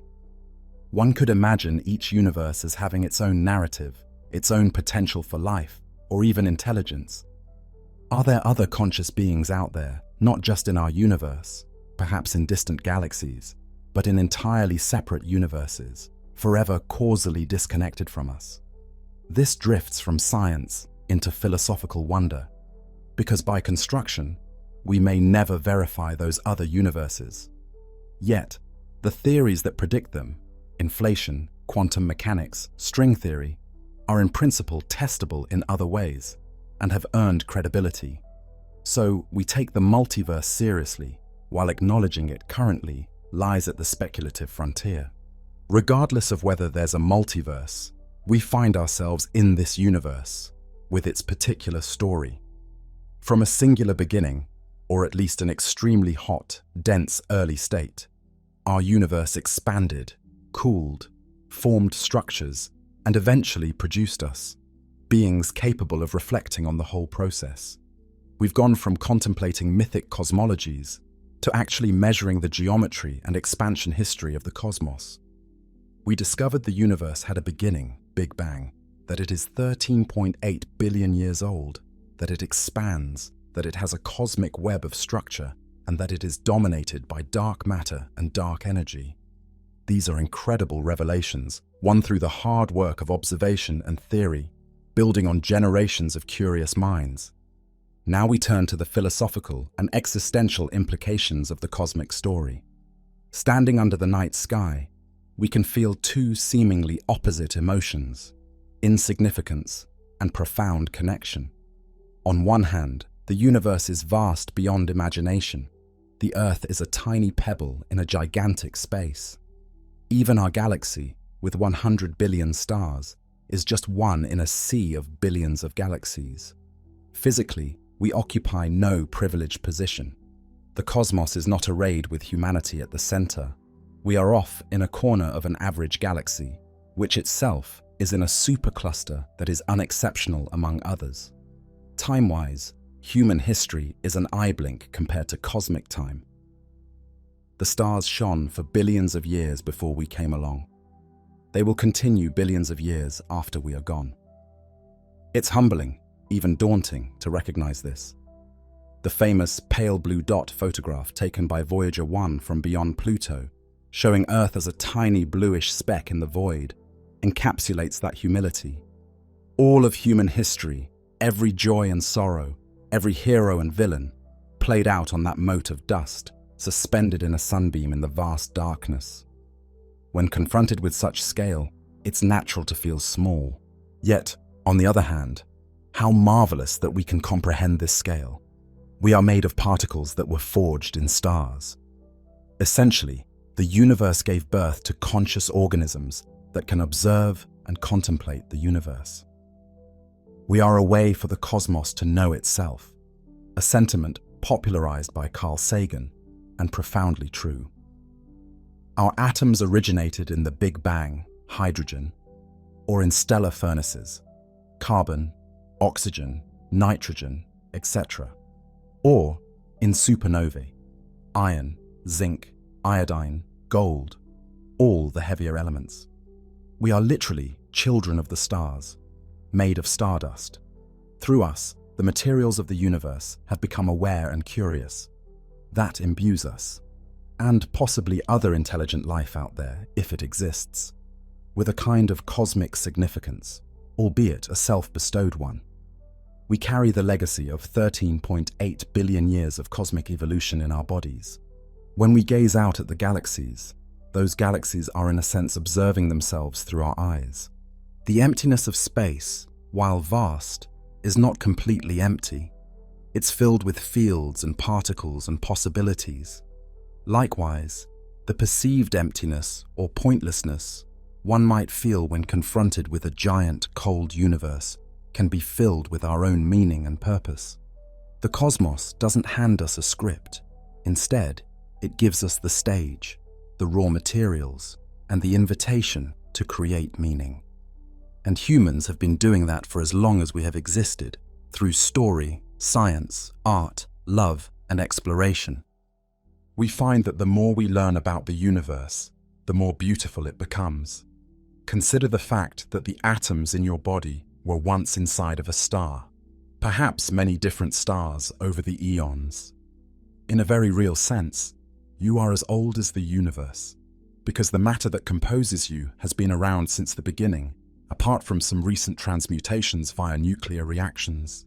One could imagine each universe as having its own narrative, its own potential for life, or even intelligence. Are there other conscious beings out there, not just in our universe, perhaps in distant galaxies, but in entirely separate universes, forever causally disconnected from us? This drifts from science into philosophical wonder, because by construction, we may never verify those other universes. Yet, the theories that predict them, inflation, quantum mechanics, string theory, are in principle testable in other ways and have earned credibility. So we take the multiverse seriously, while acknowledging it currently lies at the speculative frontier. Regardless of whether there's a multiverse, we find ourselves in this universe, with its particular story. From a singular beginning, or at least an extremely hot, dense early state, our universe expanded, cooled, formed structures, and eventually produced us, beings capable of reflecting on the whole process. We've gone from contemplating mythic cosmologies to actually measuring the geometry and expansion history of the cosmos. We discovered the universe had a beginning, Big Bang, that it is 13.8 billion years old, that it expands, that it has a cosmic web of structure, and that it is dominated by dark matter and dark energy. These are incredible revelations, won through the hard work of observation and theory, building on generations of curious minds. Now we turn to the philosophical and existential implications of the cosmic story. Standing under the night sky, we can feel two seemingly opposite emotions: insignificance and profound connection. On one hand, the universe is vast beyond imagination. The Earth is a tiny pebble in a gigantic space. Even our galaxy, with 100 billion stars, is just one in a sea of billions of galaxies. Physically, we occupy no privileged position. The cosmos is not arrayed with humanity at the center. We are off in a corner of an average galaxy, which itself is in a supercluster that is unexceptional among others. Time-wise, human history is an eye blink compared to cosmic time. The stars shone for billions of years before we came along. They will continue billions of years after we are gone. It's humbling, even daunting, to recognize this. The famous pale blue dot photograph taken by Voyager 1 from beyond Pluto, showing Earth as a tiny bluish speck in the void, encapsulates that humility. All of human history, every joy and sorrow, every hero and villain, played out on that mote of dust, suspended in a sunbeam in the vast darkness. When confronted with such scale, it's natural to feel small. Yet, on the other hand, how marvelous that we can comprehend this scale. We are made of particles that were forged in stars. Essentially, the universe gave birth to conscious organisms that can observe and contemplate the universe. We are a way for the cosmos to know itself, a sentiment popularized by Carl Sagan and profoundly true. Our atoms originated in the Big Bang, hydrogen, or in stellar furnaces, carbon, oxygen, nitrogen, etc., or in supernovae, iron, zinc, iodine, gold, all the heavier elements. We are literally children of the stars, made of stardust. Through us, the materials of the universe have become aware and curious. That imbues us, and possibly other intelligent life out there, if it exists, with a kind of cosmic significance, albeit a self-bestowed one. We carry the legacy of 13.8 billion years of cosmic evolution in our bodies. When we gaze out at the galaxies, those galaxies are in a sense observing themselves through our eyes. The emptiness of space, while vast, is not completely empty. It's filled with fields and particles and possibilities. Likewise, the perceived emptiness or pointlessness one might feel when confronted with a giant, cold universe can be filled with our own meaning and purpose. The cosmos doesn't hand us a script. Instead, it gives us the stage, the raw materials, and the invitation to create meaning. And humans have been doing that for as long as we have existed, through story, science, art, love, and exploration. We find that the more we learn about the universe, the more beautiful it becomes. Consider the fact that the atoms in your body were once inside of a star, perhaps many different stars over the eons. In a very real sense, you are as old as the universe, because the matter that composes you has been around since the beginning, apart from some recent transmutations via nuclear reactions.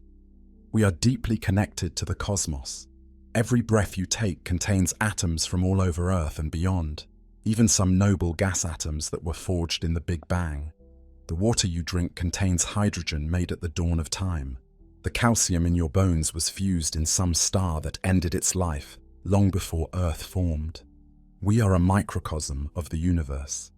We are deeply connected to the cosmos. Every breath you take contains atoms from all over Earth and beyond, even some noble gas atoms that were forged in the Big Bang. The water you drink contains hydrogen made at the dawn of time. The calcium in your bones was fused in some star that ended its life long before Earth formed. We are a microcosm of the universe.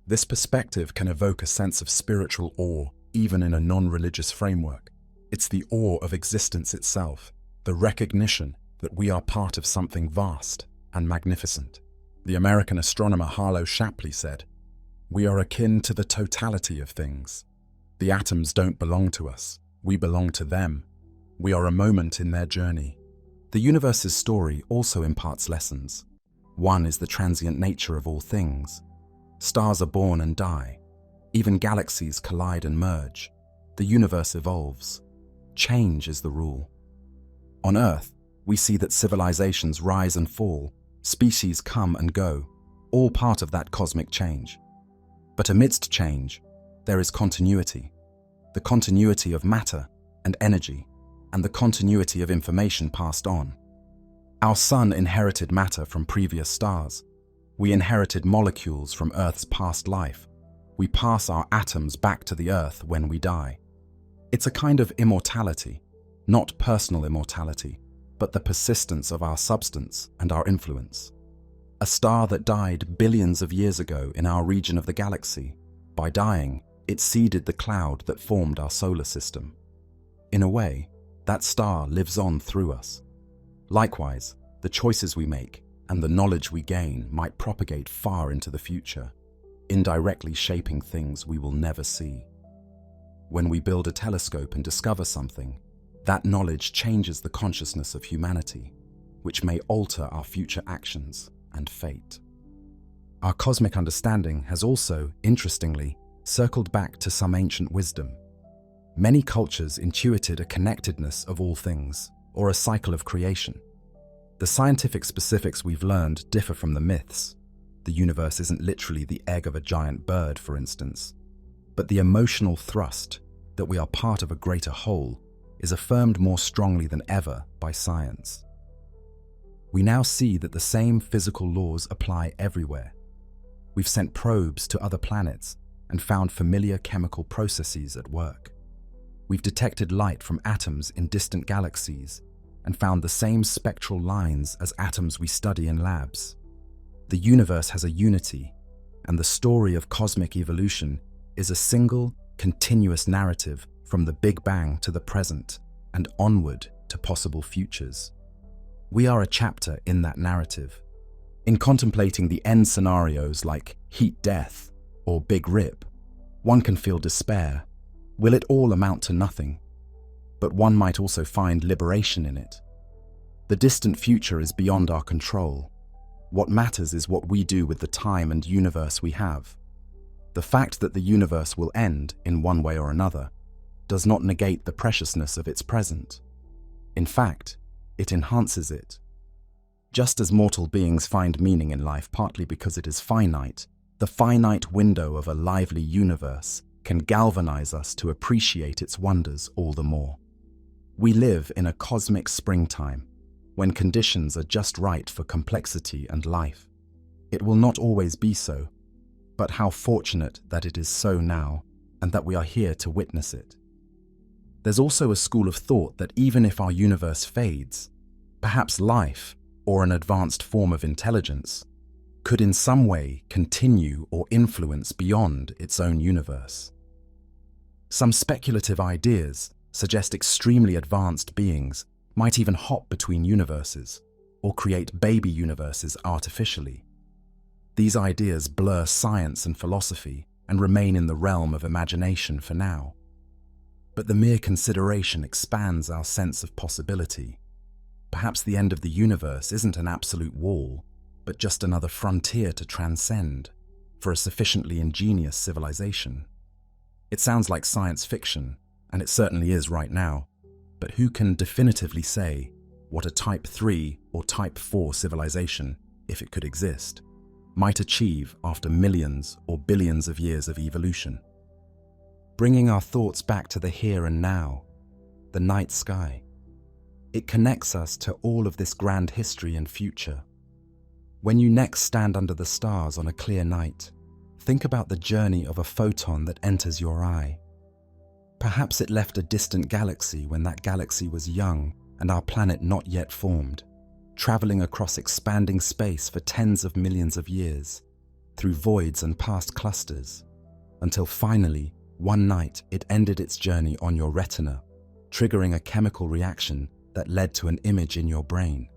This perspective can evoke a sense of spiritual awe, even in a non-religious framework. It's the awe of existence itself, the recognition that we are part of something vast and magnificent. The American astronomer Harlow Shapley said, "We are akin to the totality of things. The atoms don't belong to us, we belong to them. We are a moment in their journey." The universe's story also imparts lessons. One is the transient nature of all things. Stars are born and die. Even galaxies collide and merge. The universe evolves. change is the rule. On Earth, we see that civilizations rise and fall, species come and go, all part of that cosmic change. But amidst change, there is continuity. The continuity of matter and energy, and the continuity of information passed on. Our Sun inherited matter from previous stars. We inherited molecules from Earth's past life. We pass our atoms back to the Earth when we die. It's a kind of immortality, not personal immortality, but the persistence of our substance and our influence. A star that died billions of years ago in our region of the galaxy, by dying, it seeded the cloud that formed our solar system. In a way, that star lives on through us. Likewise, the choices we make and the knowledge we gain might propagate far into the future, indirectly shaping things we will never see. When we build a telescope and discover something, that knowledge changes the consciousness of humanity, which may alter our future actions and fate. Our cosmic understanding has also, interestingly, circled back to some ancient wisdom. Many cultures intuited a connectedness of all things, or a cycle of creation. The scientific specifics we've learned differ from the myths. The universe isn't literally the egg of a giant bird, for instance, but the emotional thrust that we are part of a greater whole is affirmed more strongly than ever by science. We now see that the same physical laws apply everywhere. We've sent probes to other planets and found familiar chemical processes at work. We've detected light from atoms in distant galaxies and found the same spectral lines as atoms we study in labs. The universe has a unity, and the story of cosmic evolution is a single, continuous narrative from the Big Bang to the present and onward to possible futures. We are a chapter in that narrative. In contemplating the end scenarios like heat death or Big Rip, one can feel despair. Will it all amount to nothing? But one might also find liberation in it. The distant future is beyond our control. What matters is what we do with the time and universe we have. The fact that the universe will end in one way or another does not negate the preciousness of its present. In fact, it enhances it. Just as mortal beings find meaning in life partly because it is finite, the finite window of a lively universe can galvanize us to appreciate its wonders all the more. We live in a cosmic springtime, when conditions are just right for complexity and life. It will not always be so, but how fortunate that it is so now, and that we are here to witness it. There's also a school of thought that even if our universe fades, perhaps life, or an advanced form of intelligence, could in some way continue or influence beyond its own universe. Some speculative ideas suggest extremely advanced beings might even hop between universes or create baby universes artificially. These ideas blur science and philosophy and remain in the realm of imagination for now. But the mere consideration expands our sense of possibility. Perhaps the end of the universe isn't an absolute wall, but just another frontier to transcend for a sufficiently ingenious civilization. It sounds like science fiction, and it certainly is right now, but who can definitively say what a Type 3 or Type 4 civilization, if it could exist, might achieve after millions or billions of years of evolution? Bringing our thoughts back to the here and now, the night sky. It connects us to all of this grand history and future. When you next stand under the stars on a clear night, think about the journey of a photon that enters your eye. Perhaps it left a distant galaxy when that galaxy was young and our planet not yet formed, traveling across expanding space for tens of millions of years, through voids and past clusters, until finally, one night, it ended its journey on your retina, triggering a chemical reaction that led to an image in your brain.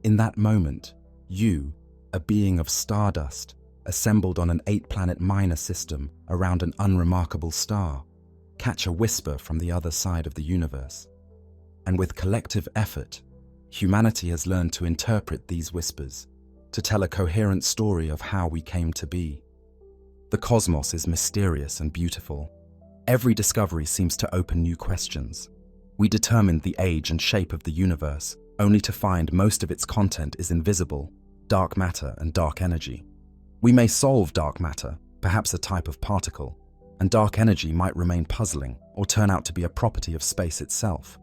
In that moment, you, a being of stardust, assembled on an 8-planet minor system around an unremarkable star, catch a whisper from the other side of the universe. And with collective effort, humanity has learned to interpret these whispers, to tell a coherent story of how we came to be. The cosmos is mysterious and beautiful. Every discovery seems to open new questions. We determined the age and shape of the universe, only to find most of its content is invisible, dark matter and dark energy. We may solve dark matter, perhaps a type of particle, and dark energy might remain puzzling or turn out to be a property of space itself.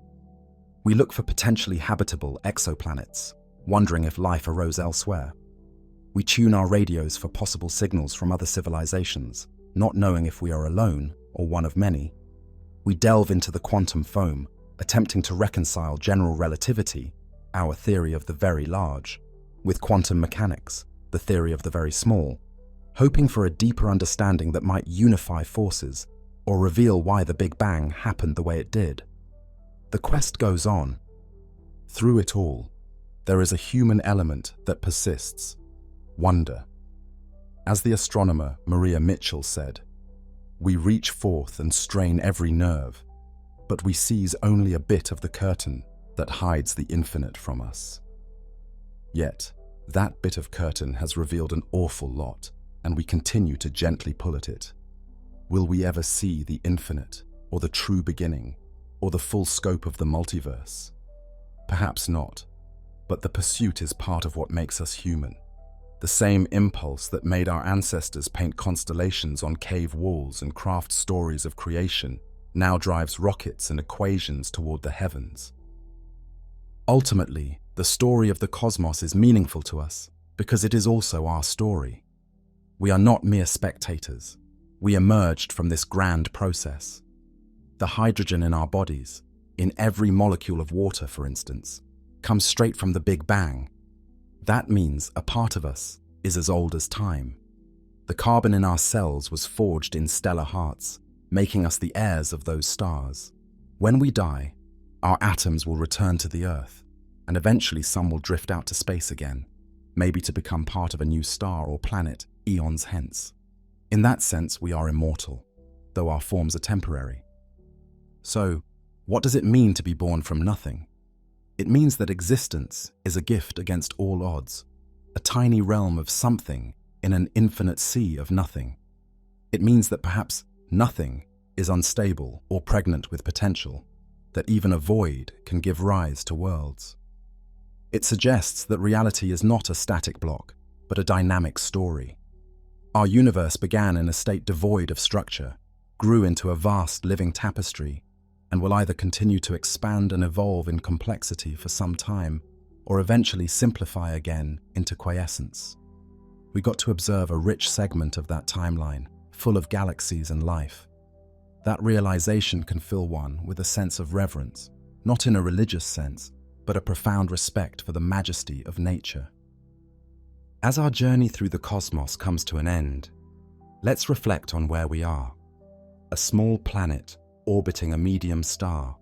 We look for potentially habitable exoplanets, wondering if life arose elsewhere. We tune our radios for possible signals from other civilizations, not knowing if we are alone or one of many. We delve into the quantum foam, attempting to reconcile general relativity, our theory of the very large, with quantum mechanics, the theory of the very small, hoping for a deeper understanding that might unify forces or reveal why the Big Bang happened the way it did. The quest goes on. Through it all, there is a human element that persists: wonder. As the astronomer Maria Mitchell said, "We reach forth and strain every nerve, but we seize only a bit of the curtain that hides the infinite from us." Yet, that bit of curtain has revealed an awful lot, and we continue to gently pull at it. Will we ever see the infinite, or the true beginning, or the full scope of the multiverse? Perhaps not, but the pursuit is part of what makes us human. The same impulse that made our ancestors paint constellations on cave walls and craft stories of creation now drives rockets and equations toward the heavens. Ultimately, the story of the cosmos is meaningful to us because it is also our story. We are not mere spectators. We emerged from this grand process. The hydrogen in our bodies, in every molecule of water, for instance, comes straight from the Big Bang. That means a part of us is as old as time. The carbon in our cells was forged in stellar hearts, making us the heirs of those stars. When we die, our atoms will return to the Earth, and eventually some will drift out to space again, maybe to become part of a new star or planet eons hence. In that sense, we are immortal, though our forms are temporary. So, what does it mean to be born from nothing? It means that existence is a gift against all odds, a tiny realm of something in an infinite sea of nothing. It means that perhaps nothing is unstable or pregnant with potential, that even a void can give rise to worlds. It suggests that reality is not a static block, but a dynamic story. Our universe began in a state devoid of structure, grew into a vast living tapestry, and will either continue to expand and evolve in complexity for some time, or eventually simplify again into quiescence. We got to observe a rich segment of that timeline, full of galaxies and life. That realization can fill one with a sense of reverence, not in a religious sense, but a profound respect for the majesty of nature. As our journey through the cosmos comes to an end, let's reflect on where we are. A small planet orbiting a medium star,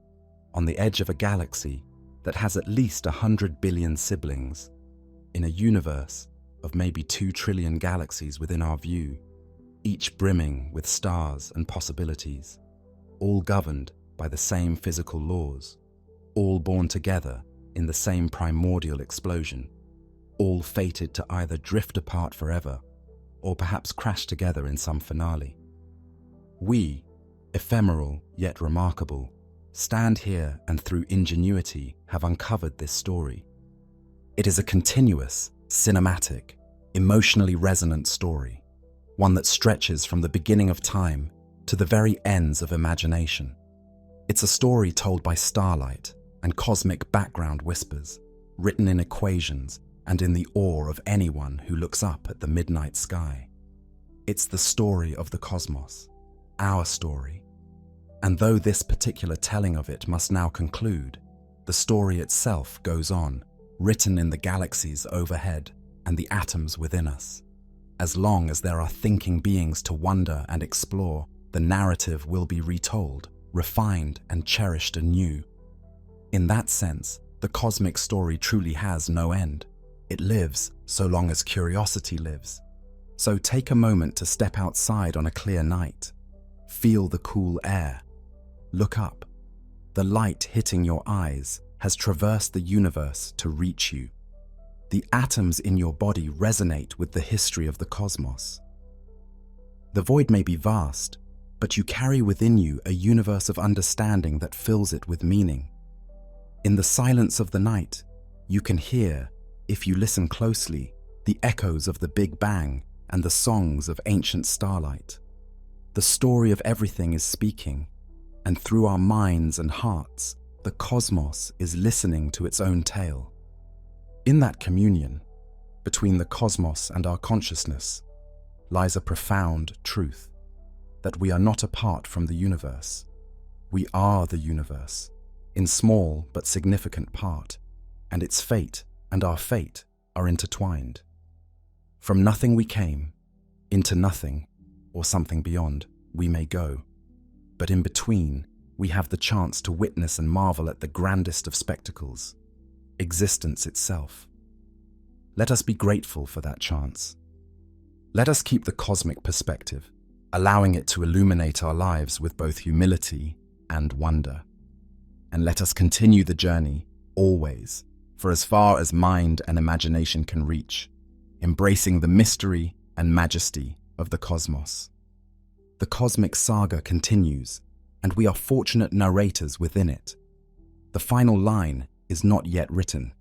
on the edge of a galaxy that has at least 100 billion siblings, in a universe of maybe 2 trillion galaxies within our view, each brimming with stars and possibilities, all governed by the same physical laws, all born together in the same primordial explosion, all fated to either drift apart forever or perhaps crash together in some finale. We, ephemeral yet remarkable, stand here and through ingenuity have uncovered this story. It is a continuous, cinematic, emotionally resonant story, one that stretches from the beginning of time to the very ends of imagination. It's a story told by starlight and cosmic background whispers, written in equations and in the awe of anyone who looks up at the midnight sky. It's the story of the cosmos, our story. And though this particular telling of it must now conclude, the story itself goes on, written in the galaxies overhead and the atoms within us. As long as there are thinking beings to wonder and explore, the narrative will be retold, refined and cherished anew. In that sense, the cosmic story truly has no end. It lives so long as curiosity lives. So take a moment to step outside on a clear night. Feel the cool air. Look up. The light hitting your eyes has traversed the universe to reach you. The atoms in your body resonate with the history of the cosmos. The void may be vast, but you carry within you a universe of understanding that fills it with meaning. In the silence of the night, you can hear, if you listen closely, the echoes of the Big Bang and the songs of ancient starlight. The story of everything is speaking, and through our minds and hearts, the cosmos is listening to its own tale. In that communion, between the cosmos and our consciousness, lies a profound truth, that we are not apart from the universe. We are the universe, in small but significant part, and its fate and our fate are intertwined. From nothing we came, into nothing, or something beyond, we may go. But in between, we have the chance to witness and marvel at the grandest of spectacles, existence itself. Let us be grateful for that chance. Let us keep the cosmic perspective, allowing it to illuminate our lives with both humility and wonder. And let us continue the journey, always, for as far as mind and imagination can reach, embracing the mystery and majesty of the cosmos. The cosmic saga continues, and we are fortunate narrators within it. The final line is not yet written,